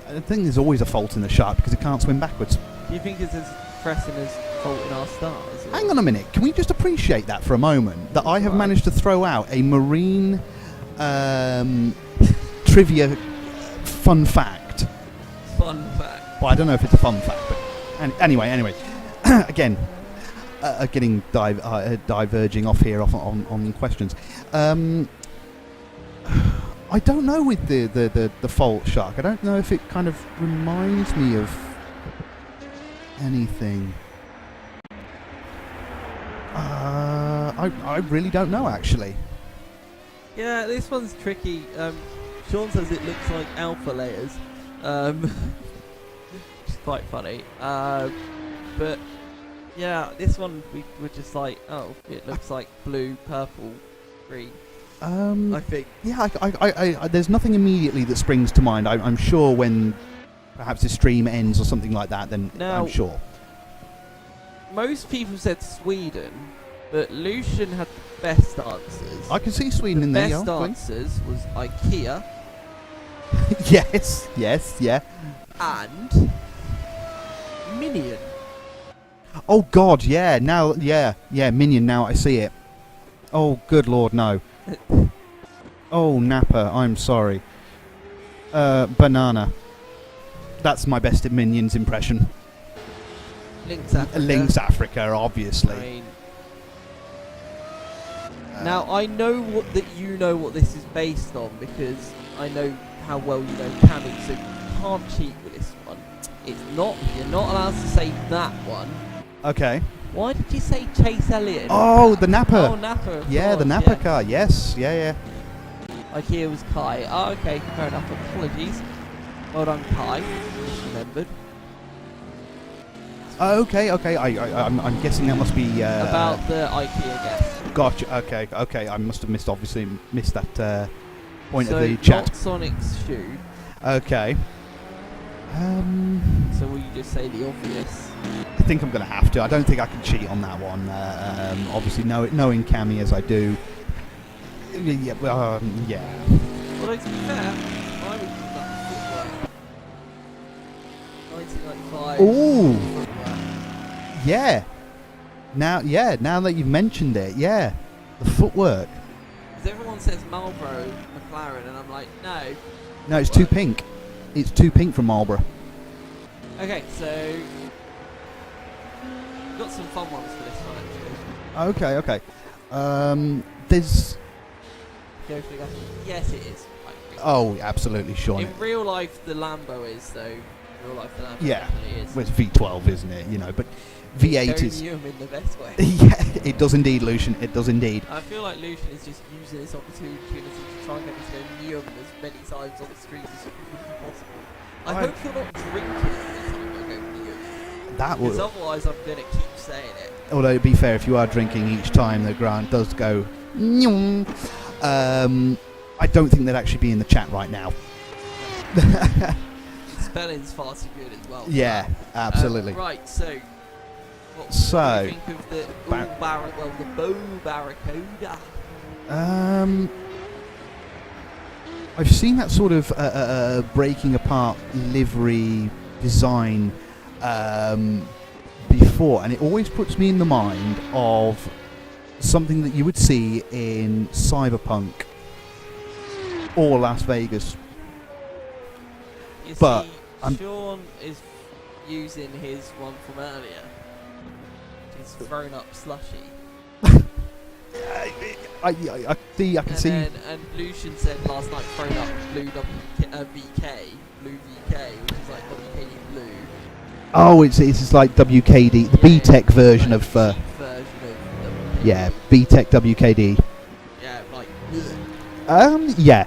I think there's always a fault in the shark because it can't swim backwards. Do you think it's as pressing as Fault in Our Stars. Or? Hang on a minute. Can we just appreciate that for a moment? That I have Right. managed to throw out a marine trivia fun fact. Fun fact. Well, I don't know if it's a fun fact, but anyway. Again, getting diverging off here on questions. I don't know with the fault shark. I don't know if it kind of reminds me of anything. I really don't know, actually. Yeah, this one's tricky. Sean says it looks like alpha layers. Which is quite funny. But yeah, this one we were just like, oh, it looks like blue, purple, green. I think. Yeah, I there's nothing immediately that springs to mind. I'm sure when perhaps this stream ends or something like that, then Now, I'm sure. Most people said Sweden, but Lucian had the best answers. I can see Sweden in there. Best Yeah, answers was IKEA yeah. and Minion. Oh God, yeah. Now, yeah, Minion. Now I see it. Oh, good Lord, no. Oh, Nappa. I'm sorry. Banana. That's my best Minions impression. Lynx Africa. Lynx Africa, obviously. I mean, now I know that you know what this is based on because I know how well you know Cammy, so you can't cheat with this one. It's not. You're not allowed to say that one. Okay. Why did you say Chase Elliott? Oh, the Nappa. Oh, Napa. Of Yeah, the course, Nappa yeah. car. Yes, yeah. IKEA was Kai. Oh, okay, fair enough. Apologies. Well done, Kai. Just remembered. Okay. I'm guessing that must be About the IKEA guess. Gotcha. Okay. I must have missed that point So of the chat. not Sonic's shoe. Okay. So will you just say the obvious? I think I'm going to have to. I don't think I can cheat on that one. Obviously, knowing Cammy as I do. Yeah. Well, to be fair, I would give that footwear. 1995. Ooh. Footwear. Yeah. Now that you've mentioned it, yeah. The footwork. Because everyone says Marlboro, McLaren, and I'm like, no. No, it's too pink. It's too pink from Marlboro. Okay, so got some fun ones for this one actually. Okay. There's. Go for the gas. Yes, it is. Oh, absolutely, Sean. In real life, the Lambo is though. In real life, the Lambo Yeah. definitely is. Well, it's V12, isn't it? You know, but V8 is. Newham in the best way. Yeah, it does indeed, Lucian. It does indeed. I feel like Lucian is just using this opportunity to try and get me to go Newham as many times on the screen as humanly possible. I hope you're not drinking every time I go Newham. That would. Because otherwise, I'm gonna keep saying it. Although, to be fair, if you are drinking each time the Grant does go. I don't think they'd actually be in the chat right now. Spelling's far too good as well. Yeah, absolutely. Right, so. What do you think of the the Bow Barracuda? I've seen that sort of breaking apart livery design before, and it always puts me in the mind of something that you would see in Cyberpunk or Las Vegas. You But see, Sean is using his one from earlier. He's thrown up slushy. I can see. And Lucian said last night thrown up blue VK, which is like WKD blue. Oh, it's like WKD, the B-Tech version of. Version of WKD. Yeah, B-Tech WKD. Yeah, like. Yeah,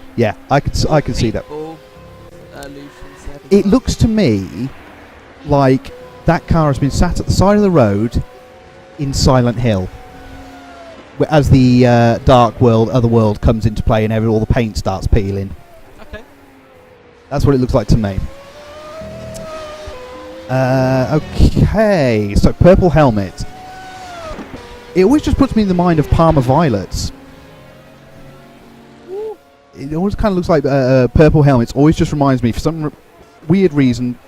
I can see that. Lucian said It looks to me like that car has been sat at the side of the road in Silent Hill, as the other world comes into play and all the paint starts peeling. Okay. That's what it looks like to me. Okay, so purple helmet. It always just puts me in the mind of Parma Violets. It always kind of looks like purple helmets. Always just reminds me, for some weird reason,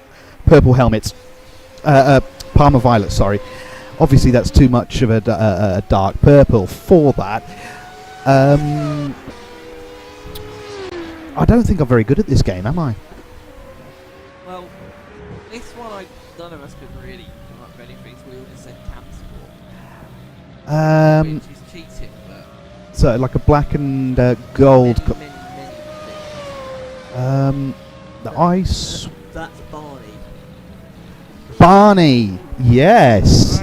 purple helmets. Parma Violets, sorry. Obviously, that's too much of a dark purple for that. I don't think I'm very good at this game, am I? Well, this one none of us could really come up with anything, so we all just said Cam Sport. Which is cheating, but So like a black and gold. many things. The ice. That's Barney. Barney. Yes.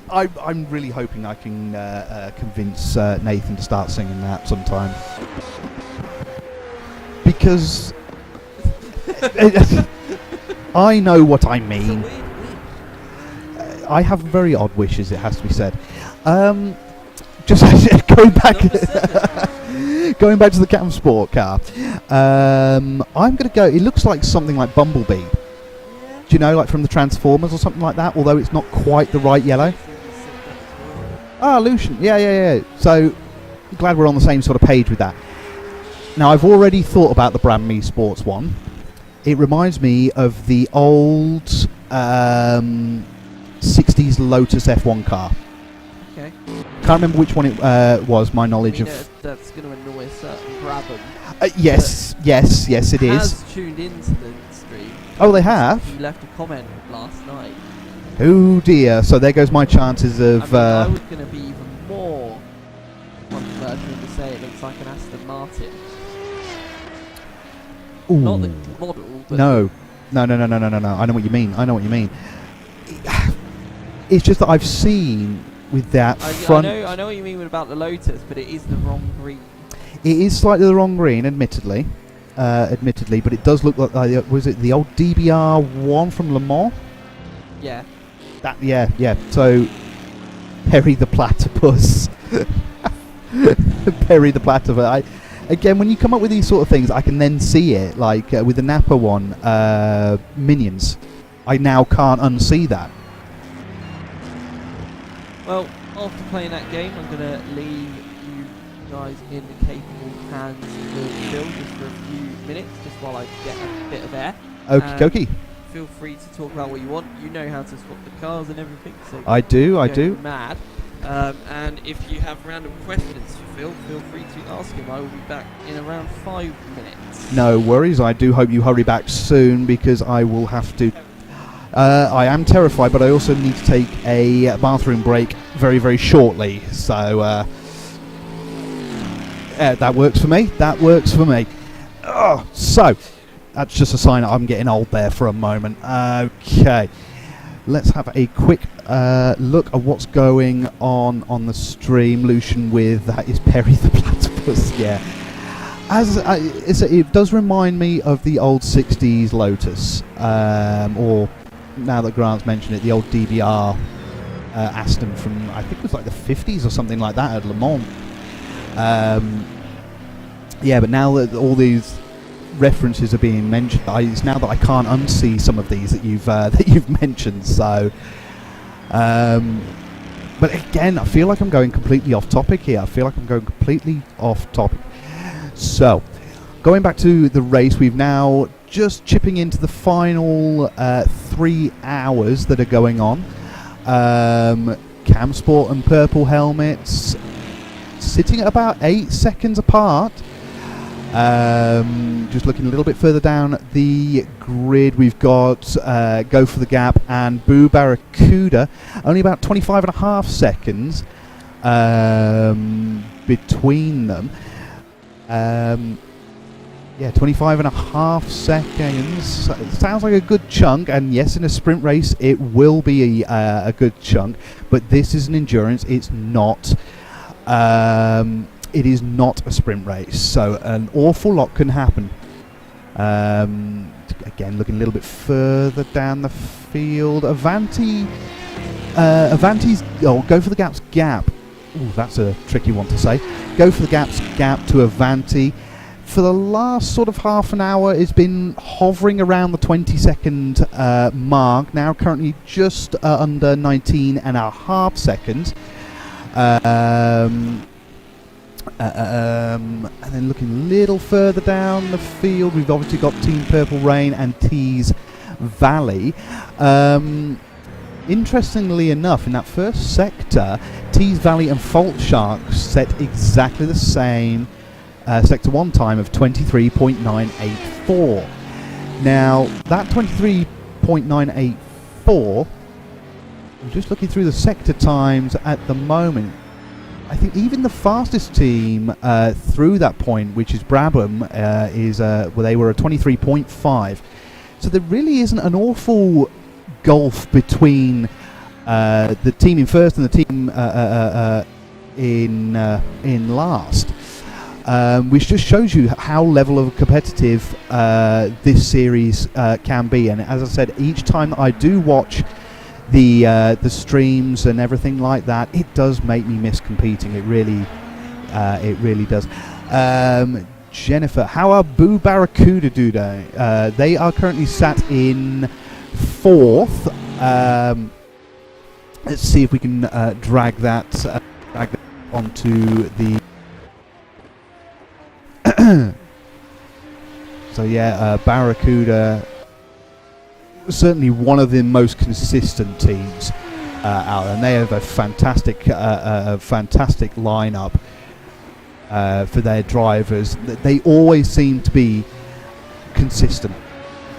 I'm really hoping I can convince Nathan to start singing that sometime. Because I know what I mean. I have very odd wishes, it has to be said. Just going back to the Cam Sport car. I'm going to go, it looks like something like Bumblebee. Do you know, like from the Transformers or something like that, although it's not quite the right yellow. Ah, Lucian. Yeah. So, glad we're on the same sort of page with that. Now, I've already thought about the Brand Me Sports one. It reminds me of the old 60s Lotus F1 car. Okay. Can't remember which one it was, my knowledge of... That's going to annoy a certain Brabham. Yes, it is. Has tuned into the stream. Oh, they have? He left a comment last night. Oh dear, so there goes my chances of... I was going to be even more controversial to say it looks like an Aston Martin. Ooh. Not the model, but... No. I know what you mean. It's just that I've seen with that front... I know what you mean about the Lotus, but it is the wrong green. It is slightly the wrong green, admittedly, but it does look like... was it the old DBR1 from Le Mans? Yeah. Yeah. So, Perry the Platypus. Perry the Platypus. Again, when you come up with these sort of things, I can then see it, like with the Napa one, Minions. I now can't unsee that. Well, after playing that game, I'm going to leave you guys in the capable hands of Phil just for a few minutes, just while I get a bit of air. Okie dokie. Feel free to talk about what you want. You know how to swap the cars and everything. So I do. Mad. And if you have random questions for Phil, feel free to ask him. I will be back in around 5 minutes. No worries. I do hope you hurry back soon because I will have to... I am terrified, but I also need to take a bathroom break very, very shortly. So that works for me. So that's just a sign that I'm getting old there for a moment. Okay. Let's have a quick look at what's going on the stream. Lucian with that is Perry the Platypus. Yeah. It does remind me of the old 60s Lotus, or now that Grant's mentioned it, the old DBR Aston from, I think it was like the 50s or something like that at Le Mans. Yeah, but now that all these references are being mentioned, it's now that I can't unsee some of these that you've mentioned. So, but again, I feel like I'm going completely off topic here. So, going back to the race, we've now just chipping into the final 3 hours that are going on. Cam Sport and Purple Helmets sitting at about 8 seconds apart. Just looking a little bit further down the grid, we've got Go For The Gap and Boo Barracuda, only about 25.5 seconds between them. 25.5 seconds. It sounds like a good chunk, and yes, in a sprint race it will be a good chunk, but this is an endurance. It's not. It is not a sprint race, so an awful lot can happen. Again, looking a little bit further down the field, Avanti's Go For The Gap's gap. Ooh, that's a tricky one to say. Go For The Gap's gap to Avanti. For the last sort of half an hour, it's been hovering around the 20-second mark. Now currently just under 19.5 seconds. And then looking a little further down the field, we've obviously got Team Purple Rain and T's Valley. Interestingly enough, in that first sector, Tees Valley and Fault Shark set exactly the same Sector 1 time of 23.984. Now, that 23.984, I'm just looking through the sector times at the moment. I think even the fastest team through that point, which is Brabham, they were a 23.5. So there really isn't an awful gulf between the team in first and the team in last, which just shows you how level of competitive this series can be. And as I said, each time that I do watch the streams and everything like that, it does make me miss competing. It really does. Jennifer, how are Boo Barracuda doing? They are currently sat in 4th. Let's see if we can drag that onto the. So yeah, Barracuda, certainly one of the most consistent teams out there, and they have a fantastic lineup for their drivers. They always seem to be consistent.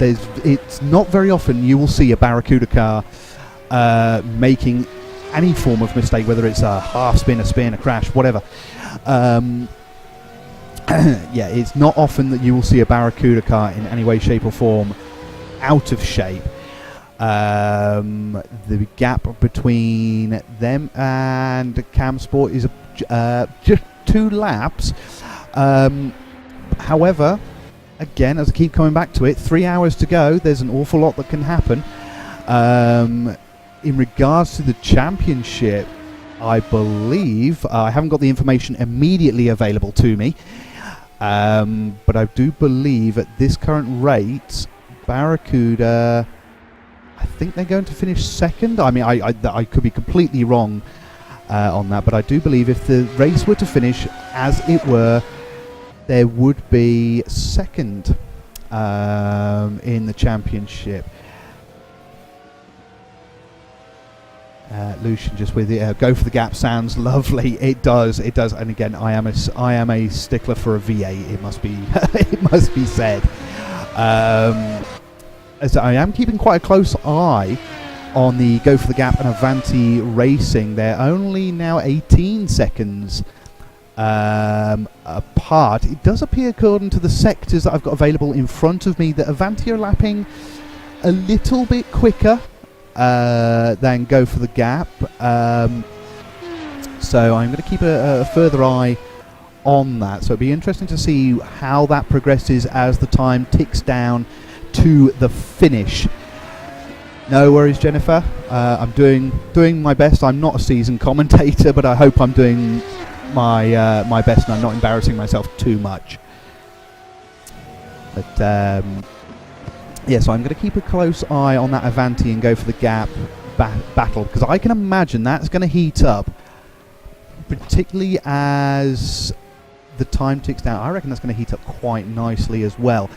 It's not very often you will see a Barracuda car making any form of mistake, whether it's a half spin, a spin, a crash, whatever. Yeah, it's not often that you will see a Barracuda car in any way, shape or form out of shape. The gap between them and Cam Sport is just 2 laps. However, again, as I keep coming back to it, 3 hours to go. There's an awful lot that can happen. In regards to the championship, I believe I haven't got the information immediately available to me, but I do believe at this current rate, Barracuda, I think they're going to finish 2nd. I mean, I could be completely wrong on that, but I do believe if the race were to finish as it were, there would be 2nd in the championship. Lucian just with it. Go for the gap sounds lovely. It does. And again, I am a stickler for a V8. It must be it must be said. As I am keeping quite a close eye on the Go for the Gap and Avanti Racing. They're only now 18 seconds apart. It does appear, according to the sectors that I've got available in front of me, that Avanti are lapping a little bit quicker than Go for the Gap. So I'm going to keep a further eye on that. So it'll be interesting to see how that progresses as the time ticks down to the finish. No worries, Jennifer. I'm doing my best. I'm not a seasoned commentator, but I hope I'm doing my best and I'm not embarrassing myself too much. But yeah, so I'm going to keep a close eye on that Avanti and Go for the Gap battle, because I can imagine that's going to heat up, particularly as the time ticks down. I reckon that's going to heat up quite nicely as well.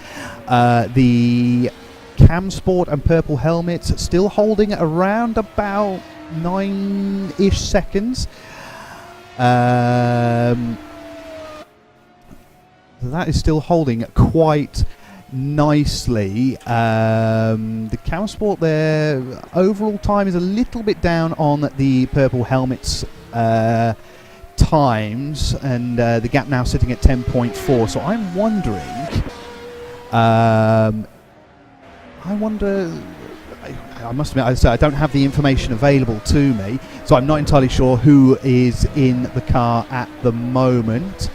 The Cam Sport and Purple Helmets still holding around about 9-ish seconds. That is still holding quite nicely. The Cam Sport, their overall time is a little bit down on the Purple Helmets times, and the gap now sitting at 10.4. So I'm wondering, I must admit, I don't have the information available to me, so I'm not entirely sure who is in the car at the moment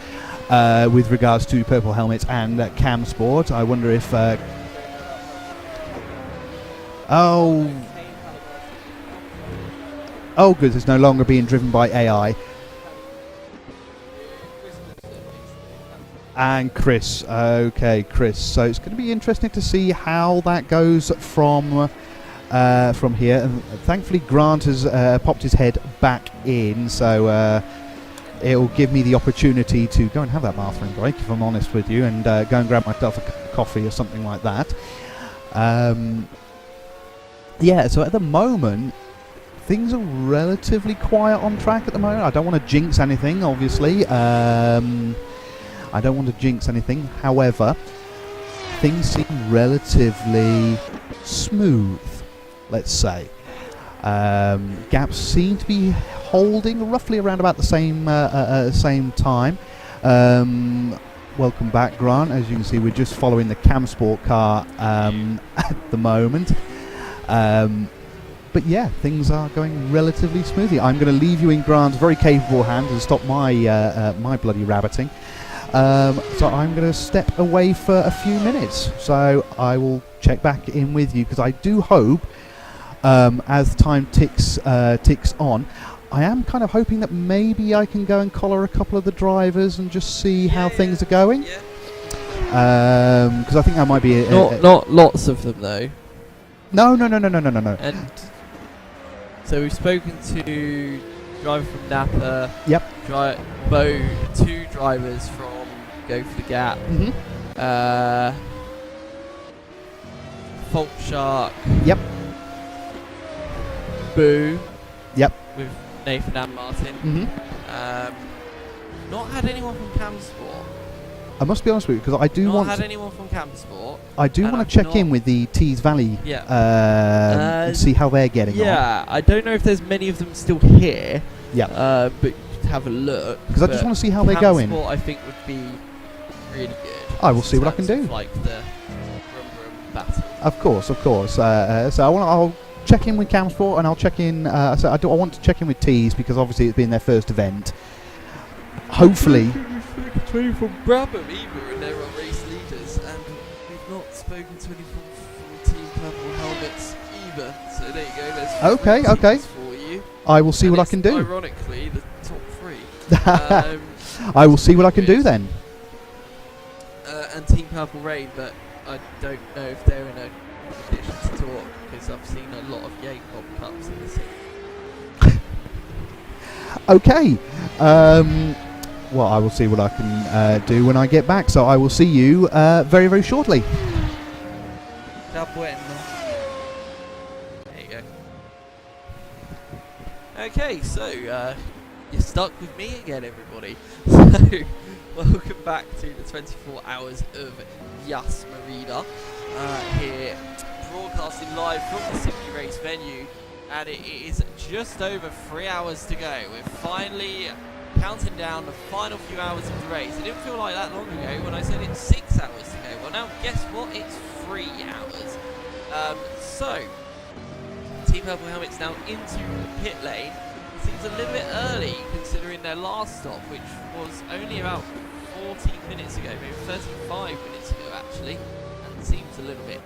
with regards to Purple Helmets and Cam Sport. I wonder if oh good, it's no longer being driven by AI. And Chris, okay, Chris. So it's going to be interesting to see how that goes from here. And thankfully, Grant has popped his head back in, so it'll give me the opportunity to go and have that bathroom break, if I'm honest with you, and go and grab myself a cup of coffee or something like that. yeah, so at the moment, things are relatively quiet on track at the moment. I don't want to jinx anything, obviously. I don't want to jinx anything. However, things seem relatively smooth, let's say. Gaps seem to be holding roughly around about the same time. Welcome back, Grant. As you can see, we're just following the Cam Sport car at the moment. But yeah, things are going relatively smoothly. I'm going to leave you in Grant's very capable hands and stop my my bloody rabbiting. So I'm going to step away for a few minutes. So I will check back in with you, because I do hope, as time ticks on, I am kind of hoping that maybe I can go and collar a couple of the drivers and just see how things are going. Because I think that might be not lots of them though. No. And so we've spoken to driver from Napa. Yep. Two drivers from Go for the Gap. Fault Shark. Yep. Boo. Yep. With Nathan and Martin. Not had anyone from Cam Sport. I must be honest with you, because I do Not want. had anyone from Cam Sport. I do want to check in with the Tees Valley. And see how they're getting on. Yeah, I don't know if there's many of them still here. Yeah. But have a look. Because I just want to see how they're going. Sport, I think, would be really good. I will see what I can do. Like the rum battle. Of course. So I'll check in with Cam Sport, and I'll check in. So I want to check in with Tees, because obviously it's been their first event. Hopefully. From Brabham either, and they're our race leaders, and we've not spoken to anyone from Team Purple Helmets either. So there you go. There's Okay. For you. I will see what I can do. Ironically, the top three. I will see what I can do then. And Team Purple Rain, but I don't know if they're in a condition to talk, because I've seen a lot of Yay Pop Cups in the scene. Okay. Well, I will see what I can do when I get back. So I will see you very, very shortly. There you go. Okay, so you're stuck with me again, everybody. So welcome back to the 24 hours of Yas Marina here, broadcasting live from the Simply Race venue, and it is just over 3 hours to go. We're finally counting down the final few hours of the race. It didn't feel like that long ago when I said it's 6 hours to go. Well, now guess what? It's 3 hours. So Team Purple Helmets now into the pit lane. Seems a little bit early considering their last stop, which was only about 14 minutes ago, maybe 35 minutes ago actually, and seems a little bit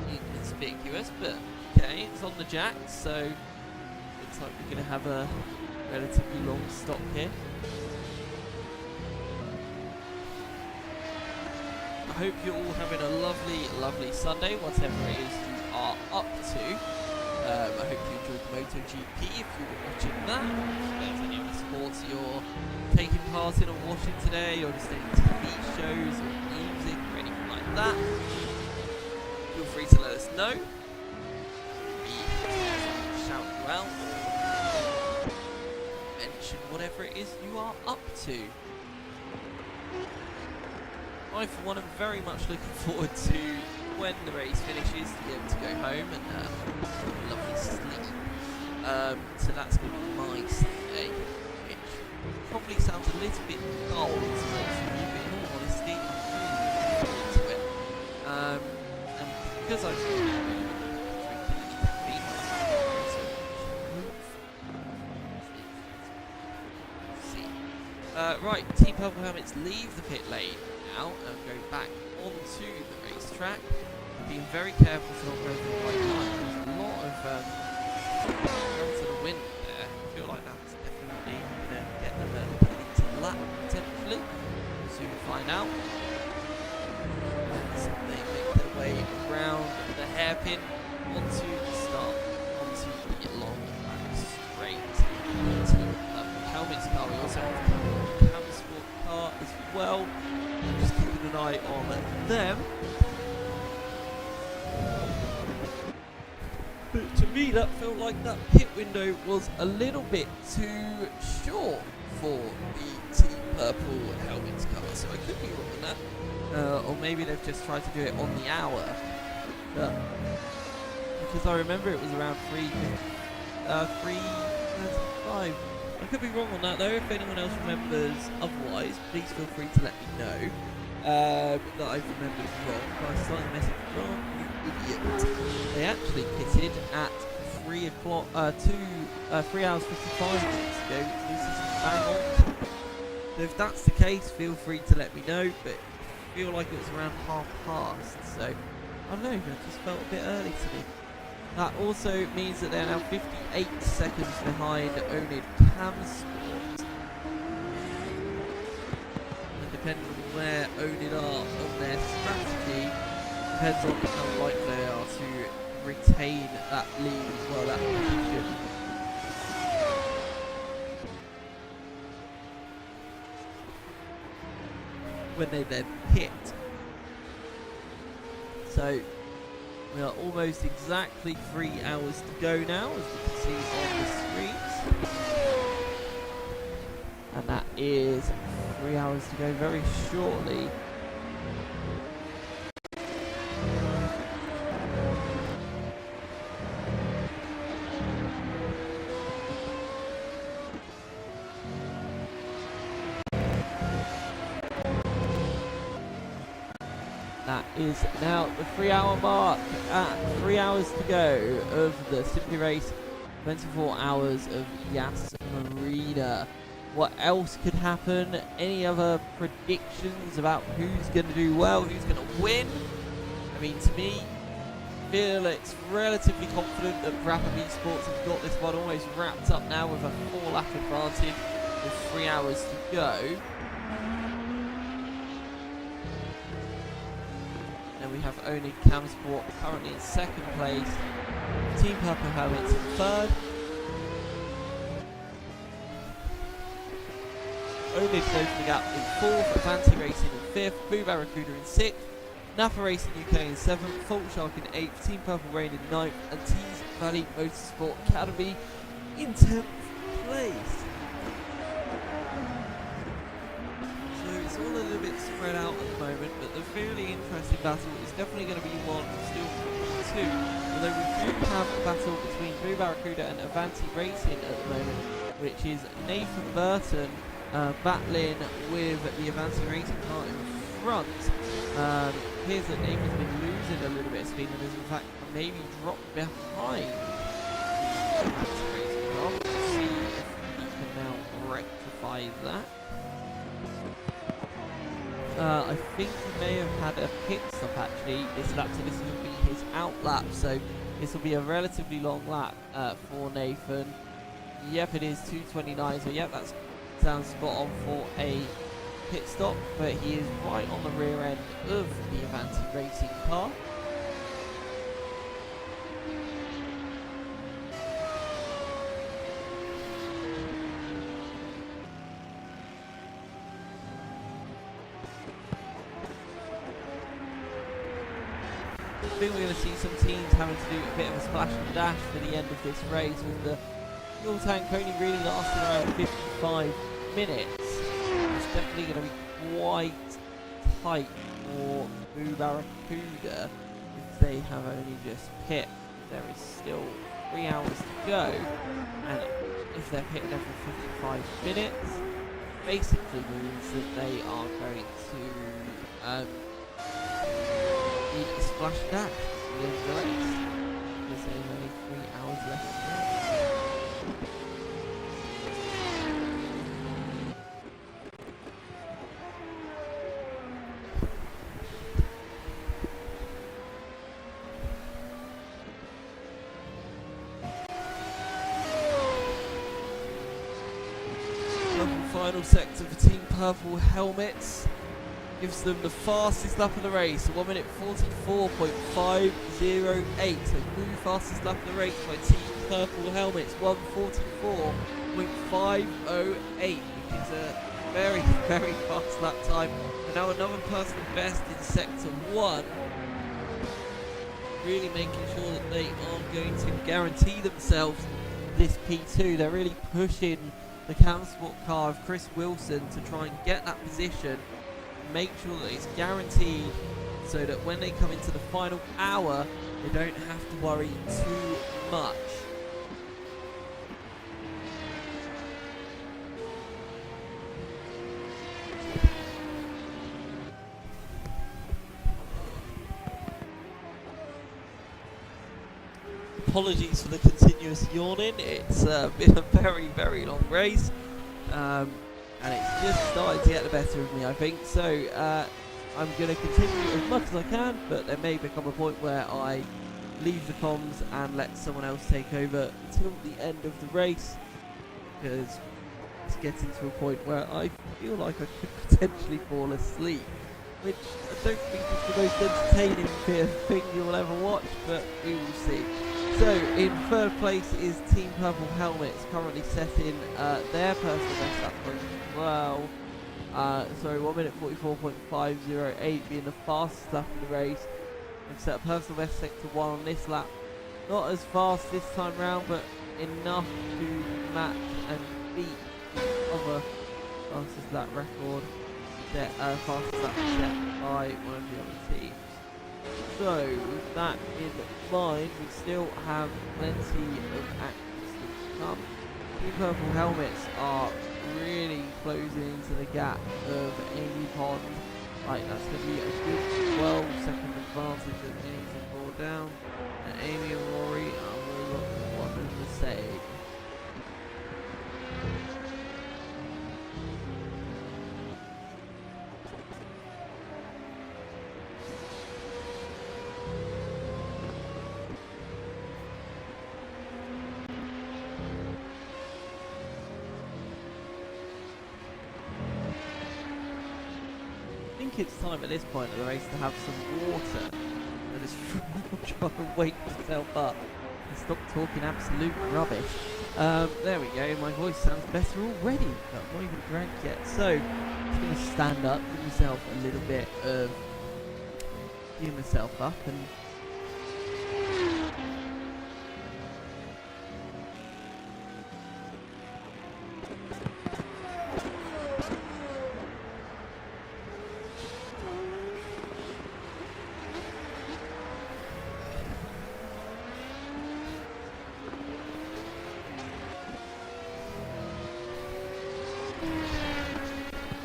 inconspicuous, but okay, it's on the jack, so looks like we're going to have a relatively long stop here. I hope you're all having a lovely Sunday, whatever it is you are up to. I hope you enjoyed the MotoGP if you were watching that. If there's any other sports you're taking part in or watching today, or just any TV shows or music or anything like that, feel free to let us know. We shout you out or mention whatever it is you are up to. I, for one, am very much looking forward to when the race finishes to be able to go home and have a lovely sleep. So that's going to be my Sunday, which probably sounds a little bit dull to most of you, but in all honesty, I'm really looking forward to it. And because I've been drinking any caffeine, right, Team Purple Helmets leave the pit lane now and go back onto the racetrack. Being very careful to not go for the right line. There's a lot of to the wind there. I feel like that's definitely going to get them into the lap potentially. We'll soon find out. As they make their way around the hairpin onto the start, onto the long straight. Team Helmets car. We also have the Cam Sport car as well. Just keeping an eye on them. But to me, that felt like that pit window was a little bit too short for the Team Purple helmets cover, so I could be wrong on that. Or maybe they've just tried to do it on the hour. But because I remember it was around 3:35. I could be wrong on that though. If anyone else remembers otherwise, please feel free to let me know that I've remembered wrong by starting the message wrong, you idiot. They actually pitted at 3 hours 55 minutes ago, which means this is bang on. So if that's the case, feel free to let me know, but I feel like it was around 1:30, so I don't know, it just felt a bit early to me. That also means that they're now 58 seconds behind Onid Camsport. And depending on where Onid are on their strategy, depends on how likely they are to retain that lead as well, that position. When they then hit. So we are almost exactly 3 hours to go now, as we can see on the screens. And that is 3 hours to go very shortly. That is now the 3 hour mark at 3 hours to go of the Simply Race 24 hours of Yas Marina. What else could happen? Any other predictions about who's going to do well, who's going to win? I mean, to me, I feel it's relatively confident that Brabham Esports have got this one almost wrapped up now with a 4-lap advantage with 3 hours to go. And we have Onid Camsport currently in second place, Team Purple Helmets in third. Onid closing the gap in fourth, Avanti Racing in fifth, Blue Barracuda in sixth, Napa Racing UK in seventh, Fault Shark in eighth, Team Purple Rain in ninth, and Tees Valley Motorsport Academy in 10th place. So it's all a little bit spread out at the moment, but the really interesting battle is definitely going to be one still for 2. Although we do have a battle between Blue Barracuda and Avanti Racing at the moment, which is Nathan Burton battling with the Avanti Racing car in front. Appears that Nathan's been losing a little bit of speed and has in fact maybe dropped behind the Avanti Racing car. We'll see if he can now rectify that. I think he may have had a pit stop actually this lap, so this will be his out lap, so this will be a relatively long lap for Nathan. Yep, it is 2:29, so yep, that sounds spot on for a pit stop, but he is right on the rear end of the Avanti Racing car. I think we're going to see some teams having to do a bit of a splash and dash for the end of this race, with the fuel tank only really lasting around 55 minutes. It's definitely going to be quite tight for Blue Barracuda if they have only just pit. There is still 3 hours to go, and if they're pitting every 55 minutes, basically means that they are going to need a splash and dash at the end of the race, because there's only 3 hours left to go. Final sector for Team Purple Helmets gives them the fastest lap of the race, 1 minute 44.508. So new fastest lap of the race by Team Purple Helmets, 1:44.508, which is a very, very fast lap time. And now another personal best in sector 1 really making sure that they are going to guarantee themselves this P2. They're really pushing the Cam Sport car of Chris Wilson to try and get that position, make sure that it's guaranteed, so that when they come into the final hour, they don't have to worry too much. Apologies for the continuous yawning. It's been a very, very long race, and it's just starting to get the better of me, I think. So I'm going to continue as much as I can, but there may become a point where I leave the comms and let someone else take over until the end of the race, because it's getting to a point where I feel like I could potentially fall asleep, which I don't think is the most entertaining thing you'll ever watch, but we will see. So in third place is Team Purple Helmets, currently setting their personal best lap time as well. So 1 minute 44.508 being the fastest lap in the race. They've set a personal best sector 1 on this lap. Not as fast this time round, but enough to match and beat the other fastest lap record fastest lap set by one of the other teams. So, with that in mind, we still have plenty of action still to come. Team Purple Helmets are really closing into the gap of Amy Pond. Like, that's going to be a good 12-second advantage of anything brought down. And Amy and Rory are really one and the same. I think it's time at this point of the race to have some water and just try and wake myself up and stop talking absolute rubbish. There we go, my voice sounds better already, but I'm not even drank yet. So, just going to stand up, give myself a little bit of, gear myself up and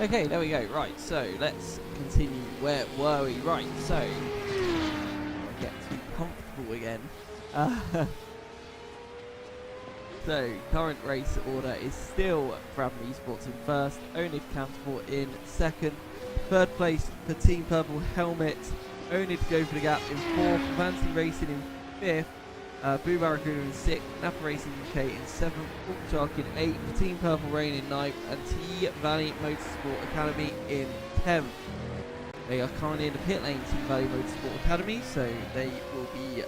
okay, there we go. Right, so let's continue. Where were we? Right, so get too comfortable again. So current race order is still Bradley Esports in first, Onid Camsport in second, third place for Team Purple Helmet, Onid Go for the Gap in fourth, Fancy Racing in fifth, Blue Barracuda in 6th, Napa Racing UK in 7th, Hawk Shark in 8th, Team Purple Rain in 9th, and T Valley Motorsport Academy in 10th. They are currently in the pit lane, Team Valley Motorsport Academy, so they will be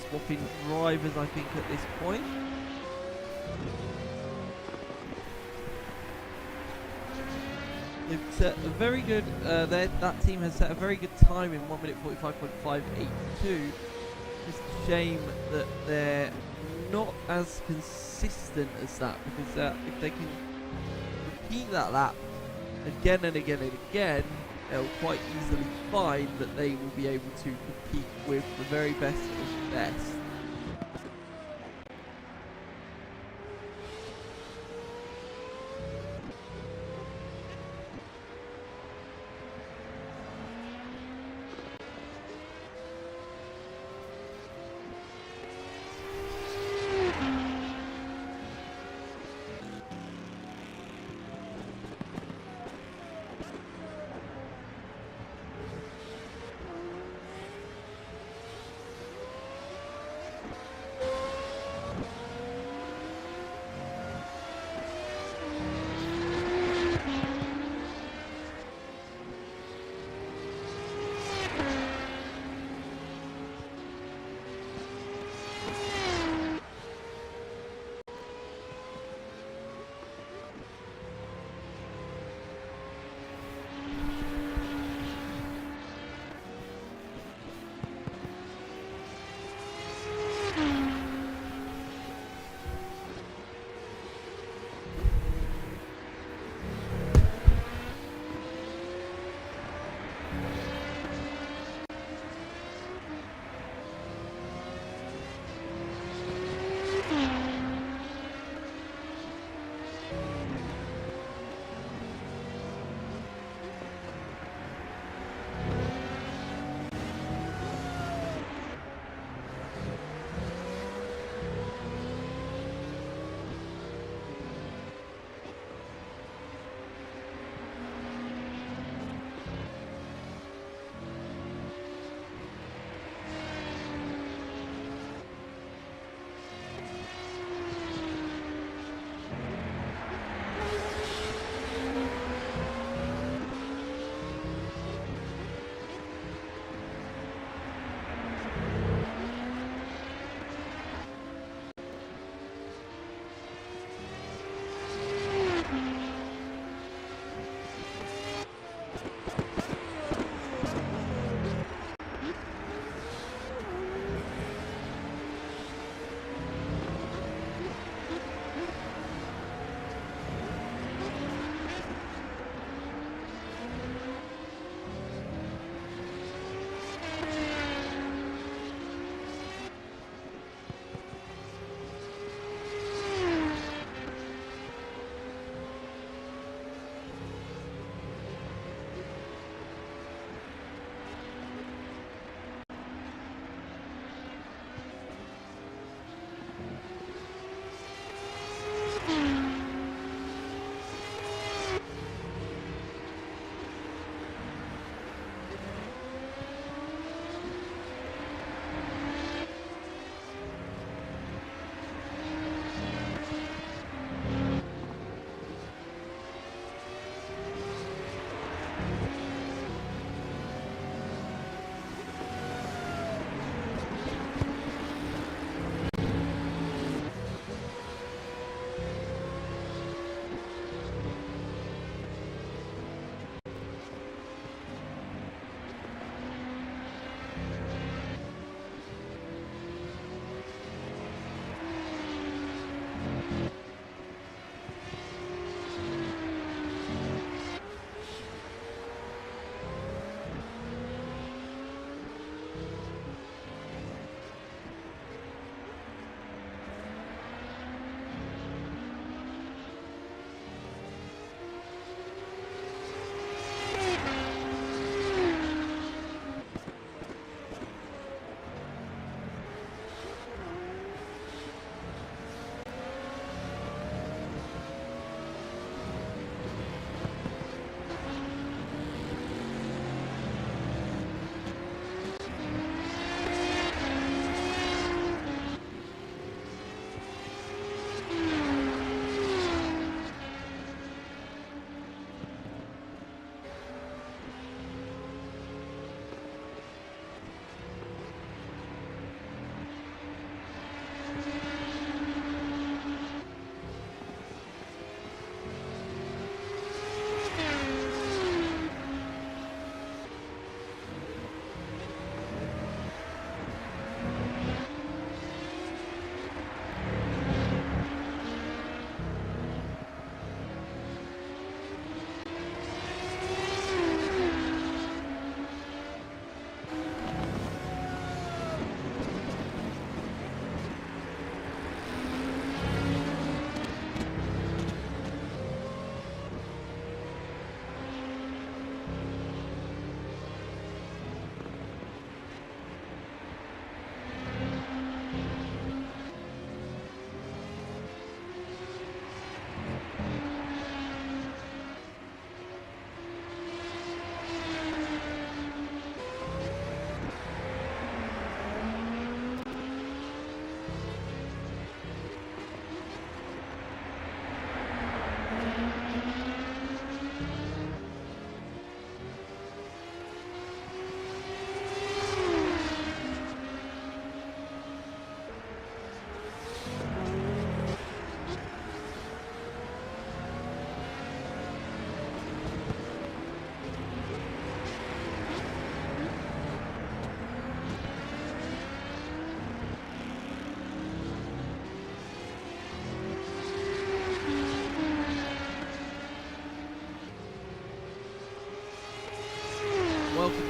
swapping drivers, I think, at this point. They've set a very good, that team has set a very good time in 1 minute 45.582. Just a shame that they're not as consistent as that, because if they can repeat that lap again and again and again, they'll quite easily find that they will be able to compete with the very best of the best.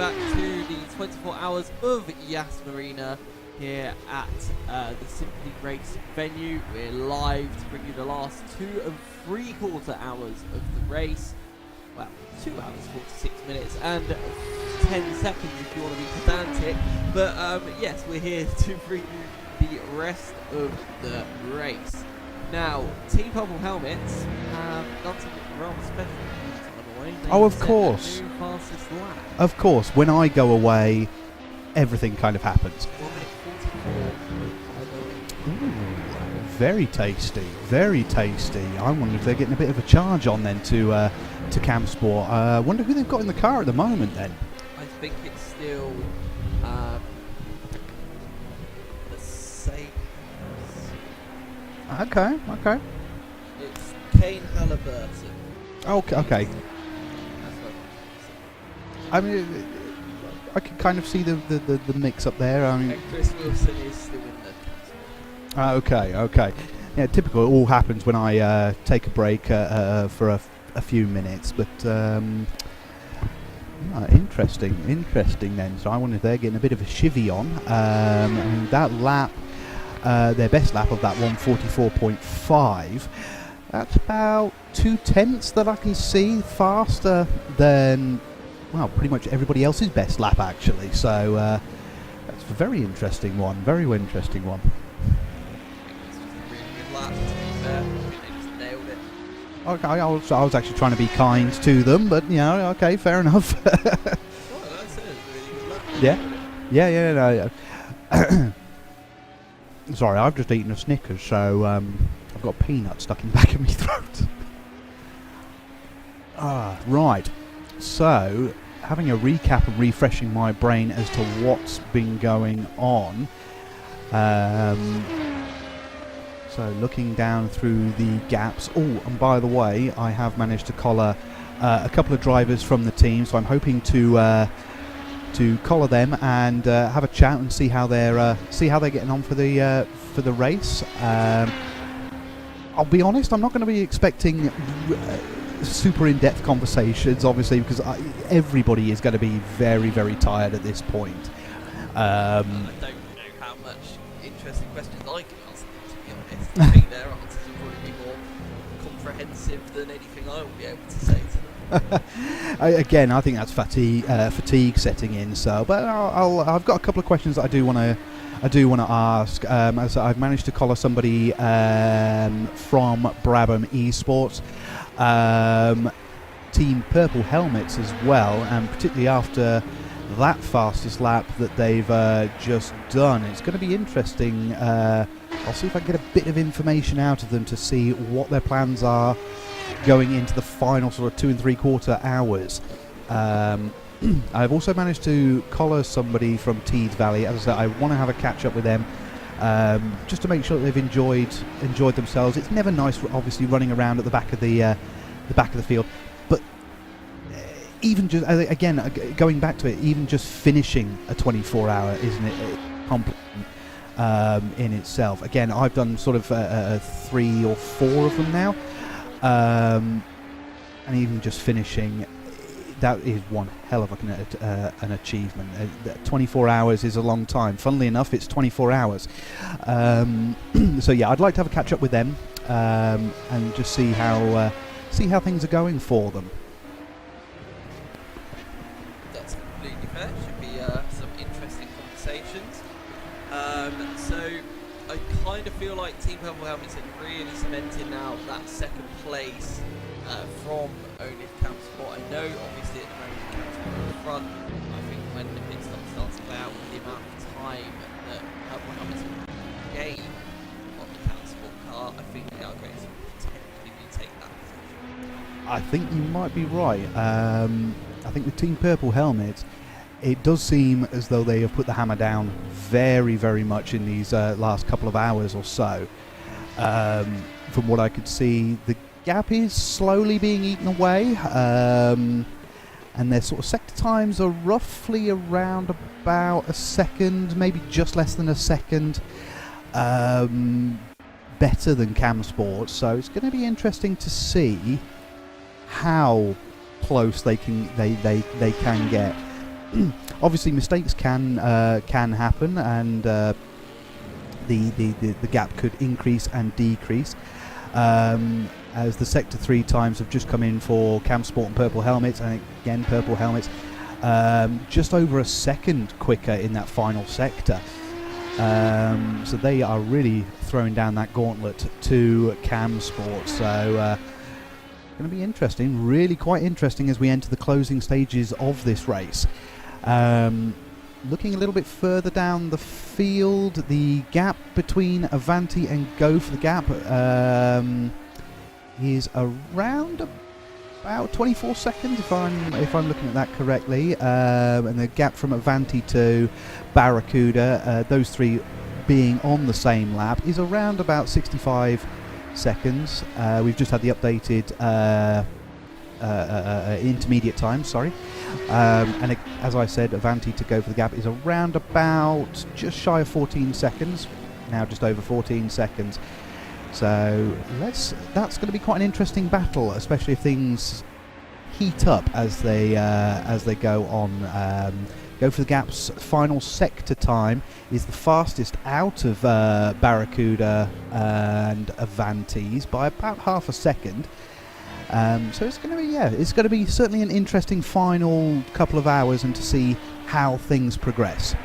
back to the 24 hours of Yas Marina here at the Simply Race venue. We're live to bring you the last 2 3/4 hours of the race. Well, 2 hours, 46 minutes, and 10 seconds if you want to be pedantic. But yes, we're here to bring you the rest of the race. Now, Team Purple Helmets have done something rather special. Oh, of course. New fastest lap. Of course, when I go away, everything kind of happens. 1 minute 44. Ooh, very tasty, very tasty. I wonder if they're getting a bit of a charge on then to Cam Sport. I wonder who they've got in the car at the moment then. I think it's still the same. Okay. It's Kane Halliburton. Okay. That's what I mean, I can kind of see the mix up there. I mean, and Chris Wilson is still in the okay. Yeah, typical. It all happens when I take a break for a few minutes. But interesting then. So I wonder if they're getting a bit of a chivvy on. And that lap, their best lap of that 144.5. That's about 2/10 that I can see faster than, well, pretty much everybody else's best lap actually. So that's a very interesting one. Very interesting one. It's just a really good lap, to be fair. I think they just nailed it. Okay, I was actually trying to be kind to them, but you know, okay, fair enough. Oh, that's it. It's a really good lap. Yeah. No. Sorry, I've just eaten a Snickers, so I've got a peanut stuck in the back of my throat. Right. So, having a recap and refreshing my brain as to what's been going on. So, looking down through the gaps. Oh, and by the way, I have managed to collar a couple of drivers from the team, so I'm hoping to collar them and have a chat and see how they're getting on for the race. I'll be honest, I'm not going to be expecting super in-depth conversations, obviously, because everybody is going to be very, very tired at this point. I don't know how much interesting questions I can ask them, to be honest. I think their answers will probably be more comprehensive than anything I will be able to say to them. Again, I think that's fatigue setting in. So, but I've got a couple of questions that I do want to ask. As I've managed to collar somebody from Brabham Esports, Team Purple Helmets as well, and particularly after that fastest lap that they've just done, it's going to be interesting. I'll see if I can get a bit of information out of them to see what their plans are going into the final sort of 2 3/4 hours. I've also managed to collar somebody from Tees Valley. As I said, I want to have a catch up with them just to make sure that they've enjoyed themselves. It's never nice, obviously, running around at the back of the field, but even just again going back to it, even just finishing a 24-hour, isn't it? Compliment in itself. Again, I've done sort of 3 or 4 of them now. And even just finishing, that is one hell of an achievement. 24 hours is a long time. Funnily enough, it's 24 hours. So yeah, I'd like to have a catch up with them and just see how things are going for them. That's completely fair. Should be some interesting conversations. So I kind of feel like Team Purple Helmets had really cemented now that second place from only Cam Sport. I know obviously at the moment Cam Sport are in front. I think when the pit stop starts about with the amount of time that Purple Helmets gain on the Cam Sport car, I think they are going to potentially take that position. I think you might be right. I think with Team Purple Helmets, it does seem as though they have put the hammer down very, very much in these last couple of hours or so. From what I could see, the gap is slowly being eaten away, and their sort of sector times are roughly around about a second, maybe just less than a second better than Cam Sports. So it's going to be interesting to see how close they can get. obviously mistakes can happen, and the gap could increase and decrease. As the Sector 3 times have just come in for Cam Sport and Purple Helmets, and again Purple Helmets just over a second quicker in that final sector. So they are really throwing down that gauntlet to Cam Sport. So going to be interesting, really quite interesting as we enter the closing stages of this race. Looking a little bit further down the field, the gap between Avanti and Go for the Gap is around about 24 seconds, if I'm looking at that correctly, and the gap from Avanti to Barracuda, those three being on the same lap, is around about 65 seconds. We've just had the updated intermediate time, and as I said, Avanti to Go for the Gap is around about just shy of 14 seconds, now just over 14 seconds. So that's going to be quite an interesting battle, especially if things heat up as they go on. Go for the Gap's final sector time is the fastest out of Barracuda and Avanti's by about half a second. So it's going to be certainly an interesting final couple of hours, and to see how things progress.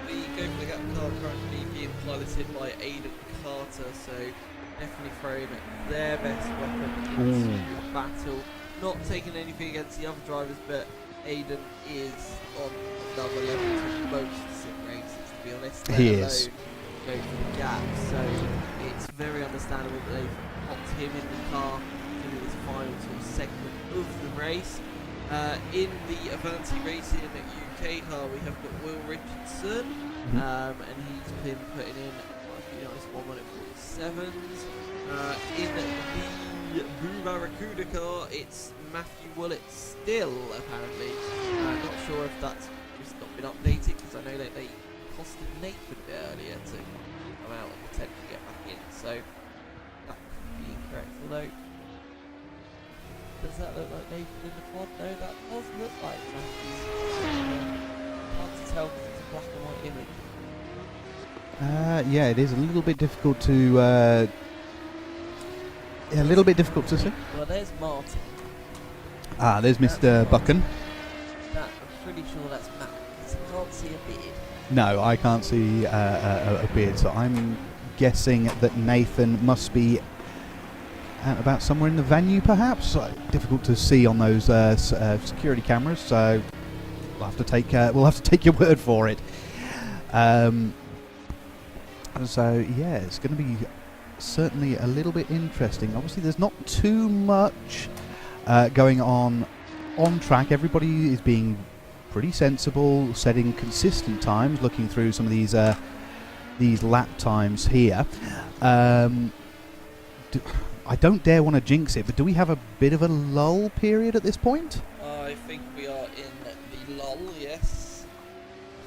The Go for the Gap car currently being piloted by Aidan Carter, so definitely throwing their best weapon into the battle. Not taking anything against the other drivers, but Aidan is on another level to most sim races, to be honest. He is. Go for the Gap, so it's very understandable that they've popped him in the car in this final sort of segment of the race. In the Avanti Racing UK car, we have got Will Richardson, and he's been putting in, to be honest, 1 minute 47s. In the Blue Barracuda car, it's Matthew Willett still, apparently. Not sure if that's just not been updated, because I know that they costed Nathan a bit earlier to come out and potentially get back in, so that could be incorrect. Although, does that look like Nathan in the quad? No, that does look like Matthew. Hard to tell because it's a black and white image. Yeah, it is a little bit difficult to see. Well, there's Martin. There's Mr. Buchan. I'm pretty sure that's Matt, because I can't see a beard. No, I can't see a beard, so I'm guessing that Nathan must be about somewhere in the venue, perhaps. Difficult to see on those security cameras, so we'll have to take your word for it. So yeah, it's going to be certainly a little bit interesting. Obviously, there's not too much going on track. Everybody is being pretty sensible, setting consistent times, looking through some of these lap times here. I don't dare want to jinx it, but do we have a bit of a lull period at this point? I think we are in the lull, yes.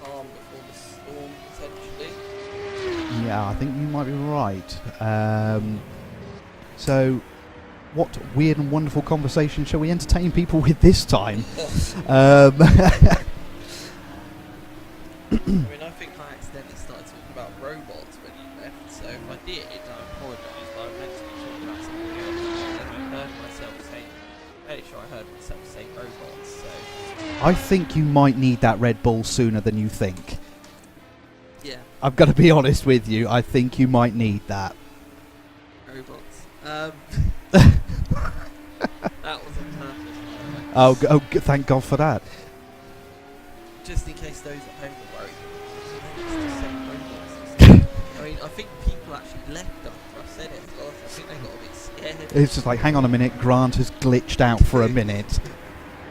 Calm before the storm, potentially. Yeah, I think you might be right. So, what weird and wonderful conversation shall we entertain people with this time? I mean, I think I accidentally started talking about robots when you left, so if I did, I apologise, but I meant to be talking about something else. And then I heard myself say, fairly sure I heard myself say robots, so... I think you might need that Red Bull sooner than you think. Yeah. I've got to be honest with you, I think you might need that. Robots. That was on purpose. Thank God for that. Just in case those at home are worried. It's just saying robots. I mean, I think people actually left after I said it as well. I think they got a bit scared. It's just like, hang on a minute, Grant has glitched out for a minute.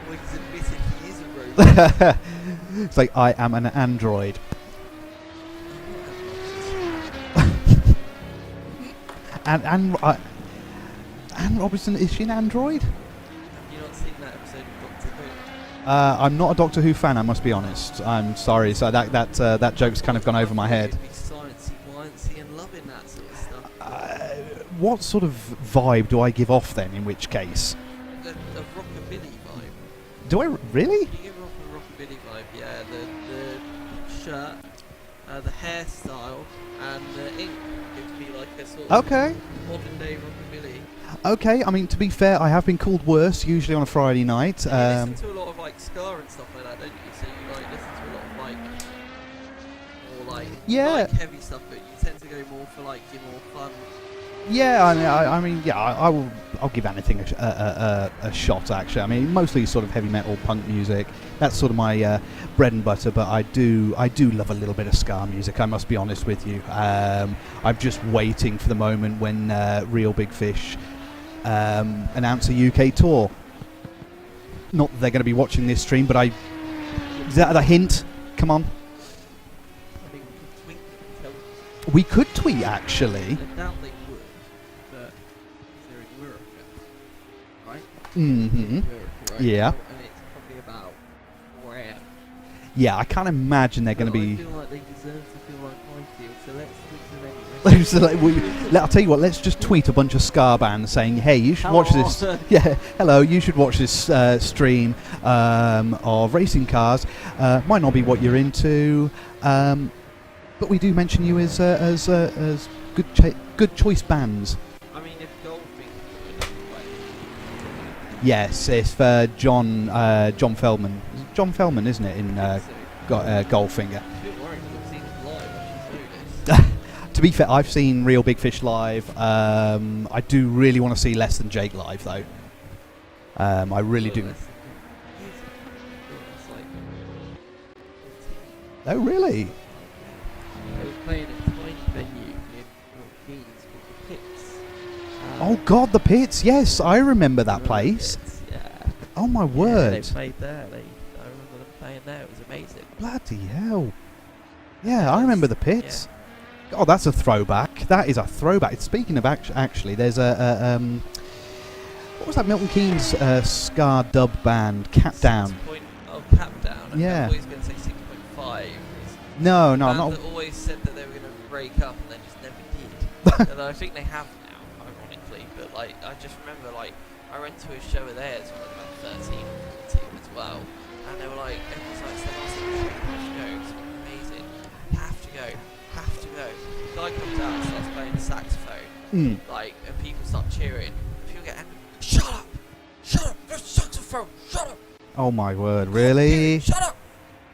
Well, he's admitted he is a robot. It's like, I am an android. And Robinson, is she an android? Have you not seen that episode of Doctor Who? I'm not a Doctor Who fan, I must be honest. I'm sorry, so that joke's kind of gone over my head. Sciencey, wyancy, and loving that sort of stuff. What sort of vibe do I give off then, in which case? A rockabilly vibe. Do I really? You give off a rockabilly vibe, yeah. The shirt, the hairstyle, and the ink gives me like a sort of Okay. modern day rockabilly. Okay. I mean, to be fair, I have been called worse. Usually on a Friday night. You listen to a lot of like ska and stuff like that, don't you? So you like listen to a lot of like more like Yeah. like heavy stuff, but you tend to go more for like your more fun. Yeah, I mean, yeah, I'll give anything a shot. Actually, I mean, mostly sort of heavy metal, punk music. That's sort of my bread and butter. But I do love a little bit of ska music. I must be honest with you. I'm just waiting for the moment when Real Big Fish announce a UK tour. Not that they're going to be watching this stream, but is that a hint? Come on, I think we could tweet them and tell them. we could tweet actually. I doubt they would, but they're in America, right? Mm-hmm. America right Yeah. now, and it's probably about 4 a.m. Yeah, I can't imagine they're going to But be. I feel like they deserve to feel like I feel, so let's tweet them anyway. So, like, I'll tell you what. Let's just tweet a bunch of ska bands saying, "Hey, you should watch this." Hello. Yeah, hello. You should watch this stream of racing cars. Might not be what you're into, but we do mention you as good choice bands. I mean, if golfing Yes, it's John Feldman. John Feldman, isn't it? In Goldfinger. I feel worried because I've seen it live. I should know this. To be fair, I've seen Real Big Fish live. I do really want to see Less Than Jake live, though. I really do. It's like, Oh, really? they were playing at a tiny venue in North Keys called the Pits. Oh God, the Pits. Yes, I remember that Remember the place. Pits? Yeah. Oh my Yeah, they word! played there. I remember them playing there. It was amazing. Bloody hell! Yeah, I remember the Pits. Oh, that's a throwback. That is a throwback. Speaking of actually, there's a what was that Milton Keynes ska dub band? Cap Down. Cap Down. Yeah. I was going to say 6.5. No, Band not. that always said that they were going to break up and then just never did. And I think they have now, ironically. But like, I just remember like I went to a show of theirs when I was about 13 or 14 as well, and they were like, everyone's like, "It's the last time you should go. It's amazing. Have to go. Have to go." The guy comes out and starts playing the saxophone, like, and people start cheering. People get angry. Shut up! Shut up! There's saxophone! Shut up! Oh my word! Really? Shut up!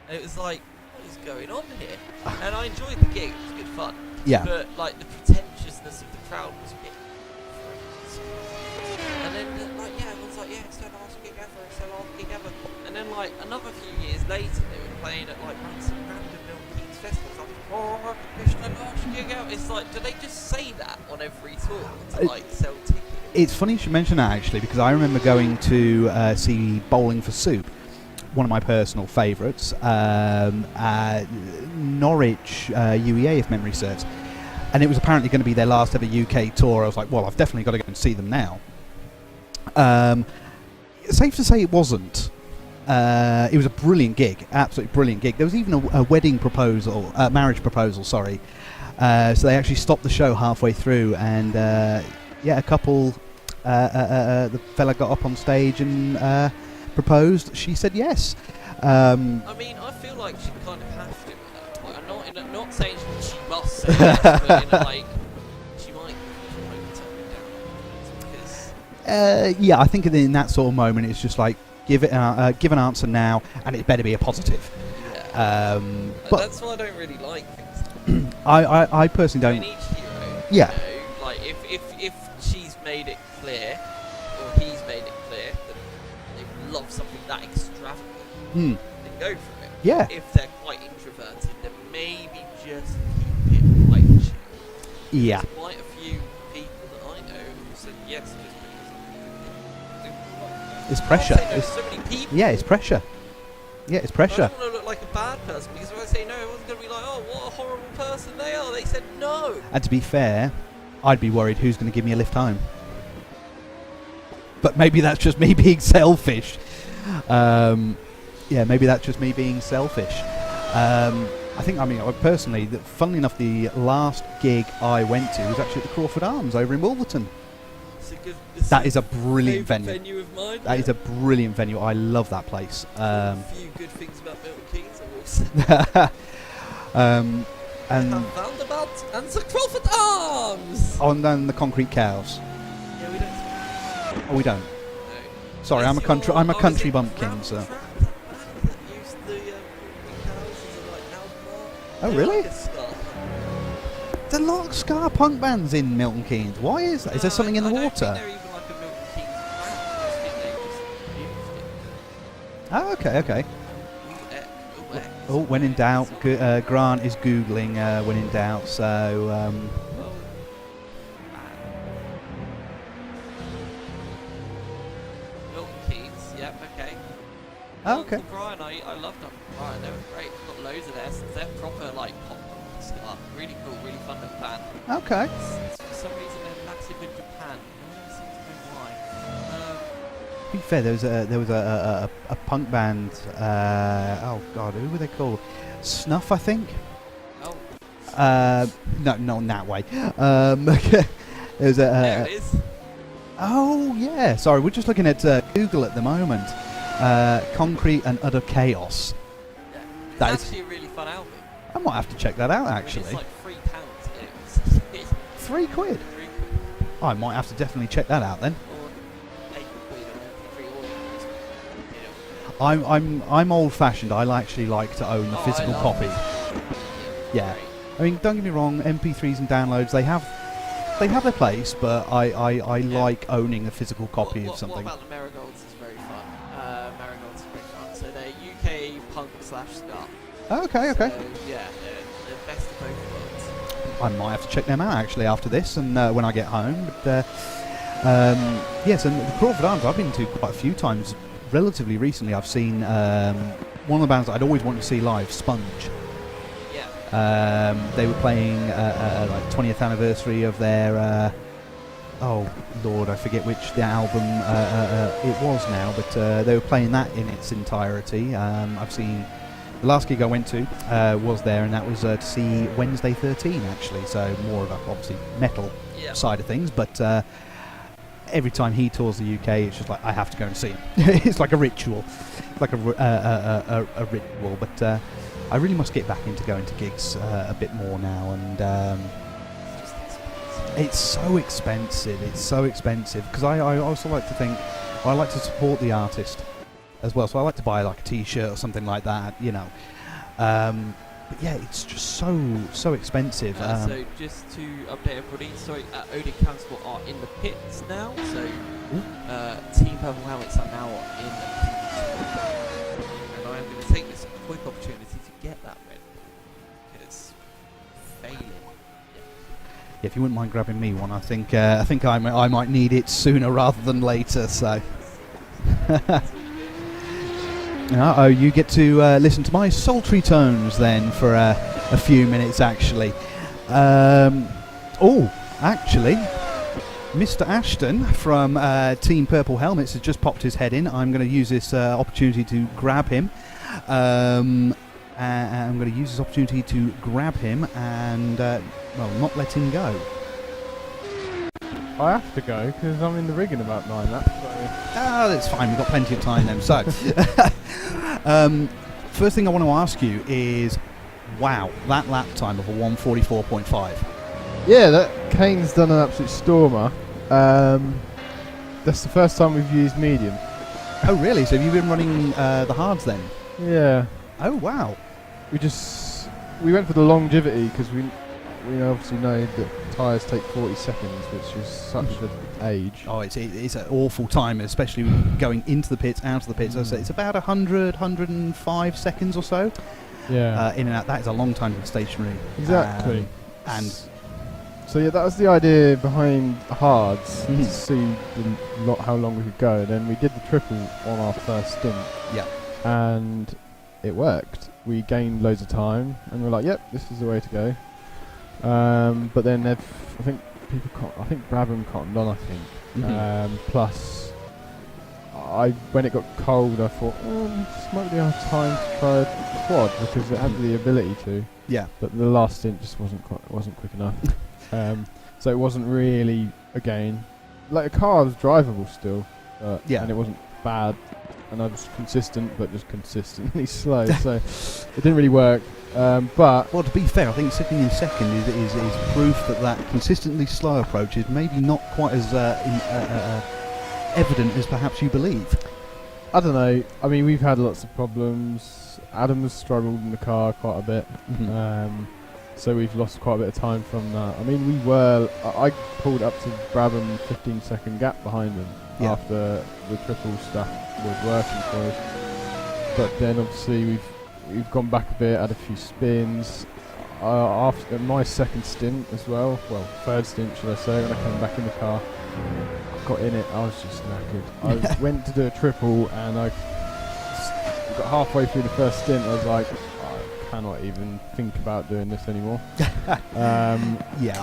And it was like, what is going on here? And I enjoyed the gig. It was good fun. Yeah. But like the pretentiousness of the crowd was a bit. And then like everyone's like, yeah, it's the last gig ever. It's the last gig ever. And then like another few years later, they were playing at like some random Milton Keynes festivals. Like, oh, it's the last gig ever. It's like, do they just say that on every tour to like sell tickets? It's funny you should mention that actually, because I remember going to see Bowling for Soup, one of my personal favourites, Norwich UEA, if memory serves, and it was apparently going to be their last ever UK tour. I was like, well, I've definitely got to go and see them now. Safe to say it wasn't. It was a brilliant gig, absolutely brilliant gig. There was even a wedding proposal, marriage proposal, sorry. So they actually stopped the show halfway through, and a couple, the fella got up on stage and proposed. She said yes. I mean, I feel like she kind of have to at that point. I'm not saying she must say yes, but in a, like, she might turn it down because Yeah, I think in that sort of moment, it's just like give an answer now, and it better be a positive. yeah. But that's why I don't really like things. I personally I mean, don't. each hero, Yeah. you know, like if she's made it clear, or he's made it clear that they love something that extravagant, then go for it. Yeah. If they're quite introverted, then maybe just keep it quite chill. Yeah. There's quite a few people that I know who said yes just because It's pressure. There's so many people. Yeah, it's pressure. Yeah, it's pressure. I don't want to look like a bad person because if I say no, everyone's going to be like, oh, what a horrible person they are. They said no. And to be fair, I'd be worried who's going to give me a lift home. But maybe that's just me being selfish. Yeah, maybe that's just me being selfish. I think, personally, funnily enough, the last gig I went to was actually at the Crawford Arms over in Wolverton. It's a good. That is a brilliant venue. Venue of mine. That is a brilliant venue. I love that place. A few good things about Milton Keynes, I will say. And Roundabout and Sir Crawford Arms. on then the concrete cows. Yeah, we don't. Oh, we don't. No. Sorry, I'm a country. I'm a country bumpkin. So. Oh, really? There's a lot of ska punk bands in Milton Keynes. Why is that? Is there something in the water? Oh, okay. Oh, when in doubt, Grant is googling. When in doubt, so. Milton Keynes, yep, okay. Oh, okay. Brian, I love them. Brian, they were great. Got loads of theirs. They're proper like pop ska. Really cool, really fun little band. Okay. For some reason they're massive in Japan. No one seems to know why. To be fair, there was a punk band. Oh God, who were they called? Snuff, I think. Oh. No, not in that way. There was There it is. Oh yeah, sorry, we're just looking at Google at the moment. Concrete and Utter Chaos. Yeah. That It's is. actually a really fun album. I might have to check that out It's actually. like £3 to get it. £3. £3. I might have to definitely check that out then. Or £8 on MP3 or I'm old-fashioned. I actually like to own the Oh, I physical love copy. this. Yeah. Great. I mean, don't get me wrong. MP3s and downloads they have their place, but I like owning a physical copy of something. What about the Marigolds is very fun. Marigolds is very fun. So they're UK punk / ska. Okay. So, yeah, they're best of both worlds. I might have to check them out actually after this and when I get home. But yes, and the Crawford Arms I've been to quite a few times. Relatively recently, I've seen one of the bands that I'd always wanted to see live, Sponge. Yeah. They were playing like 20th anniversary of their. Oh Lord, I forget which the album it was now, but they were playing that in its entirety. I've seen. The last gig I went to was there, and that was to see Wednesday 13 actually, so more of a obviously metal Yeah. side of things. But every time he tours the UK, it's just like I have to go and see him. It's like a ritual, like a ritual. But I really must get back into going to gigs a bit more now, and it's so expensive. It's so expensive because I also like to think I like to support the artist as well, so I like to buy like a T-shirt or something like that, you know. But yeah, it's just so expensive. So just to update everybody, sorry, Odin Council are in the pits now. So Team Purple Helmets are now in the pits, and I am going to take this quick opportunity to get that Red Bull because failing. Yeah, if you wouldn't mind grabbing me one, I think I might need it sooner rather than later. So. Oh, you get to listen to my sultry tones then for a few minutes, actually. Actually, Mr. Ashton from Team Purple Helmets has just popped his head in. I'm going to use this opportunity to grab him. I'm going to use this opportunity to grab him and, not let him go. I have to go because I'm in the rig in about 9 laps. That's fine. We've got plenty of time then. So, first thing I want to ask you is, wow, that lap time of a 1:44.5. Yeah, that Kane's done an absolute stormer. That's the first time we've used medium. Oh, really? So have you been running the hards then? Yeah. Oh, wow. We went for the longevity because we obviously know that tyres take 40 seconds, which is such an age. Oh, it's an awful time, especially going into the pits, out of the pits. So it's about 105 seconds or so. Yeah. In and out. That is a long time to be stationary. Exactly. And so yeah, that was the idea behind hards, Mhm. to see how long we could go. And then we did the triple on our first stint. Yeah. And it worked. We gained loads of time, and we're like, "Yep, this is the way to go." But then I think Brabham cottoned on. I think. Mhm. Plus, when it got cold, I thought, this might be our time to try a quad because it had the ability to. Yeah. But the last stint just wasn't quick enough. So it wasn't really a gain. like the car was drivable still, Yeah. and it wasn't bad, and I was consistent, but just consistently slow, so it didn't really work. But Well, to be fair, I think sitting in second is proof that consistently slow approach is maybe not quite as evident as perhaps you believe. I don't know. I mean, we've had lots of problems. Adam has struggled in the car quite a bit, so we've lost quite a bit of time from that. I mean, I pulled up to Brabham 15-second gap behind him after the triple stuff was working for us. But then obviously we've gone back a bit, had a few spins. After my second stint as well, third stint should I say, when I came back in the car, got in it, I was just knackered. I went to do a triple and I got halfway through the first stint, I was like, I cannot even think about doing this anymore.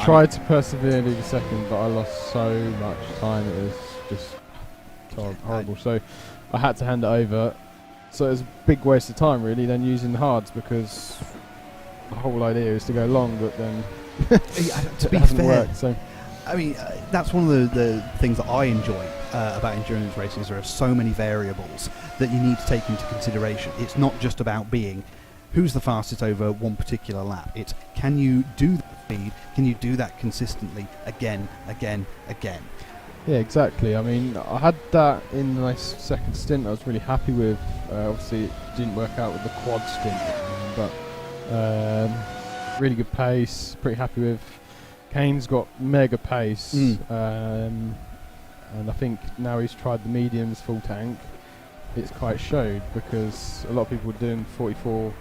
Tried to persevere and do the second, but I lost so much time, it was just horrible. So I had to hand it over. So it was a big waste of time really then using the hards, because the whole idea is to go long, but then to be hasn't fair, worked, so. I mean, that's one of the things that I enjoy about endurance races. There are so many variables that you need to take into consideration. It's not just about being who's the fastest over one particular lap. It's can you do that speed? Can you do that consistently again? Yeah, exactly. I mean, I had that in my second stint. I was really happy with. Obviously, it didn't work out with the quad stint, but really good pace. Pretty happy with. Kane's got mega pace, and I think now he's tried the mediums full tank. It's quite showed, because a lot of people were doing 44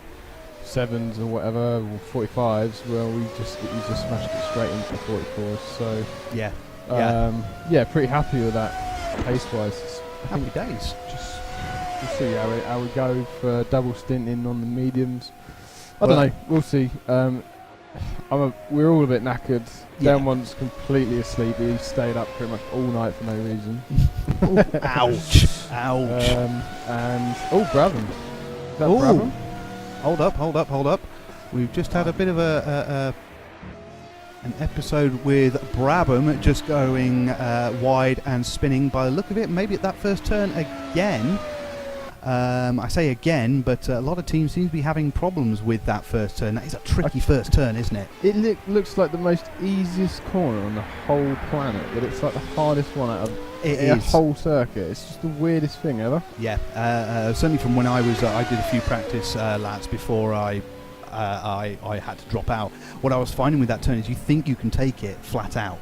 7s or whatever, or 45s. Well, he just smashed it straight into the 44s. So yeah, pretty happy with that pace wise. Happy days. Just we'll see how we go for double stinting on the mediums. I don't know. We'll see. We're all a bit knackered. Dan one's completely asleep. He stayed up pretty much all night for no reason. Ouch! And Brabham. Is that Brabham? Hold up. We've just had a bit of an episode with Brabham just going wide and spinning. By the look of it, maybe at that first turn again. I say again, but a lot of teams seem to be having problems with that first turn. That is a tricky first turn, isn't it? It looks like the most easiest corner on the whole planet, but it's like the hardest one out of the whole circuit. It's just the weirdest thing ever. Yeah, certainly from when I was, I did a few practice laps before I had to drop out. What I was finding with that turn is you think you can take it flat out.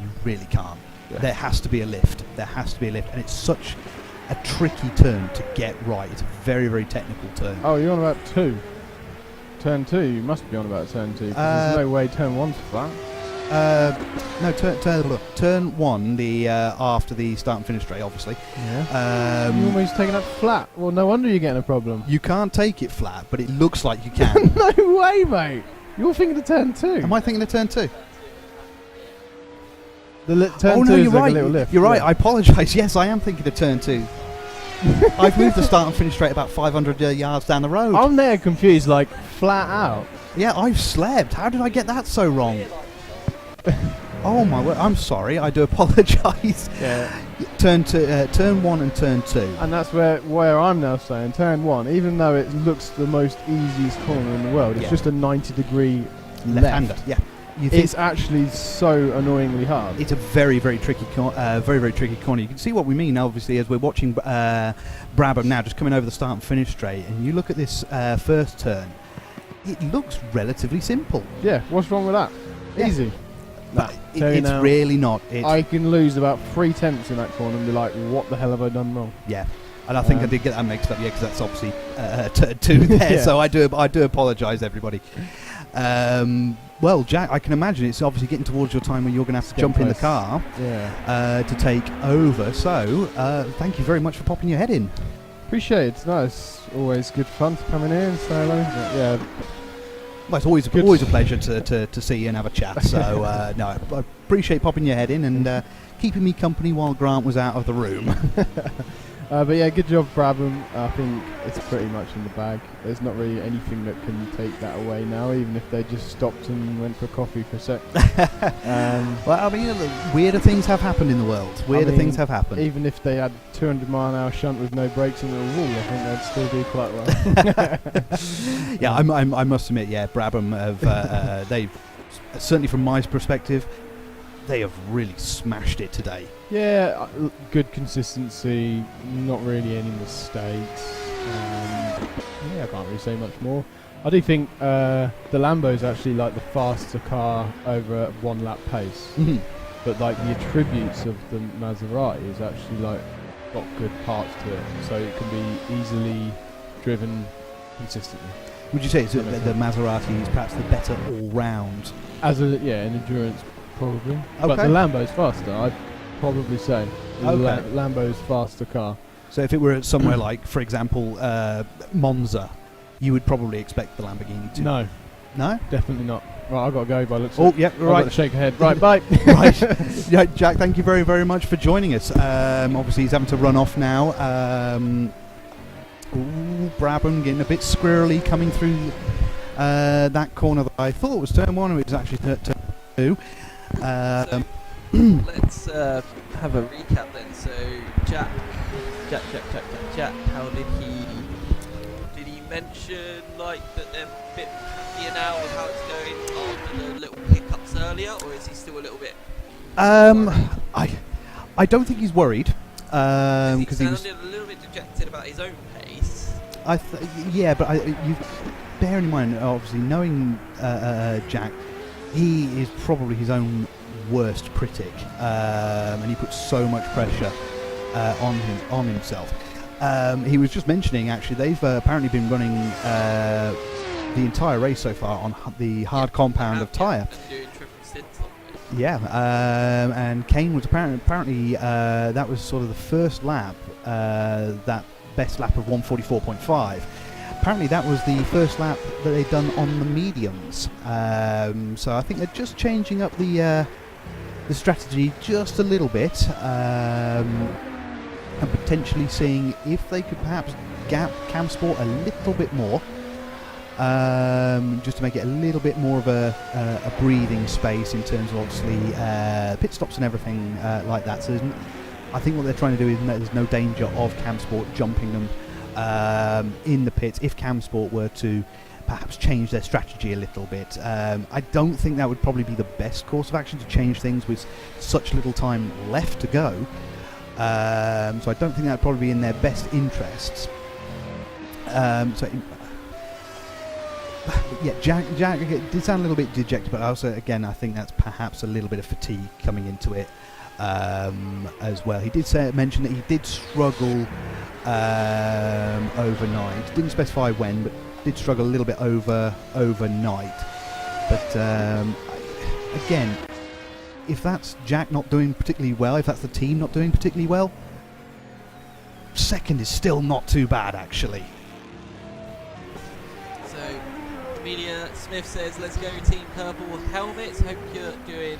You really can't. Yeah. There has to be a lift. And it's such a tricky turn to get right. It's a very, very technical turn. Oh, you're on about turn 2. You must be on about turn 2. There's no way turn 1's flat. No, turn 1, the after the start and finish straight, obviously. Yeah. You're almost taking that flat. Well, no wonder you're getting a problem. You can't take it flat, but it looks like you can. No way, mate. You're thinking of turn 2. Am I thinking of turn 2? Turn 2 is you're like right. a little lift. You're right. I apologise. Yes, I am thinking of turn 2. I've moved the start and finish straight about 500 yards down the road. I'm there confused, like flat out. Yeah, I've slept. How did I get that so wrong? Oh my word! I'm sorry. I do apologise. Yeah. Turn 1 and turn 2. And that's where I'm now saying turn 1, even though it looks the most easiest corner in the world, it's just a 90-degree left-hander. Yeah. It's actually so annoyingly hard. It's a very, very tricky, very tricky corner. You can see what we mean, obviously, as we're watching Brabham now just coming over the start and finish straight. And you look at this first turn, it looks relatively simple. Yeah, what's wrong with that? Yeah. Easy. But it's really not. I can lose about 3 tenths in that corner and be like, what the hell have I done wrong? Yeah. And I think I did get that mixed up, because that's obviously turn 2 there. Yeah. So I do apologise, everybody. Well, Jack, I can imagine it's obviously getting towards your time when you're going to have to jump in the car to take over. So, thank you very much for popping your head in. Appreciate it. No, it's always good fun to come in here and say hello. Yeah. Well, it's always a pleasure to see you and have a chat. So, no, I appreciate popping your head in and keeping me company while Grant was out of the room. But yeah, good job, Brabham. I think it's pretty much in the bag. There's not really anything that can take that away now, even if they just stopped and went for coffee for a sec. Well, I mean, weirder things have happened in the world. Weirder things have happened. Even if they had 200-mile-an-hour shunt with no brakes in the wall, I think they'd still do quite well. Yeah, I must admit, yeah, Brabham have they've certainly from my perspective, they have really smashed it today. Yeah, good consistency, not really any mistakes. Yeah, I can't really say much more. I do think the Lambo's actually like the faster car over a 1 lap pace, but like the attributes of the Maserati is actually like got good parts to it, so it can be easily driven consistently. Would you say it's the Maserati is perhaps the better all-round? As in endurance, probably. Okay. But the Lambo's faster, I'd probably say. The Okay. Lambo's faster car. So if it were somewhere like, for example, Monza, you would probably expect the Lamborghini to. No, No? definitely not. Right, I've got to go by looks Oh, of it. yeah, I've got right. to shake a head. Right, bye. Right. Yeah, Jack, thank you very, very much for joining us. Obviously, he's having to run off now. Brabham getting a bit squirrely coming through that corner that I thought was turn 1, it was actually turn 2. Let's have a recap then. So Jack, how did he mention like that they're a bit happier now with how it's going after the little hiccups earlier, or is he still a little bit worried? I don't think he's worried Because he he was. sounded a little bit dejected about his own pace. Yeah, but you bearing in mind, obviously knowing Jack, he is probably his own worst critic, and he puts so much pressure on himself. He was just mentioning actually they've apparently been running the entire race so far on the hard compound of tyre. And doing triple stints on it. Yeah, and Kane was apparently that was sort of the first lap, that best lap of 144.5. Apparently that was the first lap that they'd done on the mediums. So I think they're just changing up the strategy just a little bit, and potentially seeing if they could perhaps gap Cam Sport a little bit more, just to make it a little bit more of a breathing space in terms of obviously pit stops and everything like that. So I think what they're trying to do is there's no danger of Cam Sport jumping them in the pits if Cam Sport were to perhaps change their strategy a little bit. I don't think that would probably be the best course of action to change things with such little time left to go. So I don't think that would probably be in their best interests. Yeah, Jack did sound a little bit dejected, but also again I think that's perhaps a little bit of fatigue coming into it as well. He did mention that he did struggle overnight. Didn't specify when, but did struggle a little bit overnight. But again, if that's Jack not doing particularly well, if that's the team not doing particularly well, second is still not too bad actually. So Amelia Smith says, let's go Team Purple helmets. Hope you're doing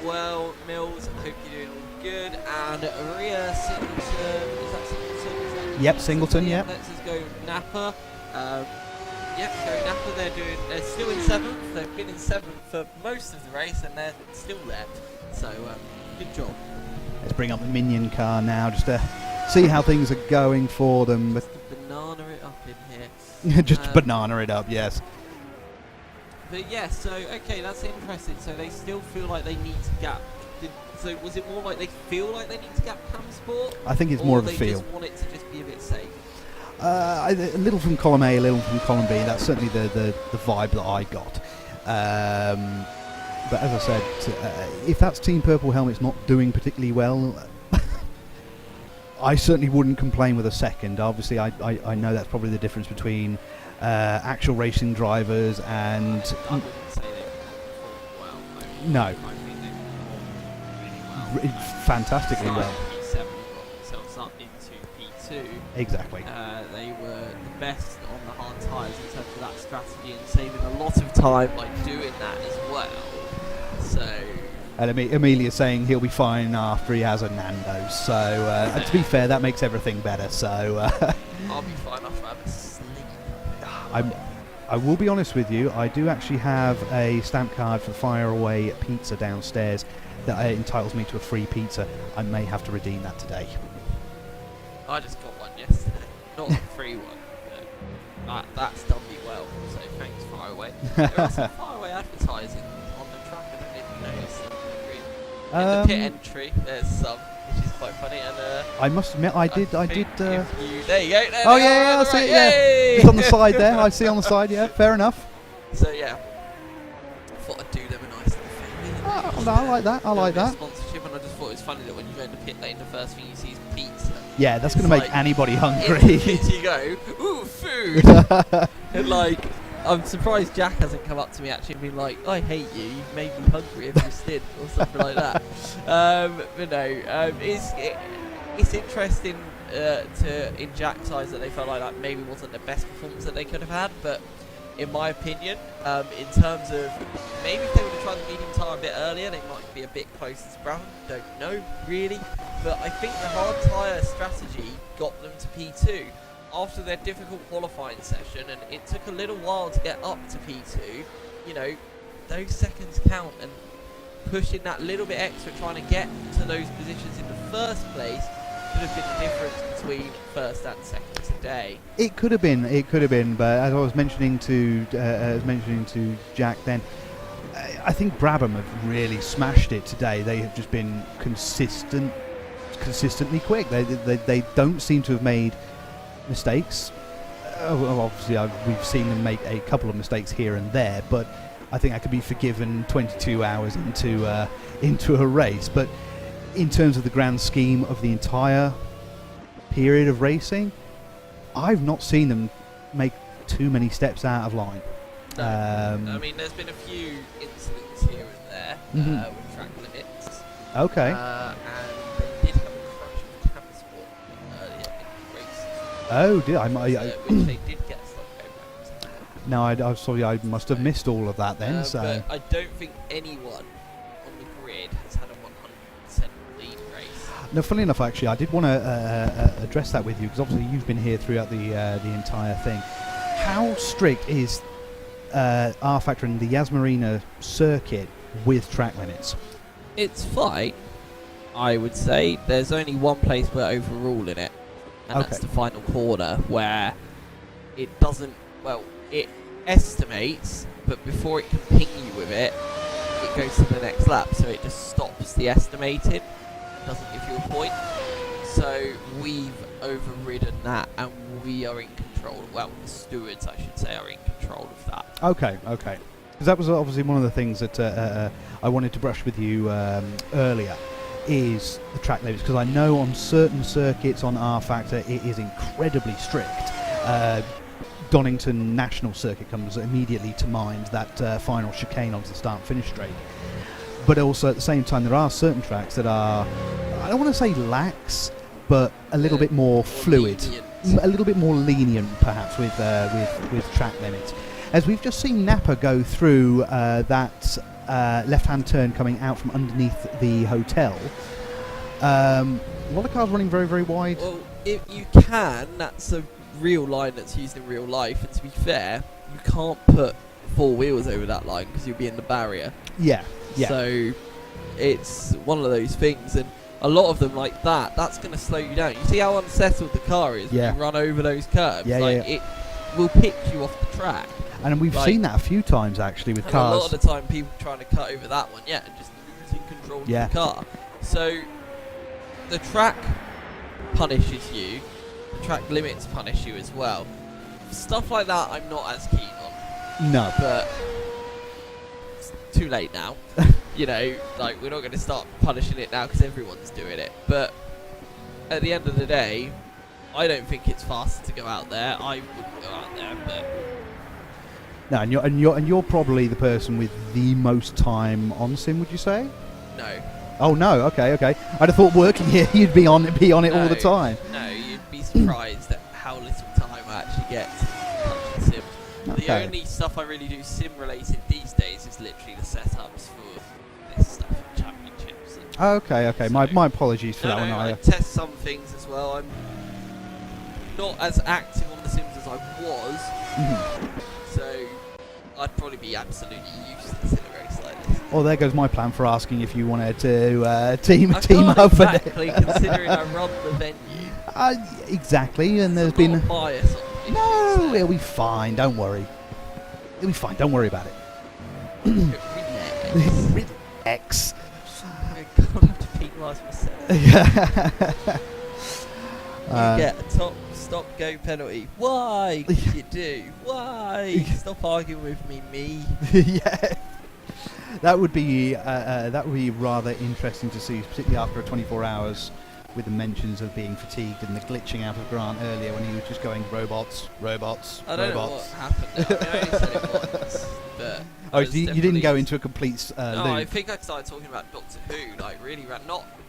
well. Mills, hope you're doing all good. And Ria Singleton, is that Singleton? Yep, Singleton, yep. Let's just go Napa. Yep, go Napa. They're still in 7th. They've been in 7th for most of the race and they're still there. So good job. Let's bring up the minion car now just to see how things are going for them. But Banana it up in here. just banana it up, yes. But yeah, so okay, that's interesting. So they still feel like they need to gap. So was it more like they feel like they need to gap Cam Sport? I think it's or more of a they feel. just want it to just be a bit safe? A little from column A, a little from column B. That's certainly the vibe that I got. But as I said, if that's Team Purple helmets not doing particularly well, I certainly wouldn't complain with a second. Obviously, I know that's probably the difference between actual racing drivers and... I wouldn't say they performed well. No. I think they performed really well. Fantastically well. P7 got themselves up into P2. Exactly. They were the best on the hard tyres in terms of that strategy and saving a lot of time by doing that as well. So And Amelia's saying he'll be fine after he has a Nando's. So, to be fair, that makes everything better. So, I'll be fine after I have a sleep. I will be honest with you. I do actually have a stamp card for Fire Away Pizza downstairs that entitles me to a free pizza. I may have to redeem that today. I just got one yesterday. Not a free one. But that's done me well. So thanks, Fire Away. There is some Fire Away advertising on the track. I don't know if you noticed. In the pit entry, there's some, which is quite funny. And I must admit, I did. there you go. There Oh they yeah, are, I see right, it. Yeah, yay! it's on the side there. I see on the side. Yeah, fair enough. So yeah, I thought I'd do them a nice little favour. Oh, no, I like that. I like that. Sponsorship, and I just thought it was funny that when you go into pit lane, the first thing you see is pizza. Yeah, that's going to make like, anybody In hungry. the pit you go, ooh, food! And like, I'm surprised Jack hasn't come up to me actually and been like, I hate you, you've made me hungry every stint, or something like that. But no, it's interesting in Jack's eyes that they felt like that maybe wasn't the best performance that they could have had, but in my opinion, in terms of maybe if they would have tried the medium tyre a bit earlier, they might be a bit closer to Brown. Don't know really, but I think the hard tyre strategy got them to P2 after their difficult qualifying session, and it took a little while to get up to P2. You know, those seconds count, and pushing that little bit extra, trying to get to those positions in the first place, could have been the difference between first and second today. It could have been, but as I was mentioning to Jack then, I think Brabham have really smashed it today. They have just been consistently quick. They don't seem to have made mistakes. Obviously, we've seen them make a couple of mistakes here and there, but I think that could be forgiven 22 hours into a race. But in terms of the grand scheme of the entire period of racing, I've not seen them make too many steps out of line. No. I mean, there's been a few incidents here and there with track limits. Okay. And they did have a crash with transport earlier in the race. Oh, did I? Which they did get stuck going back. No, I'm sorry, I must have missed all of that then. But I don't think anyone on the grid has had a 100% lead race. No, funny enough, actually, I did want to address that with you, because obviously you've been here throughout the entire thing. How strict is R Factor and the Yas Marina Circuit with track limits? It's fine, I would say. There's only one place we're overruling it, and that's the final corner, where it doesn't, well, it estimates, but before it can ping you with it, it goes to the next lap, so it just stops the estimating, doesn't give you a point. So we've overridden that, and we are in control. Well, the stewards, I should say, are in control of that. Okay. Because that was obviously one of the things that I wanted to brush with you earlier, is the track limits. Because I know on certain circuits on R Factor it is incredibly strict. Donington National Circuit comes immediately to mind, that final chicane onto the start-finish straight. But also at the same time, there are certain tracks that are, I don't want to say lax, but a little bit more fluid, a little bit more lenient perhaps with track limits. As we've just seen Napa go through that left-hand turn coming out from underneath the hotel. A lot of cars running very, very wide. Well, if you can, that's a real line that's used in real life, and to be fair, you can't put four wheels over that line because you'll be in the barrier. Yeah. So it's one of those things, and a lot of them like that, that's going to slow you down. You see how unsettled the car is when you run over those curves? It will pick you off the track. And we've seen that a few times actually with cars. A lot of the time people trying to cut over that one, and just losing control of the car. So the track punishes you, the track limits punish you as well. Stuff like that I'm not as keen on. No. But it's too late now. You know, like, we're not going to start punishing it now because everyone's doing it. But at the end of the day, I don't think it's faster to go out there. I wouldn't go out there, but no, and you're probably the person with the most time on sim, would you say? No. Oh no, okay. I'd have thought working here you'd be on it all the time. No, you'd be surprised at how little time I actually get to sim. Okay. The only stuff I really do sim related these days is literally the setups for this stuff, which I Okay, okay. So- My apologies for No, that no, one. I test some things as well. I'm not as active on The Sims as I was, so I'd probably be absolutely useless in a race like this. Well, there goes my plan for asking if you wanted to team I team can't up. exactly, considering I run the venue. Exactly, and there's There's a lot been of bias on me. no. It'll be fine. Don't worry. It'll be fine. Don't worry about it. X. I can't have to penalise myself. You get a stop go penalty. Why? 'Cause you do. Why? Stop arguing with me. Yeah. That would be rather interesting to see, particularly after 24 hours, with the mentions of being fatigued and the glitching out of Grant earlier when he was just going robots. I don't robots. know what happened. I only said it once, but I Oh, was you didn't definitely- go into a complete No, loop. I think I started talking about Doctor Who, like really,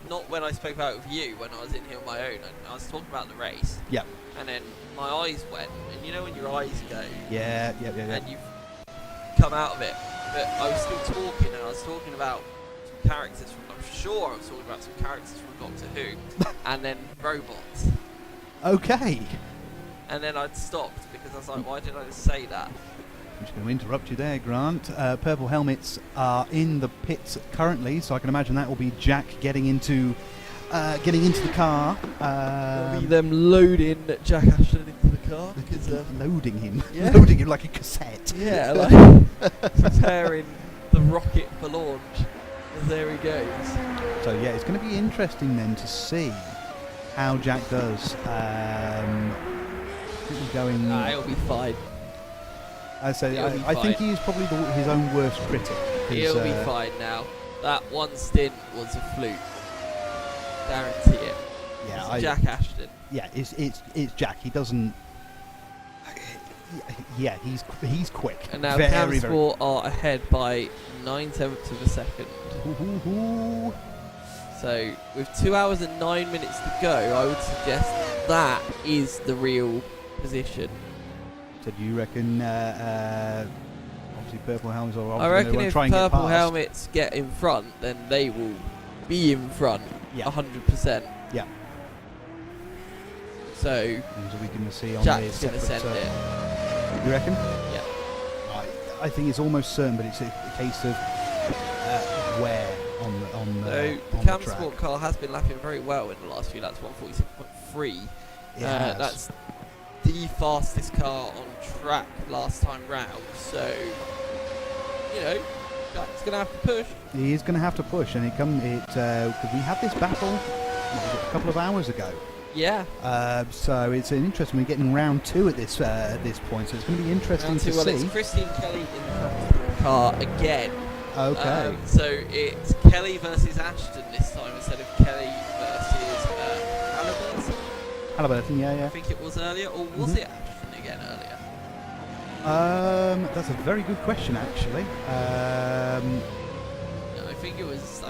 not when I spoke about it with you, when I was in here on my own. I was talking about the race. Yep. And then my eyes went, and you know when your eyes go, Yeah. and you come out of it. But I was still talking, and I was talking about some characters from. I'm sure I was talking about some characters from Doctor Who, and then robots. Okay. And then I'd stopped because I was like, why did I just say that? I'm just going to interrupt you there, Grant. Purple helmets are in the pits currently, so I can imagine that will be Jack getting into the car. It'll be them loading Jack Ashton into the car because Loading him. Yeah. Loading him like a cassette. yeah, like preparing the rocket for launch. And there he goes. So yeah, it's going to be interesting then to see how Jack does. Going. It'll be fine. I say, it'll be I think fine. he is probably his own worst critic. 'cause, He'll be fine now. That one stint was a fluke. Guarantee it. Yeah, It's Jack Ashton. Yeah, it's Jack. He doesn't. Yeah, he's quick. And now very, Cam very. Sport are ahead by 9/7 of a second. Ooh. So with 2 hours and 9 minutes to go, I would suggest that is the real position. So do you reckon? Obviously, purple helmets are. I reckon if try and get purple past. helmets get in front, then they will be in front. Yeah. 100%. Yeah. So And so we can see on Jack's the gonna separate, send it. You reckon? Yeah. I think it's almost certain, but it's a case of where on the So on the the Cam track. Sport car has been lapping very well in the last few laps. 146.3. It has. That's the fastest car on track last time round. So you know, Jack's gonna have to push. He is going to have to push, and because we had this battle what was it, a couple of hours ago. Yeah. So it's an interesting. We're getting round 2 at this point, so it's going to be interesting Round to two, well, see. it's Christine Kelly in the Cam Sport car again. Okay. So it's Kelly versus Ashton this time instead of Kelly versus Halliburton. Halliburton, I yeah. think it was earlier, or was Mhm. it Ashton again earlier? That's a very good question, actually. No, I think it was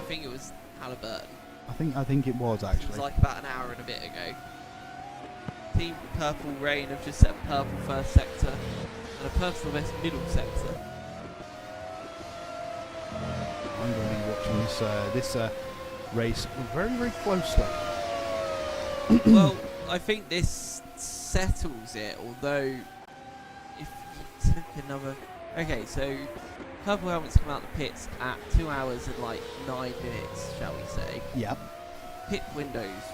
Halliburton. I think it was It was actually. like about an hour and a bit ago. Team Purple Rain have just set purple first sector and a personal best middle sector. I'm going to be watching this race very, very closely. Well, I think this settles it, although if you took another... Okay, so Purple Helmets come out the pits at 2 hours and like 9 minutes, shall we say. Yeah. Pit fuel lasts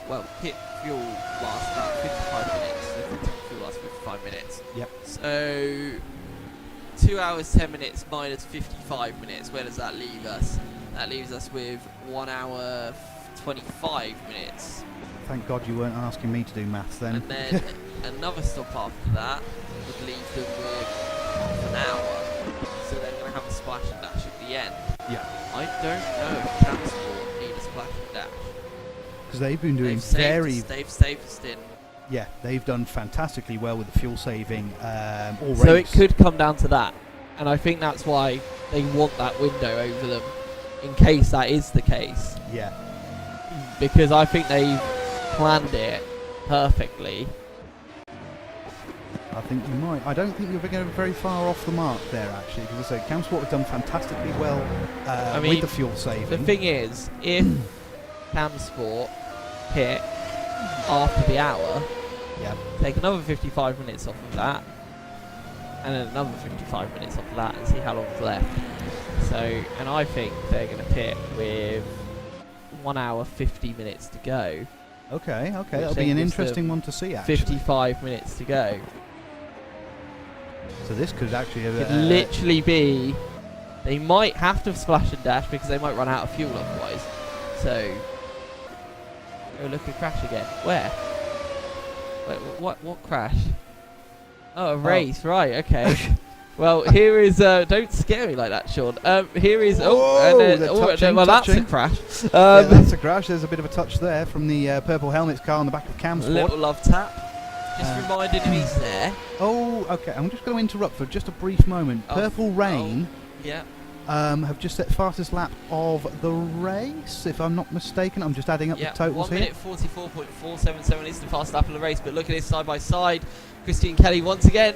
about 55 minutes. So pit fuel lasts 55 minutes. Yep. So 2 hours 10 minutes minus 55 minutes. Where does that leave us? That leaves us with 1 hour 25 minutes. Thank God you weren't asking me to do maths then. And then another stop after that would leave them with half an hour. So they're going to have a splash and dash at the end. Yeah. I don't know if Transport need a splash and dash. Because they've been doing They've saved us in. Yeah, they've done fantastically well with the fuel saving all So race. it could come down to that. And I think that's why they want that window over them, in case that is the case. Yeah. Because I think they've planned it perfectly. I think you might. I don't think you're going very far off the mark there, actually. Because I say, Camsport have done fantastically well I mean, with the fuel saving. The thing is, if Cam Sport pit after the hour, Yeah. take another 55 minutes off of that, and then another 55 minutes off of that, and see how long's left. So, and I think they're going to pit with 1 hour 50 minutes to go. Okay, Which that'll then be an gives interesting them one to see, actually. 55 minutes to go. So this could actually Could literally be, they might have to splash and dash because they might run out of fuel otherwise. So, oh look, a crash again. Where? Wait, what crash? Oh, a race, right? Okay. Well, here is. Don't scare me like that, Sean. Here is. Well, that's a crash. Yeah, that's a crash. There's a bit of a touch there from the purple helmets car on the back of Cam's Little squad. love tap. Just reminding him he's there. Oh, okay. I'm just going to interrupt for just a brief moment. Oh, Purple Rain Yeah. have just set fastest lap of the race, if I'm not mistaken. I'm just adding up the totals 1 here. minute 44.477 is the fastest lap of the race. But look at this side by side. Christian Kelly once again.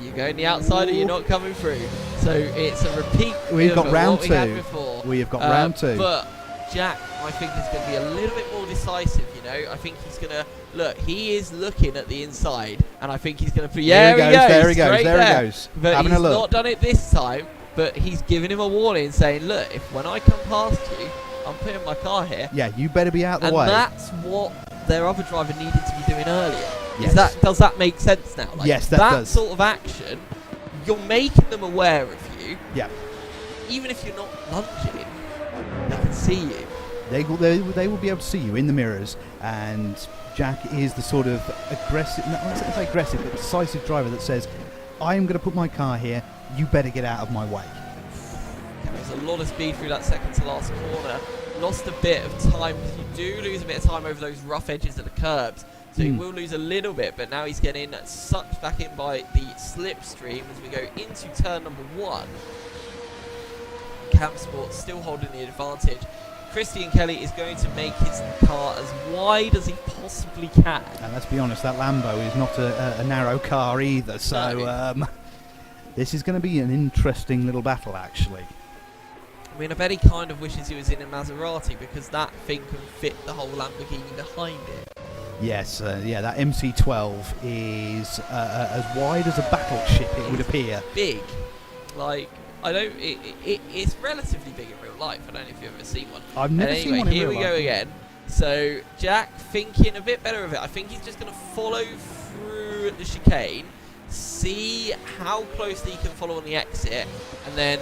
You go in the outside, or you're not coming through. So it's a repeat. We've got of round what we had two. before. We have got round two. But Jack, I think, is going to be a little bit more decisive. You know, I think he's going to look. He is looking at the inside, and I think he's going to put. There he goes. There he goes. straight There there. he goes. But Having he's a look. not done it this time. But he's giving him a warning, saying, "Look, if when I come past you, I'm putting my car here." Yeah, you better be out the And way. that's what their other driver needed to be doing earlier. Yes. Does that make sense now? Like, Yes, that does. sort of action, you're making them aware of you. Yeah. Even if you're not lunging, they can see you. They will be able to see you in the mirrors, and Jack is the sort of aggressive, no, I wouldn't say aggressive, but decisive driver that says, I am going to put my car here, you better get out of my way. There's a lot of speed through that second to last corner. Lost a bit of time. You do lose a bit of time over those rough edges of the curbs. So he will lose a little bit, but now he's getting sucked back in by the slipstream as we go into turn number 1. Cam Sport still holding the advantage. Christian Kelly is going to make his car as wide as he possibly can. And let's be honest, that Lambo is not a narrow car either, so No. this is going to be an interesting little battle, actually. I mean, I bet he kind of wishes he was in a Maserati because that thing can fit the whole Lamborghini behind it. Yes, yeah, that MC12 is as wide as a battleship, it would appear. Big. Like, I don't... It's relatively big in real life. I don't know if you've ever seen one. I've never Anyway, seen one in here real we go life. again. So, Jack thinking a bit better of it. I think he's just going to follow through the chicane, see how closely he can follow on the exit, and then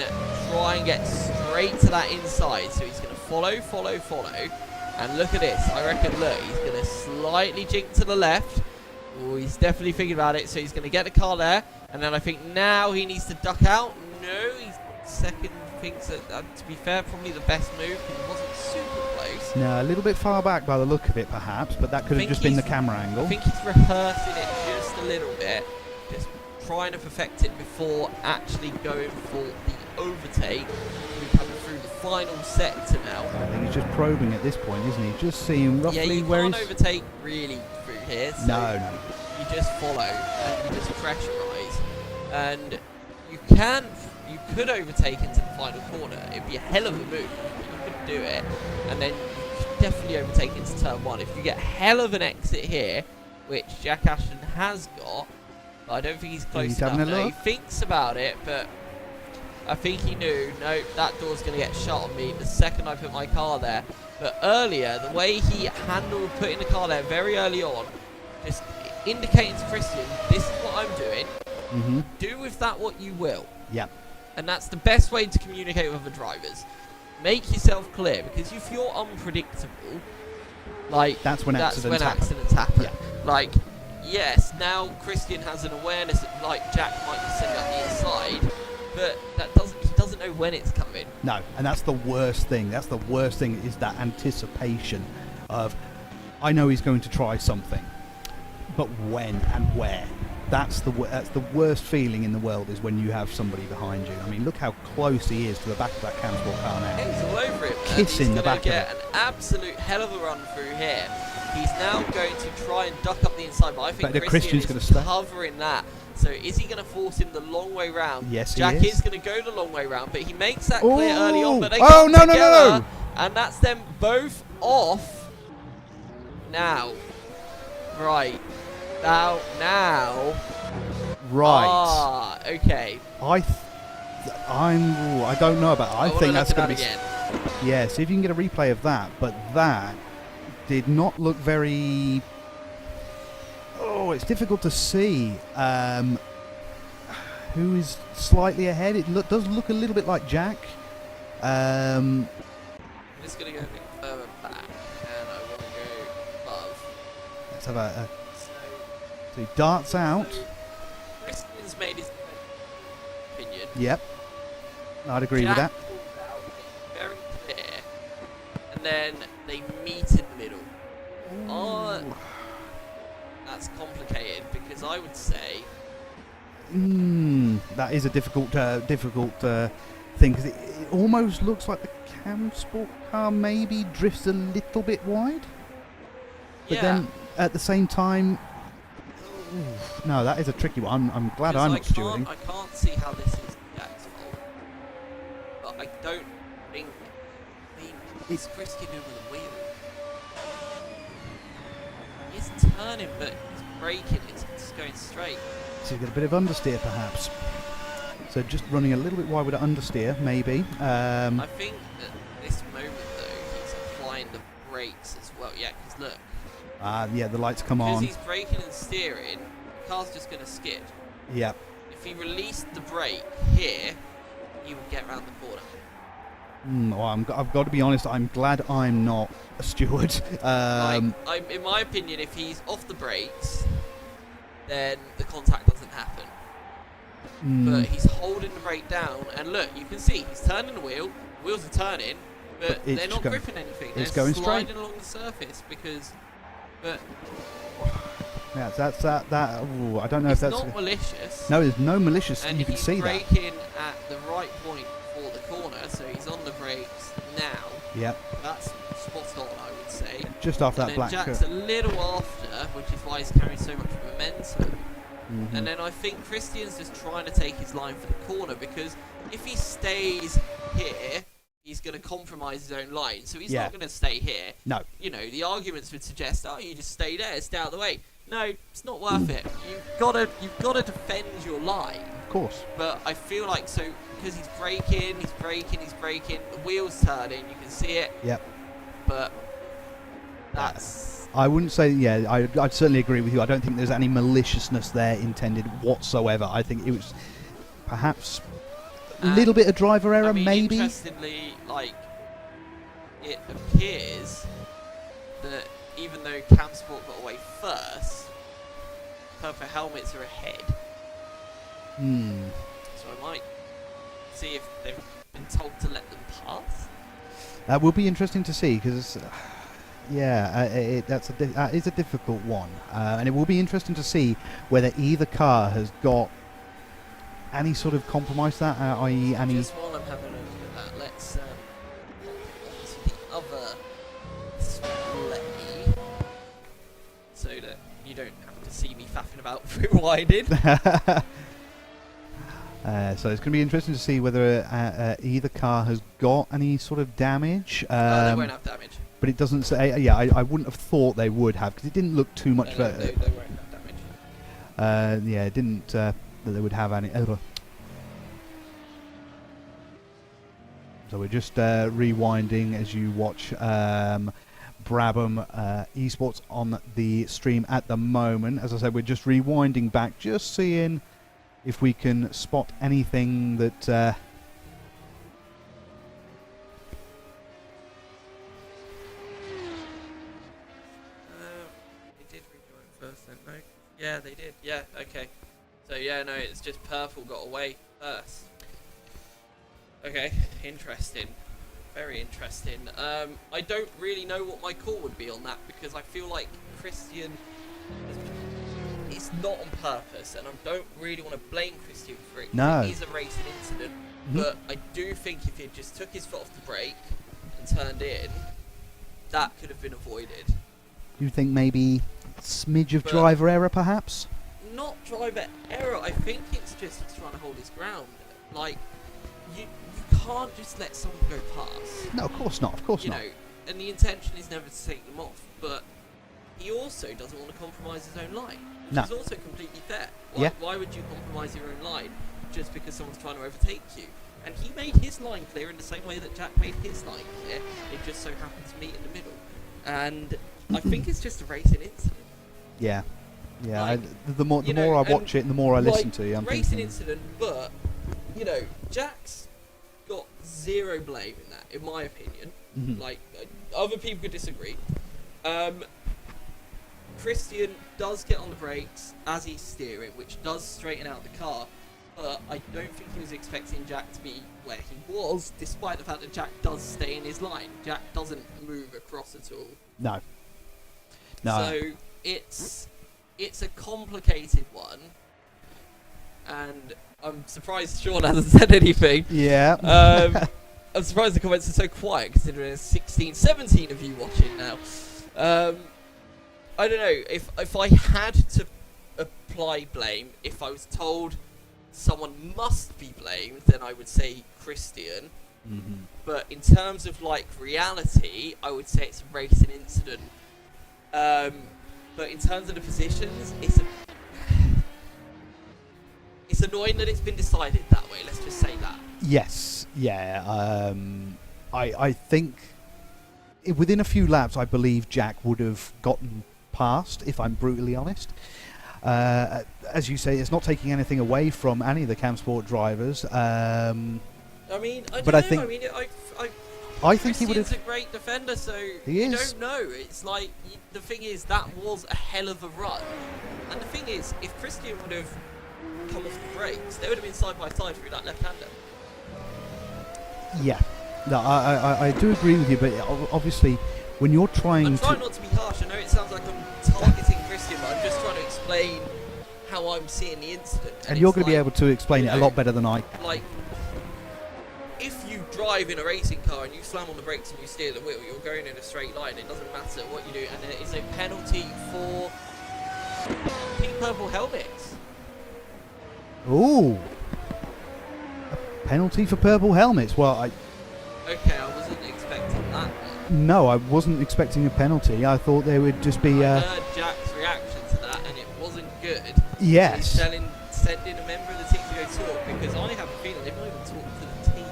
try and get straight to that inside. So he's going to follow, and look at this. I reckon, look, he's going to slightly jink to the left. Oh, he's definitely thinking about it, so he's going to get the car there, and then I think now he needs to duck out. No, he's second, thinks that, to be fair, probably the best move, because he wasn't super close. No, a little bit far back by the look of it, perhaps, but that could have just been the camera angle. I think he's rehearsing it just a little bit, just trying to perfect it before actually going for the overtake. We're coming through the final sector now. I think he's just probing at this point, isn't he? Just seeing roughly Yeah, you where can't he's... overtake really through here. So No. you just follow and you just pressurise, and you could overtake into the final corner. It'd be a hell of a move, but you could do it, and then you could definitely overtake into turn 1 if you get a hell of an exit here, which Jack Ashton has got. But I don't think he's close He's enough. having a No, he look. thinks about it, but I think he knew, no, that door's going to get shut on me the second I put my car there. But earlier, the way he handled putting the car there very early on, just indicating to Christian, this is what I'm doing. Mm-hmm. Do with that what you will. Yeah. And that's the best way to communicate with other drivers. Make yourself clear, because if you're unpredictable, like That's when accidents happen. accidents happen. Yeah. Like, yes, now Christian has an awareness that, like, Jack might be sitting on the inside, but he doesn't know when it's coming. No, and that's the worst thing. That's the worst thing, is that anticipation of, I know he's going to try something, but when and where? That's the worst feeling in the world, is when you have somebody behind you. I mean, look how close he is to the back of that Camsport car now. He's all over it, man. Kissing He's the gonna back of get it. an absolute hell of a run through here. He's now going to try and duck up the inside, but I think But the Christian's Christian gonna is stay. covering that. So is he going to force him the long way round? Yes, Jack he is. going to go the long way round, but he makes that clear early on. But they Oh, come no, no, no, together, no. and that's them both off. Now. Right. Now. Right. Ah, okay. I don't know about. I wanna think that's look at going to be. that again. Yeah. See if you can get a replay of that. But that did not look very. Oh, it's difficult to see. Who is slightly ahead? It does look a little bit like Jack. I'm just gonna go a bit further back, and I want to go above. Let's have a. So, So he darts out. Christian's made his opinion. Yep. I'd agree with Jack that. pulled out very clear, and then they meet in the middle. That's complicated because I would say That is a difficult thing because it almost looks like the Cam Sport car maybe drifts a little bit wide, but then at the same time, no, that is a tricky one. I'm glad I'm not stewarding. I can't see how this is Jack's fault, but I don't think. I mean, it's Christian over the wheel. He's turning, but he's braking. It's just going straight. So you've got a bit of understeer perhaps. So just running a little bit wide with the understeer, maybe. I think at this moment though, he's applying the brakes as well. Yeah, because look. Yeah, the lights come Because on. he's braking and steering, the car's just going to skid. Yep. If he released the brake here, he would get round the corner. Well, I've got to be honest. I'm glad I'm not a steward. In my opinion, if he's off the brakes, then the contact doesn't happen. But he's holding the brake down, and look, you can see he's turning the wheels are turning, but it's they're not going- gripping anything. it's They're going straight. sliding along the surface because. But Yeah, that's that. Ooh, I don't know it's if that's. not malicious. No, there's no malicious. And You can he's see that. braking at the right point for the corner, so he's on the brakes now. Yep. That's spot on, I would say. Just after And that then black Jack's curve. a little after, which is why he's carrying so much momentum. Mhm. And then I think Christian's just trying to take his line for the corner, because if he stays here, he's going to compromise his own line. So he's Yeah. not going to stay here. No. You know, the arguments would suggest, oh, you just stay there, stay out of the way. No, it's not worth it. You've got to defend your line. Of course. But I feel like, so because he's braking, the wheels turning, you can see it. Yep. But that's I wouldn't say. Yeah, I'd certainly agree with you. I don't think there's any maliciousness there intended whatsoever. I think it was perhaps a little bit of driver error, I mean, maybe. Interestingly, like, it appears that even though Cam Sport got away first, Purple Helmets are ahead. So I might see if they've been told to let them pass. That will be interesting to see because. That is a difficult one, and it will be interesting to see whether either car has got any sort of compromise to that, i.e. any. Just while I'm having a look at that, let's onto the other display, so that you don't have to see me faffing about rewinding. So it's going to be interesting to see whether either car has got any sort of damage. They won't have damage. But it doesn't say. I wouldn't have thought they would have because it didn't look too much. No, they won't have damage. It didn't that they would have any. So we're just rewinding as you watch Brabham Esports on the stream at the moment. As I said, we're just rewinding back, just seeing if we can spot anything that. They did rejoin first, didn't they? Yeah, they did. Yeah, okay. So yeah, no, it's just Purple got away first. Okay, interesting. Very interesting. I don't really know what my call would be on that, because I feel like Christian it's not on purpose, and I don't really want to blame Christian for it. No. It is a racing incident, but I do think if he just took his foot off the brake and turned in, that could have been avoided. You think maybe smidge of But- driver error, perhaps? Not driver error, I think it's just he's trying to hold his ground. Like, you can't just let someone go past. No, of course not. Of course You not. know, and the intention is never to take them off, but he also doesn't want to compromise his own line, which No. is also completely fair. Yeah. Why would you compromise your own line just because someone's trying to overtake you? And he made his line clear in the same way that Jack made his line clear. It just so happened to meet in the middle. And I think it's just a racing incident. Yeah. Yeah. Like, The more you know, I watch it, and the more I listen to you, I'm racing thinking. incident, but you know, Jack's got zero blame in that, in my opinion. Mhm. Like, other people could disagree. Christian does get on the brakes as he's steering, which does straighten out the car, but I don't think he was expecting Jack to be where he was, despite the fact that Jack does stay in his line. Jack doesn't move across at all. No. No. So it's a complicated one, and I'm surprised Sean hasn't said anything. Yeah. I'm surprised the comments are so quiet, considering there's 16, 17 of you watching now. I don't know, if I had to apply blame, if I was told someone must be blamed, then I would say Christian. Mhm. But in terms of like reality, I would say it's a racing incident. But in terms of the positions, it's annoying that it's been decided that way. Let's just say that. Yes. Yeah. I think within a few laps, I believe Jack would have gotten past, if I'm brutally honest. As you say, it's not taking anything away from any of the Cam Sport drivers. I mean, I don't But know. I think- I think he would Christian's have. a great defender, so He you is. don't know. It's like, the thing is, that was a hell of a run. And the thing is, if Christian would have come off the brakes, they would have been side by side through that left-hander. Yeah. No, I do agree with you, but obviously, when you're trying I'm trying to. not to be harsh. I know it sounds like I'm targeting Christian, but I'm just trying to explain how I'm seeing the incident. And you're it's going to be like- able to explain you it a know, lot better than I. Like, if you drive in a racing car and you slam on the brakes and you steer the wheel, you're going in a straight line. It doesn't matter what you do, and there is a penalty for pink purple helmets. Ooh. A penalty for purple helmets. Well, Okay, I wasn't expecting that. no, I wasn't expecting a penalty. I thought there would just be. I heard Jack's reaction to that, and it wasn't good. Yes. He's sending a member of the team to go talk, because I have a feeling they might even talk to the team.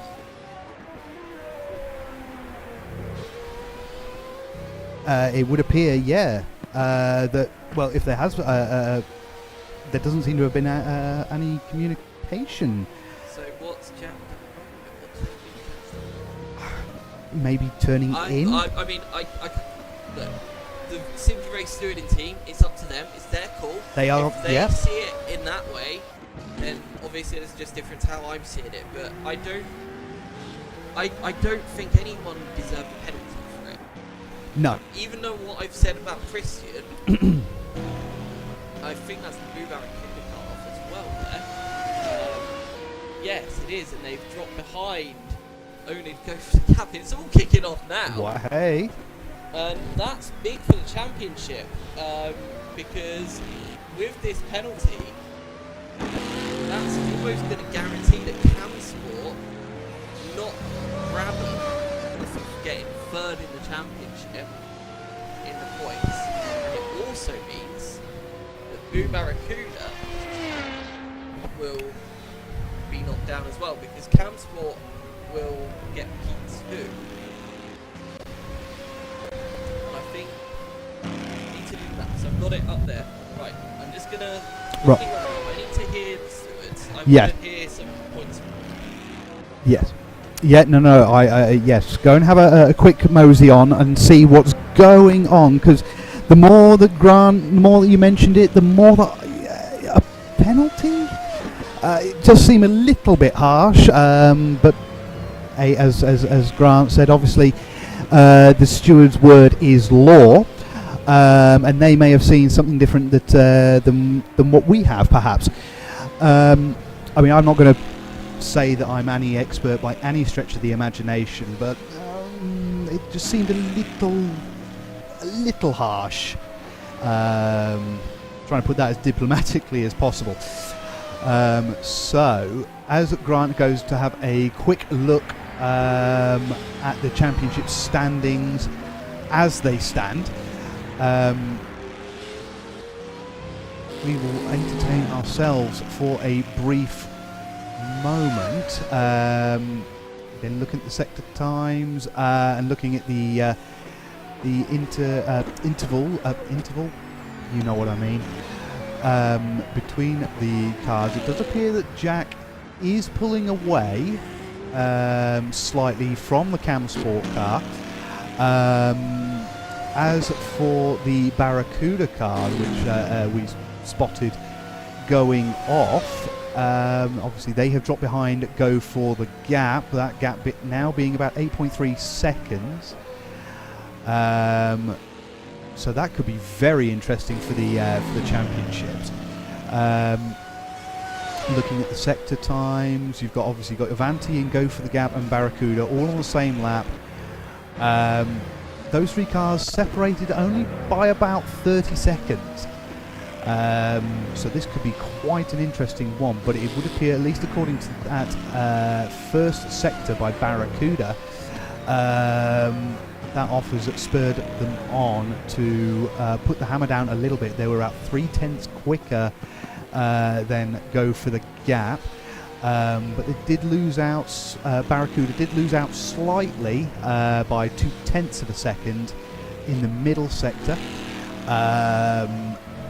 It would appear, yeah, that well, if there has, there doesn't seem to have been any communication. So what's Jack done wrong? Maybe turning in. I mean, look, the Simply Race stewarding team, it's up to them. It's their call. They are, If they yeah. see it in that way, then obviously it's just different to how I'm seeing it. But I don't think anyone deserved a penalty for it. No. Even though what I've said about Christian, I think that's the Boo Barracuda cut off as well there. Yes, it is, and they've dropped behind only to go for the gap. It's all kicking off now. Well, hey. And that's big for the championship, because with this penalty, that's almost going to guarantee that Cam Sport not grabbing for getting third in the championship in the points. And it also means that Boo Barracuda will be knocked down as well, because Cam Sport will get P2. And I think we need to do that. So I've got it up there. Right, I'm just gonna Right. quickly run through. I need to hear the stewards. I Yeah. want to hear some points. Yes. Yeah. No. I yes. Go and have a quick mosey on and see what's going on, because the more that you mentioned it, the more that a penalty. It does seem a little bit harsh, but as Grant said, obviously the steward's word is law, and they may have seen something different than what we have, perhaps. I mean, I'm not going to say that I'm any expert by any stretch of the imagination, but it just seemed a little harsh. Trying to put that as diplomatically as possible. So, as Grant goes to have a quick look at the championship standings as they stand. We will entertain ourselves for a brief moment. Then looking at the sector times and looking at the interval, you know what I mean, between the cars. It does appear that Jack is pulling away slightly from the Cam Sport car. As for the Barracuda car, which we spotted going off, obviously they have dropped behind Go for the Gap. That gap bit now being about 8.3 seconds. So that could be very interesting for the championships. Looking at the sector times, you've got obviously got Avanti and Go for the Gap and Barracuda all on the same lap. Those three cars separated only by about 30 seconds. So this could be quite an interesting one, but it would appear, at least according to that first sector by Barracuda, that offers spurred them on to put the hammer down a little bit. They were about 0.3 quicker than Go for the Gap, but they did lose out. Barracuda did lose out slightly by 0.2 of a second in the middle sector.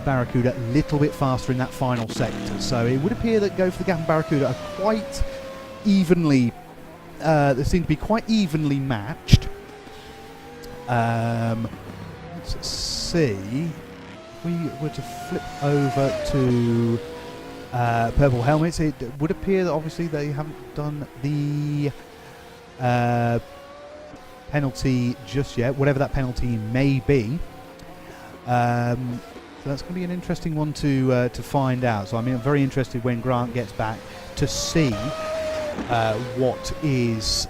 Barracuda a little bit faster in that final sector. So it would appear that Go for the Gap and Barracuda are quite evenly. They seem to be quite evenly matched. Let's see. If we were to flip over to Purple Helmets, it would appear that obviously they haven't done the penalty just yet, whatever that penalty may be. So that's going to be an interesting one to find out. So I'm very interested when Grant gets back to see what is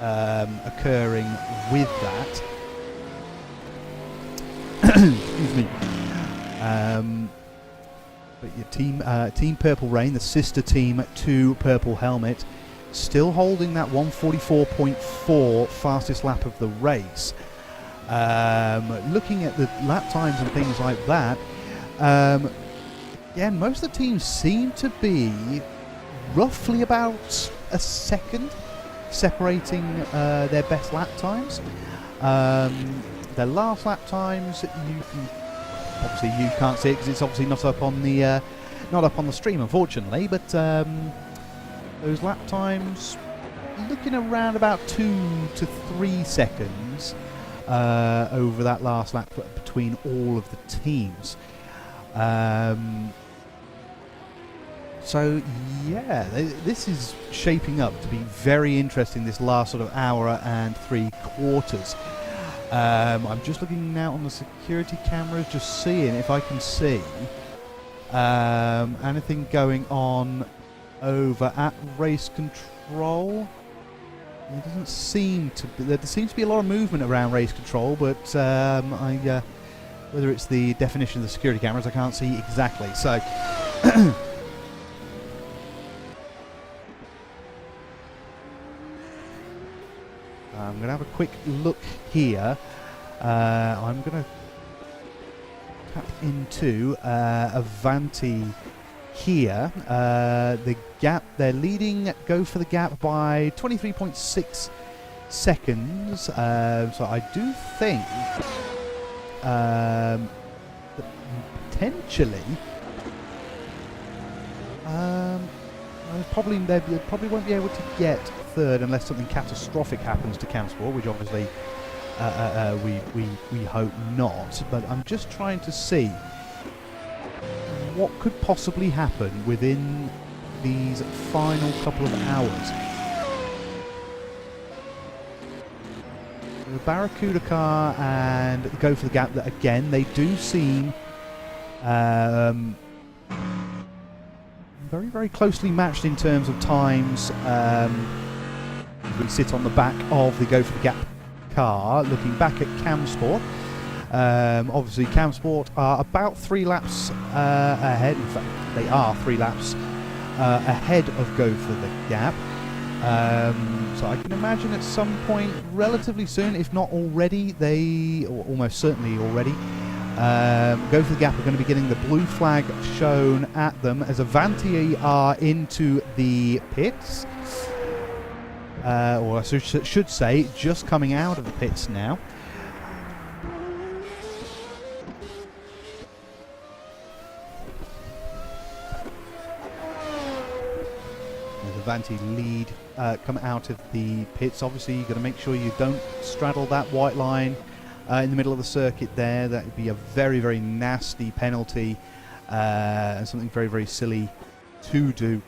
occurring with that. Excuse me. But your team Purple Rain, the sister team to Purple Helmet, still holding that 1:44.4 fastest lap of the race. Looking at the lap times and things like that, yeah, most of the teams seem to be roughly about a second separating their best lap times. Their last lap times, obviously you can't see it because it's obviously not up on the stream, unfortunately. But those lap times, looking around about 2 to 3 seconds. Over that last lap between all of the teams. So yeah, this is shaping up to be very interesting, this last sort of hour and 3/4. I'm just looking now on the security cameras, just seeing if I can see anything going on over at race control. There doesn't seem to be. There seems to be a lot of movement around race control, but whether it's the definition of the security cameras, I can't see exactly. So I'm going to have a quick look here. I'm going to tap into Avanti here. The gap, they're leading Go for the Gap by 23.6 seconds. So I do think that potentially they probably won't be able to get third unless something catastrophic happens to Camsport, which obviously we hope not. But I'm just trying to see what could possibly happen within these final couple of hours. The Barracuda car and Go for the Gap, that again, they do seem very, very closely matched in terms of times. We sit on the back of the Go for the Gap car, looking back at Camsport. Obviously, Camsport are about 3 laps ahead. In fact, they are 3 laps ahead of Go for the Gap. So I can imagine at some point, relatively soon, if not already, they, or almost certainly already, Go for the Gap are going to be getting the blue flag shown at them as Avanti are into the pits. Or I should say, just coming out of the pits now. Avanti lead come out of the pits. Obviously, you've got to make sure you don't straddle that white line in the middle of the circuit there. That would be a very, very nasty penalty and something very, very silly to do.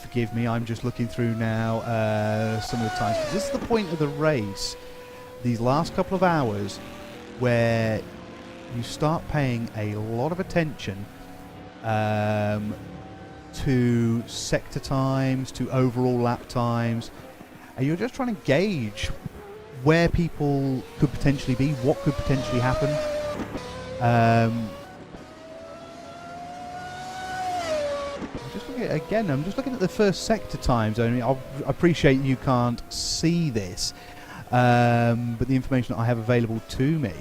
Forgive me, I'm just looking through now some of the times. This is the point of the race, these last couple of hours, where you start paying a lot of attention to sector times, to overall lap times, and you're just trying to gauge where people could potentially be, what could potentially happen. I'm just looking at the first sector times. I mean, I appreciate you can't see this, but the information that I have available to me.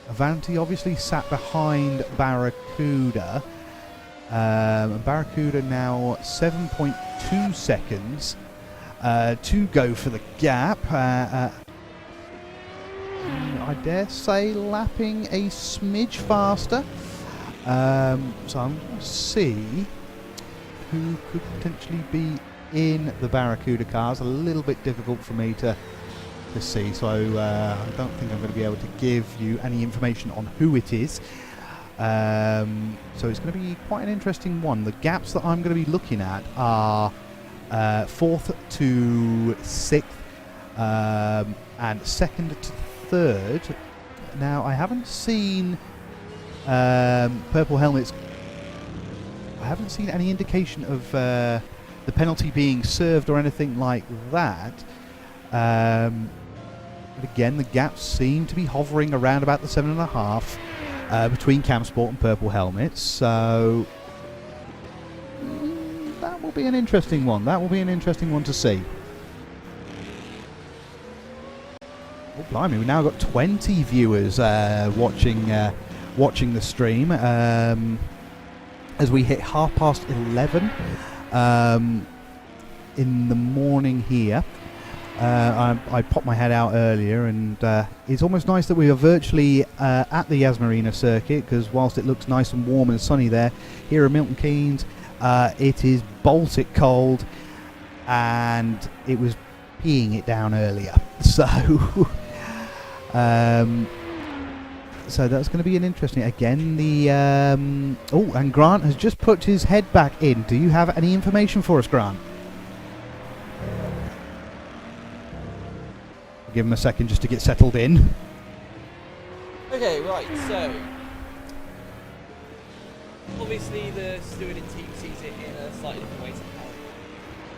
Avanti obviously sat behind Barracuda. Barracuda now 7.2 seconds to go for the gap. I dare say lapping a smidge faster. So I'm going to see who could potentially be in the Barracuda cars. A little bit difficult for me to see, so I don't think I'm going to be able to give you any information on who it is. So it's going to be quite an interesting one. The gaps that I'm going to be looking at are 4th to 6th and 2nd to 3rd. Now, I haven't seen purple helmets. I haven't seen any indication of the penalty being served or anything like that. But again, the gaps seem to be hovering around about the 7.5 between Cam Sport and purple helmets. So that will be an interesting one. That will be an interesting one to see. Oh, blimey, we've now got 20 viewers watching the stream as we hit 11:30 in the morning here. I popped my head out earlier, and it's almost nice that we are virtually at the Yas Marina Circuit, because whilst it looks nice and warm and sunny there, here in Milton Keynes it is Baltic cold, and it was peeing it down earlier. So so that's going to be an interesting. Again, the oh, and Grant has just put his head back in. Do you have any information for us, Grant? Give him a second just to get settled in. Okay, right, so obviously the steward in team sees it in a slightly different way to how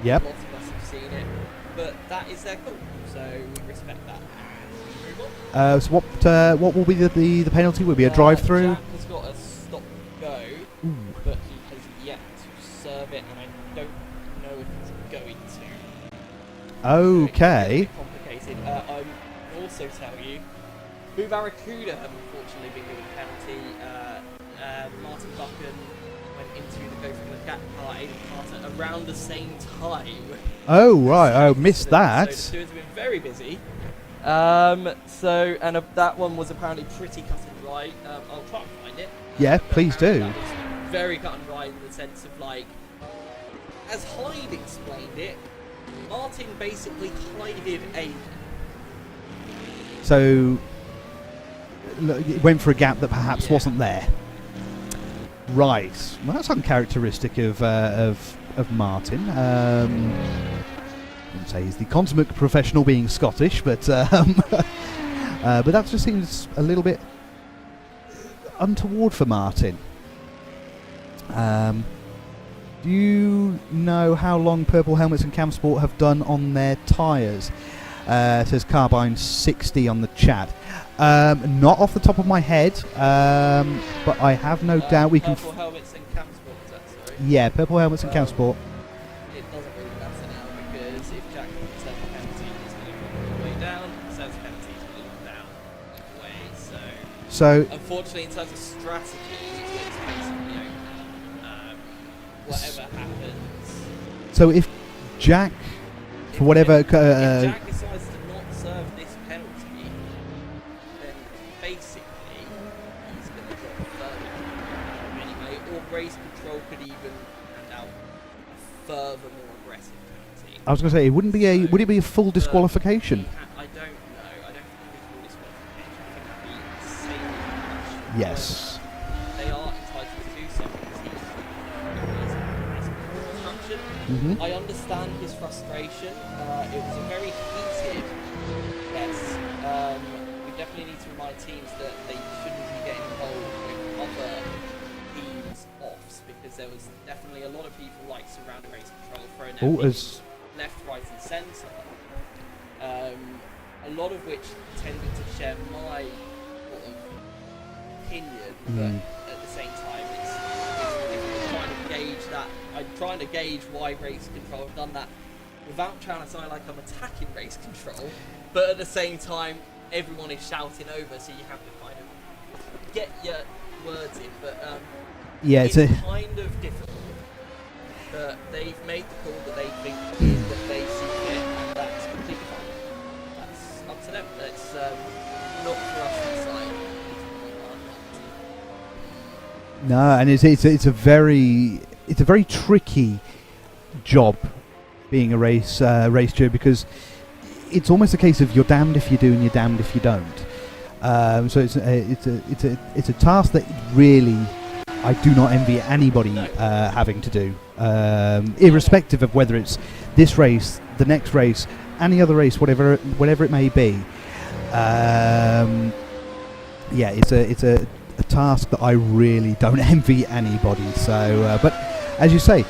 Yep. lots of us have seen it, but that is their call, so we respect that. So what will be the penalty? Will be a drive-through? Jack has got a stop-go, but he has yet to serve it, and I don't know if he's going to. Okay. So I will also tell you, Blue Barracuda have unfortunately been given a penalty. Martin Buchan went into the Go for the Gap car, Aidan Carter, around the same time. Oh, right. I missed that. So the stewards have been very busy. That one was apparently pretty cut and dry. I'll try and find it. Yeah, please do. That was very cut and dry in the sense of, like, as Hyde explained it, Martin basically Hyded Aidan. So it went for a gap that perhaps wasn't there. Right. Well, that's uncharacteristic of Martin. I wouldn't say he's the consummate professional, being Scottish, but that just seems a little bit untoward for Martin. Do you know how long Purple Helmets and Cam Sport have done on their tyres? It says Carbine 60 on the chat. Not off the top of my head, but I have no doubt we can. Purple Helmets and Cam Sport Yeah, purple helmets and Cam Sport. It doesn't really matter now because if Jack gets a penalty, he's going to go all the way down. Sam's penalty is going to go down either way. So Unfortunately, in terms of strategy, it's basically open. Whatever happens. So if Jack, for whatever, If Jack decides to not serve this penalty, then basically he's going to drop further anyway, or race control could even hand out a further, more aggressive penalty. I was going to say, would it be a full disqualification? I don't know. I don't think it's full disqualification. I think that'd be insanely harsh. Yes. They are entitled to do so because he's construction. Mm-hmm. I understand his frustration. It was a very heated yes. We definitely need to remind teams that they shouldn't be getting involved with other teams' offs because there was definitely a lot of people like surrounding race control throwing their feet left, right and centre. A lot of which tended to share my sort of opinion, but at the same time it's trying to gauge that. I'm trying to gauge why race control have done that without trying to sound like I'm attacking race control, but at the same time everyone is shouting over, so you have to kind of get your words in. But yeah, it's kind of difficult. But they've made the call that they think is that they see fit, and that's completely fine. That's up to them. That's not for us to decide if we are not. No, and it's a very tricky job being a race steward because it's almost a case of you're damned if you do and you're damned if you don't. So it's a task that really I do not envy anybody having to do, irrespective of whether it's this race, the next race, any other race, whatever it may be. Yeah, it's a task that I really don't envy anybody. So, but as you say,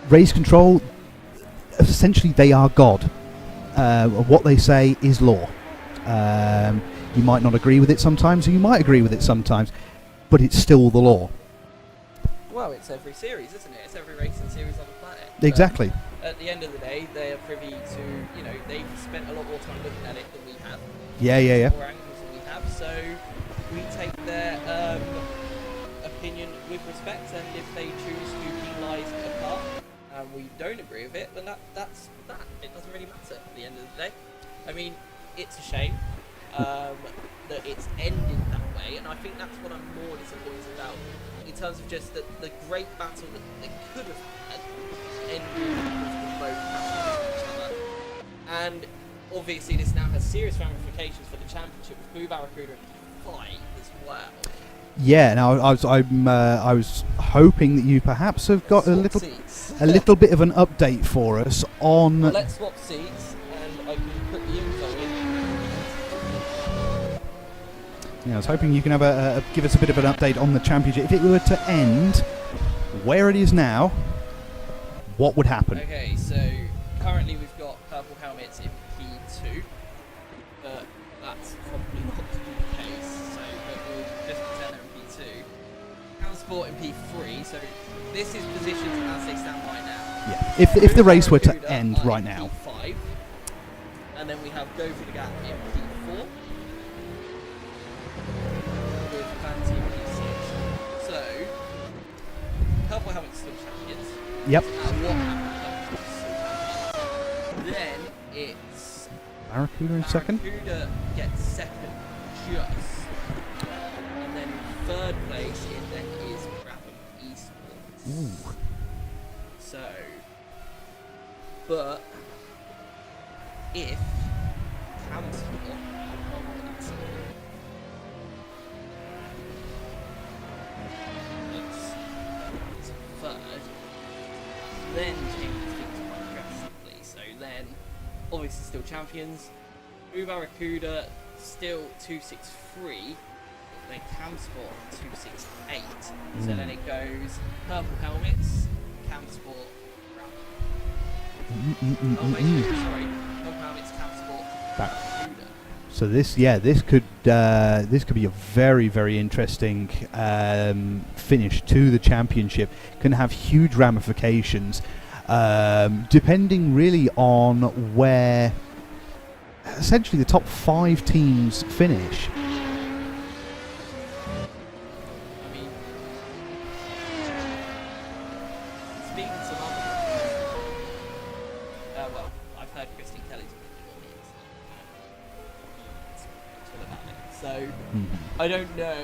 race control, essentially they are God. What they say is law. You might not agree with it sometimes, or you might agree with it sometimes, but it's still the law. Well, it's every series, isn't it? It's every racing series on the planet. Exactly. At the end of the day, they are privy to, they've spent a lot more time looking at it than we have. Yeah. More angles than we have, so we take their opinion with respect, and if they choose to penalise a car and we don't agree with it, then that's that. It doesn't really matter at the end of the day. I mean, it's a shame that it's ended that way, and I think that's what I'm more disappointed about in terms of just the great battle that they could have had ended with them both passing each other. And obviously this now has serious ramifications for the championship with Blue Barracuda in P5 as well. Yeah. Now I was hoping that you perhaps have got a little bit of an update for us on. Well, let's swap seats, and I can put the info in. Yeah, I was hoping you can have give us a bit of an update on the championship. If it were to end where it is now, what would happen? Okay, so currently we've got purple helmets in P2, but that's probably not to be the case, so but we'll just pretend they're in P2. Cam Sport in P3, so this is positions as they stand right now. Yeah. If the race were to end right now. P5, and then we have Go For The Gap in P4. With Fancy in P6. So, purple helmets still champions. Yep. What happens still champions? Then it's Barracuda in second. Barracuda gets second just. And then third place then is Brabham Esports. Ooh. So, but if Camsport it's third, then changes things quite drastically. So then, obviously still champions. Blue Barracuda still 263. Then Camsport 268. So then it goes purple helmets, Camsport, Brabham. Oh wait, sorry. Purple helmets, Camsport, Barracuda. So this could be a very, very interesting finish to the championship. Can have huge ramifications, depending really on where essentially the top 5 teams finish. I mean, speaking to some other well, I've heard Christine Kelly's opinion on it. About it. So I don't know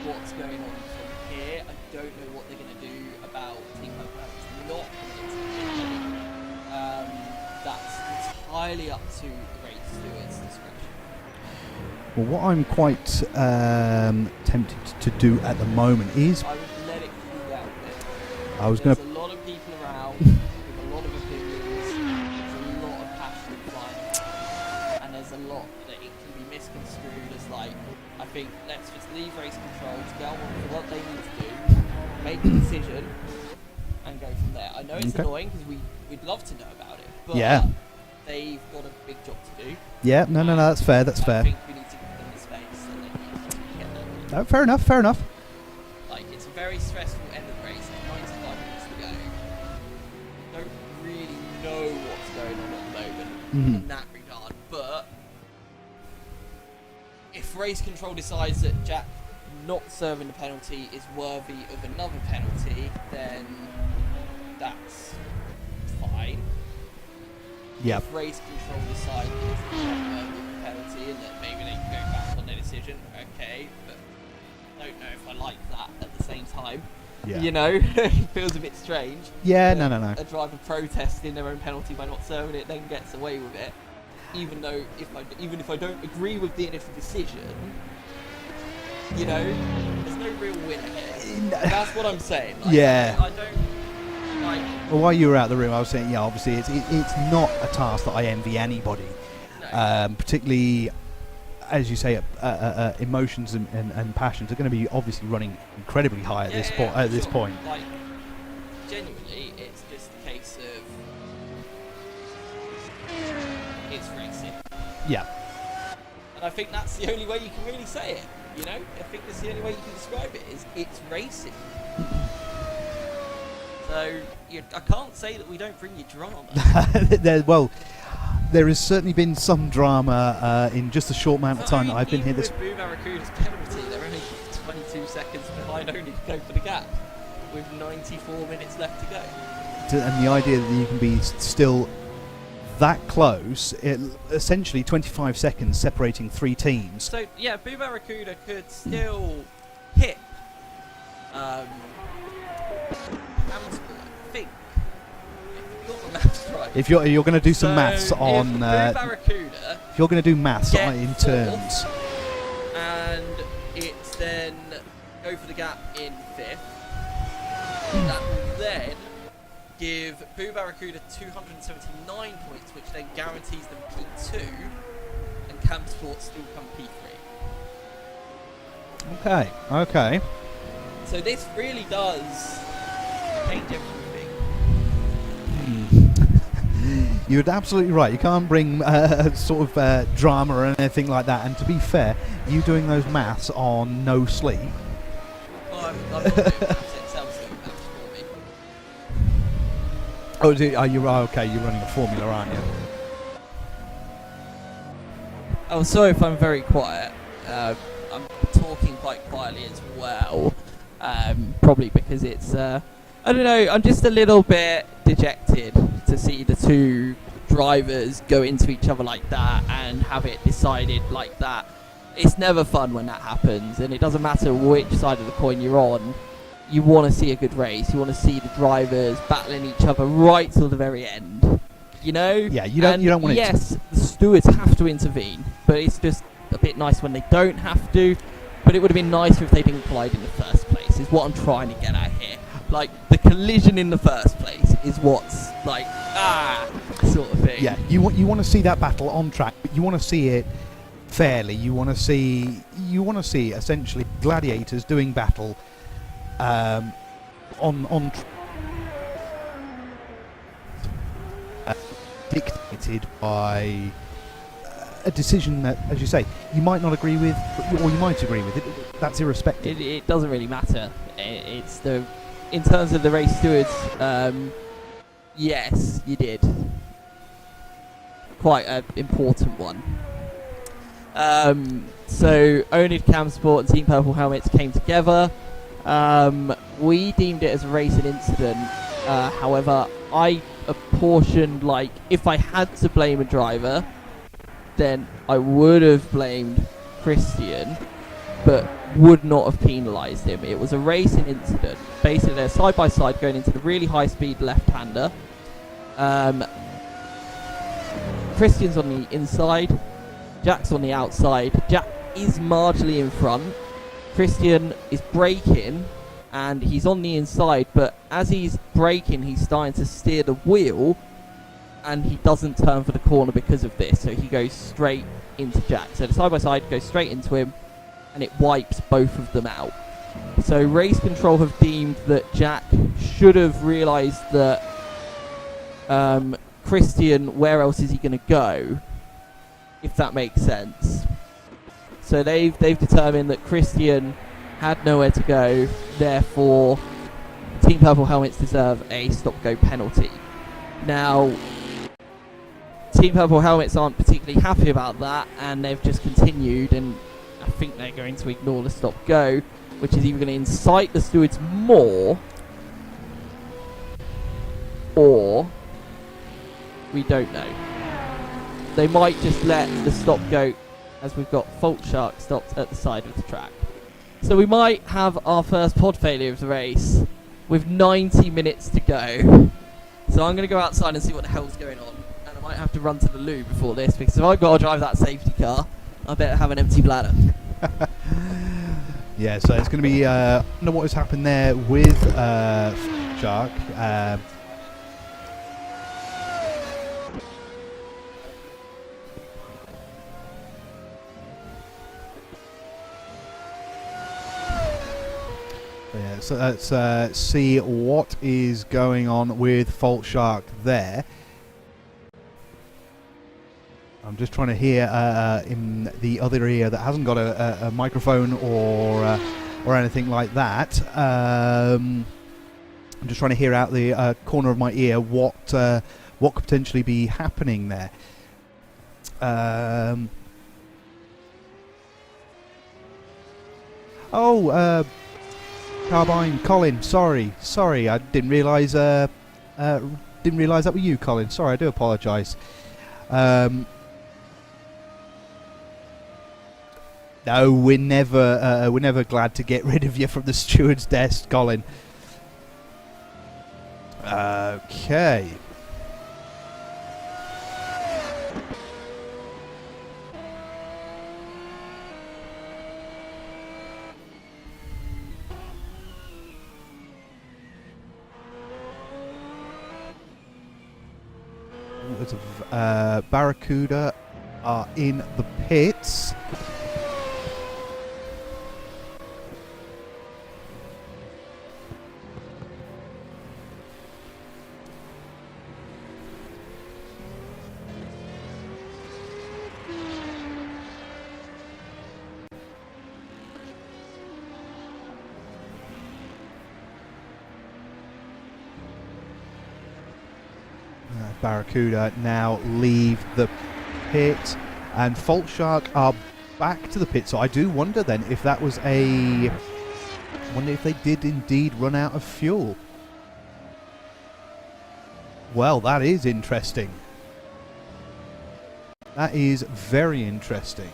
what's going on from here. I don't know what they're going to do about Team Homeland not committing. That's entirely up to the race steward's discretion. Well, what I'm quite tempted to do at the moment is I would let it cool out a bit. I was going There's to. a lot of people around with a lot of opinions. There's a lot of passion flying around, and there's a lot that it can be misconstrued as like, I think let's just leave race control to go on with what they need to do, make a decision, and go from there. I know it's Okay. annoying because we'd love to know about it, but Yeah. they've got a big job to do. Yeah, no, that's fair. That's I fair. think we need to give them the space and they need to get that. No, fair enough. Fair enough. Like, it's a very stressful end of the race. 95 minutes to go. Don't really know what's going on at the moment in that regard. But if race control decides that Jack not serving the penalty is worthy of another penalty, then that's fine. Yeah. If race control decide that it's not worthy of a penalty and that maybe they can go back on their decision, okay, but I don't know if I like that at the same time. Yeah. You know, it feels a bit strange. Yeah. that No. A driver protesting their own penalty by not serving it then gets away with it, even if I don't agree with the initial decision. You know, there's no real winner here. That's what I'm saying. Like, Yeah. I don't like. Well, while you were out of the room, I was saying, yeah, obviously it's not a task that I envy anybody, No. particularly as you say, emotions and passions are going to be obviously running incredibly high at this point. At this point, Like, genuinely, it's just a case of it's racing. yeah. And I think that's the only way you can really say it. You know, I think that's the only way you can describe it is it's racing. So I can't say that we don't bring you drama. There has certainly been some drama in just a short amount of time that I've been here. This With Boo Barracuda's penalty, they're only 22 seconds behind only to go for the gap, with 94 minutes left to go. and the idea that you can be still that close, essentially 25 seconds separating 3 teams. So yeah, Boo Barracuda could still hit Hamilton, I think. If you've got the maths right. If you're going to do some So maths if on, Boo Barracuda if you're going to do maths get in fourth, terms, and it's then go for the gap in 5th, that will then give Boo Barracuda 279 points, which then guarantees them P2, and Cam Sports still come P3. okay. So this really does change everything. You're absolutely right. You can't bring sort of drama or anything like that. And to be fair, you doing those maths on no sleep. Well, I'm not doing maths, Excel's doing maths for me. Oh, are you okay? You're running a formula, aren't you? Oh, sorry if I'm very quiet. I'm talking quite quietly as well. Probably because it's, I don't know, I'm just a little bit dejected to see the two drivers go into each other like that and have it decided like that. It's never fun when that happens, and it doesn't matter which side of the coin you're on. You want to see a good race. You want to see the drivers battling each other right till the very end. You know? Yeah, you don't want it. Yes, the stewards have to intervene, but it's just a bit nice when they don't have to. But it would have been nicer if they didn't collide in the first place, is what I'm trying to get at here. Like, the collision in the first place is what's, like, sort of thing. Yeah, you want to see that battle on track, but you want to see it fairly. You want to see essentially gladiators doing battle dictated by a decision that, as you say, you might not agree with, or you might agree with it. That's irrespective. It doesn't really matter. It's in terms of the race stewards. Yes, you did. Quite an important one. So Onid Cam Sport and Team Purple Helmets came together. We deemed it as a racing incident. However, I apportioned, like, if I had to blame a driver, then I would have blamed Christian, but would not have penalised him. It was a racing incident. Basically, they're side by side going into the really high speed left-hander. Christian's on the inside, Jack's on the outside. Jack is marginally in front. Christian is braking and he's on the inside, but as he's braking, he's starting to steer the wheel and he doesn't turn for the corner because of this, so he goes straight into Jack. So the side by side goes straight into him and it wipes both of them out. So race control have deemed that Jack should have realised that Christian, where else is he going to go, if that makes sense. So they've determined that Christian had nowhere to go, therefore Team Purple Helmets deserve a stop-go penalty. Now, Team Purple Helmets aren't particularly happy about that, and they've just continued, and I think they're going to ignore the stop-go, which is either going to incite the stewards more, or we don't know. They might just let the stop go, as we've got Fault Shark stopped at the side of the track. So we might have our first pod failure of the race with 90 minutes to go. So I'm going to go outside and see what the hell's going on. And I might have to run to the loo before this, because if I've got to drive that safety car, I better have an empty bladder. Yeah, so it's going to be, I don't know what has happened there with Shark. Yeah, so let's see what is going on with Fault Shark there. I'm just trying to hear in the other ear that hasn't got a microphone or anything like that. I'm just trying to hear out the corner of my ear what could potentially be happening there. Carbine, Colin. Sorry, I didn't realise. That was you, Colin. Sorry, I do apologise. No, we're never glad to get rid of you from the steward's desk, Colin. Okay. Barracuda are in the pits. Barracuda now leave the pit, and Fault Shark are back to the pit. So I do wonder then if that was I wonder if they did indeed run out of fuel. Well, that is interesting. That is very interesting.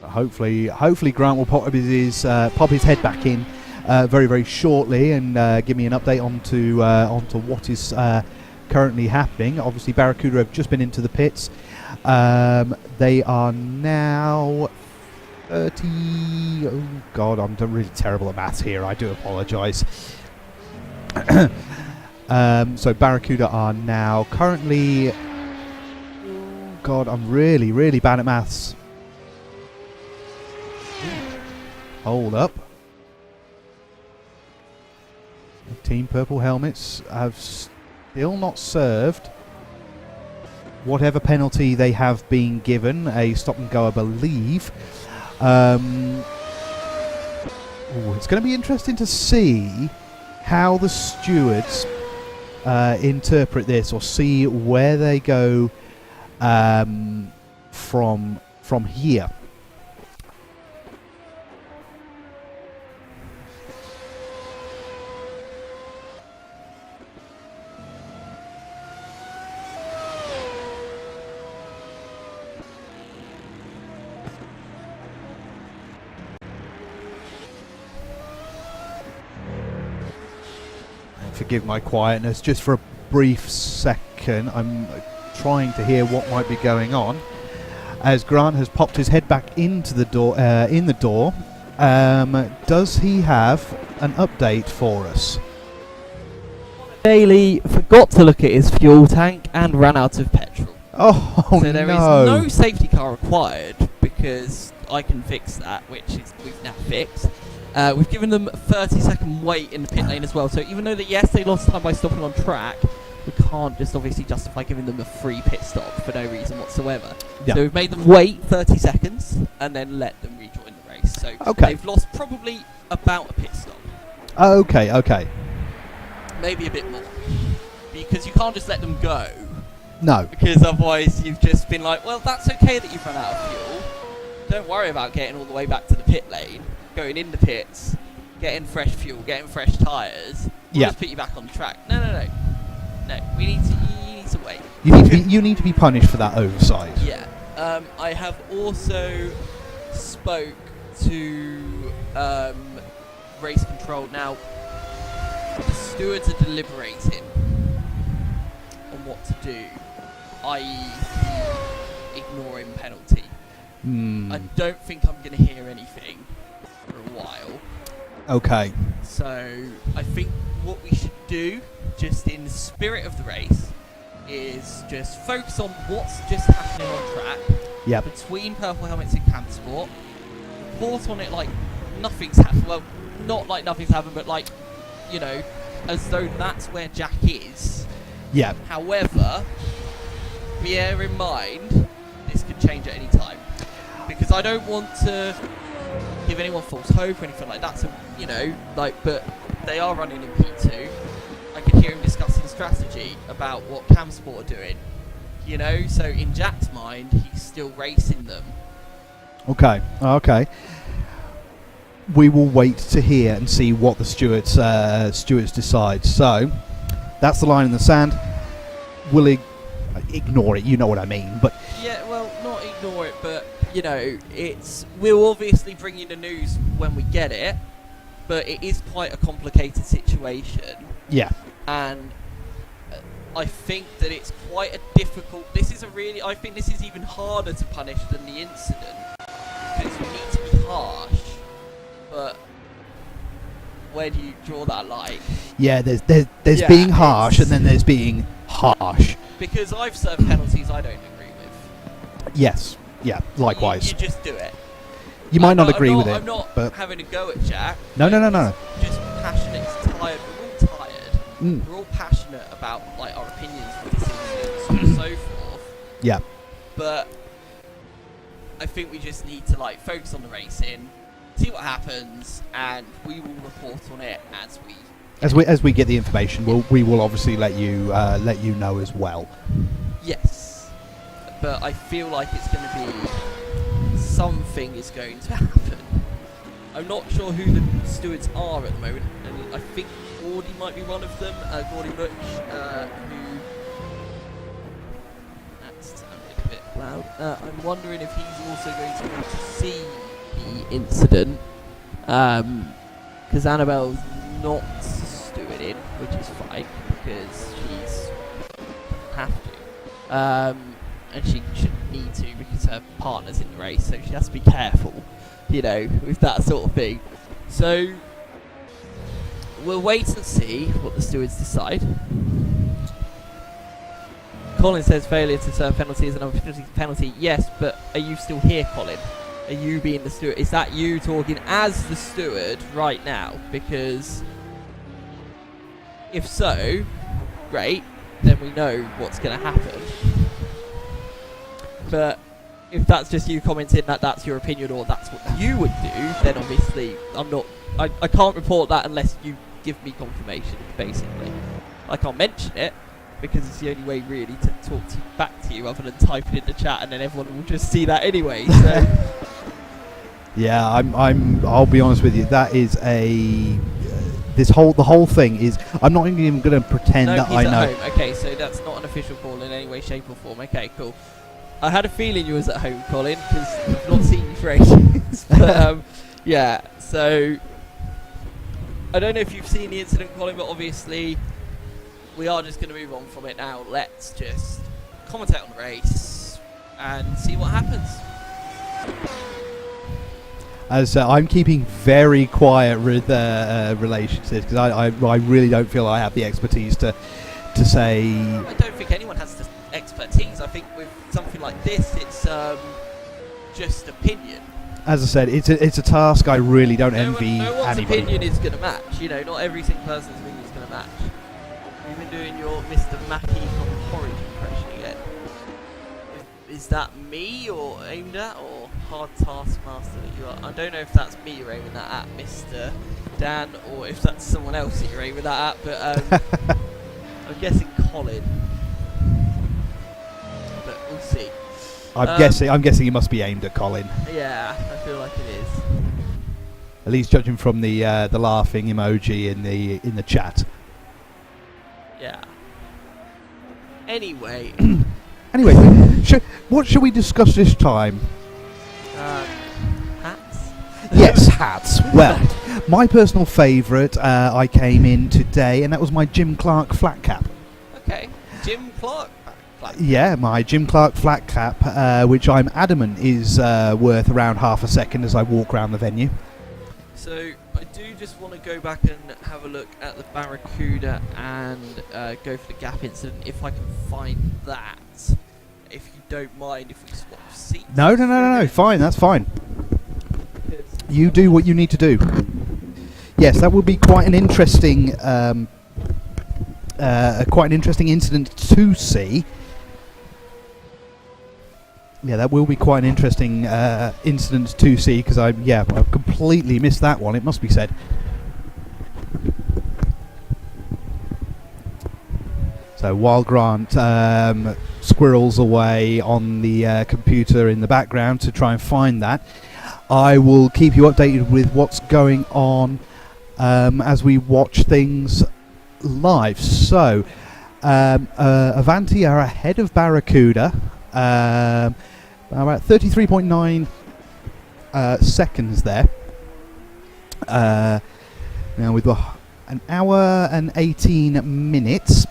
Hopefully Grant will pop his head back in very, very shortly and give me an update onto what is currently happening. Obviously, Barracuda have just been into the pits. They are now 30. Oh God, I'm really terrible at maths here. I do apologise. So Barracuda are now currently. Oh God, I'm really, really bad at maths. Hold up. Team Purple Helmets have still not served whatever penalty they have been given. A stop and go, I believe. It's going to be interesting to see how the stewards interpret this, or see where they go from here. Forgive my quietness, just for a brief second. I'm trying to hear what might be going on, as Grant has popped his head back into the door. Does he have an update for us? Daly forgot to look at his fuel tank and ran out of petrol. Oh, so there is no safety car required, because I can fix that, which is we've now fixed. We've given them a 30-second wait in the pit lane as well, so even though yes, they lost time by stopping on track, we can't just obviously justify giving them a free pit stop for no reason whatsoever. Yeah. So we've made them wait 30 seconds and then let them rejoin the race. So they've lost probably about a pit stop. Okay. Maybe a bit more. Because you can't just let them go. No. Because otherwise you've just been like, well, that's okay that you've run out of fuel. Don't worry about getting all the way back to the pit lane. Going in the pits, getting fresh fuel, getting fresh tyres. We'll just put you back on track. No. You need to wait. You need to be punished for that oversight. Yeah. I have also spoke to race control. Now, the stewards are deliberating on what to do, i.e. the ignoring penalty. I don't think I'm going to hear anything for a while. Okay. So I think what we should do, just in the spirit of the race, is just focus on what's just happening on track. Yeah. Between Purple Helmets and Camp Sport. Report on it like nothing's happened. Well, not like nothing's happened, but like, you know, as though that's where Jack is. Yeah. However, bear in mind this could change at any time, because I don't want to give anyone false hope or anything like that. So, you know, like, but they are running in P2. I could hear him discussing strategy about what Cam Sport are doing. You know, so in Jack's mind, he's still racing them. Okay. We will wait to hear and see what the stewards decide. So that's the line in the sand. We'll ignore it. You know what I mean. But yeah, well, not ignore it, but you know, we'll obviously bring you the news when we get it. But it is quite a complicated situation. Yeah. And I think that it's quite a difficult. I think this is even harder to punish than the incident, because you need to be harsh. But where do you draw that line? Yeah, there's being harsh, and then there's being harsh. Because I've served penalties I don't agree with. Yes. Yeah. Likewise. You just do it. You might not agree with it. I'm not having a go at Jack. No. Just passionate. He's tired. We're all tired. We're all passionate about like our opinions for this incident and so forth. Yeah. But I think we just need to like focus on the racing, see what happens, and we will report on it as we get the information. We will obviously let you know as well. Yes, but I feel like it's going to be something is going to happen. I'm not sure who the stewards are at the moment, and I think Gordy might be one of them. Gordy Butch, who that's sounded a bit loud. I'm wondering if he's also going to want to see the incident, because Annabelle's not stewarding, which is fine because she's have to, and she shouldn't need to because her partner's in the race, so she has to be careful, you know, with that sort of thing. So we'll wait and see what the stewards decide. Colin says failure to serve penalty is another penalty. Yes, but are you still here, Colin? Are you being the steward? Is that you talking as the steward right now? Because if so, great, then we know what's going to happen. But if that's just you commenting that that's your opinion or that's what you would do, then obviously I can't report that unless you give me confirmation, basically. I can't mention it because it's the only way really to talk back to you other than type it in the chat, and then everyone will just see that anyway. So Yeah, I'll be honest with you. That is the whole thing is. I'm not even going to pretend no, that he's I at know. home. Okay, so that's not an official call in any way, shape, or form. Okay, cool. I had a feeling you was at home, Colin, because I've not seen you for ages. But yeah, so I don't know if you've seen the incident, Colin, but obviously we are just going to move on from it now. Let's just commentate on the race and see what happens. As I'm keeping very quiet with relation to this because I really don't feel I have the expertise to say. I don't think anyone has the expertise. I think with something like this, it's just opinion. As I said, it's a task I really don't envy No one's anybody. opinion is going to match. You know, not every single person's opinion is going to match. You've been doing your Mr. Mackey from Porridge impression again. Is that me or aimed at, or hard taskmaster that you are? I don't know if that's me you're aiming that at, Mr. Dan, or if that's someone else that you're aiming that at, but I'm guessing Colin. But we'll see. I'm guessing it must be aimed at Colin. Yeah, I feel like it is. At least judging from the laughing emoji in the chat. Yeah. Anyway. Anyway, what should we discuss this time? Hats? Yes, hats. Well, my personal favourite I came in today, and that was my Jim Clark flat cap. Okay. Jim Clark. Yeah, my Jim Clark flat cap, which I'm adamant is worth around half a second as I walk around the venue. So I do just want to go back and have a look at the Barracuda and go for the gap incident if I can find that. If you don't mind, if we swap seats. No, fine, that's fine. You do what you need to do. Yes, that would be quite an interesting, incident to see. Yeah, that will be quite an interesting incident to see because I've completely missed that one. It must be said. So while Grant squirrels away on the computer in the background to try and find that, I will keep you updated with what's going on as we watch things live. So Avanti are ahead of Barracuda. About 33.9 seconds there. Now with an hour and 18 minutes.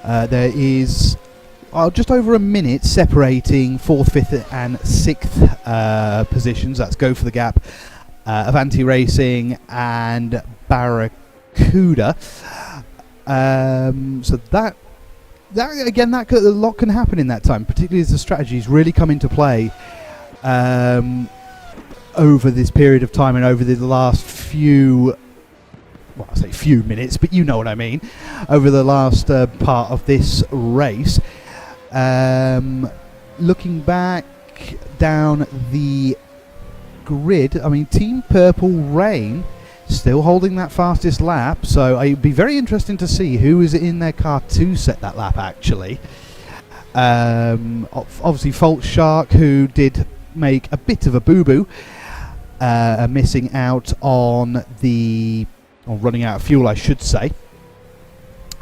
There is just over a minute separating 4th, 5th and 6th positions. That's Go for the Gap, Avanti Racing and Barracuda. So that again, a lot can happen in that time, particularly as the strategies really come into play over this period of time and over the last few. Well, I say few minutes, but you know what I mean. Over the last part of this race, looking back down the grid, I mean, Team Purple Rain still holding that fastest lap. So it'd be very interesting to see who is in their car to set that lap. Actually, obviously, Fault Shark, who did make a bit of a boo-boo, missing out on the. Or running out of fuel, I should say.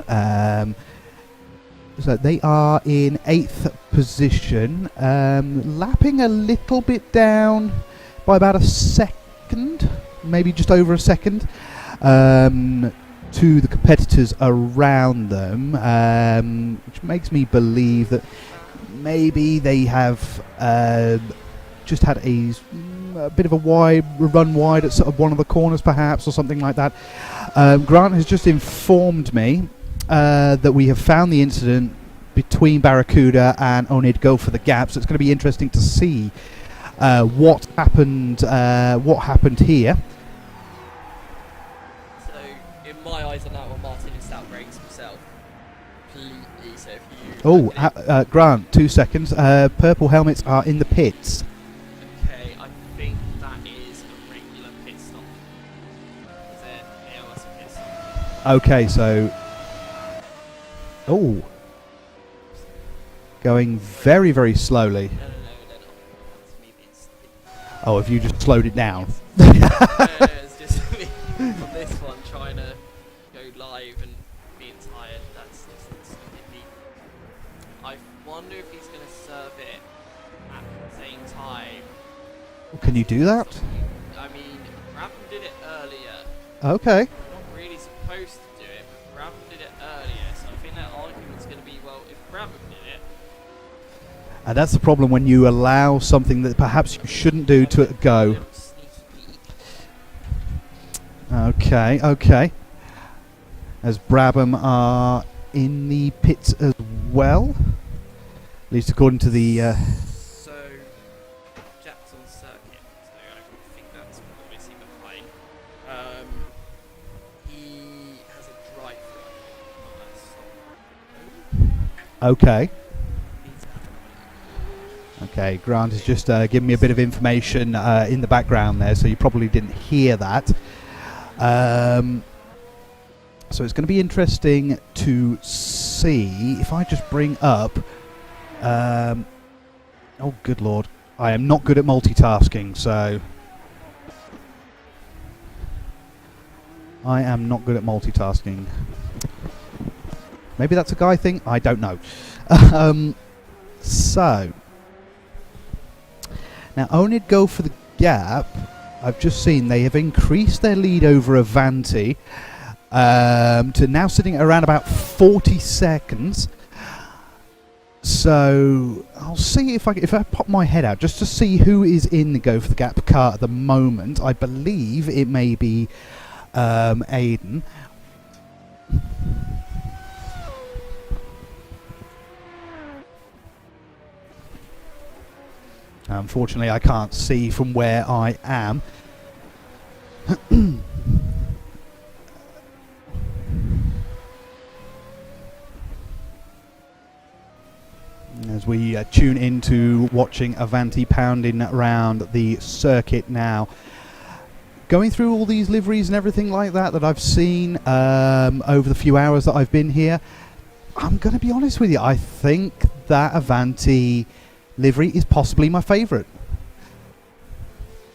So they are in 8th position, lapping a little bit down by about a second, maybe just over a second, to the competitors around them, which makes me believe that maybe they have just had a bit of a run wide at sort of one of the corners perhaps, or something like that. Grant has just informed me that we have found the incident between Barracuda and Onid Go for the Gap, so it's going to be interesting to see what happened here. So, in my eyes on that one, Martin is outbreaks himself completely. So if you Grant, 2 seconds. Purple helmets are in the pits. okay, I think that is a regular pit stop. Is it? Yeah, that's a pit stop. Okay, so going very, very slowly. No, they're not. That's me being stupid. Oh, have you just slowed it down? No, it's just me on this one trying to go live and being tired. That's just stupid me. I wonder if he's going to serve it at the same time. Can you do that? I mean, Brabham did it earlier. Okay. Not really supposed to do it, but Brabham did it earlier. So I think that argument's going to be, well, if Brabham did it, And that's the problem when you allow something that perhaps you shouldn't do to go. little sneaky peek. Okay. As Brabham are in the pits as well. At least according to the... So, Jackson Circuit. So I think that's obviously behind. He has a drive-through. Okay. Okay, Grant has just given me a bit of information in the background there, so you probably didn't hear that. So it's going to be interesting to see if I just bring up... oh, good lord. I am not good at multitasking, so... I am not good at multitasking. Maybe that's a guy thing? I don't know. So... Now, only go for the gap. I've just seen they have increased their lead over Avanti to now sitting at around about 40 seconds. So I'll see if I pop my head out just to see who is in the go for the gap car at the moment. I believe it may be Aiden. Unfortunately, I can't see from where I am. As we tune into watching Avanti pounding around the circuit now. Going through all these liveries and everything like that I've seen over the few hours that I've been here, I'm going to be honest with you, I think that Avanti livery is possibly my favourite.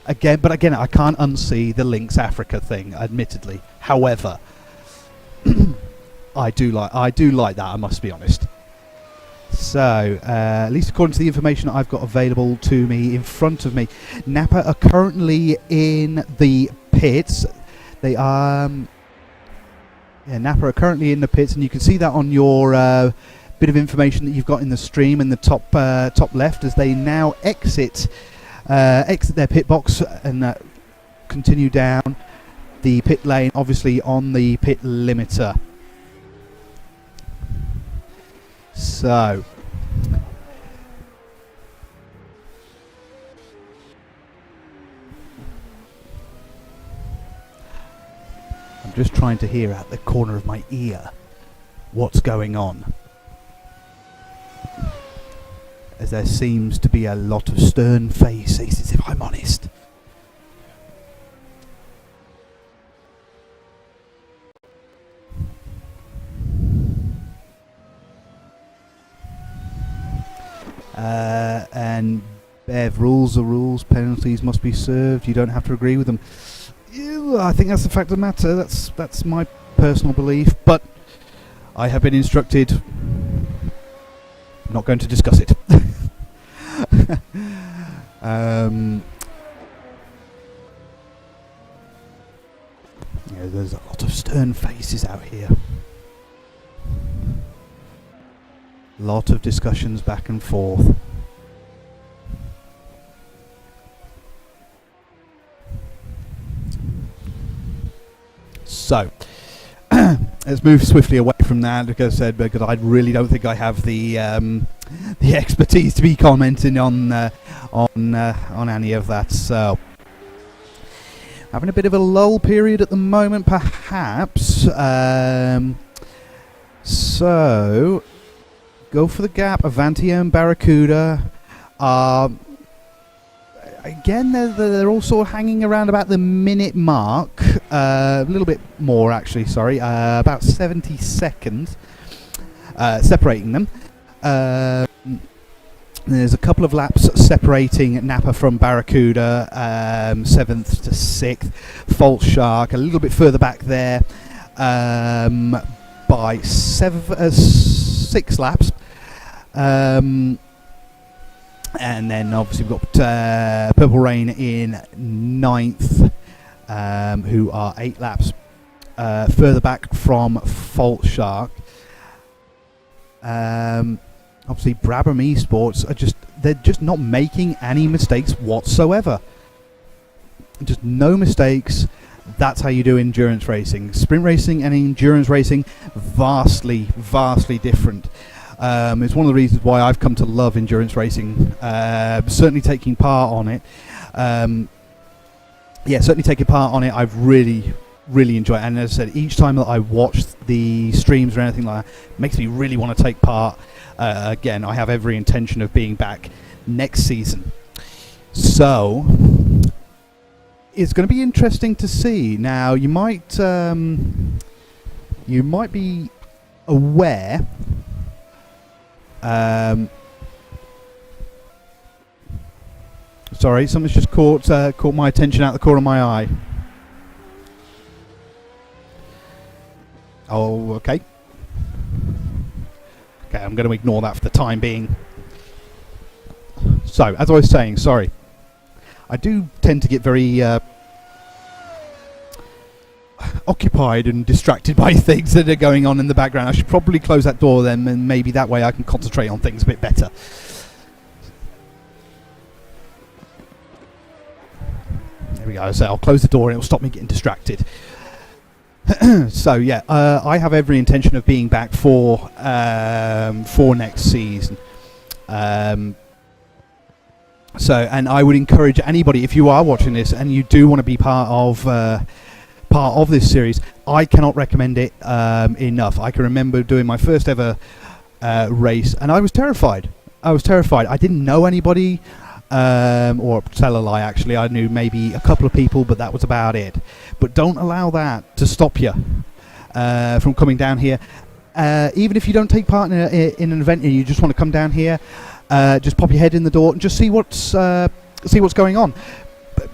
Again, I can't unsee the Lynx Africa thing, admittedly. However, I do like that, I must be honest. So, at least according to the information that I've got available to me in front of me, Napa are currently in the pits. They are... Napa are currently in the pits, and you can see that on your bit of information that you've got in the stream in the top left, as they now exit their pit box and continue down the pit lane, obviously on the pit limiter. So I'm just trying to hear out the corner of my ear what's going on, as there seems to be a lot of stern faces, if I'm honest. And Bev, rules are rules, penalties must be served, you don't have to agree with them. I think that's the fact of the matter, that's my personal belief, but I have been instructed, I'm not going to discuss it. There's a lot of stern faces out here. Lot of discussions back and forth. So, let's move swiftly away from that, like I said, because I really don't think I have the the expertise to be commenting on any of that. So having a bit of a lull period at the moment, perhaps. So go for the gap. Avanti and Barracuda are again. They're all sort of hanging around about the minute mark. A little bit more actually. Sorry, about 70 seconds separating them. There's a couple of laps separating Napa from Barracuda, 7th to 6th. Fault Shark a little bit further back there by 6 laps. And then obviously we've got Purple Rain in 9th, who are 8 laps further back from Fault Shark. Obviously Brabham Esports they're just not making any mistakes whatsoever. Just no mistakes. That's how you do endurance racing. Sprint racing and endurance racing, vastly different. It's one of the reasons why I've come to love endurance racing. Certainly taking part on it. Certainly taking part on it, I've really enjoyed it. And as I said, each time that I watch the streams or anything like that, it makes me really want to take part. Again, I have every intention of being back next season. So it's going to be interesting to see. Now, you might be aware. Sorry, something's just caught my attention out the corner of my eye. Oh, okay. Okay, I'm going to ignore that for the time being. So, as I was saying, sorry. I do tend to get very occupied and distracted by things that are going on in the background. I should probably close that door then, and maybe that way I can concentrate on things a bit better. There we go. So I'll close the door and it'll stop me getting distracted. So yeah, I have every intention of being back for next season. So, and I would encourage anybody, if you are watching this and you do want to be part of this series, I cannot recommend it enough. I can remember doing my first ever race, and I was terrified. I didn't know anybody, or tell a lie. Actually, I knew maybe a couple of people, but that was about it. But don't allow that to stop you from coming down here. Even if you don't take part in an event and you just want to come down here. Just pop your head in the door and just see what's going on.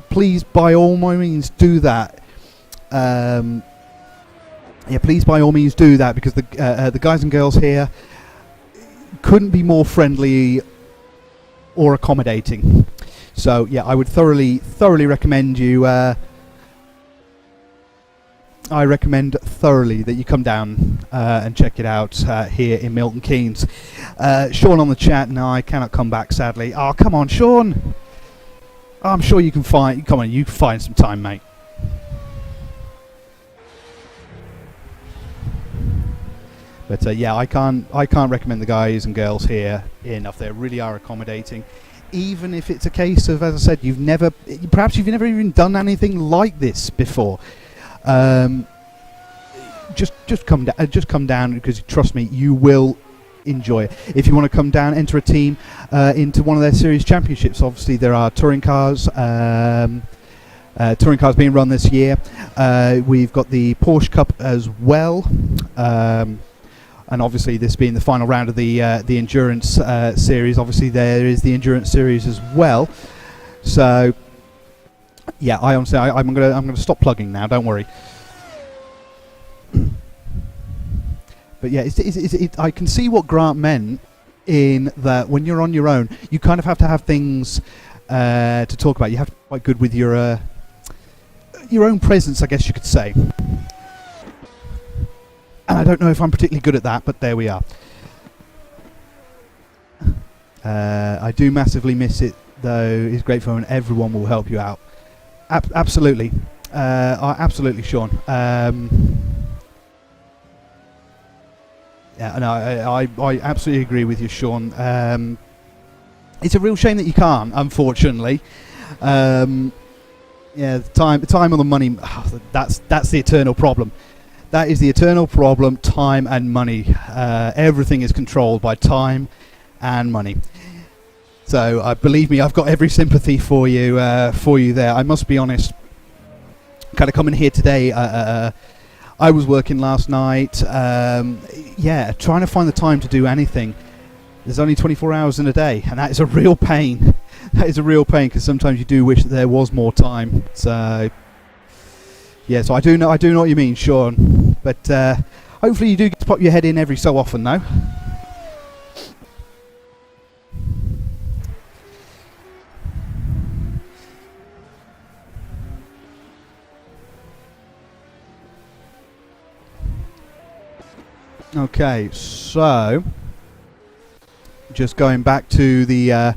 Please, by all means, do that. Please, by all means, do that, because the guys and girls here couldn't be more friendly or accommodating. So, yeah, I would thoroughly recommend you. I recommend thoroughly that you come down and check it out here in Milton Keynes. Sean on the chat, no, I cannot come back, sadly. Oh, come on, Sean. I'm sure you can find. Come on, you can find some time, mate. But yeah, I can't recommend the guys and girls here enough. They really are accommodating. Even if it's a case of, as I said, perhaps you've never even done anything like this before. Just come down, because trust me, you will enjoy it. If you want to come down, enter a team into one of their series championships. Obviously, there are touring cars. Touring cars being run this year. We've got the Porsche Cup as well, and obviously this being the final round of the endurance series. Obviously, there is the endurance series as well. So, yeah, I'm gonna stop plugging now. Don't worry. But yeah, I can see what Grant meant in that when you're on your own, you kind of have to have things to talk about. You have to be quite good with your own presence, I guess you could say. And I don't know if I'm particularly good at that, but there we are. I do massively miss it, though. It's great fun, and everyone will help you out. Absolutely. Absolutely, Sean. Yeah, no, I absolutely agree with you, Sean. It's a real shame that you can't, unfortunately. Yeah, the time and the money, that's the eternal problem. That is the eternal problem, time and money. Everything is controlled by time and money. So, believe me, I've got every sympathy for you there. I must be honest, kind of coming here today, I was working last night, trying to find the time to do anything. There's only 24 hours in a day, and that is a real pain. That is a real pain, because sometimes you do wish that there was more time. So, yeah, so I do know what you mean, Sean. But hopefully you do get to pop your head in every so often, though. Okay, so just going back to the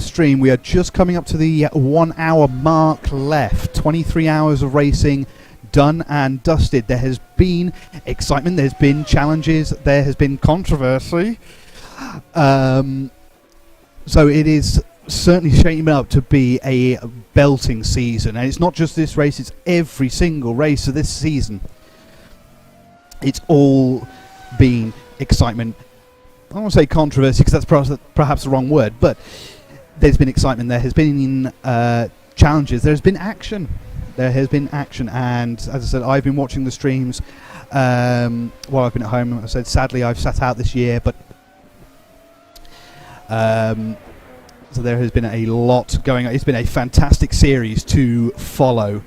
stream, we are just coming up to the 1 hour mark left. 23 hours of racing done and dusted. There has been excitement, there's been challenges, there has been controversy. So it is certainly shaping up to be a belting season, and it's not just this race, it's every single race of this season. It's all been excitement. I don't want to say controversy, because that's perhaps the wrong word, but there's been excitement, there has been challenges, there's been action. There has been action, and as I said, I've been watching the streams while I've been at home. I said, sadly, I've sat out this year, but so there has been a lot going on. It's been a fantastic series to follow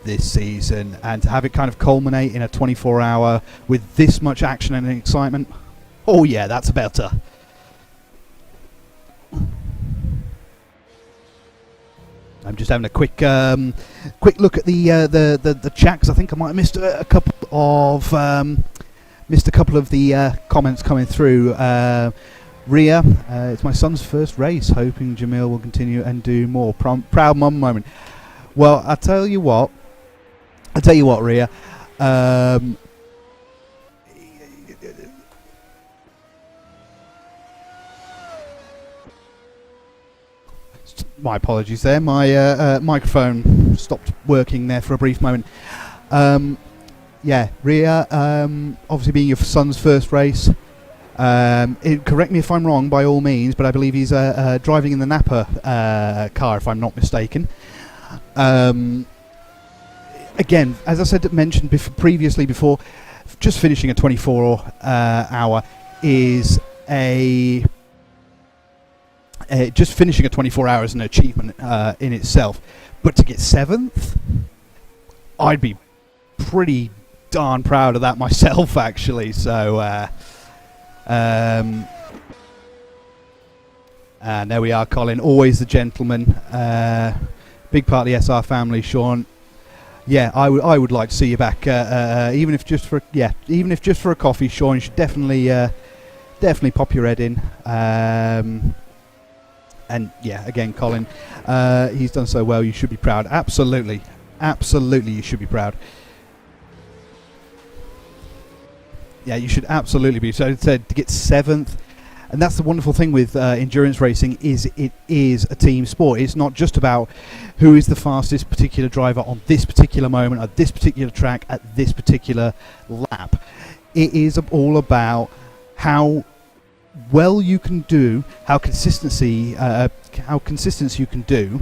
this season, and to have it kind of culminate in a 24-hour with this much action and excitement. Oh yeah, that's better. I'm just having a quick look at the chat, because I think I might have missed a couple of the comments coming through. Ria, it's my son's first race. Hoping Jamil will continue and do more. Proud mum moment. Well, I tell you what, Ria. My apologies there. My microphone stopped working there for a brief moment. Yeah, Ria, obviously being your son's first race. Correct me if I'm wrong, by all means, but I believe he's driving in the Napa car, if I'm not mistaken. Again, as I mentioned previously, just finishing a 24-hour is just finishing a 24 hours is an achievement in itself. But to get 7th, I'd be pretty darn proud of that myself, actually. So, and there we are, Colin, always the gentleman. Big part of the SR family, Sean. Yeah, I would like to see you back, even if just for a coffee, Sean. You should definitely pop your head in. And yeah, again, Colin, he's done so well. You should be proud. Absolutely, you should be proud. Yeah, you should absolutely be. So to get 7th, and that's the wonderful thing with endurance racing, is it is a team sport. It's not just about who is the fastest particular driver on this particular moment, at this particular track, at this particular lap. It is all about how well you can do, how consistent you can do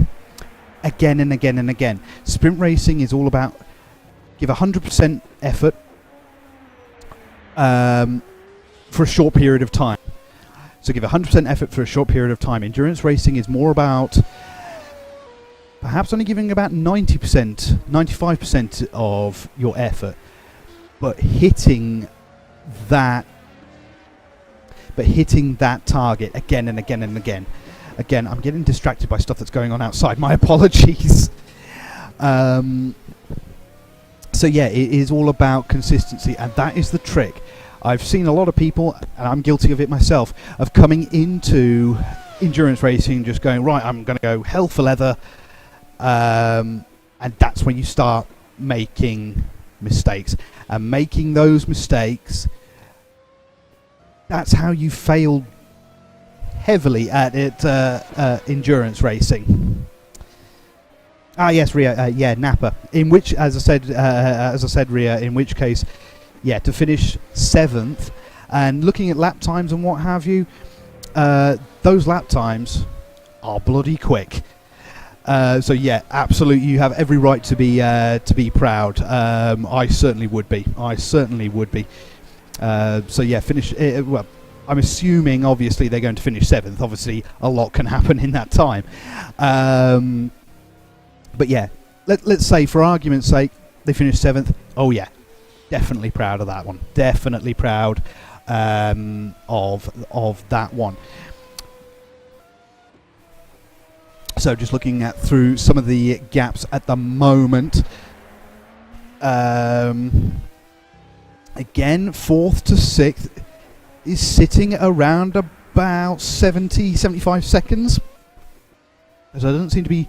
again and again and again. Sprint racing is all about give 100% effort for a short period of time. So give 100% effort for a short period of time. Endurance racing is more about perhaps only giving about 90%, 95% of your effort, but hitting that target again and again and again. Again, I'm getting distracted by stuff that's going on outside. My apologies. So yeah, it is all about consistency, and that is the trick. I've seen a lot of people, and I'm guilty of it myself, of coming into endurance racing just going, right, I'm going to go hell for leather, and that's when you start making mistakes. And making those mistakes that's how you fail heavily at it, endurance racing. Yes, Ria. Napa. In which, as I said, Ria. In which case, to finish 7th, and looking at lap times and what have you, those lap times are bloody quick. So absolutely, you have every right to be proud. I certainly would be. Finish. Well, I'm assuming obviously they're going to finish 7th. Obviously, a lot can happen in that time. But let's say for argument's sake they finished 7th. Oh yeah, definitely proud of that one. Definitely proud of that one. So just looking through some of the gaps at the moment. Again, 4th to 6th is sitting around about 75 seconds. So there doesn't seem to be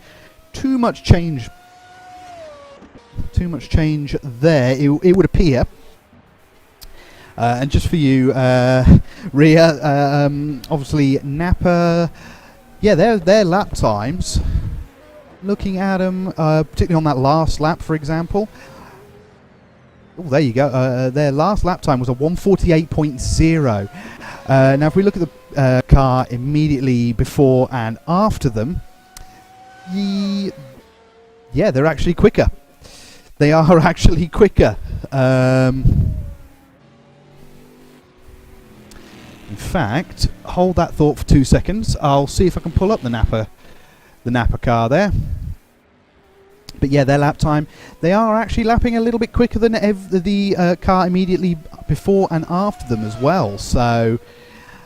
too much change there, it would appear. And just for you, Ria, obviously Napa, their lap times, looking at them, particularly on that last lap, for example. Oh, there you go. Their last lap time was a 1:48.0. Now, if we look at the car immediately before and after them, they're actually quicker. They are actually quicker. In fact, hold that thought for 2 seconds. I'll see if I can pull up the Napa car there. But their lap time, they are actually lapping a little bit quicker than the car immediately before and after them as well. So,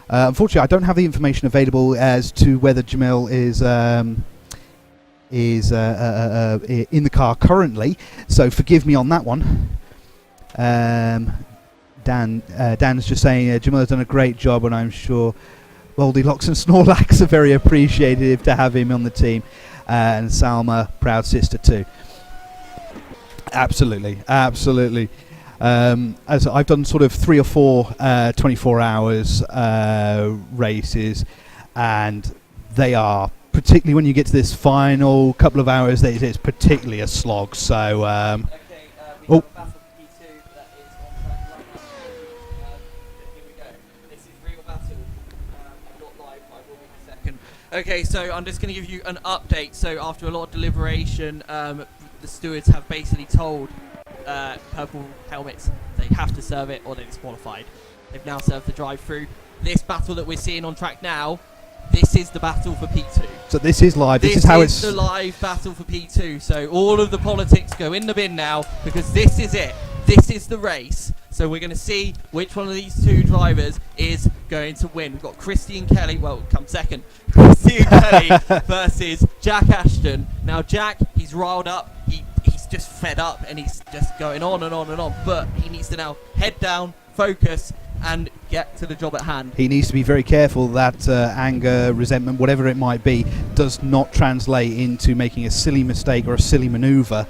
unfortunately, I don't have the information available as to whether Jamil is in the car currently. So forgive me on that one. Dan's just saying Jamil has done a great job, and I'm sure Goldilocks and Snorlax are very appreciative to have him on the team. And Salma, proud sister too. Absolutely. As I've done sort of 3 or 4 24 hours races, and they are, particularly when you get to this final couple of hours, it's particularly a slog. So, We have a battle for P2 that is on track right now. Here we go. This is real battle. Not live, I will in a second. Okay, so I'm just going to give you an update. So after a lot of deliberation, the stewards have basically told Purple Helmets they have to serve it or they're disqualified. They've now served the drive-through. This battle that we're seeing on track now, this is the battle for P2. So this is live. This is the live battle for P2. So all of the politics go in the bin now, because this is it. This is the race. So we're going to see which one of these 2 drivers is going to win. We've got Christian Kelly, come second. Christian Kelly versus Jack Ashton. Now Jack, he's riled up. He's just fed up, and he's just going on and on and on. But he needs to now head down, focus, and get to the job at hand. He needs to be very careful that anger, resentment, whatever it might be, does not translate into making a silly mistake or a silly manoeuvre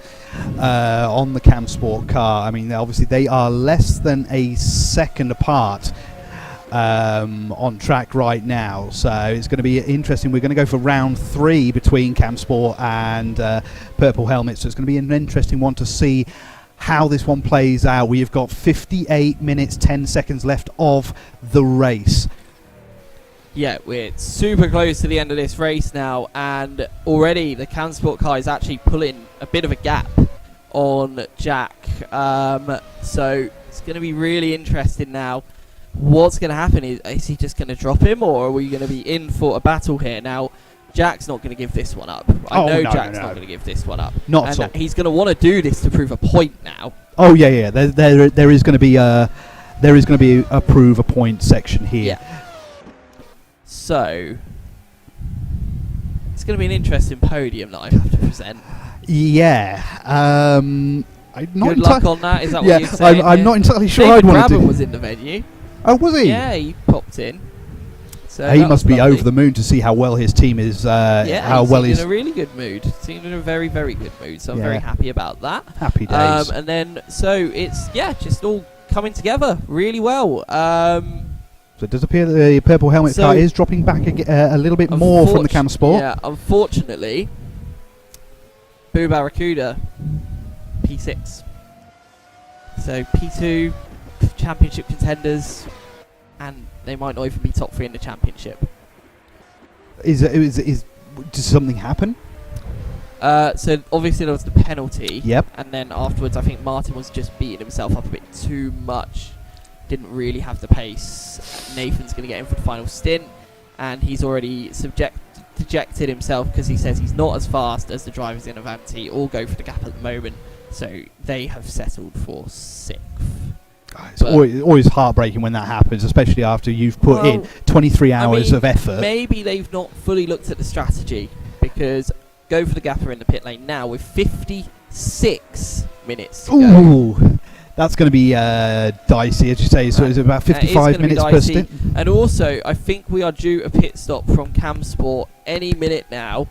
on the Cam Sport car. I mean, obviously they are less than a second apart on track right now, so it's going to be interesting. We're going to go for round 3 between Cam Sport and Purple Helmet, so it's going to be an interesting one to see how this one plays out. We've got 58 minutes 10 seconds left of the race. Yeah, we're super close to the end of this race now, and already the Cam Sport car is actually pulling a bit of a gap on Jack. So it's going to be really interesting now. What's going to happen? Is he just going to drop him, or are we going to be in for a battle here? Now, Jack's not going to give this one up. I know Jack's not going to give this one up. Not at all. He's going to want to do this to prove a point now. Oh yeah. There is going to be a prove a point section here. Yeah. So it's going to be an interesting podium that I have to present. Yeah. Good luck on that. Is that what you're saying? I'm not entirely sure David I'd want to do. Brabham was in the venue. Oh, was he? Yeah, he popped in. So he must be over the moon to see how well his team is. He's in a really good mood. He's in a very, very good mood. So I'm very happy about that. Happy days. And then, so it's just all coming together really well. So it does appear that the purple helmet So- car is dropping back a little bit more from the Cam Sport. Yeah, unfortunately, Boo Barracuda, P6. So P2, championship contenders, and they might not even be top 3 in the championship. Does something happen? So obviously there was the penalty. Yep. And then afterwards, I think Martin was just beating himself up a bit too much. Didn't really have the pace. Nathan's going to get in for the final stint, and he's already dejected himself because he says he's not as fast as the drivers in Avanti or Go for the Gap at the moment. So they have settled for 6th. It's always heartbreaking when that happens, especially after you've put in 23 hours of effort. Maybe they've not fully looked at the strategy, because Go for the Gap are in the pit lane now with 56 minutes to go. Ooh, that's going to be dicey, as you say. So it's about 55 minutes per stint. And also, I think we are due a pit stop from Cam Sport any minute now.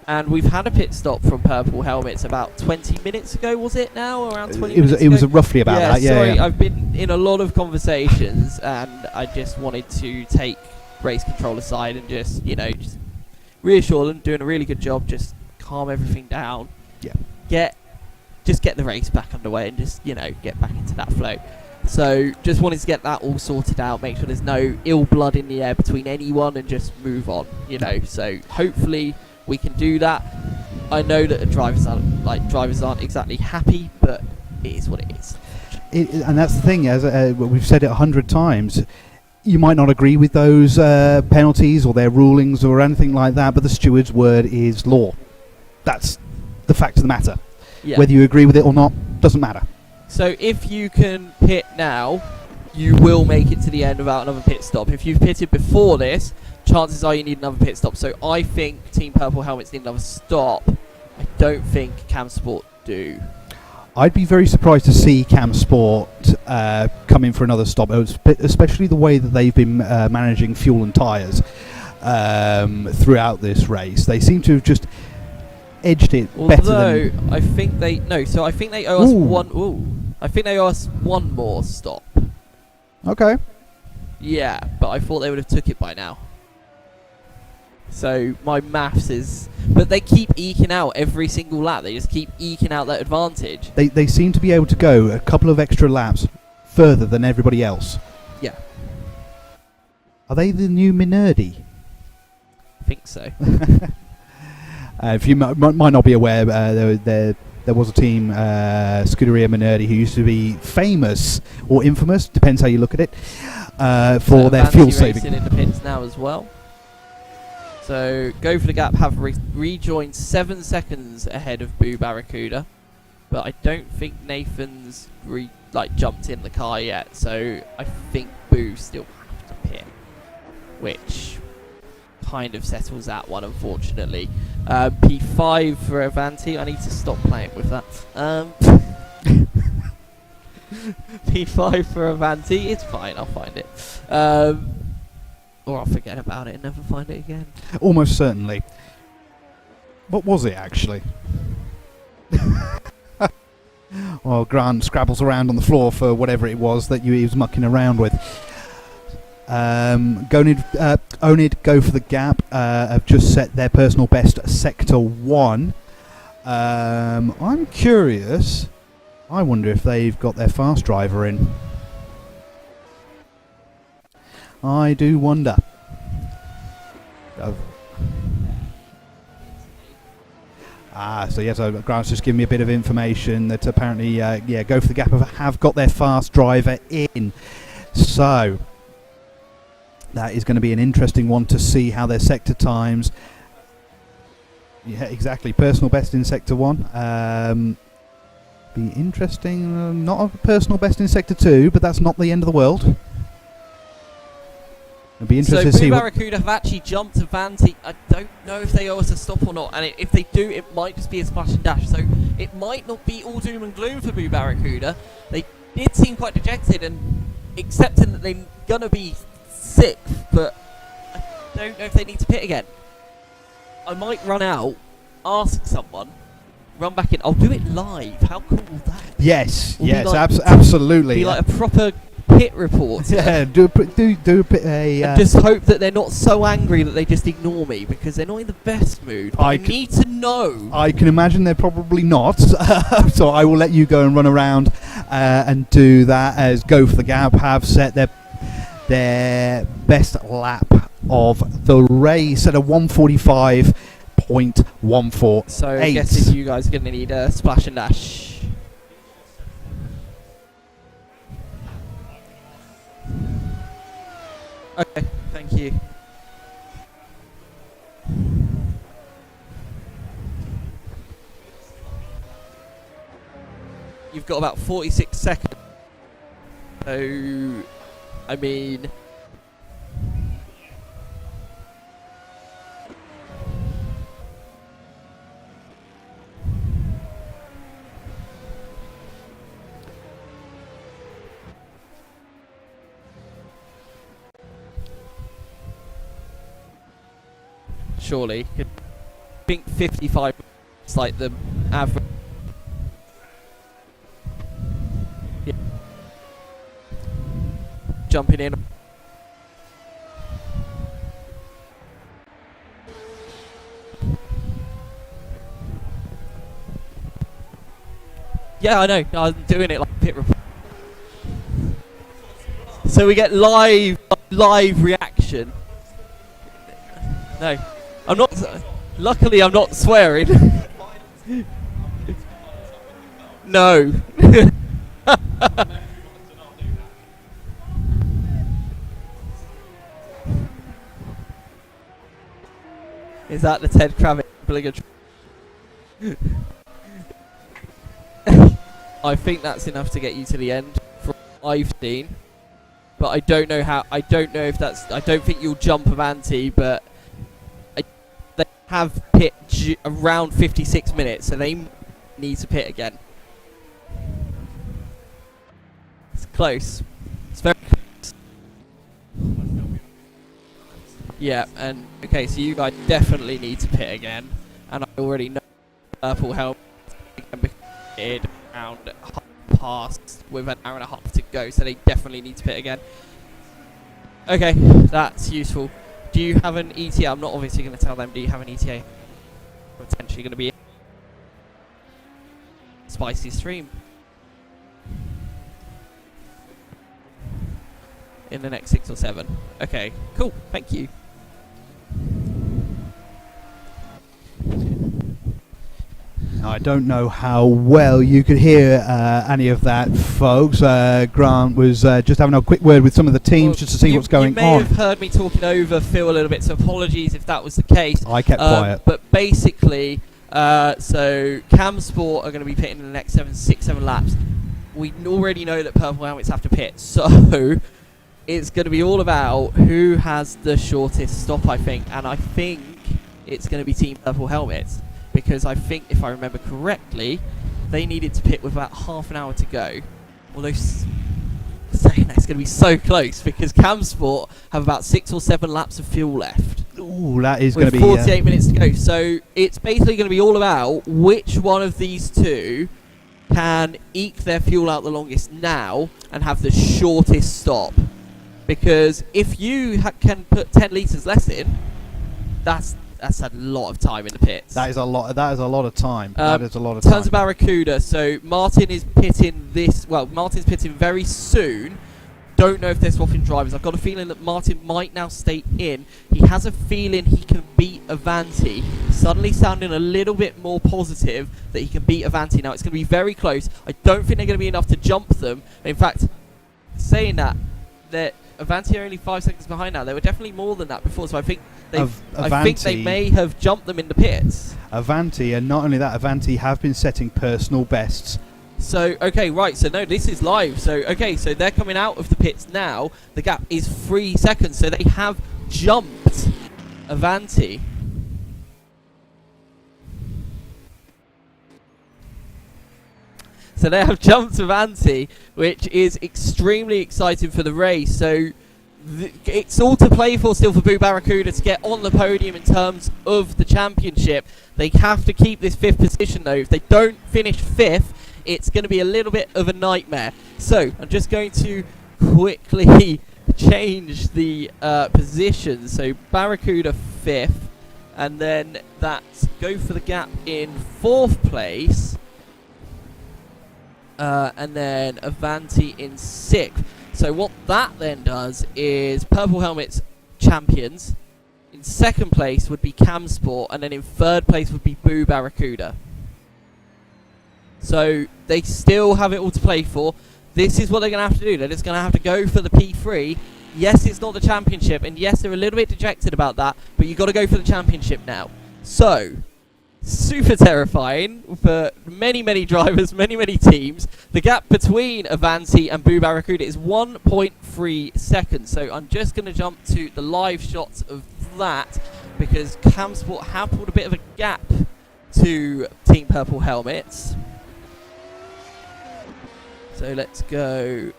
And we've had a pit stop from Purple Helmets about 20 minutes ago, was it now? Around 20 minutes ago? It was roughly about that, yeah. Sorry, Yeah. I've been in a lot of conversations, and I just wanted to take race control aside and just reassure them, doing a really good job, just calm everything down. Yeah. Just get the race back underway and just, get back into that flow. So just wanted to get that all sorted out, make sure there's no ill blood in the air between anyone, and just move on, So hopefully we can do that. I know that the drivers aren't exactly happy, but it is what it is. And that's the thing, as we've said it 100 times, you might not agree with those penalties or their rulings or anything like that, but the steward's word is law. That's the fact of the matter. Yeah. Whether you agree with it or not, doesn't matter. So if you can pit now, you will make it to the end without another pit stop. If you've pitted before this, chances are you need another pit stop. So I think Team Purple Helmets need another stop. I don't think Cam Sport do. I'd be very surprised to see Cam Sport come in for another stop, especially the way that they've been managing fuel and tyres throughout this race. They seem to have just edged it better than... I think they owe us one. Ooh, I think they owe us one more stop. Okay. Yeah, but I thought they would have took it by now. So my maths is... But they keep eking out every single lap. They just keep eking out that advantage. They seem to be able to go a couple of extra laps further than everybody else. Yeah. Are they the new Minardi? I think so. If you might not be aware, there was a team, Scuderia Minardi, who used to be famous or infamous, depends how you look at it, for their fuel saving. In the pits now as well. So Go for the Gap have rejoined 7 seconds ahead of Boo Barracuda, but I don't think Nathan's jumped in the car yet. So I think Boo still have to pit, which kind of settles that one, unfortunately. P5 for Avanti. I need to stop playing with that. P5 for Avanti. It's fine. I'll find it. Or I'll forget about it and never find it again. Almost certainly. What was it, actually? Well, Grant scrabbles around on the floor for whatever it was that he was mucking around with. Onid Go for the Gap have just set their personal best at Sector 1. I'm curious. I wonder if they've got their fast driver in. I do wonder. So yes, Grant's just giving me a bit of information that apparently, Go for the Gap have got their fast driver in. So that is going to be an interesting one to see how their sector times. Yeah, exactly. Personal best in Sector 1. Be interesting. Not a personal best in Sector 2, but that's not the end of the world. It'll be interesting to see. So Barracuda have actually jumped Avanti. I don't know if they owe us a stop or not, and if they do, it might just be a splash and dash. So it might not be all doom and gloom for Boo Barracuda. They did seem quite dejected and accepting that they're gonna be 6th, but I don't know if they need to pit again. I might run out, ask someone, run back in. I'll do it live. How cool will that be? Yes, We'll yes, be like absolutely. Be like a proper pit reporter. Yeah, do a bit And just hope that they're not so angry that they just ignore me, because they're not in the best mood. But I need to know. I can imagine they're probably not. So I will let you go and run around and do that, as Go for the Gap have set their best lap of the race at a 1:45.148. So I guess you guys are going to need a splash and dash. Okay, thank you. You've got about 46 seconds. So, I mean... surely. I think 55 is like the average. Yeah. Jumping in. Yeah, I know. I'm doing it like pit report. So we get live reaction. No. I'm not. Luckily, I'm not swearing. No. Is that the Ted Kravitz obligatory? I think that's enough to get you to the end from what I've seen. But I don't know how. I don't know if that's. I don't think you'll jump Avanti, but. They have pit around 56 minutes, so they need to pit again. It's close. It's very close. Yeah, and okay, so you guys definitely need to pit again, and I already know purple helmet pitted around half past with an hour and a half to go, so they definitely need to pit again. Okay, that's useful. Do you have an ETA? I'm not obviously going to tell them. Do you have an ETA? Potentially going to be spicy stream in the next 6 or 7. Okay, cool. Thank you. I don't know how well you could hear any of that, folks. Grant was just having a quick word with some of the teams just to see what's going on. You may have heard me talking over Phil a little bit, so apologies if that was the case. I kept quiet. But basically, so Cam Sport are going to be pitting in the next 6, 7 laps. We already know that purple helmets have to pit, so it's going to be all about who has the shortest stop, I think. And I think it's going to be Team Purple Helmets. Because I think, if I remember correctly, they needed to pit with about half an hour to go. Although, saying that, it's going to be so close, because Cam Sport have about 6 or 7 laps of fuel left. Ooh, that is going to be... 48 minutes to go. So, it's basically going to be all about which one of these two can eke their fuel out the longest now and have the shortest stop. Because if you can put 10 litres less in, that's a lot of time in the pits. That is a lot. That is a lot of time. That is a lot of time. In terms of Barracuda, so Martin is pitting Martin's pitting very soon. Don't know if they're swapping drivers. I've got a feeling that Martin might now stay in. He has a feeling he can beat Avanti. Suddenly sounding a little bit more positive that he can beat Avanti. Now it's going to be very close. I don't think they're going to be enough to jump them. In fact, saying that Avanti are only 5 seconds behind now. They were definitely more than that before, so I think they may have jumped them in the pits. Avanti, and not only that, Avanti have been setting personal bests. So, okay, right, so no, this is live. So, okay, so they're coming out of the pits now. The gap is 3 seconds, so they have jumped Avanti. So they have jumped Avanti, which is extremely exciting for the race. So it's all to play for still for Boo Barracuda to get on the podium in terms of the championship. They have to keep this 5th position though. If they don't finish 5th, it's going to be a little bit of a nightmare. So I'm just going to quickly change the position. So Barracuda 5th, and then that's go for the gap in 4th place, and then Avanti in 6th. So what that then does is Purple Helmets champions. In 2nd place would be Cam Sport, and then in 3rd place would be Boo Barracuda. So they still have it all to play for. This is what they're going to have to do. They're just going to have to go for the P3. Yes, it's not the championship, and yes, they're a little bit dejected about that, but you've got to go for the championship now. So, super terrifying for many, many drivers, many, many teams. The gap between Avanti and Boo Barracuda is 1.3 seconds. So I'm just going to jump to the live shots of that, because Cam Sport have pulled a bit of a gap to Team Purple Helmets. So let's go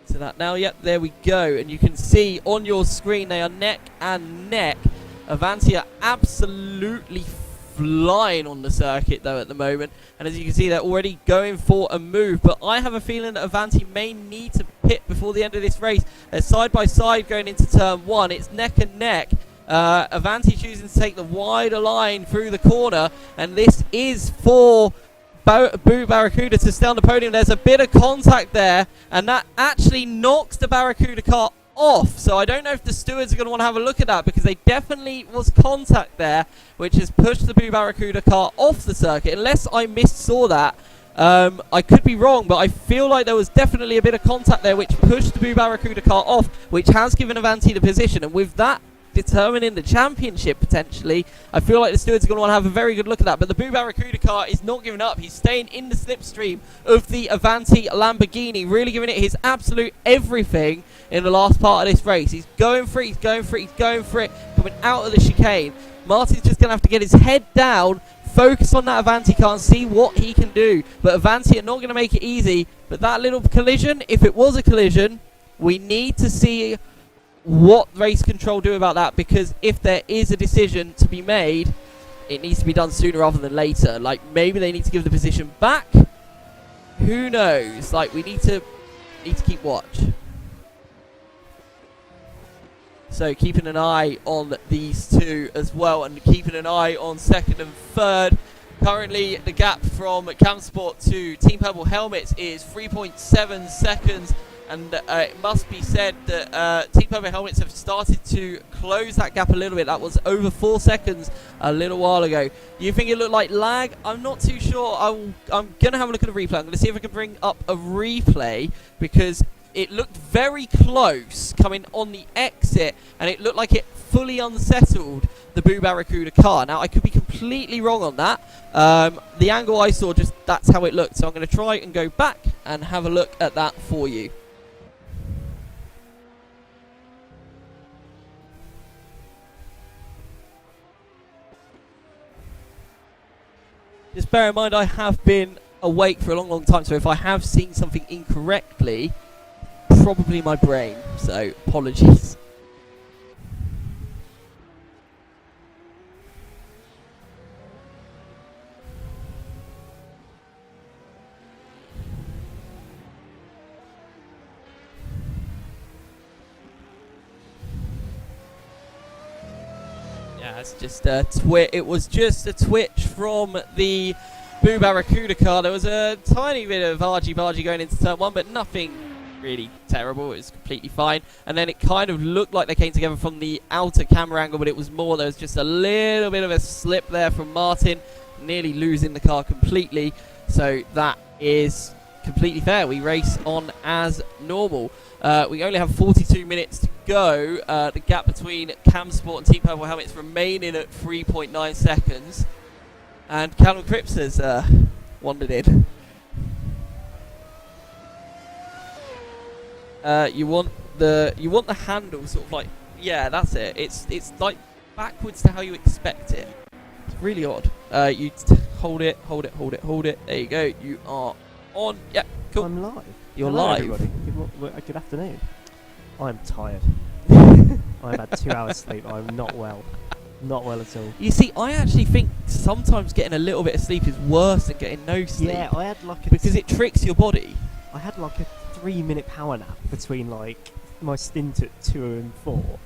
to that now. Yep, there we go. And you can see on your screen they are neck and neck. Avanti are absolutely flying on the circuit though at the moment. And as you can see, they're already going for a move. But I have a feeling that Avanti may need to pit before the end of this race. They're side by side going into turn 1. It's neck and neck. Avanti choosing to take the wider line through the corner. And this is for Boo Barracuda to stay on the podium. There's a bit of contact there, and that actually knocks the Barracuda car off. So I don't know if the stewards are going to want to have a look at that, because they definitely was contact there, which has pushed the Boo Barracuda car off the circuit. Unless I missaw that. I could be wrong, but I feel like there was definitely a bit of contact there which pushed the Boo Barracuda car off, which has given Avanti the position. And with that determining the championship potentially, I feel like the stewards are going to want to have a very good look at that. But the Boo Barracuda car is not giving up. He's staying in the slipstream of the Avanti Lamborghini, really giving it his absolute everything in the last part of this race. He's going for it, he's going for it, he's going for it, coming out of the chicane. Martin's just going to have to get his head down, focus on that Avanti car and see what he can do. But Avanti are not going to make it easy. But that little collision, if it was a collision, we need to see what race control do about that, because if there is a decision to be made, it needs to be done sooner rather than later. Like, maybe they need to give the position back. Who knows? Like, we need to keep watch. So keeping an eye on these two as well, and keeping an eye on 2nd and 3rd. Currently, the gap from Cam Sport to Team Purple Helmets is 3.7 seconds. And it must be said that Team Purple Helmets have started to close that gap a little bit. That was over 4 seconds a little while ago. You think it looked like lag? I'm not too sure. I'm going to have a look at the replay. I'm going to see if I can bring up a replay, because it looked very close coming on the exit, and it looked like it fully unsettled the Boo Barracuda car. Now, I could be completely wrong on that. The angle I saw, just that's how it looked. So I'm going to try and go back and have a look at that for you. Just bear in mind, I have been awake for a long, long time, so if I have seen something incorrectly, probably my brain, so apologies. Yeah, it's just a it was just a twitch from the Boo Barracuda car. There was a tiny bit of argy-bargy going into turn 1, but nothing really terrible. It was completely fine. And then it kind of looked like they came together from the outer camera angle, but it was more. There was just a little bit of a slip there from Martin, nearly losing the car completely. So that is completely fair. We race on as normal. We only have 42 minutes to go. The gap between Cam Sport and Team Purple Helmets remaining at 3.9 seconds. And Callum Cripps has wandered in. You want the handle sort of like, yeah, that's it. It's like backwards to how you expect it. It's really odd. You hold it. There you go. You are on. Yeah, cool. I'm live. You're Hello, live. Everybody. Good afternoon. I'm tired. I've had 2 hours sleep. I'm not well. Not well at all. You see, I actually think sometimes getting a little bit of sleep is worse than getting no sleep. Yeah, I had like a because it tricks your body. I had like a 3-minute power nap between like my stint at 2 and 4,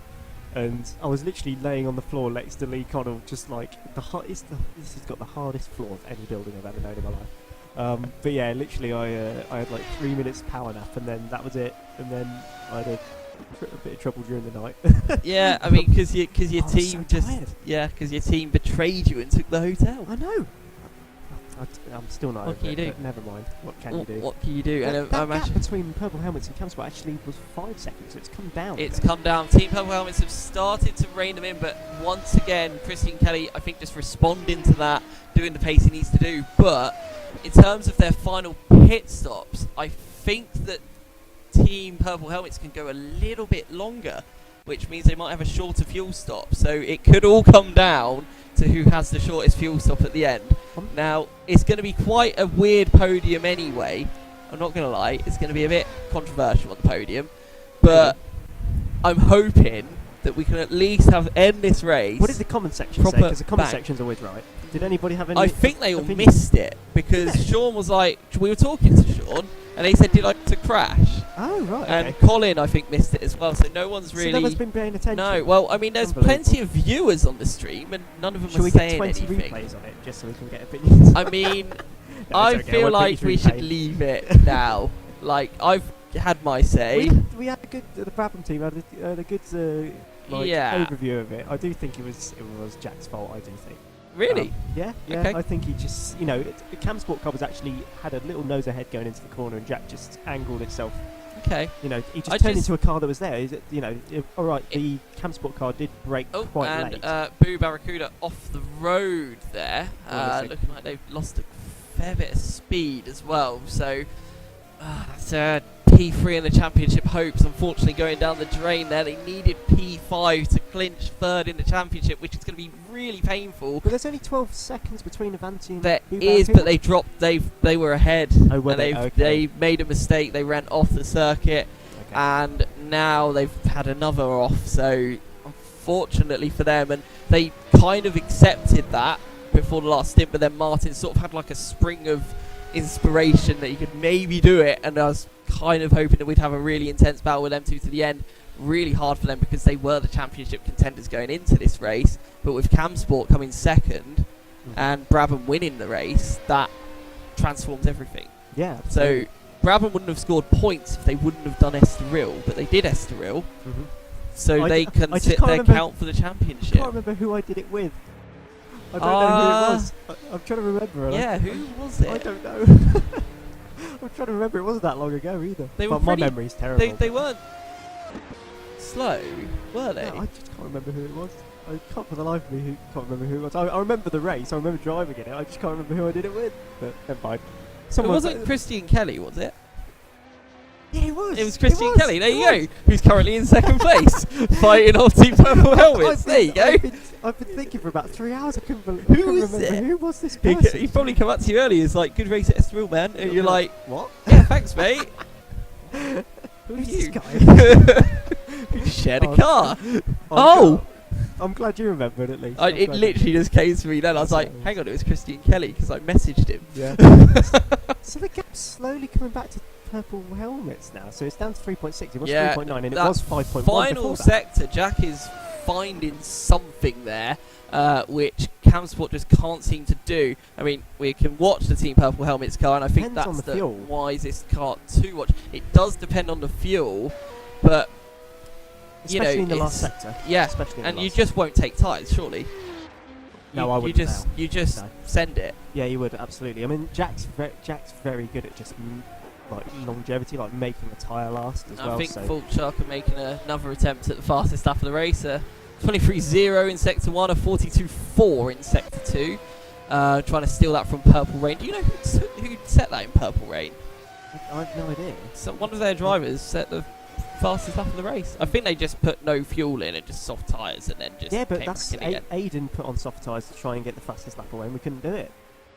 and I was literally laying on the floor next to Lee Connell, just like this has got the hardest floor of any building I've ever known in my life. But yeah, literally I had like 3 minutes power nap, and then that was it, and then I had a bit of trouble during the night. Yeah, I mean, because your I was team so just tired. because your team betrayed you and took the hotel. I know. I'm still not What over can you it, do? but never mind. What can you do? What can you do? That, And that I gap imagine between Purple Helmets and Camsport actually was 5 seconds, so it's come down. a it's bit. come down. Team Purple Helmets have started to rein them in, but once again, Christian Kelly, I think, just responding to that, doing the pace he needs to do. But in terms of their final pit stops, I think that Team Purple Helmets can go a little bit longer, which means they might have a shorter fuel stop. So it could all come down to who has the shortest fuel stop at the end. Now, it's going to be quite a weird podium anyway. I'm not going to lie, it's going to be a bit controversial on the podium. But I'm hoping that we can at least end this race. What did the comment section say? Proper Because the comment bang. section's always right. Did anybody have any? I think they all opinion? missed it because Sean was like, we were talking to Sean, and he said, "Did I to crash?" Oh right. And Okay. Colin, I think, missed it as well. So no one's So really. no one's been paying attention. No, well, I mean, there's Unbelievable. plenty of viewers on the stream, and none of them Should are we get saying 20 anything. replays on it just so we can get opinions? I mean, No, I it's okay, feel won't put like you through we should pain. leave it now. Like, I've had my say. We had a good. The Brabham team had a good Yeah. overview of it. I do think it was Jack's fault. I do think. Really? Yeah. Okay. I think he just, the Camsport car was actually had a little nose ahead going into the corner, and Jack just angled itself. Okay. He just I turned just- into a car that was there. All right. The Camsport car did brake Oh, quite and late. Boo Barracuda off the road there. Oh, Looking like they've lost a fair bit of speed as well. So that's P3 in the championship hopes, unfortunately, going down the drain there. They needed P5 to clinch third in the championship, which is going to be really painful. But there's only 12 seconds between Avanti and There Boo is, Barracuda. but they dropped. They were ahead, Oh, were and they? they made a mistake. They ran off the circuit, Okay. and now they've had another off. So unfortunately for them, and they kind of accepted that before the last stint. But then Martin sort of had like a spring of inspiration that he could maybe do it, and I was kind of hoping that we'd have a really intense battle with them two to the end. Really hard for them because they were the championship contenders going into this race, but with Camsport coming second and Brabham winning the race, that transforms everything. Yeah. So Brabham wouldn't have scored points if they wouldn't have done Estoril, but they did Estoril, Mhm. so I they d- can I just sit can't their remember- count for the I championship. can't remember who I did it with. I don't know who it was. I'm trying to remember. and Yeah, who was I it? don't know. I'm trying to remember. It wasn't that long ago either. They were But my pretty- memory's terrible. They weren't slow, were they? No, I just can't remember who it was. I can't for the life of me can't remember who it was. I remember the race. I remember driving in it. I just can't remember who I did it with. But never mind. It Someone wasn't Christian Kelly, was it? Yeah, it was. It was Christian was, Kelly. There it you was. go. Who's currently in second place, fighting off Team Purple Helmets. There you go. I've been thinking for about 3 hours. I couldn't Who was remember it? who was this He person. probably come up to you earlier. He's like, "Good race at Estoril, man," and you're like, what? "Yeah, thanks, mate." Who are Who's you? this guy? We just shared a Oh, car. I'm Oh! I'm glad you remembered at least. It literally just came to me then. I was like, "Hang on, it was Christian Kelly," because I messaged him. Yeah. So the gap's slowly coming back to Purple Helmets now. So it's down to 3.6. It was Yeah, 3.9 and it that was 5.1 Final before that. sector, Jack is finding something there, which Camsport just can't seem to do. I mean, we can watch the Team Purple Helmets car, and I think Depends on that's the the fuel. wisest car to watch. It does depend on the fuel, but you know, Especially in the last it's- sector. yeah, Especially in and the you last just won't take tyres, surely. No, you, I you wouldn't just now. you just No. send it. Yeah, you would, absolutely. I mean, Jack's very good at just like longevity, like making the tyre last as I well. think So Fault Shark are making another attempt at the fastest lap of the race. 23.0 in Sector 1, a 42.4 in Sector 2. Trying to steal that from Purple Rain. Do you know who set that in Purple Rain? I have no idea. So one of their drivers set the fastest lap of the race. I think they just put no fuel in and just soft tyres and then just Yeah, but came that's back in again. Aiden put on soft tyres to try and get the fastest lap away, and we couldn't do it.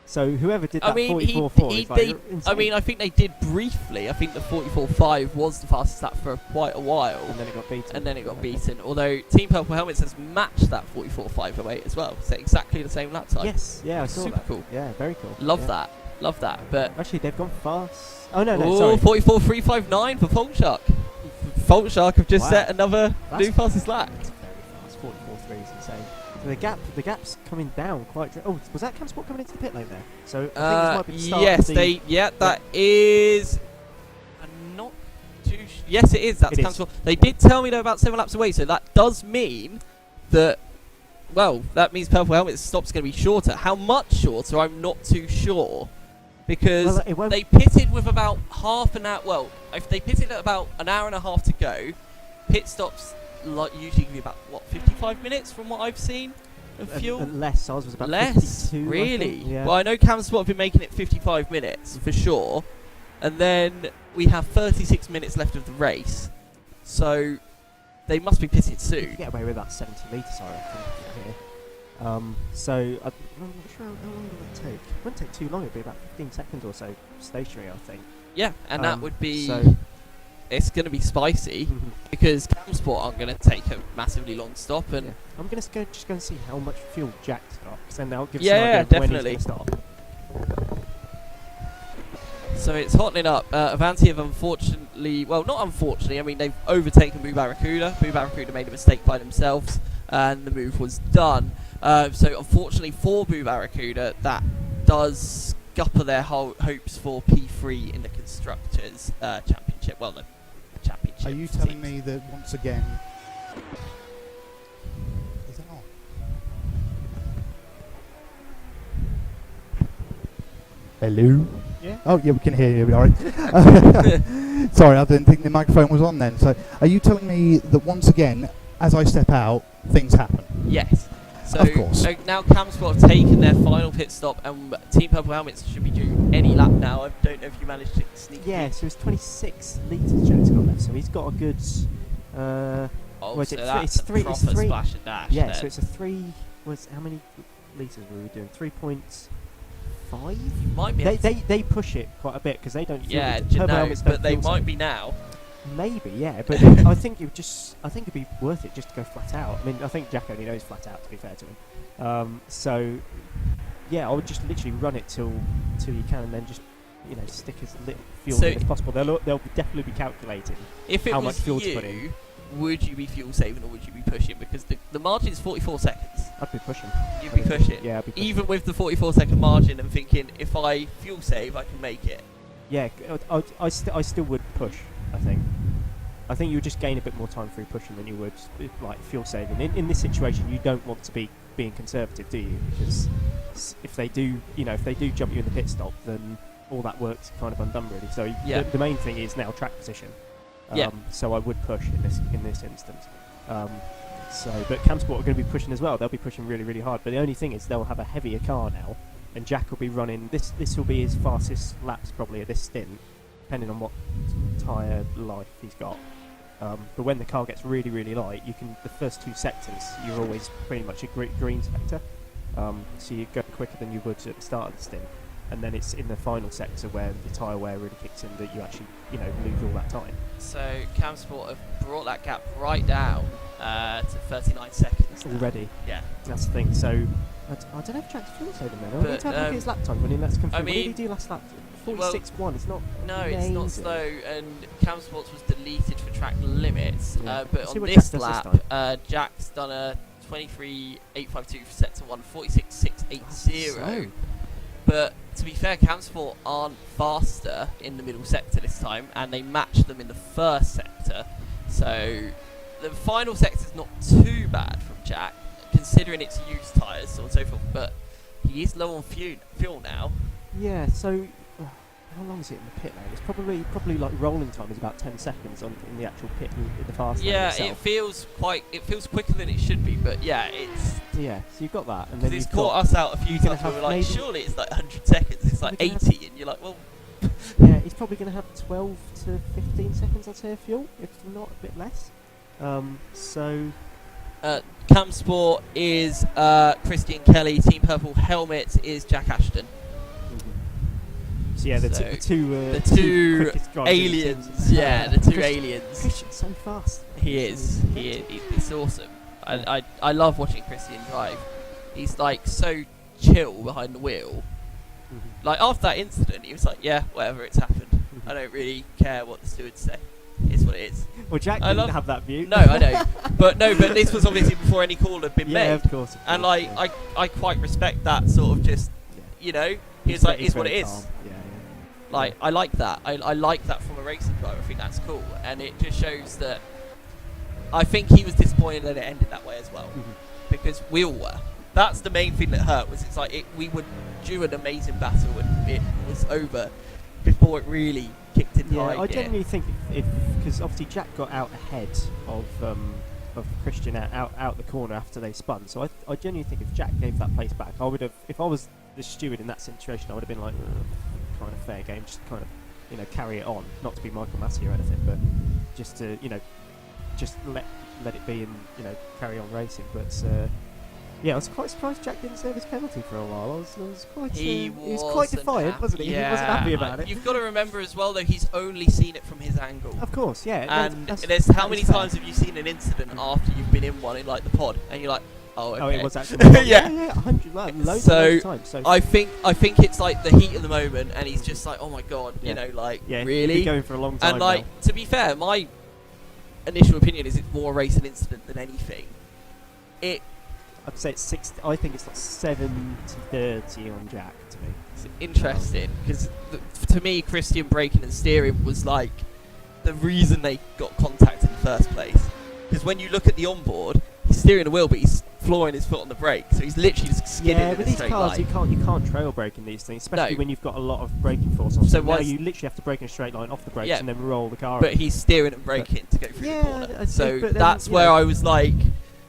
So whoever did that I mean, 44.4 is like, they- you're I insane. mean, I think they did briefly. I think the 44.5 was the fastest lap for quite a while. and then it got beaten. And then it got Okay. beaten. Although Team Purple Helmets has matched that 44.508 as well. So exactly the same lap time. Yes, yeah, I saw Super that. cool. Yeah, very cool. Love yeah. that. Love that. But Actually, they've gone fast. Oh no, no, ooh, sorry. 44.359 for Fault Shark. Fault Shark have just Wow. set another That's- new fastest lap. That's very fast. 44.3 is insane. So the gap's coming down quite. Oh, was that Campsport coming into the pit lane there? So I think this might be the start Yes, of the, that is. I'm not too. Yes, it is. That's It is. Campsport. They did tell me they're about 7 laps away, so that does mean that. Well, that means Purple Helmet's stop's going to be shorter. How much shorter? I'm not too sure, because Well, it won't- they pitted with about half an hour. Well, if they pitted at about an hour and a half to go, pit stops usually give you about 55 minutes from what I've seen of fuel. less. Ours was about Less, 52. I really? think. Yeah. Well, I know Campsport have been making it 55 minutes for sure, and then we have 36 minutes left of the race, so they must be pitted You soon. can get away with about 70 litres, I reckon. Here. So I'm not sure how long will it take. It wouldn't take too long. It'd be about 15 seconds or so stationary, I think. Yeah, and that would be. So It's going to be spicy mhm. because Campsport aren't going to take a massively long stop, and Yeah. I'm gonna just go and see how much fuel Jack's got, because then that'll give us Yeah, an idea of definitely. when he's gonna stop. so it's hottening up. Avanti have unfortunately, well, not unfortunately, I mean, they've overtaken Boo Barracuda. Boo Barracuda made a mistake by themselves, and the move was done. So unfortunately for Boo Barracuda, that does scupper their hopes for P3 in the Constructors' Championship. Well, the Championship. Are you telling teams. me that once again? Is that on? Hello. Yeah. Oh yeah, we can hear you. All right. Sorry, I didn't think the microphone was on then. So, are you telling me that once again, as I step out, things happen? Yes. So Of course. now Campsport have taken their final pit stop, and Team Purple Helmets should be doing any lap now. I don't know if you managed to sneak. Yeah, in. so it's 26 litres Jack's got left, so he's got a good. Oh, was so it that's it's a three- it's proper three- splash and dash. Yeah, then. so it's a 3. How many litres were we doing? 3.5. You might be. They push it quite a bit because they don't. Fuel yeah, it. do you Purple know, helmets don't but they fuel might so- be now. Maybe, yeah, but I think it'd be worth it just to go flat out. I mean, I think Jack only knows flat out, to be fair to him. So, yeah, I would just literally run it till you can, and then just stick as little fuel So in as possible. They'll definitely be calculating. If it How was much fuel to put in. you, would you be fuel saving or would you be pushing? Because the margin is 44 seconds. I'd be pushing. You'd be pushing. Yeah, I'd be pushing. Even with the 44-second margin, and thinking if I fuel save, I can make it. Yeah, I still would push. I think you would just gain a bit more time through pushing than you would like fuel saving. In this situation, you don't want to be being conservative, do you? Because if they do jump you in the pit stop, then all that work's kind of undone really. So Yeah. the main thing is now track position. Yeah. So I would push in this instance. But Campsport are going to be pushing as well. They'll be pushing really, really hard. But the only thing is they'll have a heavier car now, and Jack will be running. This will be his fastest laps probably at this stint, depending on what tyre life he's got. But when the car gets really, really light, the first 2 sectors you're always pretty much a green sector. So you go quicker than you would at the start of the stint, and then it's in the final sector where the tyre wear really kicks in that you actually lose all that time. So Campsport have brought that gap right down to 39 seconds now. Already. Yeah. That's the thing. So I don't know if Jack's fuel saving then. I But, need to have a look at his lap time when he lets come through. I What did he mean, do last lap? well, 46.1. It's not. No, it's not amazing. slow, and Campsports was deleted for track limits. Yeah. But Let's see on what this Jack does this lap, Jack's done a 23.852 for sector 1, 46.680. slow. But to be fair, Campsport aren't faster in the middle sector this time, and they matched them in the first sector. So the final sector's not too bad from Jack, considering it's used tyres, so on and so forth. But he is low on fuel now. Yeah. So how long is it in the pit lane? It's probably like rolling time is about 10 seconds in the actual pit in the fast lane Yeah, itself. it feels quicker than it should be, but yeah, it's Yeah. So you've got that, and because then it's you've caught got, us out a few you're gonna times where have we're like, maybe- surely it's like 100 seconds, it's like You're gonna have- 80, and you're like, well, Yeah, he's probably going to have 12 to 15 seconds, I'd say, of fuel, if not a bit less. Campsport is Christian Kelly, Team Purple Helmet is Jack Ashton. So yeah, the So, two quickest drivers in the aliens, teams. yeah, the two Christian- aliens. Christian's so fast. He is. It's awesome. I love watching Christian drive. He's like so chill behind the wheel, Like after that incident, he was like, "Yeah, whatever, it's happened. I don't really care what the stewards say. It's what it is." Well, Jack I didn't love- have that view. No, I know, but this was obviously before any call had been Yeah, made, of course. and like I quite respect that sort of just, you know, he's like, "It's what it is." Yeah, Like I like that. I like that from a racing driver. I think that's cool, and it just shows that. I think he was disappointed that it ended that way as well, because we all were. That's the main thing that hurt. Was it's like we were due an amazing battle and it was over before it really kicked into high I gear. genuinely think if because obviously Jack got out ahead of Christian out the corner after they spun. So I genuinely think if Jack gave that place back, I would have. If I was the steward in that situation, I would have been like, kind of fair game, just kind of carry it on, not to be Michael Massey or anything, but just to just let it be and carry on racing. But yeah, I was quite surprised Jack didn't serve his penalty for a while. I was quite He was quite defiant, wasn't he? Yeah, He wasn't happy about it. You've got to remember as well, though, he's only seen it from his angle. Of course, yeah. And that's there's how that many is fair. times have you seen an incident after you've been in one in like the pod, and you're like, oh, okay. Oh, it was actually Yeah. yeah, 100 loads So, of times. So I think it's like the heat of the moment, and he's just like, oh my god, Yeah. like yeah, he's really. been going for a long time And like, now. to be fair, my initial opinion is it's more a racing incident than anything. I'd say it's 60. I think it's like 70-30 on Jack to me. It's interesting because to me, Christian braking and steering was like the reason they got contact in the first place. Because when you look at the onboard, he's steering the wheel, but he's flooring his foot on the brake, so he's literally just skidding Yeah, in with a these straight cars, line. you can't trail brake in these things, especially No. when you've got a lot of braking force on. So So now what's- you literally have to brake in a straight line off the brakes Yeah. and then roll the car. But in. he's steering and braking to go through Yeah, the corner. I So think, but then, that's yeah. where I was like,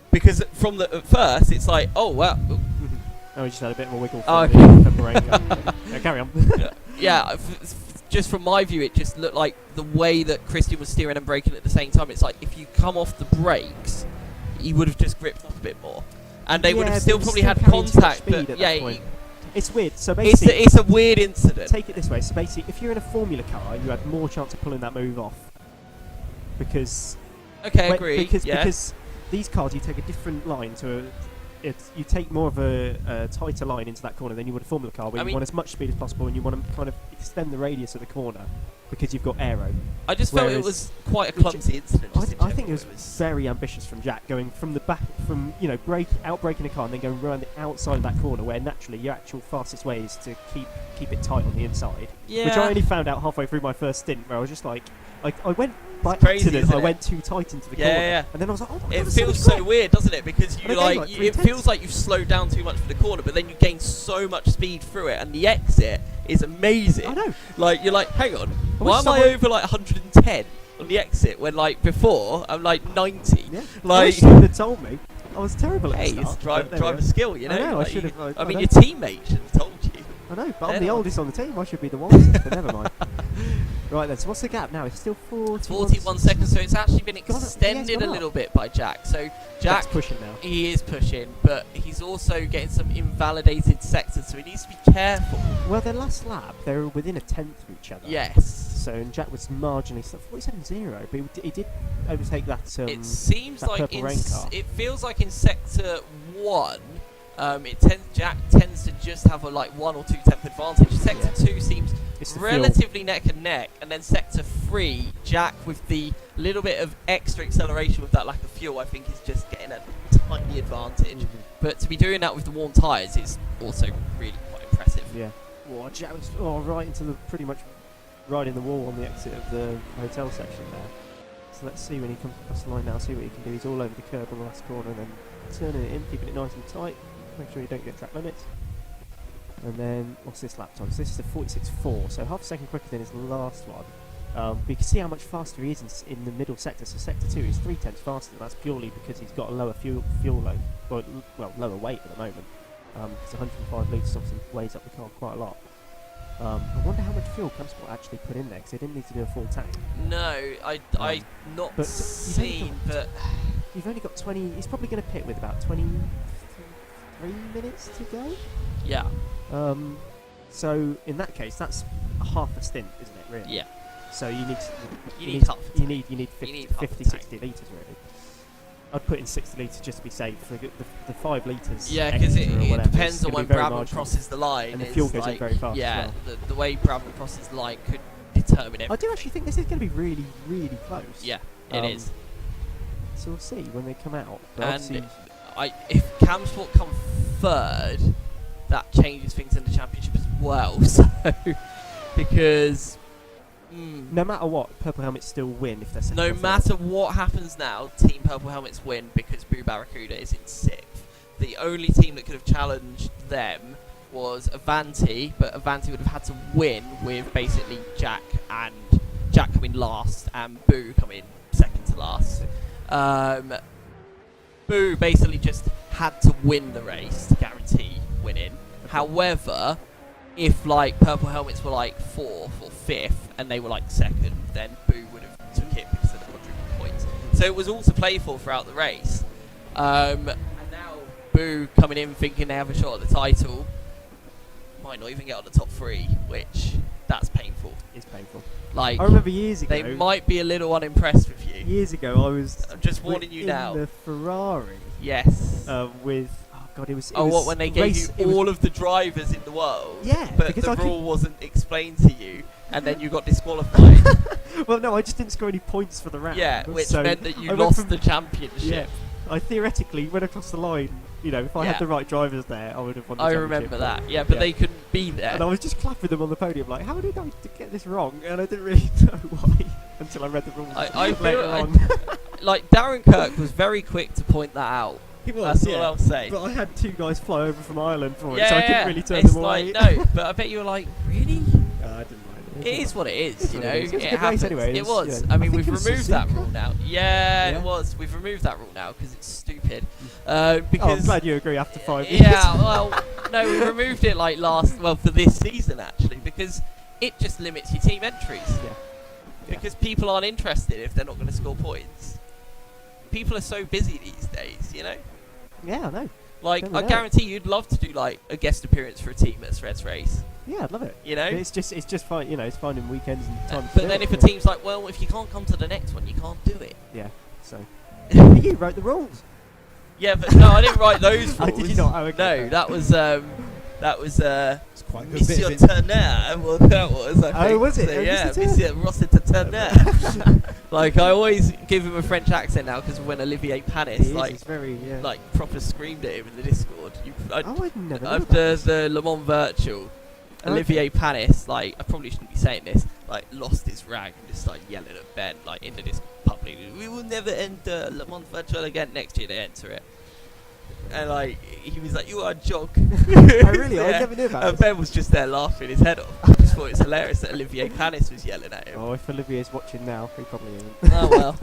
because from at first it's like, oh well, Oh, we just had a bit more wiggle. Oh, From the brake. Yeah, carry on. yeah. Just from my view, it just looked like the way that Christian was steering and braking at the same time. It's like if you come off the brakes, he would have just gripped up a bit more, and they would Yeah, have but still he's probably still had carrying too much contact. speed But at yeah, that point. It's weird. So it's basically, a weird incident. take it this way. So basically, if you're in a Formula car, you had more chance of pulling that move off because Okay, agree. because these cars, you take a different line to you take more of a tighter line into that corner than you would a Formula car, where I you mean- want as much speed as possible and you want to kind of extend the radius of the corner because you've got aero. I just felt it whereas- was quite a clumsy incident. I just in think general. it was very ambitious from Jack, going from the back, from out braking a car and then going around the outside of that corner, where naturally your actual fastest way is to keep it tight on the inside. Yeah. Which I only found out halfway through my first stint, where I was just like, I went by It's crazy, accident, isn't I it? went too tight into the Yeah, corner, yeah. and then I was like, oh my It God, feels so so weird, doesn't it? Because And you again, like, like, it 3/10. feels like you've slowed down too much for the corner, but then you gain so much speed through it, and the exit is amazing. I know. Like you're like, hang on, I why wish am I someone- over like 110 on the exit when like before I'm like 90? Yeah. I Like, wish someone had told me. I was terrible at hey, the it's start. driver but there we driver are. skill, you know. I know, I Like, should have. I I mean, know. your teammate should have told you. I know, but They're I'm the not. oldest on the team. I should be the wisest, but never mind. Right then, so what's the gap now? It's still 41 seconds, so it's actually been Gone up- yeah, extended it's a gone little bit by Jack. So Jack's Jack, pushing now. he is pushing, but he's also getting some invalidated sectors, so he needs to be careful. Well, their last lap, they were within a tenth of each other. Yes. So and Jack was marginally 47.0, but he did overtake that. It seems that like purple rain car. it feels like in sector 1, Jack tends to just have a like 1 or 2 tenth advantage. Sector 2 seems It's the fuel. relatively neck and neck, and then sector 3, Jack with the little bit of extra acceleration with that lack of fuel, I think is just getting a tiny advantage. Mhm. But to be doing that with the warm tyres is also really quite impressive. Yeah. Well, Jack was right into the pretty much right in the wall on the exit of the hotel section there. So let's see when he comes across the line now. See what he can do. He's all over the curb on the last corner, and then turning it in, keeping it nice and tight. Make sure you don't get track limits. And then what's this lap time? So this is the 46.4, so half a second quicker than his last one. But you can see how much faster he is in the middle sector. So sector 2 is 3/10 faster, and that's purely because he's got a lower fuel load, well, lower weight at the moment. Because 105 litres obviously weighs up the car quite a lot. I wonder how much fuel Campsport actually put in there, because they didn't need to do a full tank. No, I not but seen, but You've only got 20. He's probably going to pit with about 23 minutes to go. yeah, So in that case, that's half a stint, isn't it? Really? yeah. So you need You need half a you need You 50, need half a 50 tank. 60 litres really. I'd put in 60 litre just to be safe. The 5 litres. Yeah, because it extra or whatever depends is on gonna when be very Brabham marginal. crosses the line. And the is fuel goes in like, very fast as Yeah, well. the way Brabham crosses the line could determine I everything. do actually think this is going to be really, really close. Yeah, it is. So we'll see when they come out. But And obviously- if Camsport come third, that changes things in the championship as well. So because no matter what, Purple Helmets still win if they're second. no or third. matter what happens now, Team Purple Helmets win because Boo Barracuda is in 6th. The only team that could have challenged them was Avanti, but Avanti would have had to win with basically Jack coming last and Boo coming second to last. Boo basically just had to win the race to guarantee winning. However, if like Purple Helmets were like 4th or 5th and they were like 2nd, then Boo would have took it because of the quadruple points. So it was all to play for throughout the race. And now Boo coming in thinking they have a shot at the title, might not even get on the top 3, which that's painful. It's painful. Like I remember years ago. they might be a little unimpressed with you. Years ago, I was. I'm just warning you in now. the Ferrari Yes. with. Oh god, it was. Oh, what, when they gave race, you all of the drivers in the world? Yeah, But because the I could- rule wasn't explained to you, and then you got disqualified. Well, no, I just didn't score any points for the round. Yeah, which so meant that you I went lost from- the championship. Yeah, I theoretically went across the line. You know, if I Yeah. had the right drivers there, I would have won the I championship. remember that. Yeah, but Yeah. they couldn't be there. And I was just clapping them on the podium, like, how did I get this wrong? And I didn't really know why until I read the rules I feel later like- on. Like, Darren Kirk was very quick to point that out. He was, That's yeah. all I'll say. But I had 2 guys fly over from Ireland for it, Yeah, so I yeah, couldn't really turn it's them away. like, no, but I bet you were like, really? I didn't mind It is what it is, It's you what know. it is. It was a good race happens. anyway, It it was, was. yeah. I mean, I think we've it was removed that Suzuka. rule now. Yeah, Yeah. it was. We've removed that rule now because it's stupid. Oh, Because I'm glad you agree after 5 years. yeah, well, no, we removed it like for this season actually because it just limits your team entries. Yeah. Because people aren't interested if they're not going to score points. People are so busy these days, you know. Yeah, I know. Like, Tell me I that. guarantee you'd love to do like a guest appearance for a team at SRES race. Yeah, I'd love it. You know. It's just fine. You know, it's finding weekends and time. to But do then it, if a yeah. team's like, well, if you can't come to the next one, you can't do it. Yeah. So you wrote the rules. Yeah, but no, I didn't write those Oh, rules. did you not? Oh, okay. No, that was It's quite a good bit Monsieur of it. Turner. Well, that was. I Oh, think. was it? So, Oh, yeah, Mr. Monsieur Rossiter Turner. Like I always give him a French accent now because when Olivier Panis It's very yeah. like proper screamed at him in the Discord. Oh, I'd never knew After about the Le Mans Virtual, Oh, Olivier Panis, like I probably shouldn't be saying this, like lost his rag and just started yelling at Ben, like in the Discord publicly. We will never enter Le Mans Virtual again. Next year they enter it. And like he was like, "You are a joke." Oh, really? I never knew about And this. Ben was just there laughing his head off. I just thought it was hilarious that Olivier Panis was yelling at him. Oh, if Olivier's watching now, he probably isn't. Oh well.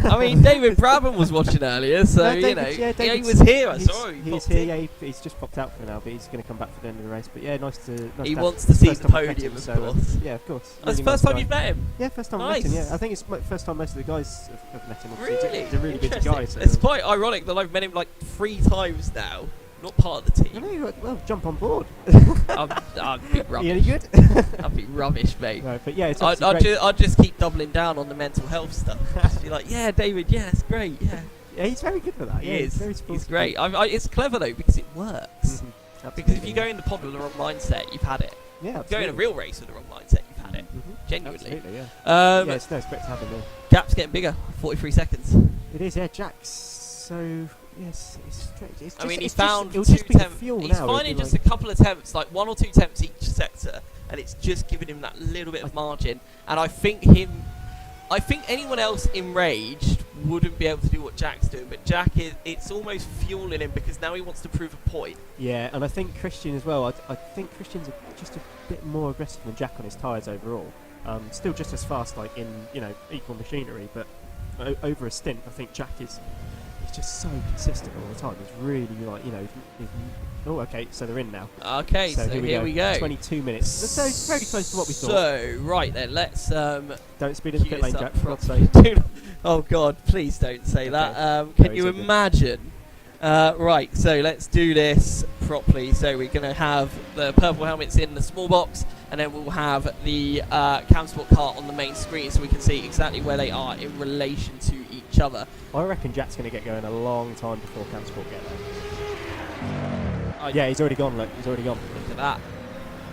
I mean, David Brabham was watching earlier, so No, you David- know, yeah, he David's- was here. I He's, saw him. he's popped here. in. Yeah, he's just popped out for now, but he's going to come back for the end of the race. But yeah, nice to. Nice He to wants have to see first the time I've met podium, him, of so, course. yeah, of course. That's the Really first nice time guy. you've met him. Yeah, first time I met him. Nice. Yeah, I think it's my first time most of the guys have met him. Obviously. Really? He's a really busy Interesting. guy. So It's quite ironic that I've met him like 3 times now. Not part of the I team. know. Well, jump on board. I'd be rubbish. You any good? I'd be rubbish, mate. No, but yeah, it's I'd obviously great. just keep doubling down on the mental health stuff. Just be like, yeah, David, yeah, it's great, yeah. Yeah, he's very good for that. He yeah, is. Very He's supportive. great. It's clever though because it works. Mhm. Because if you Absolutely. go in the pod with the wrong mindset, you've had it. yeah, If you go in a absolutely. real race with the wrong mindset, you've had it. Mhm. Genuinely. Absolutely, yeah. Um, Yeah, it's great to have him there. Gap's getting bigger. 43 seconds. It is, yeah, Jack's. So yes, it's strange. It's just, I mean, he it's found just, 2 it'll just be the attempts. fuel He's now. it'll finding be just like, a couple attempts, like 1 or 2 attempts each sector, and it's just giving him that little bit of margin. And I think anyone else enraged wouldn't be able to do what Jack's doing, but Jack it's almost fueling him because now he wants to prove a point. yeah, and I think Christian as well. I think Christian's just a bit more aggressive than Jack on his tyres overall. Still just as fast, like in equal machinery, but over a stint, I think Jack is. He's just so consistent all the time. He's really like oh, okay, so they're in now. Okay, so here we go. 22 minutes. So it's very close to what we thought. So, right then, let's Don't speed in the cue pit lane, this Jack. up For God's properly. sake. Oh God, please don't say Okay. that. No, Can it's you all good. imagine? Right, so let's do this properly. So we're going to have the purple helmets in the small box, and then we'll have the Camsport car on the main screen so we can see exactly where they are in relation to each each other. I reckon Jack's going to get going a long time before Camsport get there. I- Yeah, he's already gone. Look, he's already gone. Look at that.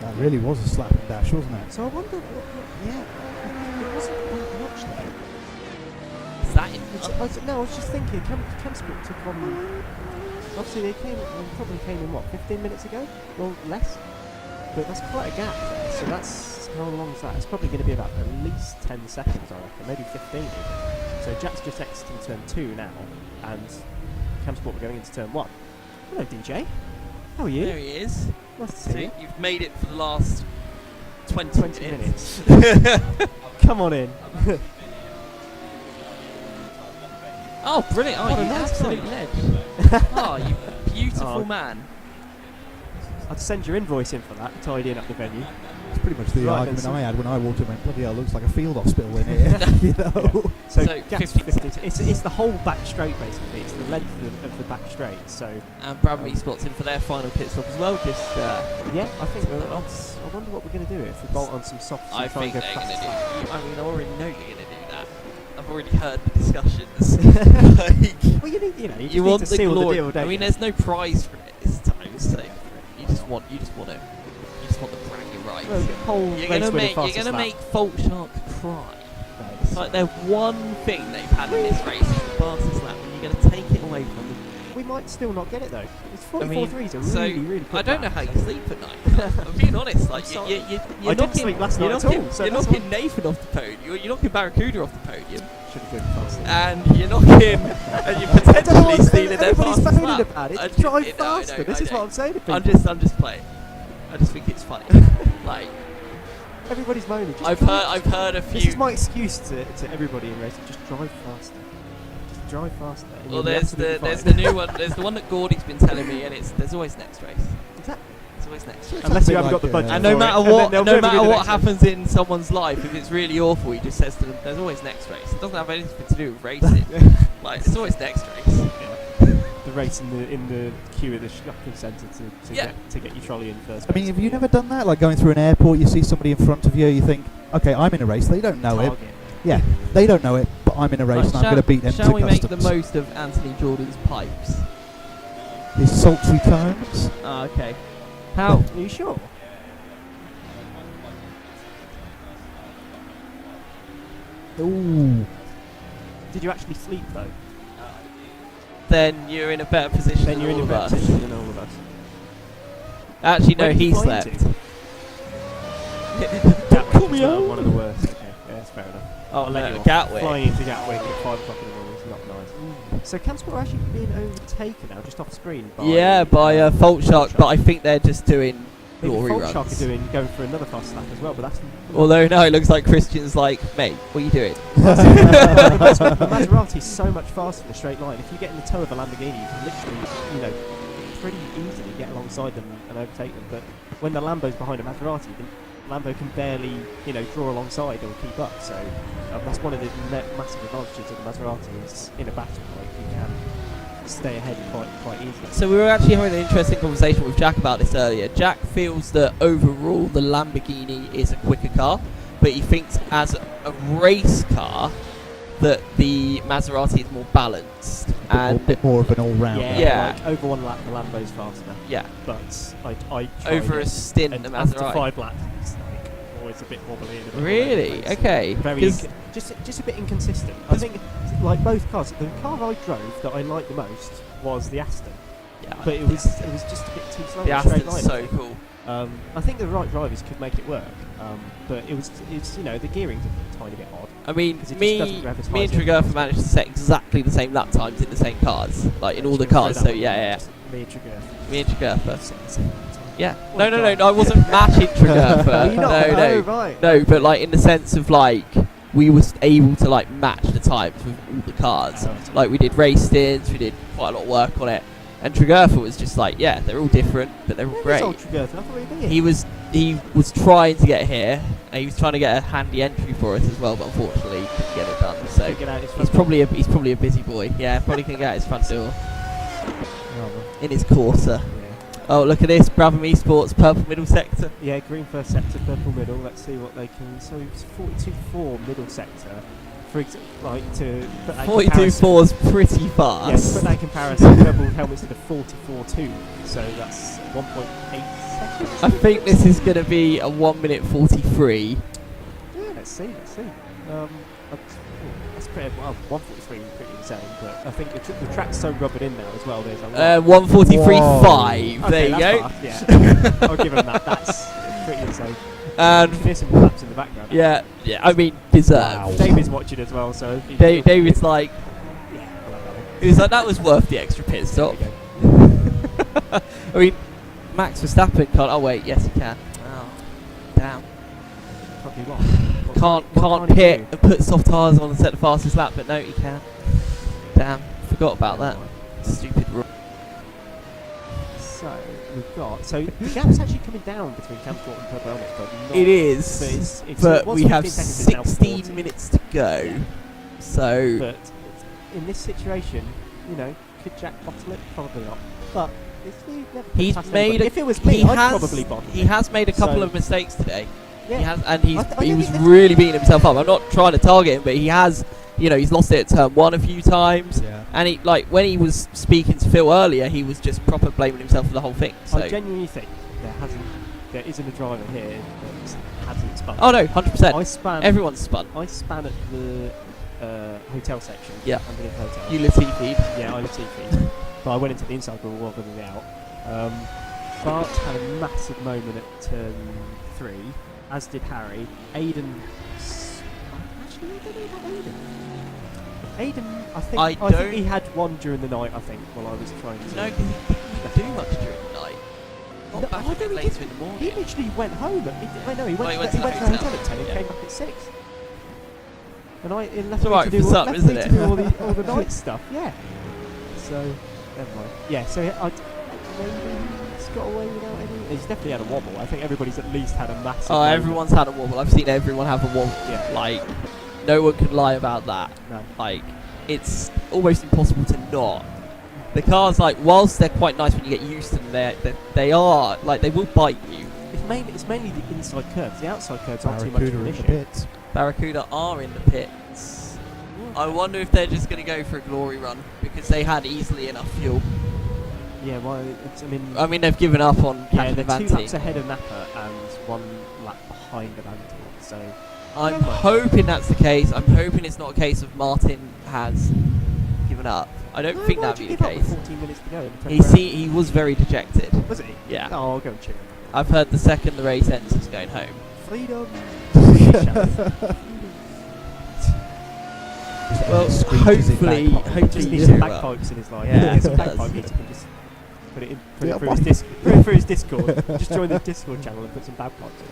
That really was a slap and dash, wasn't it? So I wonder. Yeah, it wasn't that much though. Is that it? No, I was just thinking. Camsport took on. Obviously, they probably came in what 15 minutes ago, or less. But that's quite a gap there. So that's how long is that? It's probably going to be about at least 10 seconds, I reckon, maybe 15 even. So Jack's just exiting turn 2 now, and Camsport are going into turn 1. Hello, DJ. How are you? There he is. Nice to So see you. you've made it for the last 20 minutes. Come on in. Oh, brilliant. Oh, What a you nice absolute time. ledge. Oh, you beautiful Oh. man. I'd send your invoice in for that, tidying up the venue. It's pretty much the Right, argument then, I had when I walked in. Went, bloody hell, looks like a field hospital in here. You know. So, So Jack's 50. it's the whole back straight basically. It's the length of the back straight. So And Bradley spots in for their final pit stop as well. Just, yeah, I think Well, I wonder what we're going to do if we bolt on some softs. I and try think and they're go going to fast. do. I mean, I already know you're going to do that. I've already heard the discussions. Like, Well, you need, you you just want need to the seal glory. the deal, don't I mean, you? there's no prize for it this time, so you just want the bragging rights. Well, the whole You're race gonna winning make fastest lap. Fault Shark cry. No, It's like their one thing they've had in this race is the fastest lap, and you're gonna take it away from them. we might still not get it though. It's I mean, 44.3 is a so really quick I don't know lap, how you so- sleep at night. I'm being honest. Like So- you're I didn't knocking, sleep last you're night at knocking, all, so you're that's knocking Nathan off the podium. You're knocking Barracuda off the podium, Should have driven faster. and you're knocking, and you're potentially stealing their Everybody's fastest moaning lap. about it. I Just drive I know, faster. I This is know. what I'm saying to people. I'm just playing. I just think it's funny. Like Everybody's moaning. Just I've drive. heard a This few. is my excuse to everybody in racing. Just drive faster. Just drive faster. and Well, you'll be there's absolutely the fine. new one. There's the one that Gordy's been telling me, and there's always next race. Exactly. There's always next race. Unless you bit haven't got like, the budget. And for no it, matter and then what, they'll no never matter do the what next race. happens in someone's life, if it's really awful, he just says to them, "There's always next race." It doesn't have anything to do with racing. Like it's always next race. The race in the queue at the shopping centre to get your trolley in first. I mean, have you never done that? Like going through an airport, you see somebody in front of you, you think, okay, I'm in a race. They don't know it. Target. Yeah, they don't know it, but I'm in a race and I'm going to beat them Shall to we make the customs. most of Anthony Jordan's pipes? His sultry tones. Ah, okay. How? Are you sure? Ooh. Did you actually sleep though? Then you're in a better position Then than you're in all a of better us. position than all of us. Actually, no, Where did he you fly slept. into? Call me Well, out. one of the worst. Okay, yeah, that's fair enough. Oh I'll let no, you off. Gatwick. Flying into Gatwick at 5 o'clock in the morning is not nice. So Camsport are actually being overtaken now, just off screen. By Fault Shark, but I think they're just doing glory Fault Shark runs. are going for another fast lap as well, but that's. Although no, it looks like Christian's like, mate, what are you doing? The Maserati's so much faster in a straight line. If you get in the toe of a Lamborghini, you can literally, pretty easily get alongside them and overtake them. But when the Lambo's behind a Maserati, the Lambo can barely, draw alongside or keep up. So that's one of the massive advantages of the Maserati is in a battle, like you can stay ahead quite easily. So we were actually having an interesting conversation with Jack about this earlier. Jack feels that overall the Lamborghini is a quicker car, but he thinks as a race car that the Maserati is more balanced. A bit more of an all-rounder. Yeah. Like over one lap, the Lambo's faster. Yeah, But I tried over a it, stint, and the after Maserati. 5 laps, it's like always a bit wobbly. And a bit Really? all over the place. Okay. Very 'Cause- just a bit inconsistent. I think like both cars, the car I drove that I liked the most was the Aston, yeah, but it was just a bit too slow. the in a straight Aston's line, I so think. cool. I think the right drivers could make it work, but it's the gearing's a tiny bit odd. I mean, 'Cause it just me doesn't rev as high and as the Trigurfa others. managed to set exactly the same lap times in the same cars, like in all the Just gonna cars. throw So that yeah, one, just Me and Trigurfa. me and Trigurfa. Set the same lap time. Yeah. What No, a no, guy. I wasn't matching Trigurfa. Are you not? No, Oh, right. no, but like in the sense of like we was able to like match the times with all the cars. Oh, that's Like we did race stints, we did quite a lot of work on it, and Trigurfa was just like, yeah, they're all different, but they're all Where great. is old Trigurfa? I thought he'd be here. He was trying to get here, and he was trying to get a handy entry for us as well, but unfortunately he couldn't get it done. So Couldn't get out his he's front door. probably a busy boy. Yeah, probably can get out his front door Oh, in his Corsa. yeah. Oh, look at this, Brabham Esports, purple middle sector. Yeah, green first sector, purple middle. Let's see what they can. So it's 42-4 middle sector, for like to put that comparison- 42.4 is pretty fast. Yes, put that in comparison. Red Bull helmets did a 44.2, so that's 1.8 seconds. I think this is going to be a 1 minute 43. Yeah, let's see. That's pretty well. 143 is pretty insane, but I think the track's so rubbered in now as well. There's a lot. 143.5. Okay, There you go. that's fast, yeah. I'll give him that. That's pretty insane. And You can hear some claps in the background. yeah, I mean, deserved. David's watching as well, so David's like, yeah, I love that one. he was like, that was worth the extra pit stop. There we go. I mean, Max Verstappen can't. Oh wait, yes he can. Oh, damn. Can't do what? Can't can't he pit do? and put soft tyres on and set the fastest lap, but no, he can. Damn, forgot about that. Stupid rule. So we've got the gap's actually coming down between Campsport and Purple Helmets, but not. It is, But but we have 16 minutes to go. Yeah. So But in this situation, could Jack bottle it? Probably not. But you never put He's past made anybody. a- If it was me, he I'd has probably bottle he it. has made a couple So- of mistakes today. Yeah. He has, and I he don't was think that's- really beating himself up. I'm not trying to target him, but he has. He's lost it at turn 1 a few times. Yeah. And he, like, when he was speaking to Phil earlier, he was just proper blaming himself for the whole thing. So. I genuinely think there isn't a driver here that hasn't spun. Oh no, 100%. I span. Everyone's spun. I span at the hotel section. Yeah. Underneath the hotel. Utility feed. Yeah, I live feed. But I went into the inside grill rather than the out. Bart had a massive moment at turn 3, as did Harry. Aiden. Actually, I don't know about Aiden. Aiden, I think he had one during the night. I think while I was trying to. No, because he didn't do much during the night. Not No, back I don't later think in the morning. He literally went home. He went he to went the to the hotel hotel. at 10 and Yeah. came back at 6. And it left It's me alright to for do, some, left isn't me it? to do all the night stuff. Yeah. So never mind. Yeah. So maybe he's got away without any. He's definitely had a wobble. I think everybody's at least had a massive. Oh, moment. everyone's had a wobble. I've seen everyone have a wobble. Yeah. Like, no one can lie about that. No. Like, it's almost impossible to not. The cars, like, whilst they're quite nice when you get used to them, they are, like, they will bite you. It's mainly the inside curves. The outside curves aren't too much Barracuda of an in the issue. pits. Barracuda are in the pits. I wonder if they're just going to go for a glory run, because they had easily enough fuel. Yeah. Well, I mean, they've given up on yeah, Captain they're 2 Avanti. laps ahead of Napa and 1 lap behind Avanti. So. I'm Never mind. hoping that's the case. I'm hoping it's not a case of Martin has given up. I don't think why'd that'd you be give the up with case. 14 minutes to go in the 10th round? He was very dejected. Was he? Yeah. Oh, I'll go and cheer him. I've heard the second the race ends, he's going home. Freedom. Well, Screeches in hopefully, bagpipe. He hopefully just you needs do some well. bagpipes in his life. Yeah, Get some he does. bagpipe music and just put it Yeah, through what? his Discord. Just join the Discord channel and put some bagpipes in.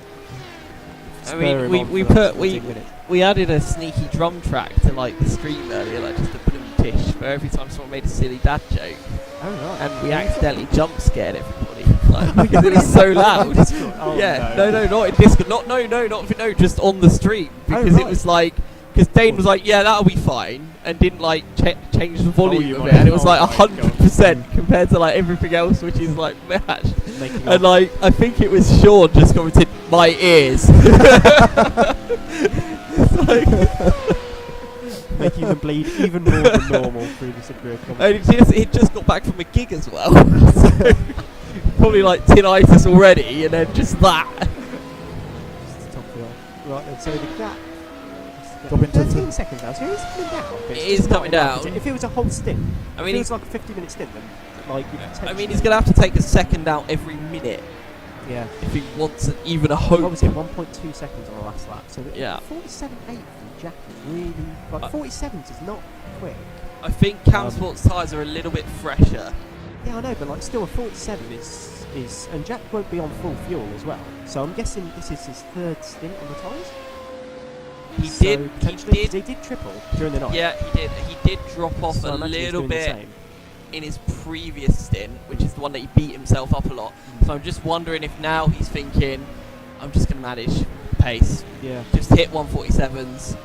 I mean, Spur him we- on we for like put- we- 14 minutes. We added a sneaky drum track to like the stream earlier, like just a boom tish for every time someone made a silly dad joke, Oh right. and we accidentally jump scared everybody like, because it was so loud. Oh, Yeah, no. no, not in Discord. No, just on the stream because it right. was like. Because Dane was like, yeah, that'll be fine, and didn't like change the volume Volume of on it, it. and it was Oh like my 100% compared to like everything else, which is like matched. Making And like, I think it was Sean just commented, my ears. It's like, making them bleed even more than normal through this agreed and he'd just got back from a gig as well, so probably like tinnitus already, and then just that. Right then, so the gap. Drop into 13 seconds now, so it is coming down. but It it's is just not coming enough, is down. it? If it was a whole stint, I if mean, it was like a 50-minute stint, then like you I mean, he's gonna have to take a second out every minute yeah. if he wants even a What hope. was it? 1.2 seconds on the last lap. So Yeah. 47.8 from Jack is really like 47 is not quick. I think Cam Sports tyres are a little bit fresher. Yeah, I know, but like still a 47 is and Jack won't be on full fuel as well. So I'm guessing this is his 3rd stint on the tyres. He So did. potentially- He did. He did triple during the night. Yeah, he did. He did drop off So I a imagine he's little doing the bit same. in his previous stint, which is the one that he beat himself up a lot. So I'm just wondering if now he's thinking, I'm just going to manage pace, Yeah. just hit 147s.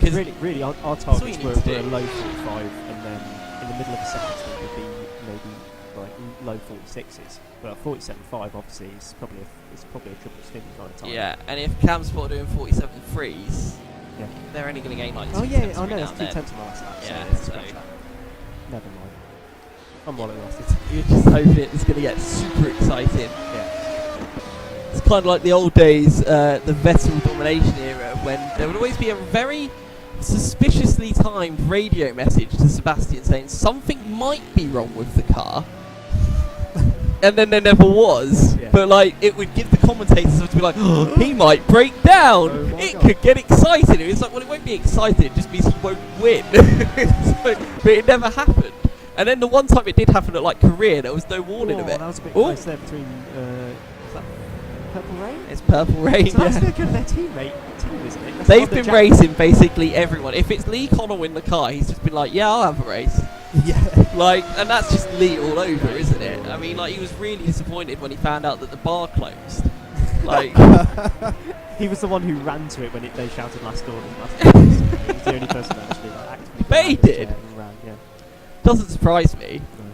Because Really, our what targets you were need to a do. low 45, and then in the middle of the second stint would be maybe like low 46s. But 47.5 obviously is probably a triple stint kind of time. yeah, and if Cam's Sport doing 47 threes, Yeah. they're only going to gain like Oh 2 yeah, tenths I every know. now It's and 2 then. tenths on the last lap. Yeah, so so- never mind. I'm well exhausted. You're just hoping it's going to get super exciting. Yeah. It's kind of like the old days, the Vettel domination era, when there would always be a very suspiciously timed radio message to Sebastian saying something might be wrong with the car. And then there never was. Yeah. But like, it would give the commentators to be like, oh, he might break down. Oh my It God. could get exciting. It's like, well, it won't be exciting. It just means he won't win. So, but it never happened. And then the one time it did happen at like Korea, there was no warning of it. That was a bit Ooh. close there between. Was that Purple Rain? It's Purple Rain. So that's yeah. their good their teammate team, isn't it? That's They've Honda been Jack- racing basically everyone. If it's Lee Connell in the car, he's just been like, yeah, I'll have a race. Yeah. Like, and that's just Lee all over, isn't it? I mean, like, he was really disappointed when he found out that the bar closed. Like, He was the one who ran to it when they shouted last orders. He was the only person that actually like, actively. But he got out of his did. chair and ran, yeah. doesn't surprise me. No.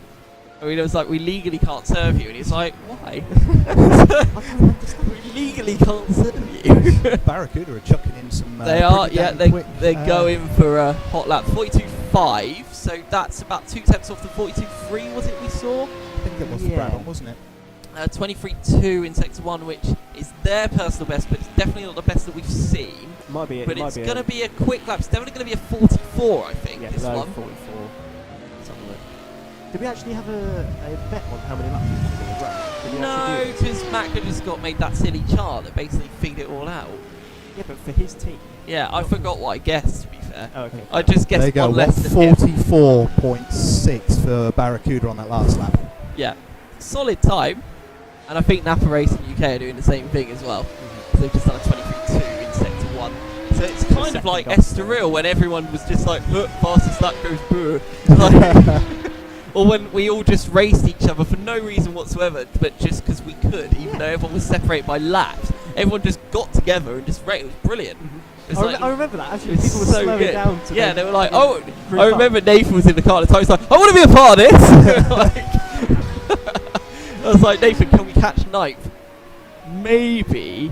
I mean, it was like, we legally can't serve you. And he's like, why? I can't understand. We legally can't serve you. Barracuda are chucking in some. They are, pretty yeah, damn quick, they're going for a hot lap 42.5, so that's about 2 tenths off the 42.3, was it we saw? I think it was the Yeah. Brabham, wasn't it? 23.2 in sector 1, which is their personal best, but it's definitely not the best that we've seen. Might be. But might it's be going to be a quick lap. It's definitely going to be a 44, I think, yeah, this low one. 44. Let's have a look. Did we actually have a bet on how many laps we could do as well? Did we No, actually do it? because Matt just got made that silly chart that basically figured it all out. Yeah, but for his team. Yeah, I forgot what I guessed, to be fair. Oh, okay. I just There you guessed go. one less than him. 44.6 for Barracuda on that last lap. Yeah, solid time. And I think Napa Racing UK are doing the same thing as well. So they've just done a 23.2 in sector 1. So it's kind of second like off, Estoril when everyone was just like, look, fastest lap goes boo. Like, or when we all just raced each other for no reason whatsoever, but just because we could, even though everyone was separated by laps. Everyone just got together and just raced. It was brilliant. It was like- I remember that. Actually, it was people were so slowing good. down. To Yeah, then they were like, get oh, group I up. remember Nathan was in the car at the time. He was like, I want to be a part of this. Like, I was like, Nathan, can we catch ninth? Maybe.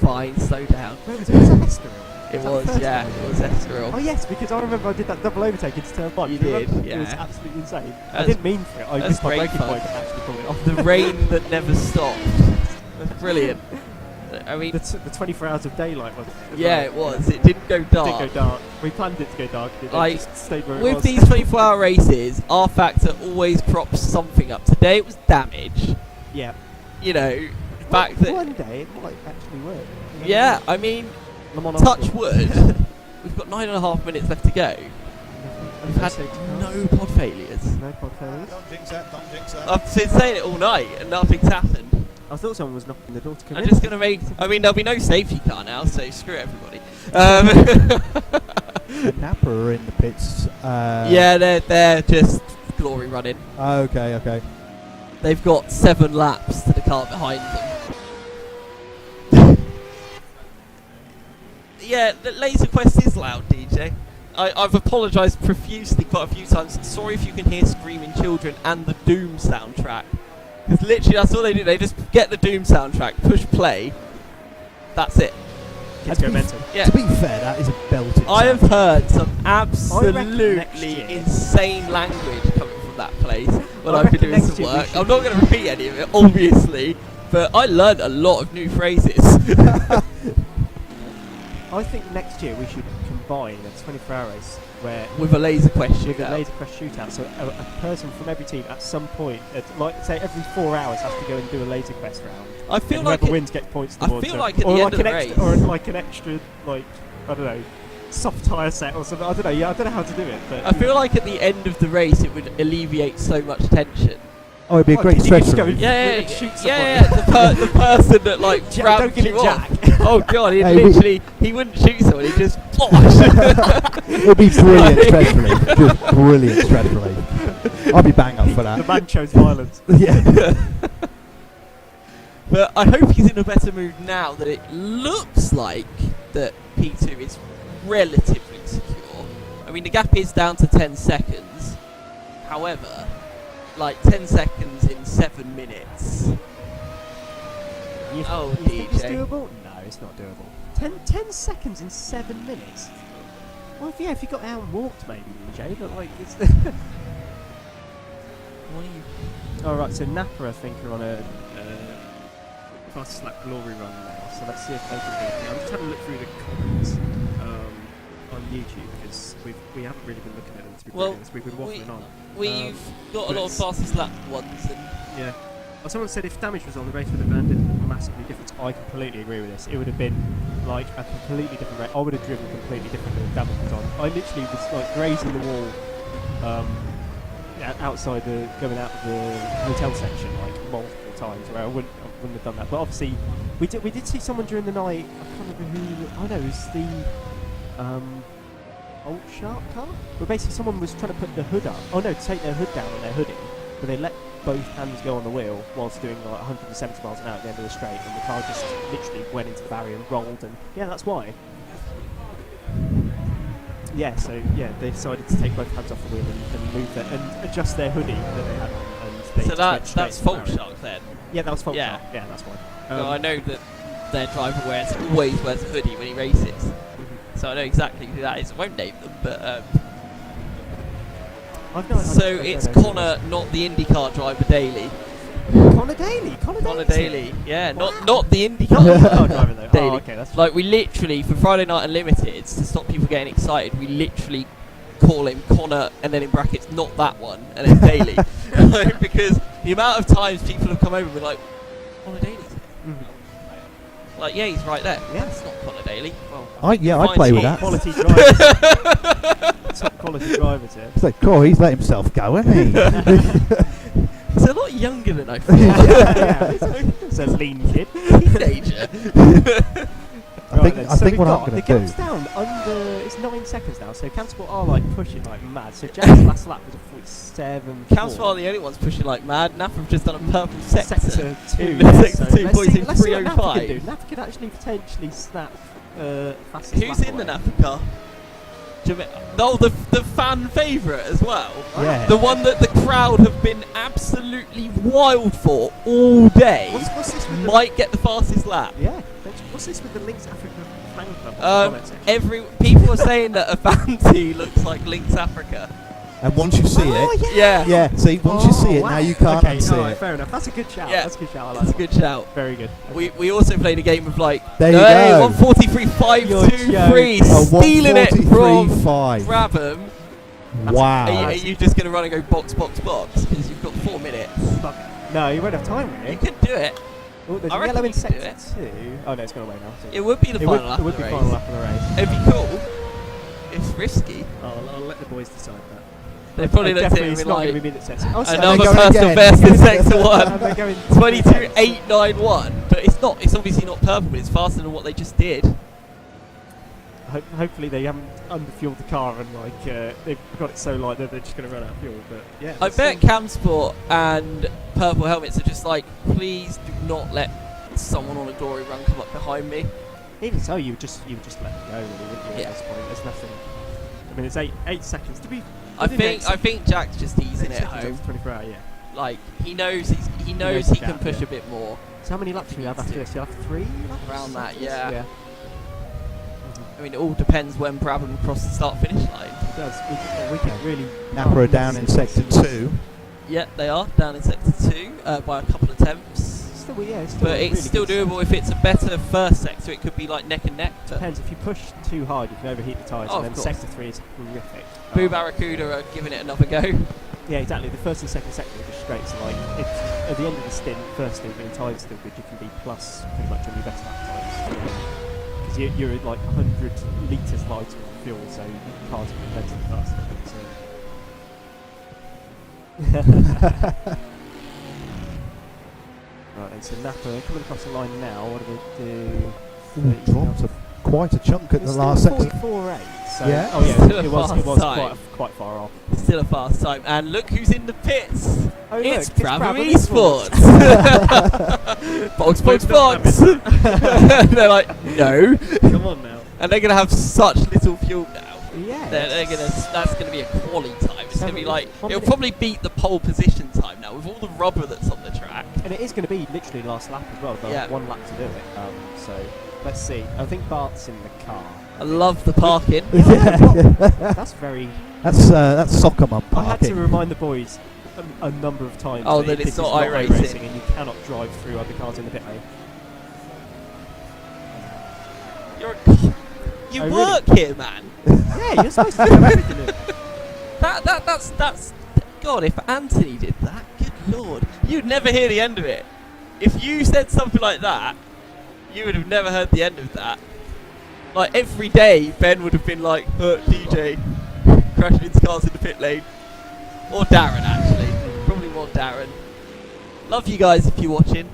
Fine, slow down. Where was it? Was that Estoril? It Was that was, the first yeah, one? it was Estoril. Oh yes, because I remember I did that double overtake into turn 1. You Do remember? did, It was yeah. absolutely insane. I That's- didn't mean for it. I that's missed my great braking fun. point and actually pulled it off. The rain that never stopped. That's brilliant. I mean, The 24 hours of daylight was it? as yeah, well? it was. It didn't go It dark. didn't go dark. We planned it to go dark. It Like, just stayed where it With was. these 24-hour races, R Factor always crops something up. Today it was damage. Yeah. You know, back Well, then. one day it might actually work. You never Yeah, know. I mean, Le Mans touch Ultra. wood. We've got 9.5 minutes left to go. We've had Safety cars. no pod failures. No pod failures. Don't jinx that, don't jinx that. I've been saying it all night and nothing's happened. I thought someone was knocking the door to come I'm in. just going to make... I mean, there'll be no safety car now, so screw everybody. And Napa are in the pits. Yeah, they're just glory running. Okay, okay. They've got 7 laps to the car behind them. Yeah, the Laser Quest is loud, DJ. I've apologised profusely quite a few times. Sorry if you can hear screaming children and the Doom soundtrack. Because literally that's all they do. They just get the Doom soundtrack, push play. That's it. Kids go mental. Yeah. To be fair, that is a belted I have sound. heard some next absolutely year- insane language coming from that place when I I've been reckon doing next some year we work. should- I'm not going to repeat any of it, obviously, but I learned a lot of new phrases. I think next year we should combine a 24-hour race where With a Laser Quest with a shootout. laser quest shootout. So a person from every team at some point, like say every 4 hours, has to go and do a laser quest round. I feel And like whoever it- wins gets points I towards feel it. like at or the like end of an the extra, race- or like an extra, like I don't know, soft tyre set or something. I don't know. Yeah, I don't know how to do it. But I feel like at the end of the race it would alleviate so much tension. Oh, it'd be a What, great did you stretch just go for me. Yeah, and shoot yeah, the person that like Jack, grabbed don't give you it off. Jack. Oh god, he Hey, we- literally he wouldn't shoot someone, he'd just It'd be brilliant stretch relief. Just brilliant stretch relief. I'll be bang up for The that. man chose violence. Yeah. But I hope he's in a better mood now that it looks like that P2 is relatively secure. I mean, the gap is down to 10 seconds. However, like 10 seconds in 7 minutes. You Oh, think it's DJ. doable? No, it's not doable. 10 seconds in 7 minutes. Well, if you got out and walked, maybe, Jay, but like it's. What are you? All right, so Napa, I think, are on a fastest lap glory run now. So let's see if they can do it. I'm just having a look through the comments on YouTube because we haven't really been looking at them to be honest. We've been waffling on. We've got a lot of fastest lap ones, and yeah. Well, someone said if damage was on, the race would have landed massively different. I completely agree with this. It would have been like a completely different race. I would have driven completely differently if damage was on. I literally was like grazing the wall outside going out of the hotel section like multiple times where I wouldn't have done that. But obviously we did see someone during the night. I can't remember who. Oh no, it was the Old Shark car. But basically someone was trying to put the hood up. Oh no, to take their hood down on their hoodie, but they let both hands go on the wheel whilst doing like 170 miles an hour at the end of the straight, and the car just literally went into the barrier and rolled, and yeah, that's why. Yeah, so yeah, they decided to take both hands off the wheel and move their, and adjust their hoodie that they had on. And they so that's Fault Shark then. Yeah, that was Fault Yeah. Shark. Yeah, that's why. No, I know that their driver always wears a hoodie when he races, so I know exactly who that is. I won't name them, but so it's Connor, not the IndyCar driver Daly. Connor Daly. Connor Daly, yeah, Wow. not the Not the IndyCar car driver though. Daly. Oh, okay, that's Like we literally for Friday Night Unlimited, to stop people getting excited, we literally call him Connor and then in brackets not that one and then Daly. Because the amount of times people have come over and been like, Connor Daly's here. Like, yeah, he's right there. Yeah. It's not Connor Daly. Well, I'd fine play with cheese. that. quality driver. Top quality drivers here. It's like, cool, he's let himself go, hasn't he? He's a lot younger than I thought. It's a lean kid. Teenager. I think what I'm going the to do. gap's down under. It's 9 seconds now. So Campsport are like pushing like mad. So Jack's last lap was a 47. Camps are the only ones pushing like mad. Napa have just done a purple sector. Sector 2. In yeah, sector so 2 let's points see in what Napa can 305. do. Napa could actually potentially snap fastest Who's lap in the away. Napa car? Oh, the fan favourite as well. Yeah. The one that the crowd have been absolutely wild for all day. What's this with Might get the fastest lap. the? Yeah. What's this with the Lynx Africa fan club? People are saying that Avanti looks like Lynx Africa. And once you see it, Yeah, yeah, see, once you see it, wow. now you can't okay, unsee alright, it. fair enough. That's a good shout. Yeah. That's a good shout. I like that's a that. good shout. Very good. We also played a game of like, There you hey, go. 143, 5, You're 2, 3, Oh, stealing it from 143.5. Brabham. Wow. Are you just going to run and go box, box, box? Because you've got 4 minutes. No, you won't have time, will You you? could do it. Oh, there's I reckon yellow in you could do sector 2. Oh no, it's gone away now. So It would be the it final lap would of be the final race. lap of the race. It'd be cool. It's risky. I'll let the boys decide that. They probably looked at Definitely it it's and not be going to like, be me that sets it. Oh, so another going personal again. best in sector 1. they're going 22.891. But it's not. It's obviously not purple. But it's faster than what they just did. Hopefully they haven't underfueled the car and like they've got it so light that they're just going to run out of fuel. But yeah, I bet Camsport and Purple Helmets are just like, please do not let someone on a glory run come up behind me. even so, you would just let it go, really, wouldn't you? Yeah. At this point, there's nothing. I mean, it's 8 seconds to be. I think Jack's just easing it home. 24 hour, yeah. Like he knows he knows he the can gap, push yeah. a bit more. So how many laps do you have after this? You have 3 laps? Around that, yeah. Yeah. I mean, it all depends when Brabham cross the start-finish line. It does. We can really. Napa are down in sector 2. Yeah, they are down in sector 2 by a couple of tenths. Still, yeah, still But it's really still good. doable if it's a better first sector. It could be like neck and neck. But Depends. If you push too hard, you can overheat the tyres, Oh, and of then course. sector 3 is horrific. Boo Barracuda are giving it another go. Yeah, exactly. The first and second sector are just straight. So like, if at the end of the stint, first stint being tyres still good, you can be plus pretty much on your best lap times. Because you're like 100 litres lighter on fuel, so your cars are plenty faster. So. Right, then, so Napa coming across the line now. What do they do? Dropped quite a chunk at It's the last still sector. 44.8. So Yeah. Oh yeah, Still a it was fast time. quite far off. Still a fast time. And look who's in the pits. Oh, It's look, Brabham Esports. Esports. Box, box, box. They're like, no. Come on now. And they're going to have such little fuel now. Yeah. That's gonna be a quali time. It's gonna be like, 1 it'll minute. probably beat the pole position time now with all the rubber that's on the track. And it is going to be literally last lap as well. They'll Yeah. have 1 lap to do it. So Let's see. I think Bart's in the car. I love the parking. That's very. That's soccer mum I had to parking. remind the boys a number of times. Oh, that this it's is not iRacing. and you cannot drive through other cars in the pit lane. You Oh, work here, man. Yeah, you're supposed to do everything. In. That's. God, if Anthony did that, good lord, you'd never hear the end of it. If you said something like that, you would have never heard the end of that. Like every day, Ben would have been like, DJ, crashing into cars in the pit lane. Or Darren, actually. Probably more Darren. Love you guys if you're watching.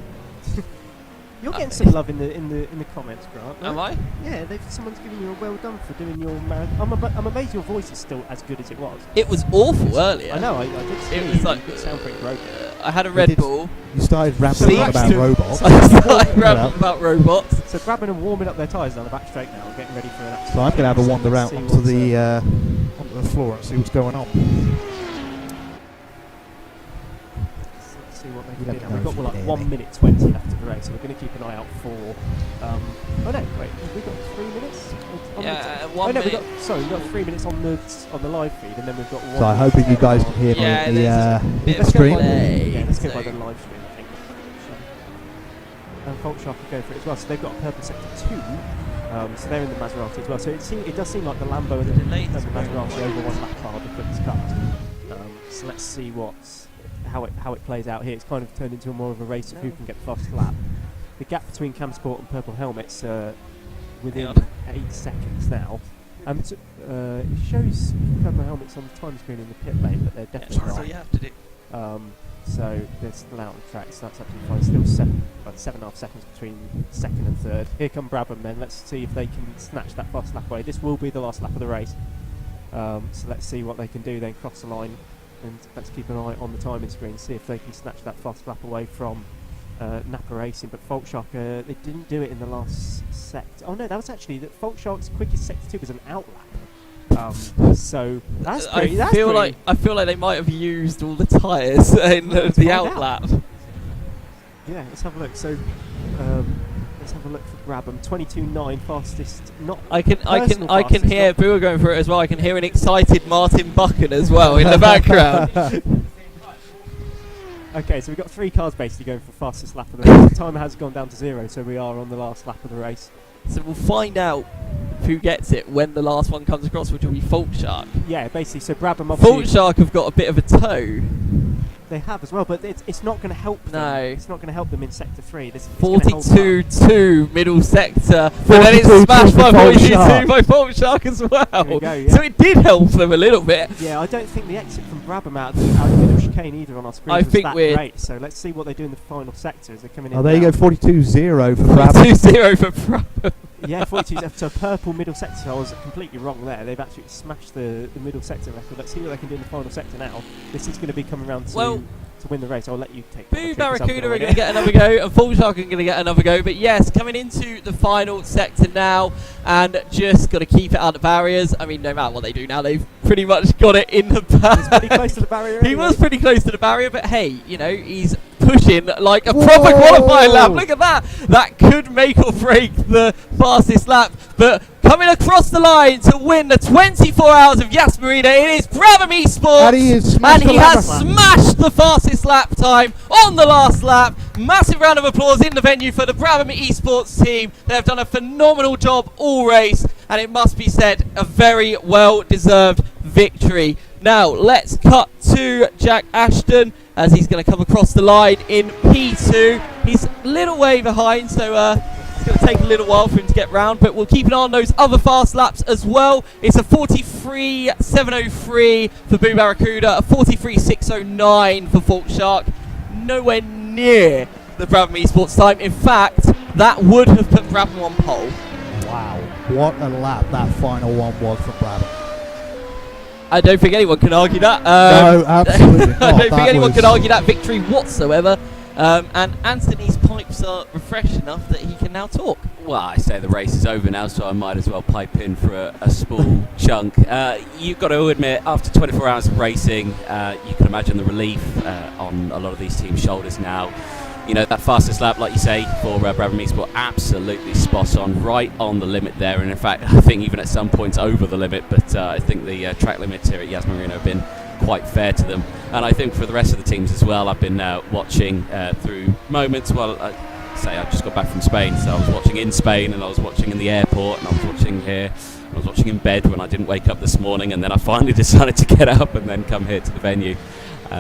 You're getting some love in the comments, Grant. Right? Am I? Yeah, someone's giving you a well done for doing your marathon. I'm amazed your voice is still as good as it was. It was awful earlier. I know, I did see It was like, you sound pretty broken. I had a Red Bull. You started rambling on about robots. I started rambling about robots. So grabbing and warming up their tyres down the back straight now, getting ready for an accident. So I'm going to have a wander out See onto what's, the floor and see what's going on. See what they You can let do. me Now, we've know got if you like can 1 hear me. minute 20 left of the race, so we're going to keep an eye out for. Oh no, wait, have we got 3 minutes? On Yeah, the 1 oh no, minute. we've got 3 minutes on the live feed, and then we've got 1. So I'm hoping you guys can hear me Yeah, in there's a the bit Let's of go stream. by the, delay, yeah, let's go by so- the live stream, I think. And Fault Shark will go for it as well. So they've got a purple sector 2. So they're in the Maserati as well. So it does seem like the Lambo and the Maserati over one lap are the quickest cars. So let's see how it plays out here. It's kind of turned into more of a race of who can get the fastest lap. The gap between Cam Sport and Purple Helmets within 8 seconds now. So, it shows Purple Helmets on the time screen in the pit lane, but they're definitely That's not. all you have to do. So they're still out on track, so that's absolutely fine. Still 7.5 seconds between second and third. Here come Brabham then. Let's see if they can snatch that fast lap away. This will be the last lap of the race. So let's see what they can do then. Cross the line, and let's keep an eye on the timing screen. See if they can snatch that fast lap away from Napa Racing. But Fault Shark, they didn't do it in the last sector. Oh no, that was actually Fault Shark's quickest sector 2 was an out lap. So that's pretty. I feel like they might have used all the tyres in the find out out. lap. Yeah, let's have a look. So let's have a look for Brabham. 22.9 fastest. Not I can personal hear fastest, Boo are going for it as well. I can hear an excited Martin Buchan as well in the background. Okay, so we've got 3 cars basically going for fastest lap of the race. The timer has gone down to 0, so we are on the last lap of the race. So we'll find out who gets it when the last one comes across, which will be Fault Shark. Yeah, basically. So Brabham Fault obviously Shark have got a bit of a toe. they have as well, but it's not going to help them. No. It's not going to help them in sector 3. This it's gonna hold them up. 42-2 middle sector, and then it's 42-2 smashed by for Fault 42 Shark. by Fault Shark as well. There we go, yeah. So it did help them a little bit. Yeah, I don't think the exit from Brabham out of the middle chicane either on our screen I was think that we're- great. So let's see what they do in the final sector as they're coming in. Oh, there you now. go, 42-0 for Brabham. 2-0 for Brabham. Yeah, 42. So purple middle sector. So I was completely wrong there. They've actually smashed the middle sector record. Let's see what they can do in the final sector now. This is going to be coming around to win the race. I'll let you take. Boo Barracuda are going to get another go, and Fault Shark are going to get another go. But yes, coming into the final sector now, and just got to keep it out of barriers. I mean, no matter what they do now, they've pretty much got it in the He's pretty bag. close to the barrier. He anyway. was pretty close to the barrier, but hey, you know, he's pushing like a proper qualifying lap. Look at that. That could make or break the fastest lap. But coming across the line to win the 24 hours of Yas Marina, it is Brabham Esports. And he is smashed And he the has lap. smashed the fastest lap time on the last lap. Massive round of applause in the venue for the Brabham Esports team. They have done a phenomenal job all race, and it must be said, a very well-deserved victory. Now, let's cut to Jack Ashton as he's going to come across the line in P2. He's a little way behind, so it's going to take a little while for him to get round, but we'll keep an eye on those other fast laps as well. It's a 43.703 for Boo Barracuda, a 43.609 for Fault Shark. Nowhere near the Brabham Esports time. In fact, that would have put Brabham on pole. Wow, what a lap that final one was from Brabham. I don't think anyone can argue that. No, absolutely not. I don't think That anyone was- can argue that victory whatsoever. And Anthony's pipes are refreshed enough that he can now talk. Well, I say the race is over now, so I might as well pipe in for a small chunk. You've got to admit, after 24 hours of racing, you can imagine the relief on a lot of these teams' shoulders now. You know, that fastest lap, like you say, for Brabham Esports, absolutely spot on, right on the limit there. And in fact, I think even at some points over the limit, but I think the track limits here at Yas Marina have been quite fair to them. And I think for the rest of the teams as well, I've been watching through moments. Well, I just got back from Spain, so I was watching in Spain, and I was watching in the airport, and I was watching here. I was watching in bed when I didn't wake up this morning, and then I finally decided to get up and then come here to the venue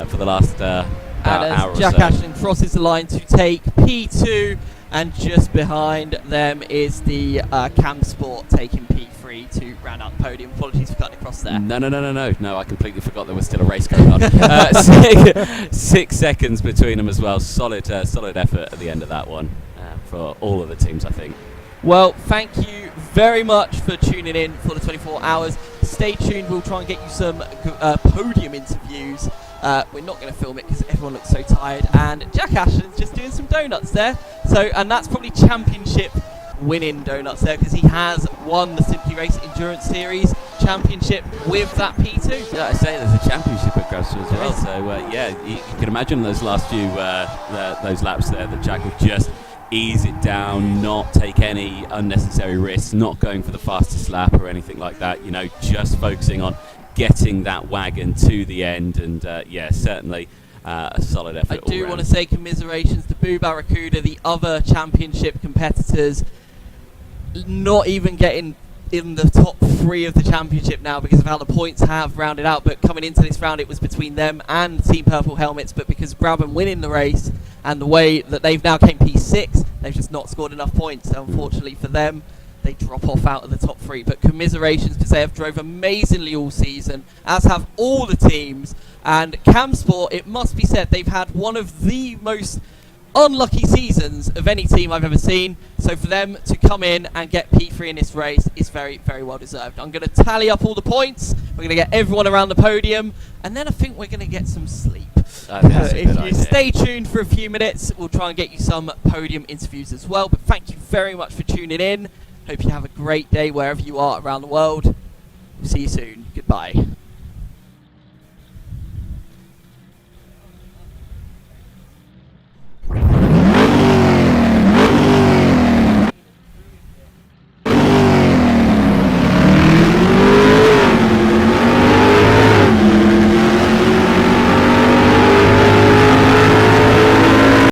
for the last hour And or as Jack so. Ashton crosses the line to take P2, and just behind them is the Cam Sport taking P3 to round out the podium. Apologies for cutting across there. No, I completely forgot there was still a race going on. 6 seconds between them as well. Solid effort at the end of that one for all of the teams, I think. Well, thank you very much for tuning in for the 24 hours. Stay tuned, we'll try and get you some podium interviews. We're not going to film it because everyone looks so tired, and Jack Ashton's just doing some donuts there. And that's probably championship winning donuts there, because he has won the Simply Race Endurance Series championship with that P2. Yeah, I say there's a championship at Grasshopper as well. So you can imagine those last few those laps there that Jack would just ease it down, not take any unnecessary risks, not going for the fastest lap or anything like that. You know, just focusing on getting that wagon to the end, and certainly a solid effort. I do want to say commiserations to Boo Barracuda, the other championship competitors, not even getting in the top 3 of the championship now because of how the points have rounded out. But coming into this round, it was between them and Team Purple Helmets. But because Brabham winning the race and the way that they've now came P6, they've just not scored enough points. So unfortunately for them, they drop off out of the top 3. But commiserations, because they have drove amazingly all season, as have all the teams. And Cam Sport, it must be said, they've had one of the most unlucky seasons of any team I've ever seen. So for them to come in and get P3 in this race is very, very well deserved. I'm going to tally up all the points. We're going to get everyone around the podium, and then I think we're going to get some sleep. If you stay tuned for a few minutes, we'll try and get you some podium interviews as well. But thank you very much for tuning in. Hope you have a great day wherever you are around the world. See you soon. Goodbye.